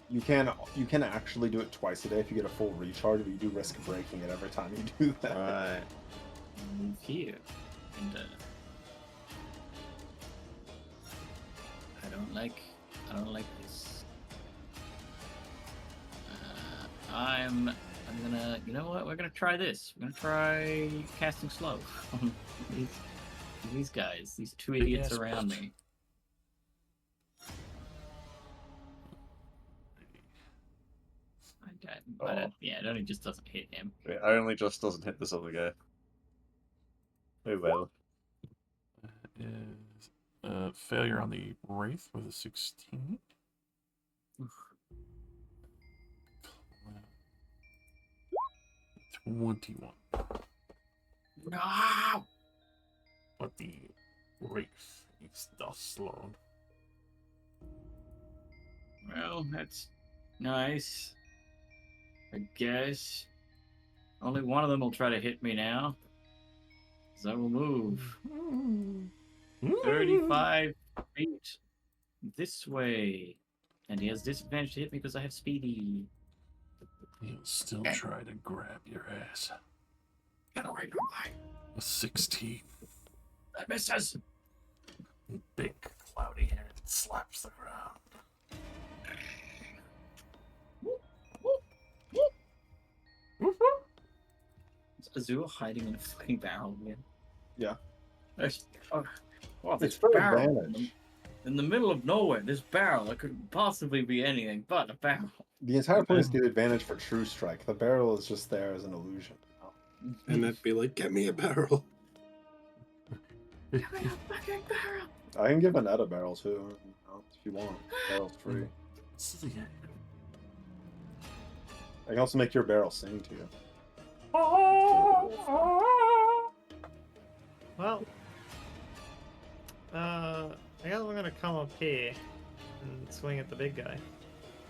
S4: You can actually do it twice a day if you get a full recharge, but you do risk breaking it every time you do that.
S1: Right.
S3: Move here. And, I don't like this. I'm gonna, you know what? We're gonna try this. We're gonna try casting slow on these guys, these two idiots
S2: Yes,
S3: around
S2: bitch.
S3: me. Yeah, it only just doesn't hit him.
S1: It only just doesn't hit this other guy. Oh well.
S2: Is failure on the Wraith with a 16. 21.
S3: No!
S2: But the Wraith is thus slowed.
S3: Well, that's nice. I guess. Only one of them will try to hit me now. So I will move 35 feet this way. And he has disadvantage to hit me because I have speedy.
S2: He'll still try to grab your ass.
S3: Get away from me.
S2: A 16.
S3: That misses.
S2: Big cloudy head slaps the ground.
S3: Is Azul hiding in a fucking barrel again?
S4: Yeah.
S3: There's, oh,
S4: It's
S3: this
S4: for
S3: barrel
S4: advantage.
S3: in the middle of nowhere. This barrel, it could possibly be anything but a barrel.
S4: The entire point is to get advantage for true strike. The barrel is just there as an illusion.
S6: And that'd be like, get me a barrel.
S3: Give me a fucking barrel.
S4: I can give Annette a barrel too, if you want. Barrel's free. I can also make your barrel sing to you.
S7: Well, I guess I'm gonna come up here and swing at the big guy.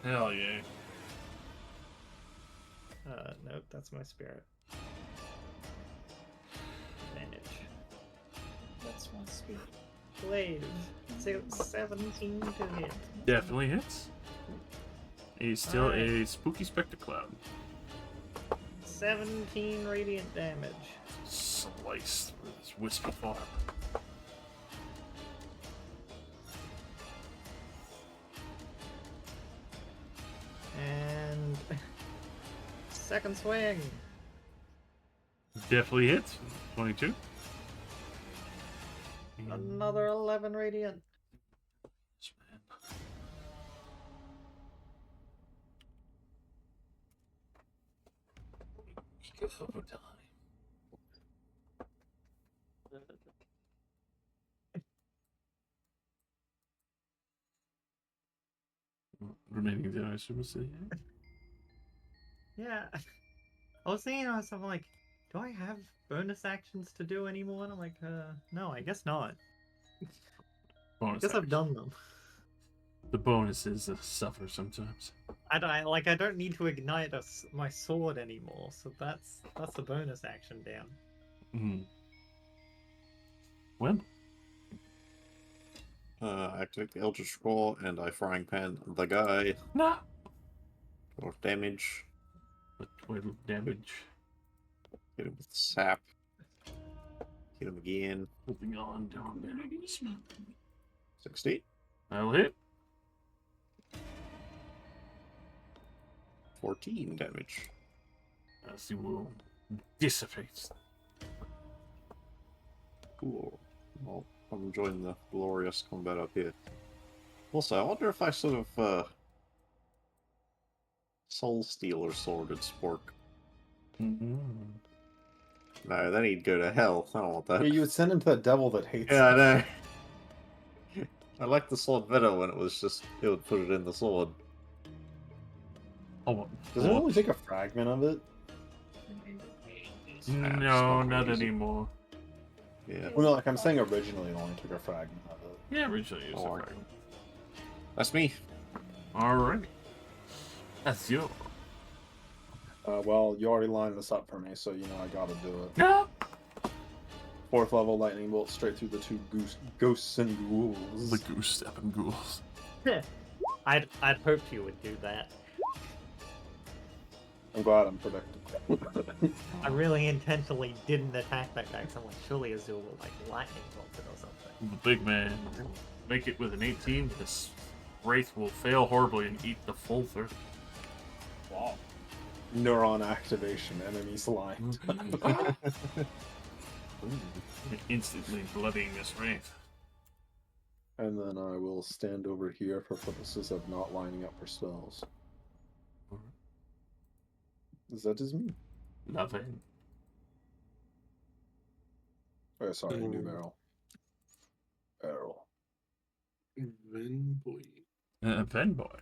S2: Hell yeah.
S7: Nope, that's my spirit. Advantage.
S3: That's my spirit.
S7: Blade. 17 to hit.
S2: Definitely hits. He's still a spooky spectre cloud.
S7: 17 radiant damage.
S2: Sliced with his wispy form.
S7: And second swing.
S2: Definitely hits. 22.
S7: Another 11 radiant.
S2: Remaining damage from the
S7: Yeah. I was thinking to myself, I'm like, do I have bonus actions to do anymore? And I'm like, no, I guess not.
S2: bonus.
S7: Guess I've
S2: action.
S7: done them.
S2: The bonuses suffer sometimes.
S7: I don't need to ignite my sword anymore, so that's the bonus action down.
S2: Mm-hmm. When?
S1: Activate the Eldritch Scroll and I frying pan the guy.
S2: No.
S1: 12 damage.
S2: But 12 damage.
S1: Hit him with sap. Hit him again.
S2: Moving on down damage.
S1: 60.
S2: I'll hit.
S1: 14 damage.
S2: As he will dissipate.
S1: Cool. Well, I'm enjoying the glorious combat up here. Also, I wonder if I sort of, Soul Stealer Sworded Spork.
S2: Mm-hmm.
S1: No, then he'd go to hell. I don't want that.
S4: Yeah, you would send him to the devil that hates
S1: Yeah, I
S4: him.
S1: know. I liked the sword better when it was just, it would put it in the sword.
S2: Oh,
S4: Does it only take a fragment of it?
S2: no, not anymore.
S1: Yeah.
S4: Well, no, like I'm saying originally it only took a fragment of it.
S2: Yeah, originally it was
S1: Oh,
S2: a fragment.
S1: That's me.
S2: Alright. That's you.
S4: Well, you already lined this up for me, so you know I gotta do it.
S2: No!
S4: 4th level lightning bolt straight through the two ghosts and ghouls.
S2: The goose stepping ghouls.
S7: I'd hoped you would do that.
S4: I'm glad I'm predictable.
S7: I really intentionally didn't attack that guy because I'm like, surely Azul will like lightning bolt it or something.
S2: The big man make it with an 18. This wraith will fail horribly and eat the full 30.
S4: Wow. Neuron activation, enemies lined.
S2: Instantly bloodying this wraith.
S4: And then I will stand over here for purposes of not lining up for spells. Is that just me?
S2: Nothing.
S4: Oh, sorry, new barrel. Barrel.
S6: Venboy.
S2: Venboy.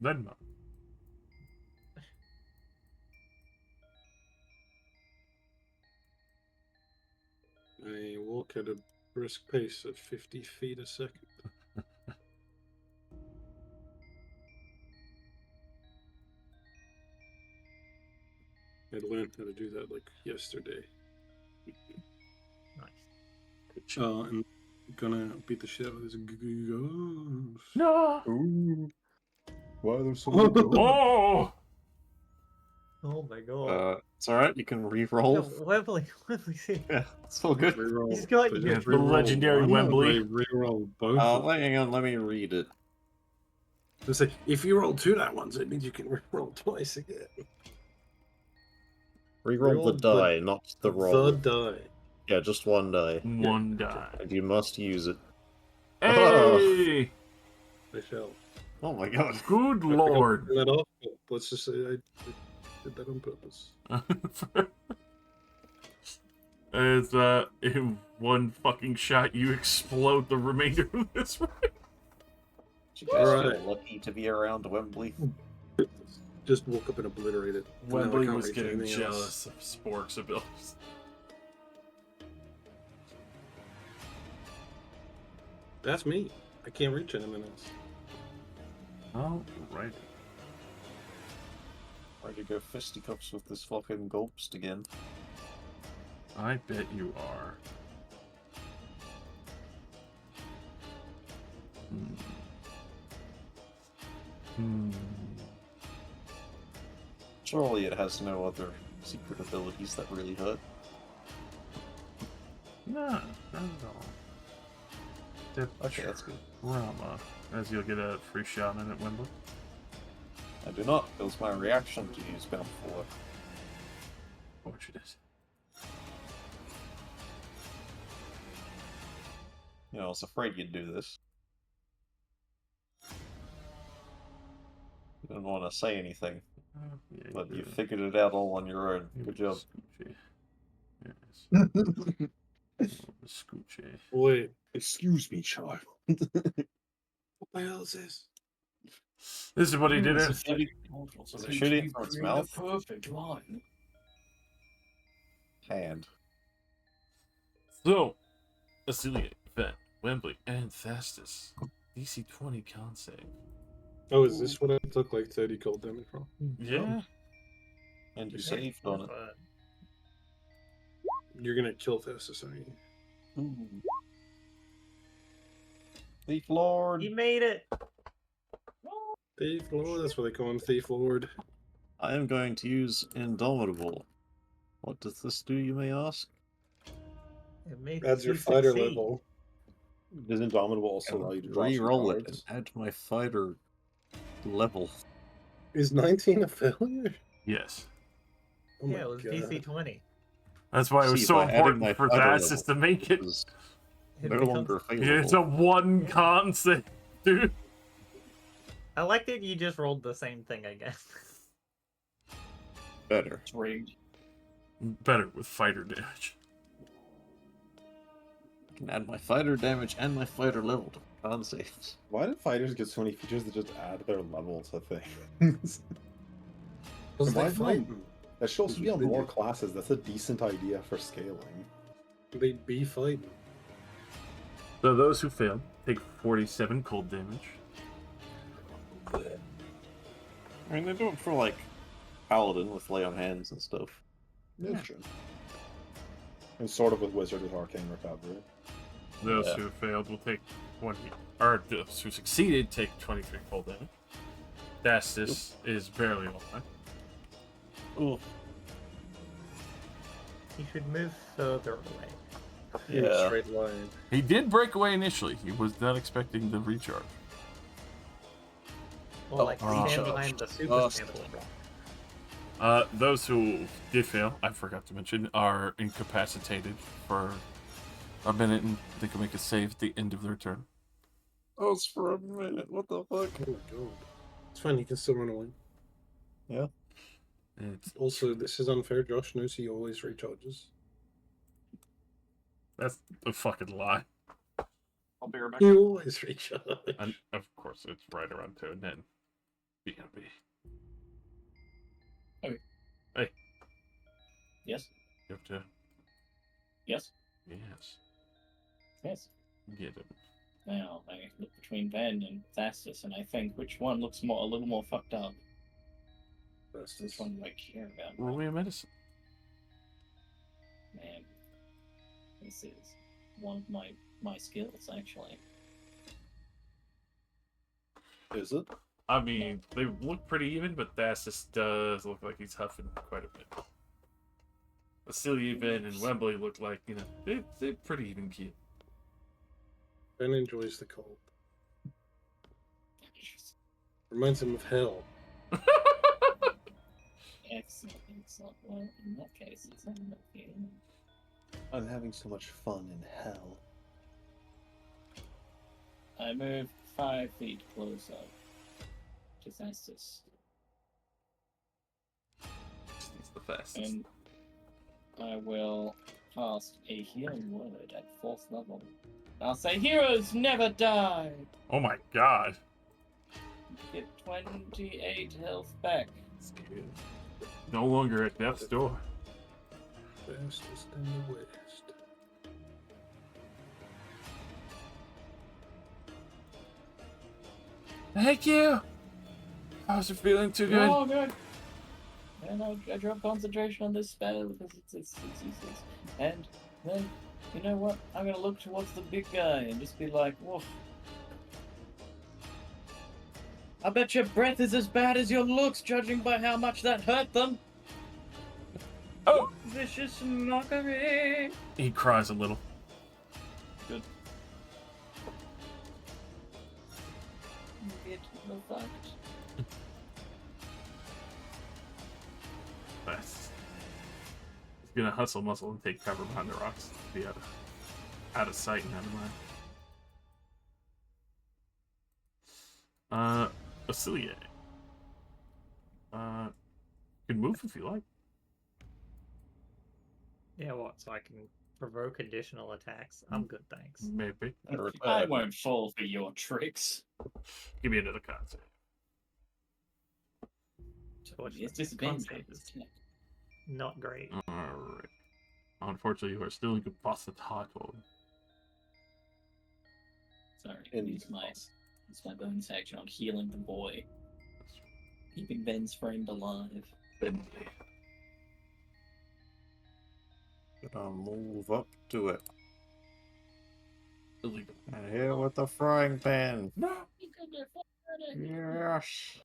S2: Venmo.
S6: I walk at a brisk pace at 50 feet a second. I learned how to do that like yesterday.
S7: Nice.
S6: And gonna beat the shit out of this ghost.
S2: No!
S4: Ooh. Why are there so many ghosts?
S2: Oh!
S7: Oh my god.
S1: It's alright, you can re-roll.
S7: No, Wembley, see.
S1: Yeah, it's all good.
S6: Reroll.
S7: He's got
S6: Did
S7: you.
S6: I
S2: The
S6: reroll
S2: legendary
S6: one, or
S2: Wembley.
S6: did I reroll both. of them?
S1: Hang on, let me read it.
S6: It's like, if you roll 2 that ones, it means you can reroll twice again.
S1: Reroll the
S6: Reroll
S1: die, not the roll.
S6: The die.
S1: Yeah, just one die.
S2: One die.
S1: And you must use it.
S2: Hey!
S6: I shall.
S1: Oh my god.
S2: Good
S6: I forgot
S2: lord.
S6: to turn that off, but let's just say I did that on purpose.
S2: As in one fucking shot, you explode the remainder of this room.
S1: You guys
S6: Alright.
S1: feel lucky to be around Wembley.
S6: Just woke up and obliterated. And now I
S2: Wembley
S6: can't
S2: was
S6: reach
S2: getting
S6: anything
S2: jealous
S6: else.
S2: of Spork's abilities.
S6: That's me. I can't reach anything else.
S2: Oh, right.
S1: Why'd you go fisticuffs with this fucking ghost again?
S2: I bet you are.
S1: Surely it has no other secret abilities that really hurt.
S2: No, not at all.
S1: Okay, that's good.
S2: Rama, as you'll get a free shot in at Wembley.
S1: I do not. It was my reaction to use Bound 4.
S2: Fortunate.
S1: You know, I was afraid you'd do this. You didn't want to say anything,
S2: Yeah,
S1: but you figured it out all on your own. Good job.
S2: Scoochie. Yes. Scoochie.
S6: Wait, excuse me, child. What the hell is this?
S2: This is what he did.
S1: Was it shooting from its mouth?
S3: Perfect line.
S1: Hand.
S2: So, Asilia, Vet, Wembley, and Thastus. DC 20 con save.
S6: Oh, is this what I took like 30 cold damage from?
S2: Yeah.
S1: And you saved on it.
S6: You're gonna kill Thessus, aren't you?
S1: Ooh. Thief Lord!
S7: He made it.
S6: Thief Lord, that's what they call him, Thief Lord.
S1: I am going to use Indomitable. What does this do, you may ask?
S7: It makes
S6: Adds your
S7: you
S6: fighter
S7: succeed.
S6: level.
S4: Does Indomitable also allow you to draw some
S1: Re-roll it and
S4: cards?
S1: add my fighter level.
S6: Is 19 a failure?
S2: Yes.
S6: Oh my
S7: Yeah, it was
S6: god.
S7: DC 20.
S2: That's why it was
S1: See,
S2: so
S1: by adding
S2: important
S1: my
S2: for
S1: fighter
S2: Thassus
S1: level,
S2: to make it.
S1: is
S7: It
S1: no
S7: becomes-
S1: longer
S2: It's a
S1: favorable.
S2: one con save, dude.
S7: I like that you just rolled the same thing again.
S1: Better.
S3: It's rigged.
S2: Better with fighter damage.
S1: I can add my fighter damage and my fighter level to con saves.
S4: Why do fighters get so many features that just add their level to things?
S6: Because
S4: Why
S6: they
S4: is that-
S6: fight.
S4: That should also be on
S6: They
S4: more
S6: do.
S4: classes. That's a decent idea for scaling.
S6: They be fighting.
S2: So those who failed take 47 cold damage.
S1: I mean, they do it for, like, Paladin with lay on hands and stuff.
S4: That's true. And sort of with Wizard with Arcane Recovery.
S2: Those
S1: Yeah.
S2: who failed will take 20, or those who succeeded take 23 cold damage. Thastus is barely alive.
S1: Ooh.
S7: You should move further away.
S6: In a
S1: Yeah.
S6: straight line.
S2: He did break away initially. He was not expecting the recharge.
S7: Well, like
S1: oh,
S7: stand
S1: oh,
S7: behind the super
S1: oh,
S7: standalone.
S2: Those who did fail, I forgot to mention, are incapacitated for a minute, and they can make a save at the end of their turn.
S1: Oh, it's for a minute. What the fuck?
S6: Oh my god. It's fine, you can still run away.
S1: Yeah.
S2: It's,
S6: Also, this is unfair. Josh knows he always recharges.
S2: that's a fucking lie.
S3: I'll be right back.
S6: You always recharge.
S2: And of course, it's right around 2, and then BNB.
S3: Yes.
S2: You have to.
S3: Yes.
S2: Yes.
S3: Yes.
S2: Get it.
S3: Now I look between Van and Thastus, and I think which one looks a little more fucked up.
S6: That's
S3: Which one do I care about?
S2: Roll me a medicine.
S3: Man, this is one of my skills actually.
S4: Is it?
S2: I mean, they look pretty even, but Thassus does look like he's huffing quite a bit. Vasily, Ben, and Wembley look like, they're pretty even kid.
S6: Ben enjoys the cold. Reminds him of hell.
S3: Excellent, excellent. Well, in that case, it's not enough here.
S4: I'm having so much fun in hell.
S3: I move 5 feet closer to Thassus.
S2: He's the fastest.
S3: And I will cast a healing word at 4th level. I'll say, heroes never die!
S2: Oh my god.
S3: Get 28 health back.
S2: No longer at death's door.
S6: Fastest in the West.
S2: Thank you! I wasn't feeling too good.
S3: Oh, good. And I drop concentration on this spell because it's useless. And then, you know what? I'm gonna look towards the big guy and just be like, woof. I bet your breath is as bad as your looks, judging by how much that hurt them.
S2: Oh!
S3: Vicious mockery.
S2: He cries a little.
S3: Good. Get the fact.
S2: Nice. He's gonna hustle muscle and take cover behind the rocks to be out of sight and out of mind. Vasily. You can move if you like.
S7: Yeah, what? So I can provoke additional attacks? I'm good, thanks.
S2: Maybe.
S3: I won't fall for your tricks.
S2: Give me another con save.
S7: So what's
S3: It's
S7: the con
S3: disadvantage.
S7: save? Not great.
S2: Alright. Unfortunately, you are still incapacitated.
S3: Sorry, use my bonus action on healing the boy. Keeping Ben's friend alive.
S1: Gonna move up to it.
S2: Illegal.
S1: And here with the frying pan.
S2: No!
S1: Yes.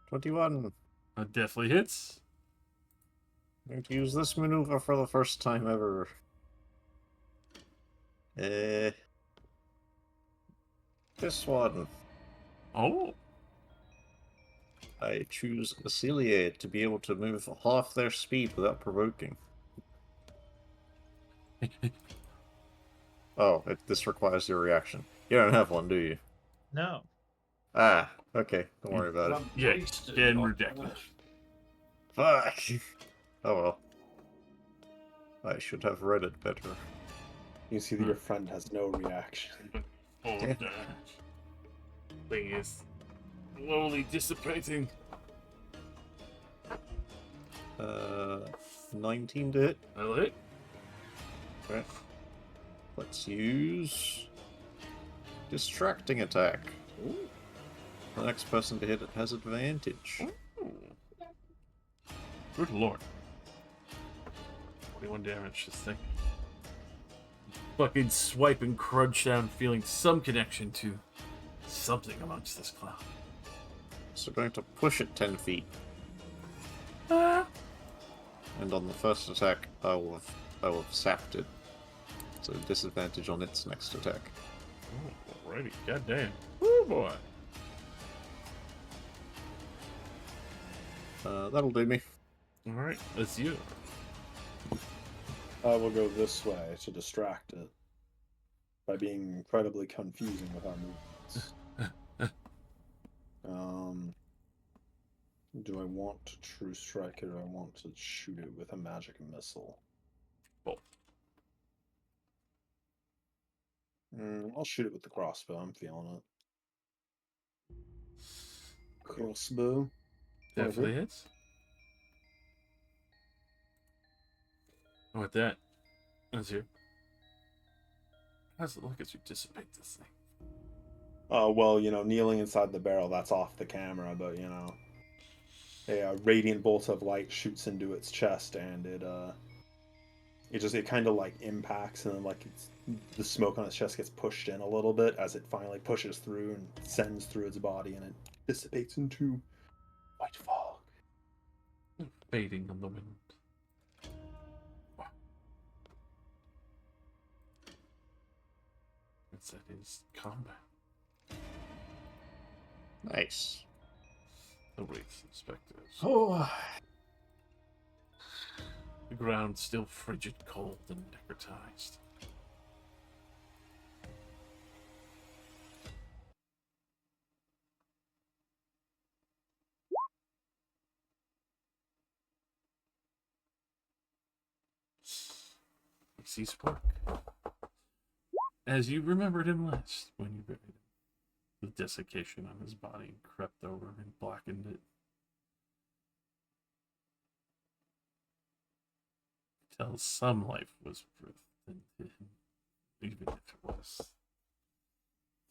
S1: 21.
S2: That definitely hits.
S1: I'm going to use this maneuver for the first time ever. This one.
S2: Oh!
S1: I choose Aciliate to be able to move half their speed without provoking. Oh, this requires your reaction. You don't have one, do you?
S7: No.
S1: Ah, okay. Don't worry about it.
S2: Yeah, getting ridiculous.
S1: Fuck! Oh well. I should have read it better.
S4: You see that your friend has no reaction.
S2: Oh,
S1: Yeah.
S2: Thing is slowly dissipating.
S1: 19 to hit.
S2: That'll hit.
S1: Okay. Let's use distracting attack.
S2: Ooh.
S1: The next person to hit it has advantage.
S2: Ooh. Good lord. 21 damage, this thing. Fucking swipe and crunch down, feeling some connection to something amongst this cloud.
S1: So going to push it 10 feet.
S2: Ah.
S1: And on the first attack, I will have sapped it. So disadvantage on its next attack.
S2: Oh, alrighty, goddamn. Oh boy.
S1: That'll do me.
S2: Alright, that's you.
S4: I will go this way to distract it by being incredibly confusing with our movements. Do I want to True Strike or do I want to shoot it with a magic missile?
S2: Both.
S4: I'll shoot it with the crossbow. I'm feeling it. Crossbow.
S2: Definitely hits. With that, that's you. How's it look as you dissipate this thing?
S4: Well, kneeling inside the barrel, that's off the camera, but, a radiant bolt of light shoots into its chest, and it it kind of like impacts, and then like the smoke on its chest gets pushed in a little bit as it finally pushes through and sends through its body, and it dissipates into white fog.
S2: Fading on the wind. It's that is combat.
S1: Nice.
S2: The wraiths and specters.
S1: Oh,
S2: The ground still frigid, cold, and necrotized. He sees Spark. As you remembered him last when you buried him. The desiccation on his body crept over and blackened it. Till some life was breathed into him, even if it was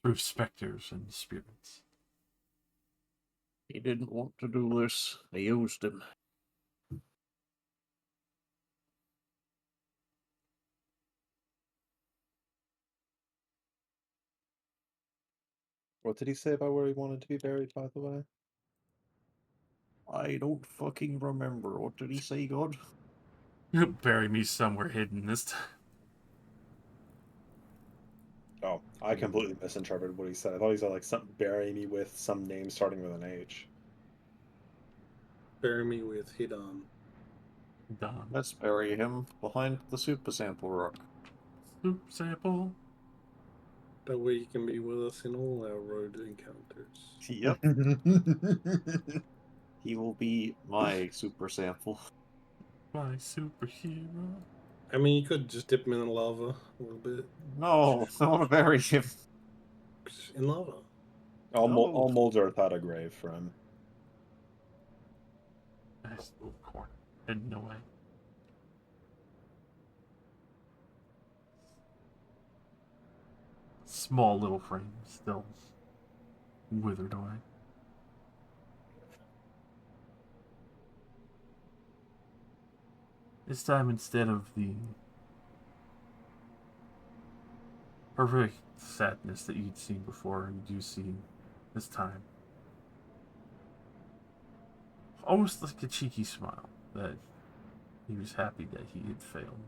S2: through specters and spirits.
S1: he didn't want to do this. They used him.
S4: What did he say about where he wanted to be buried, by the way?
S1: I don't fucking remember. What did he say, God?
S2: Bury me somewhere hidden this time.
S4: Oh, I completely misinterpreted what he said. I thought he said like something, bury me with some name starting with an H.
S6: Bury me with Hidan.
S2: Don.
S1: Let's bury him behind the super sample rock.
S2: Soup sample.
S6: That way you can be with us in all our road encounters.
S1: Yep. He will be my super sample.
S2: My superhero.
S6: I mean, you could just dip him in the lava a little bit.
S1: No, I want to bury him.
S6: In lava.
S1: No.
S4: All Mold's Earth had a grave for him.
S2: Nice little corner. Hidden away. Small little frame, still withered away. This time, instead of the horrific sadness that you'd seen before, you do see this time almost like a cheeky smile that he was happy that he had failed.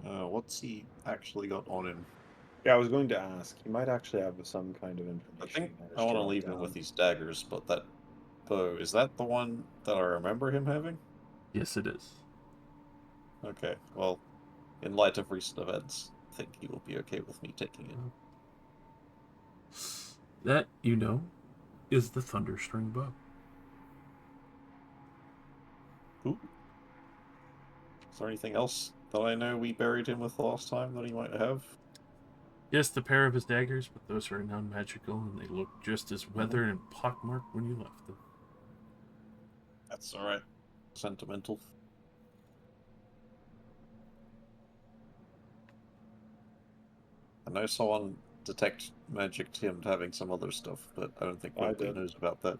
S1: What's he actually got on him?
S4: Yeah, I was going to ask. He might actually have some kind of information.
S1: I think
S4: he managed
S1: I want to
S4: write
S1: leave him
S4: down.
S1: with these daggers, but that bow, is that the one that I remember him having?
S2: Yes, it is.
S1: Okay, well, in light of recent events, I think he will be okay with me taking it.
S2: That, you know, is the Thunderstring bow.
S1: Ooh. Is there anything else that I know we buried him with last time that he might have?
S2: Yes, the pair of his daggers, but those are non-magical, and they look just as weathered and pockmarked when you left them.
S1: That's alright. Sentimental. I know someone detect magicked him having some other stuff, but I don't think
S4: I
S1: Wembley
S4: did.
S1: knows about that.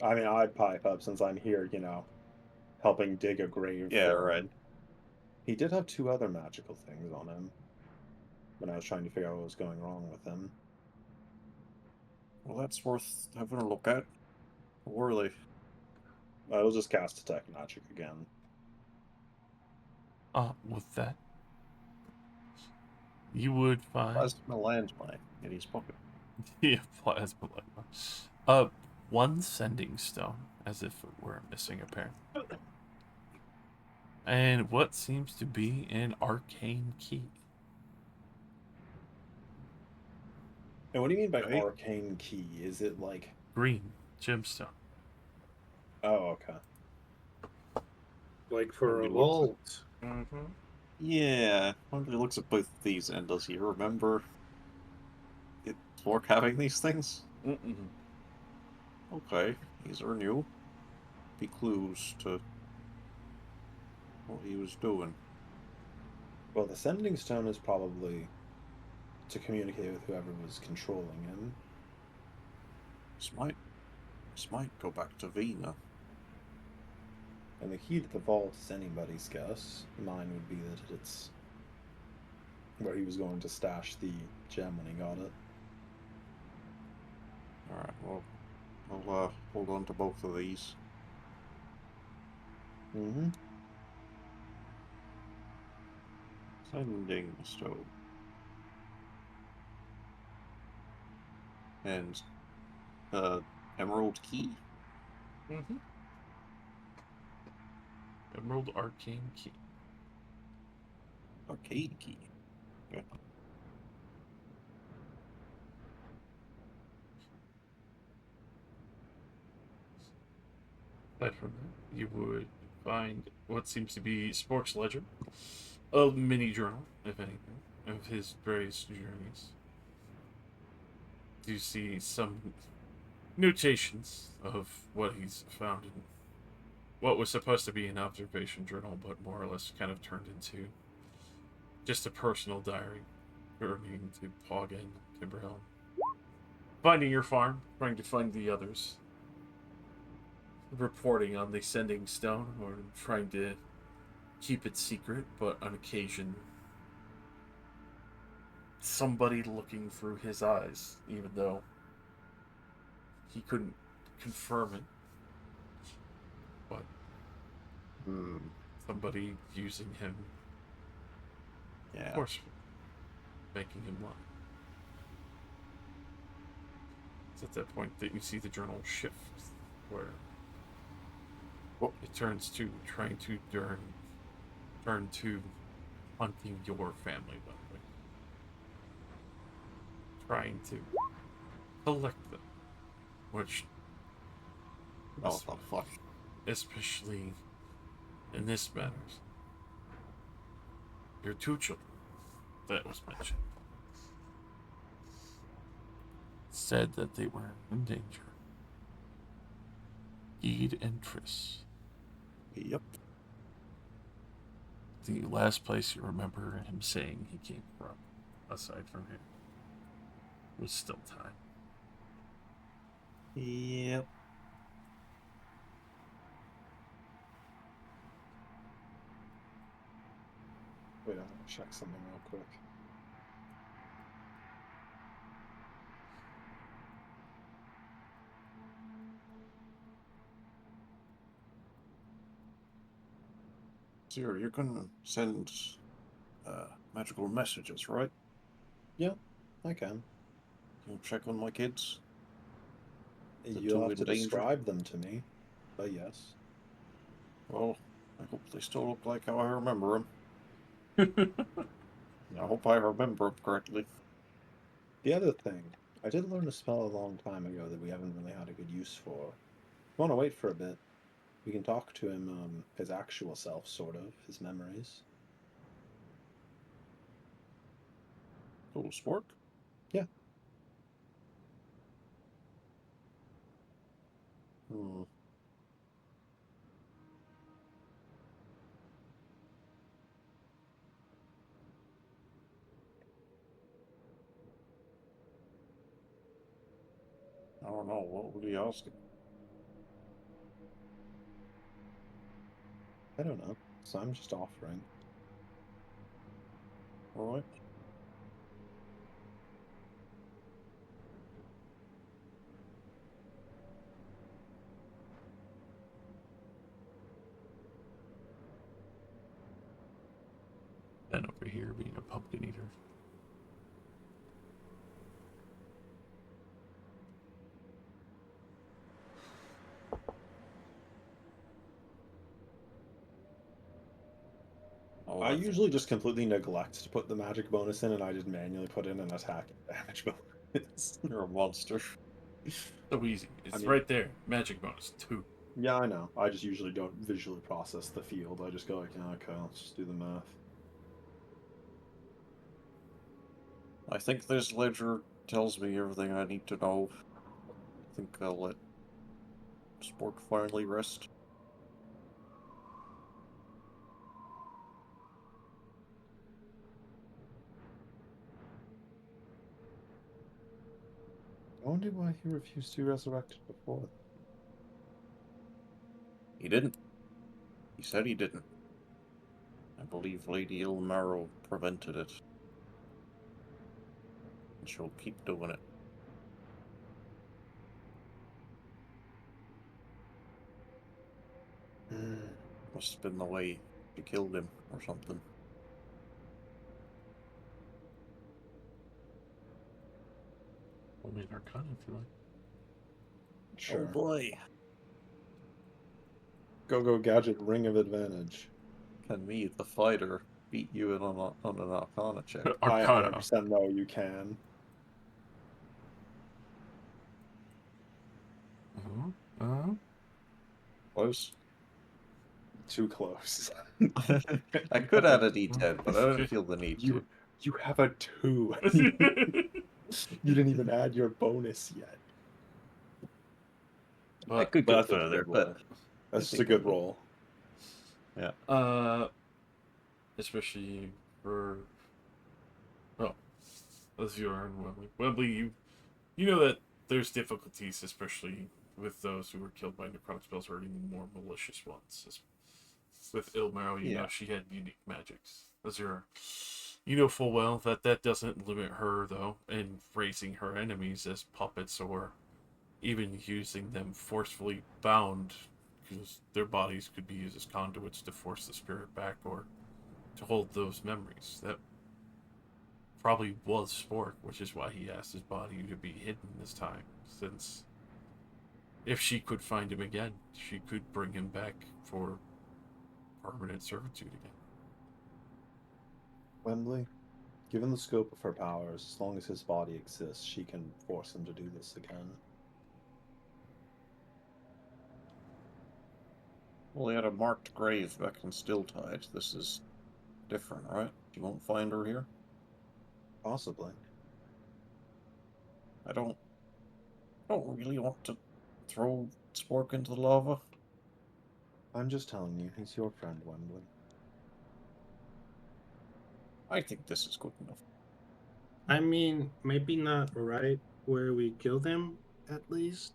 S4: I mean, I'd pipe up since I'm here, helping dig a grave
S1: Yeah,
S4: for
S1: right.
S4: him. He did have two other magical things on him when I was trying to figure out what was going wrong with him.
S1: Well, that's worth having a look at. Or are they?
S4: I'll just cast Detect Magic again.
S2: With that, you would find
S1: Plasma landmine in his pocket.
S2: the plasma light. One sending stone, as if it were missing a pair. And what seems to be an arcane key.
S4: And what do you mean by
S1: Right?
S4: arcane key? Is it like...
S2: Green gemstone.
S4: Oh, okay.
S6: Like for a
S1: Maybe looks at-
S6: vault.
S2: Mm-hmm.
S1: Yeah, Wembley looks at both of these, and does he remember it Fork having these things?
S2: Mm-mm.
S1: Okay, these are new. Be clues to what he was doing.
S4: Well, the Sending Stone is probably to communicate with whoever was controlling him.
S1: This might This might go back to Vina.
S4: And the key to the vault is anybody's guess. Mine would be that it's where he was going to stash the gem when he got it.
S1: Alright, well, I'll hold on to both of these.
S4: Mm-hmm.
S1: Sending stone. And, emerald key?
S2: Mm-hmm. Emerald Arcane Key.
S1: Arcade key. Okay.
S2: Aside from that, you would find what seems to be Spork's ledger, a mini journal, if anything, of his various journeys. You see some notations of what he's found in what was supposed to be an observation journal, but more or less kind of turned into just a personal diary, referring to Poggen and Timberhelm. Finding your farm, trying to find the others, reporting on the sending stone, or trying to keep it secret, but on occasion, somebody looking through his eyes, even though he couldn't confirm it. But somebody using him,
S1: Yeah.
S2: of course, making him lie. It's at that point that you see the journal shift, where it turns to trying to turn to hunting your family, Wembley. Trying to collect them, which,
S1: Oh, the fuck.
S2: especially in this matter, your two children that was mentioned said that they were in danger. Ede and Triss.
S1: Yep.
S2: The last place you remember him saying he came from, aside from here, was still time.
S1: Yep.
S4: Wait, I'm gonna check something real quick.
S1: Sir, you can send magical messages, right?
S4: Yeah, I can.
S1: Can you check on my kids? They're
S4: You'll
S1: too
S4: have
S1: in
S4: to
S1: danger?
S4: describe them to me, but yes.
S1: Well, I hope they still look like how I remember them. I hope I remember them correctly.
S4: The other thing, I did learn a spell a long time ago that we haven't really had a good use for. If you want to wait for a bit, we can talk to him, his actual self, sort of, his memories.
S1: Oh, Spork?
S4: Yeah.
S1: Hmm. I don't know. What would he ask him?
S4: I don't know, so I'm just offering.
S1: Alright.
S2: And over here being a pumpkin eater.
S1: Oh,
S4: I usually just completely neglect to put the magic bonus in, and I just manually put in an attack damage bonus.
S1: You're a monster.
S2: So easy. It's
S4: mean-
S2: right there. Magic bonus 2.
S4: Yeah, I know. I just usually don't visually process the field. I just go like, yeah, okay, let's just do the math.
S1: I think this ledger tells me everything I need to know. I think I'll let Spork finally rest.
S4: I wonder why he refused to be resurrected before.
S1: He didn't. He said he didn't. I believe Lady Ilmarrow prevented it. And she'll keep doing it. Must have been the way she killed him or something.
S2: Roll me an Arcana if you like.
S4: Sure.
S1: Oh boy.
S4: Go Gadget, Ring of Advantage.
S1: Can me, the fighter, beat you in on an Arcana check?
S4: I
S2: Arcana.
S4: 100% know you can.
S1: Close.
S4: Too close.
S1: I could add a D10, but I didn't feel the need to.
S4: You have a 2. You didn't even add your bonus yet.
S1: I could go
S4: That's a
S1: further,
S4: good
S1: but
S4: roll. That's
S1: I
S4: just a
S1: think
S4: good
S1: I'll-
S4: roll.
S2: Especially for as you are in Wembley. Wembley, you know that there's difficulties, especially with those who were killed by necrotic spells or even more malicious ones. With Ilmarrow, you know she had unique magics. Azura, you know full well that that doesn't limit her, though, in raising her enemies as puppets or even using them forcefully bound, because their bodies could be used as conduits to force the spirit back or to hold those memories. That probably was Spork, which is why he asked his body to be hidden this time, since if she could find him again, she could bring him back for permanent servitude again.
S4: Wembley, given the scope of her powers, as long as his body exists, she can force him to do this again.
S1: Well, he had a marked grave back in Stilltide. This is different, right? You won't find her here?
S4: Possibly.
S1: I don't really want to throw Spork into the lava.
S4: I'm just telling you, he's your friend, Wembley.
S1: I think this is good enough.
S6: I mean, maybe not right where we killed him, at least.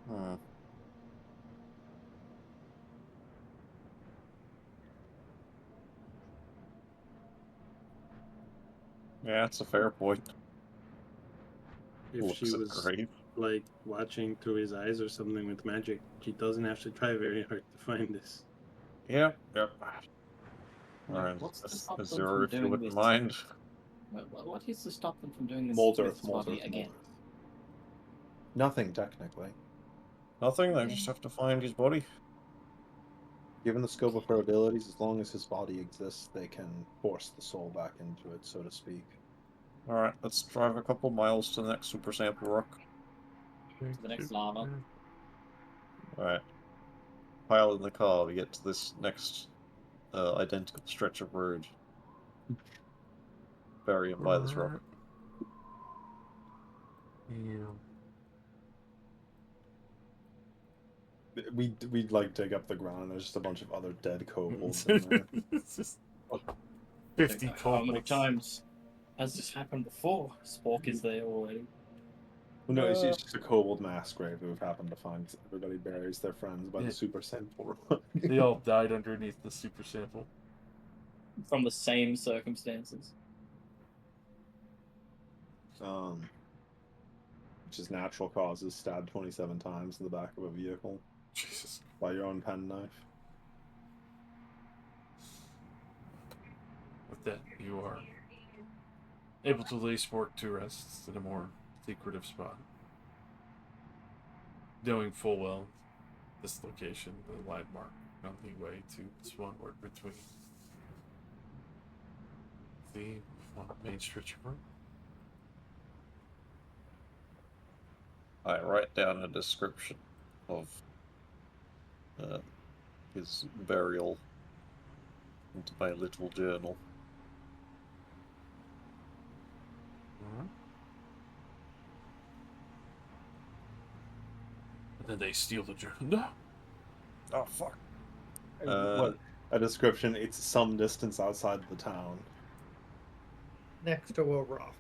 S1: Hmm. Yeah, that's a fair point.
S6: If
S1: Looks
S6: she
S1: at
S6: was
S1: grave.
S6: like watching through his eyes or something with magic, she doesn't have to try very hard to find this.
S1: Yeah. Alright,
S3: What's to stop them
S1: Azure,
S3: from
S1: if you
S3: doing
S1: wouldn't
S3: this?
S1: mind.
S3: What is to stop them from doing this
S4: Molder,
S3: with his body again?
S4: Nothing, technically.
S1: Nothing, I just have to find his body.
S4: Given the scope of her abilities, as long as his body exists, they can force the soul back into it, so to speak.
S1: Alright, let's drive a couple miles to the next super sample rock.
S3: To the next lava.
S1: Alright. Pile in the car, we get to this next identical stretch of road. Bury him by this rock.
S2: Yeah.
S4: We'd like dig up the ground. There's just a bunch of other dead kobolds in there.
S2: It's just 50
S3: How many
S2: kobolds.
S3: times has this happened before? Spork is there already.
S4: Well, no, it's just a kobold mass grave we've happened to find. 'Cause everybody buries their friends by
S2: Yeah.
S4: the super sample rock.
S2: They all died underneath the super sample.
S3: From the same circumstances.
S4: Which is natural causes, stabbed 27 times in the back of a vehicle
S2: Jesus.
S4: by your own penknife.
S2: With that, you are able to lay Spork to rest in a more secretive spot. Knowing full well this location, the landmark on the way to Swanward between the main stretch of road.
S1: I write down a description of his burial into my little journal.
S2: And then they steal the journal. No!
S1: Oh, fuck.
S4: What? A description, it's some distance outside the town.
S7: Next to a rock.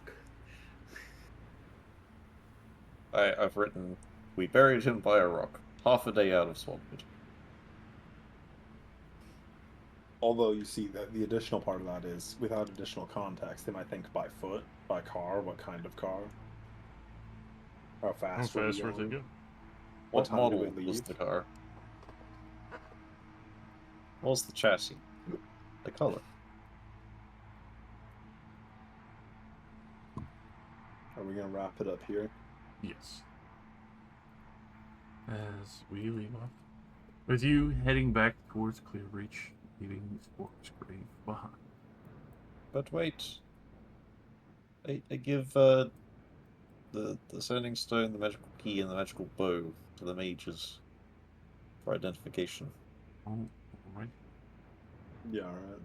S1: I've written, we buried him by a rock, half a day out of Swampwood.
S4: Although you see that the additional part of that is, without additional context, they might think by foot, by car, what kind of car, how
S6: How
S4: fast were we
S6: fast were they
S4: going,
S6: going?
S4: what
S1: What
S4: time did we
S1: model was
S4: leave?
S1: the car? What was the chassis? The color?
S4: Are we gonna wrap it up here?
S2: Yes. As we leave off, with you heading back towards Clearreach, leaving Spork's grave behind.
S1: But wait. I give the sending stone, the magical key, and the magical bow to the mages for identification.
S2: Oh, alright.
S4: Yeah, alright.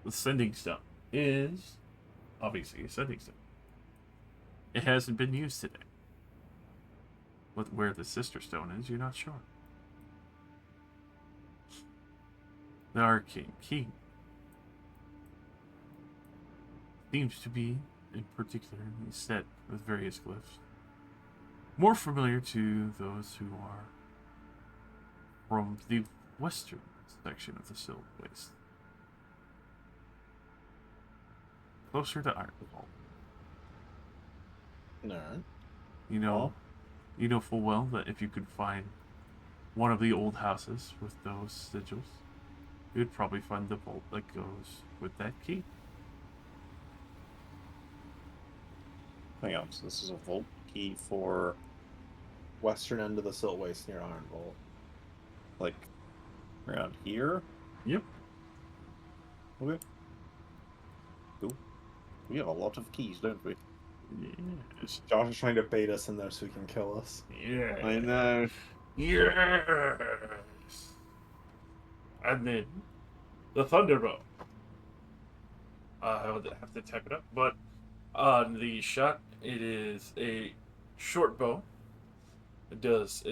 S2: The sending stone is obviously a sending stone. It hasn't been used today. But where the sister stone is, you're not sure. The arcane key seems to be, in particular, set with various glyphs. More familiar to those who are from the western section of the Silk Waste. Closer to Ironfall.
S4: Alright.
S2: You know full well that if you could find one of the old houses with those sigils, you'd probably find the vault that goes with that key.
S1: Hang on, so this is a vault key for,
S4: Western end of the Silt Waste near Iron Vault.
S1: like, around here?
S2: Yep.
S1: Okay. Cool. We have a lot of keys, don't we?
S2: Yes.
S4: Josh is trying to bait us in there so he can kill us.
S2: Yeah.
S1: I know.
S2: Yes. And then the Thunderbow. I would have to type it up, but on the shot, it is a short bow. It does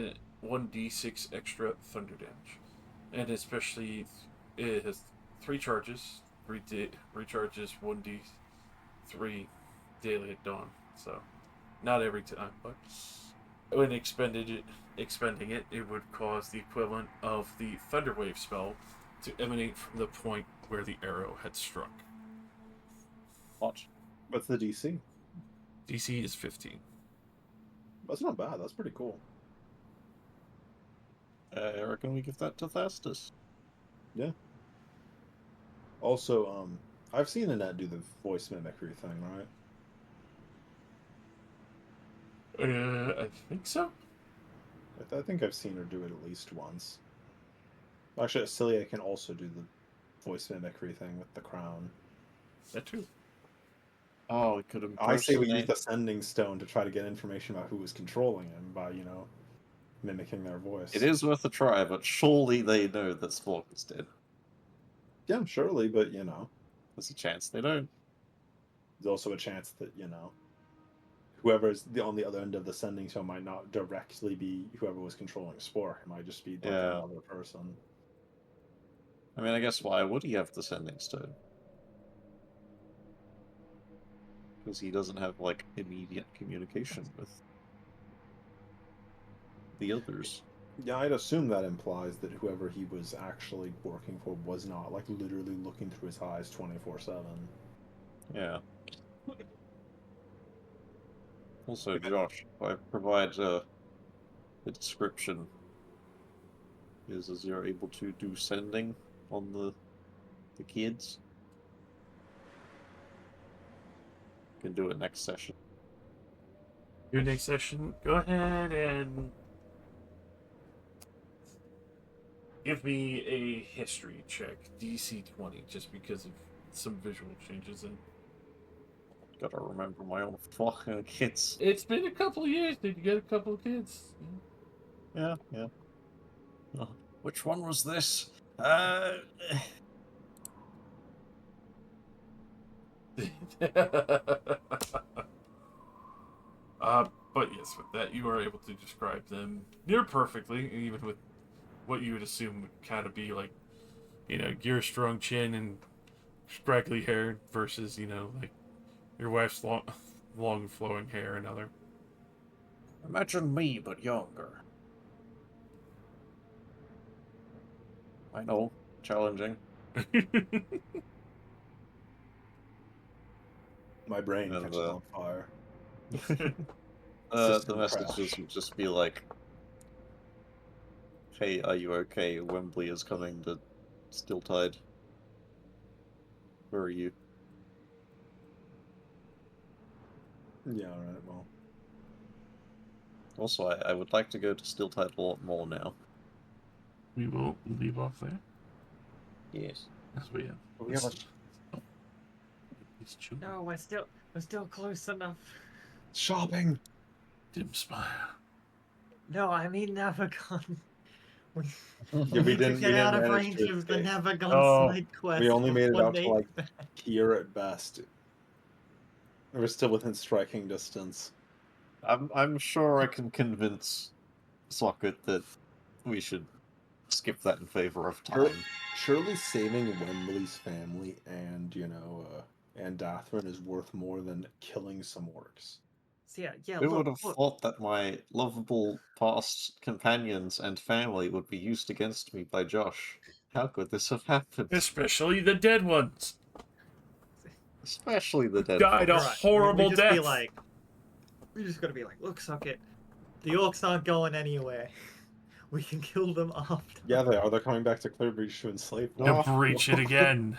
S2: 1d6 extra thunder damage, and especially it has 3 charges. Recharges 1d3 daily at dawn. So not every time, but when expending it, it would cause the equivalent of the Thunderwave spell to emanate from the point where the arrow had struck.
S1: What?
S4: What's the DC?
S2: DC is 15.
S4: That's not bad. That's pretty cool.
S1: I reckon we give that to Thastus.
S4: Yeah. Also, I've seen Annette do the voice mimicry thing, right?
S2: I think so.
S4: I think I've seen her do it at least once. Actually, Celia can also do the voice mimicry thing with the crown.
S2: That too.
S1: Oh, we could
S4: I say we use
S1: impersonate.
S4: the sending stone to try to get information about who was controlling him by, mimicking their voice.
S1: It is worth a try, but surely they know that Spork is dead.
S4: Yeah, surely, but,
S1: There's a chance they don't.
S4: there's also a chance that, whoever's on the other end of the sending stone might not directly be whoever was controlling Spork. It might just be like
S1: Yeah.
S4: another person.
S1: I mean, I guess why would he have the sending stone? Because he doesn't have, like, immediate communication with the others.
S4: Yeah, I'd assume that implies that whoever he was actually working for was not, like, literally looking through his eyes 24/7.
S1: Yeah. Also, Josh, if I provide a description, is you're able to do sending on the kids. Can do it next session.
S2: Your next session, go ahead and give me a history check, DC 20, just because of some visual changes. And
S1: Gotta remember my own fucking kids.
S2: it's been a couple of years. Did you get a couple of kids?
S1: Yeah. Oh, which one was this?
S2: But yes, with that, you are able to describe them near perfectly, even with what you would assume would kind of be like, your strong chin and scraggly hair versus, like Your wife's long flowing hair, another.
S1: Imagine me, but younger. I know, challenging.
S4: My brain
S1: And,
S4: catches on fire.
S1: the
S4: System
S1: messages
S4: crash.
S1: would just be like, "Hey, are you okay? Wembley is coming to Stilltide. Where are you?"
S4: Yeah, alright, well.
S1: Also, I would like to go to Stilltide a lot more now.
S2: We will leave off there.
S1: Yes.
S2: As we
S1: We have a
S2: He's chewing.
S7: No, we're still close enough.
S4: Shopping!
S2: Dim spire.
S7: No, I mean Navagon. We
S4: Yeah, we
S7: need to
S4: didn't
S7: get out of
S4: manage
S7: range
S4: to
S7: of the
S4: escape.
S7: Navagon
S2: Oh,
S7: side quest.
S4: We only made it
S7: before
S4: out to
S7: Nate's
S4: like
S7: back.
S4: here at best. We're still within striking distance.
S1: I'm sure I can convince Socket that we should skip that in favor of
S4: Sure-
S1: time.
S4: Surely saving Wembley's family and, and Dathrin is worth more than killing some orcs.
S7: So yeah,
S1: Who would
S7: look,
S1: have
S7: look.
S1: thought that my lovable past companions and family would be used against me by Josh? How could this have happened?
S2: especially the dead ones.
S1: Especially the dead
S2: Died a
S1: folks.
S7: Right.
S2: horrible
S7: we just
S2: death.
S7: Be like, we just gotta be like, look, Socket, the orcs aren't going anywhere. We can kill them after.
S4: Yeah, they are. They're coming back to Clearbreach to enslave them.
S2: To breach it again.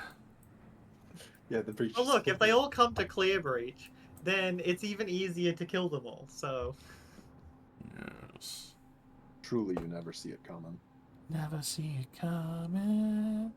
S4: Yeah, the breach.
S7: Well,
S4: is
S7: look, if they
S4: over.
S7: all come to Clearbreach, then it's even easier to kill them all. So
S2: Yes.
S4: Truly, you never see it coming.
S2: Never see it coming.